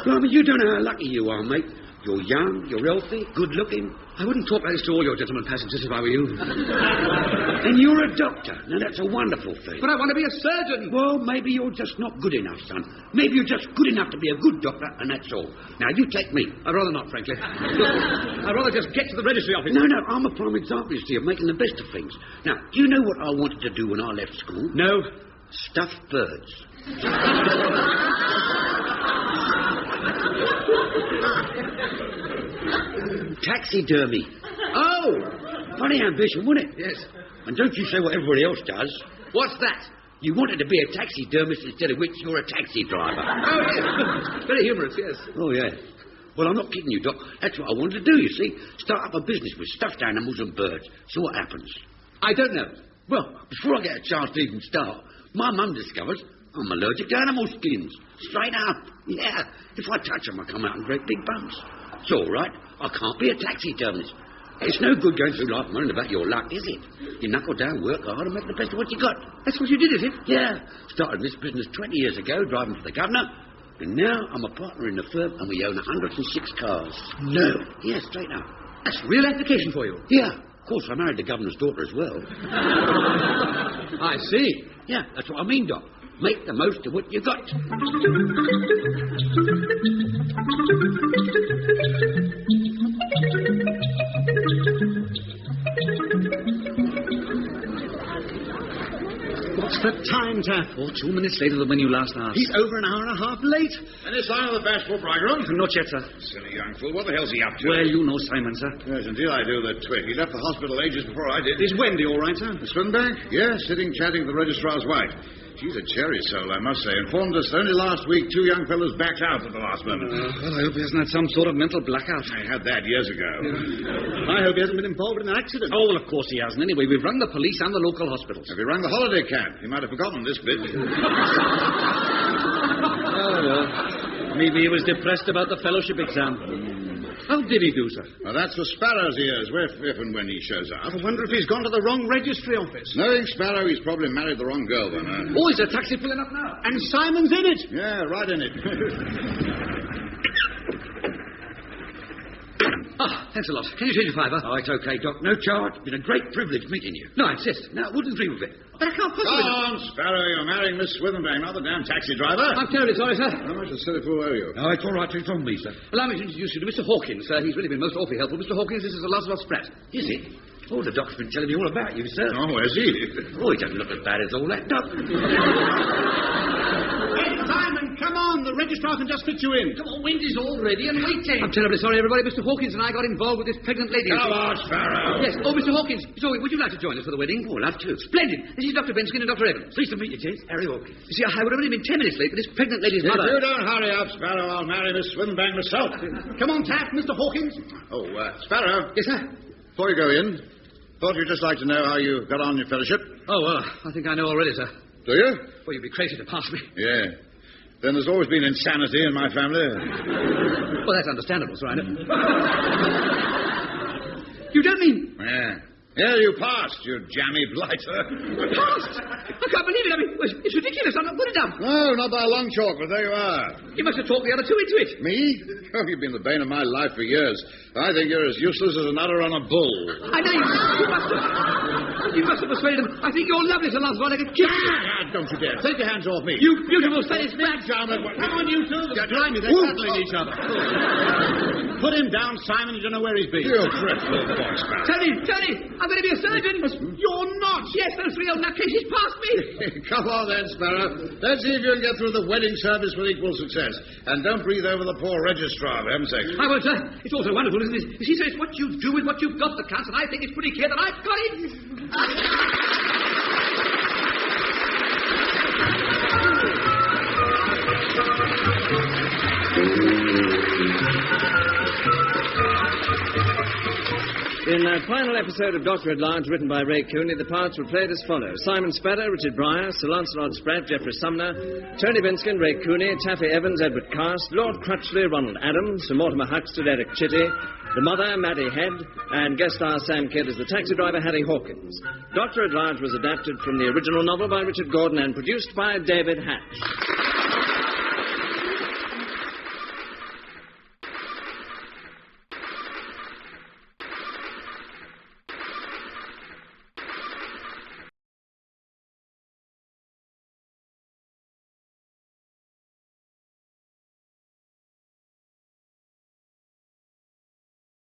Speaker 7: Blimey, you don't know how lucky you are, mate. You're young, you're healthy, good-looking.
Speaker 3: I wouldn't talk like this to all your gentlemen passengers if I were you.
Speaker 7: And you're a doctor. Now, that's a wonderful thing.
Speaker 3: But I want to be a surgeon.
Speaker 7: Well, maybe you're just not good enough, son. Maybe you're just good enough to be a good doctor, and that's all. Now, you take me.
Speaker 3: I'd rather not, frankly. Look, I'd rather just get to the registry office.
Speaker 7: No, I'm a prime example, you see, of making the best of things. Now, do you know what I wanted to do when I left school?
Speaker 3: No.
Speaker 7: Stuff birds. Taxidermy. Oh, funny ambition, wasn't it?
Speaker 3: Yes.
Speaker 7: And don't you say what everybody else does.
Speaker 3: What's that?
Speaker 7: You wanted to be a taxidermist instead of which you're a taxi driver.
Speaker 3: Oh, yes. Very humorous, yes.
Speaker 7: Oh, yeah. Well, I'm not kidding you, Doc. That's what I wanted to do, you see. Start up a business with stuffed animals and birds. So what happens?
Speaker 3: I don't know.
Speaker 7: Well, before I get a chance to even start, my mum discovers I'm allergic to animal skins. Straight up. Yeah. If I touch them, I come out in great big bumps. It's all right. I can't be a taxidermist. It's no good going through life moaning about your luck, is it? You knuckle down, work hard, and make the best of what you got.
Speaker 3: That's what you did, is it?
Speaker 7: Yeah. Started this business 20 years ago, driving for the governor. And now I'm a partner in the firm, and we own 106 cars.
Speaker 3: No.
Speaker 7: Yeah, straight up.
Speaker 3: That's real application for you.
Speaker 7: Yeah. Of course, I married the governor's daughter as well.
Speaker 3: I see.
Speaker 7: Yeah, that's what I mean, Doc. Make the most of what you got.
Speaker 3: What's the time, Taff? 2 minutes later than when you last asked.
Speaker 11: He's over an hour and a half late.
Speaker 2: Any sign of the bashful bridegroom?
Speaker 3: Not yet, sir.
Speaker 2: Silly young fool. What the hell's he up to?
Speaker 3: Well, you know Simon, sir.
Speaker 2: Yes, indeed I do, the twit. He left the hospital ages before I did.
Speaker 11: Is Wendy all right, sir?
Speaker 2: Miss Swinbank? Yes, sitting chatting to the registrar's wife. She's a cherry soul, I must say. Informed us only last week 2 young fellows backed out at the last moment.
Speaker 3: Well, I hope he hasn't had some sort of mental blackout.
Speaker 2: I had that years ago.
Speaker 11: I hope he hasn't been involved in an accident.
Speaker 3: Oh, well, of course he hasn't. Anyway, we've rung the police and the local hospitals.
Speaker 2: Have you rung the holiday camp? He might have forgotten this bit.
Speaker 3: Oh, well. Maybe he was depressed about the fellowship exam. How did he do, sir?
Speaker 2: Well, that's for Sparrow's ears, if and when he shows up.
Speaker 11: I wonder if he's gone to the wrong registry office.
Speaker 2: Knowing Sparrow, he's probably married the wrong girl, then.
Speaker 3: Oh, is a taxi pulling up now?
Speaker 11: And Simon's in it.
Speaker 2: Yeah, right in it.
Speaker 3: Thanks a lot. Can you change a fiver?
Speaker 7: Oh, it's okay, Doc. No charge. It's been a great privilege meeting you.
Speaker 3: No, I insist.
Speaker 7: No, I wouldn't dream of it.
Speaker 3: But I can't
Speaker 2: Go
Speaker 3: possibly...
Speaker 2: on, Sparrow. You're marrying Miss Swithenbank, not the damn taxi driver.
Speaker 3: I'm terribly sorry, sir.
Speaker 2: How much does silly fool owe you?
Speaker 7: Oh, it's all right. It's on me, sir.
Speaker 3: Allow me to introduce you to Mr. Hawkins, sir. He's really been most awfully helpful. Mr. Hawkins, this is Lancelot Spratt.
Speaker 7: Is it? Oh, the doc's been telling me all about you, sir.
Speaker 2: Oh, has he?
Speaker 7: Oh, he doesn't look as bad as all that, Doc.
Speaker 11: Hey, Simon, come on. The registrar can just fit you in.
Speaker 3: Come on, Wendy's all ready and waiting. I'm terribly sorry, everybody. Mr. Hawkins and I got involved with this pregnant lady.
Speaker 2: Come on, Sparrow.
Speaker 3: Yes. Oh, Mr. Hawkins. Zoe, would you like to join us for the wedding?
Speaker 7: Oh, love to.
Speaker 3: Splendid. This is Dr. Benskin and Dr. Evans.
Speaker 7: Pleased to meet you, James. Harry Hawkins.
Speaker 3: You see, I would have only been 10 minutes late, but this pregnant lady's
Speaker 2: If
Speaker 3: mother...
Speaker 2: you don't hurry up, Sparrow, I'll marry Miss Swithenbank myself.
Speaker 11: Come on, Taff, Mr. Hawkins.
Speaker 2: Oh, Sparrow.
Speaker 3: Yes, sir?
Speaker 2: Before you go in, thought you'd just like to know how you got on in your fellowship.
Speaker 3: Oh, I think I know already, sir.
Speaker 2: Do you?
Speaker 3: Well, you'd be crazy to pass me.
Speaker 2: Yeah. Then there's always been insanity in my family.
Speaker 3: Well, that's understandable, sir, I know. You don't mean...
Speaker 2: Yeah, you passed, you jammy blighter.
Speaker 3: Passed? I can't believe it. I mean, it's ridiculous. I'm not good enough.
Speaker 2: No, not by a long chalk, but there you are.
Speaker 3: You must have talked the other two into it.
Speaker 2: Me? Oh, you've been the bane of my life for years. I think you're as useless as an udder on a bull.
Speaker 3: I know you must have persuaded him. I think you're lovely, Sir Lancelot. I could kiss you.
Speaker 2: Don't you dare. Take your hands off me.
Speaker 3: You beautiful, Spanish man.
Speaker 2: Come
Speaker 11: on, you two. Blimey, they're battling each other.
Speaker 2: Put him down, Simon. You don't know where he's been.
Speaker 3: You dreadful boy, Sparrow.
Speaker 8: Tony, I'm going to be a surgeon. You're not. Yes, those three old nutcases passed me.
Speaker 2: Come on then, Sparrow. Let's see if you can get through the wedding service with equal success. And don't breathe over the poor registrar, for heaven's sake.
Speaker 3: I won't, sir. It's all so wonderful, isn't it? You see, sir, it's what you do with what you've got that counts, and I think it's pretty clear that I've got it.
Speaker 1: In that final episode of Dr. at Large, written by Ray Cooney, the parts were played as follows: Simon Sparrow, Richard Brier, Sir Lancelot Spratt, Geoffrey Sumner, Tony Binskin, Ray Cooney, Taffy Evans, Edward Cast, Lord Crutchley, Ronald Adams, Sir Mortimer Huxted, Eric Chitty, the mother, Maddie Head, and guest star Sam Kidd as the taxi driver, Harry Hawkins. Dr. at Large was adapted from the original novel by Richard Gordon and produced by David Hatch.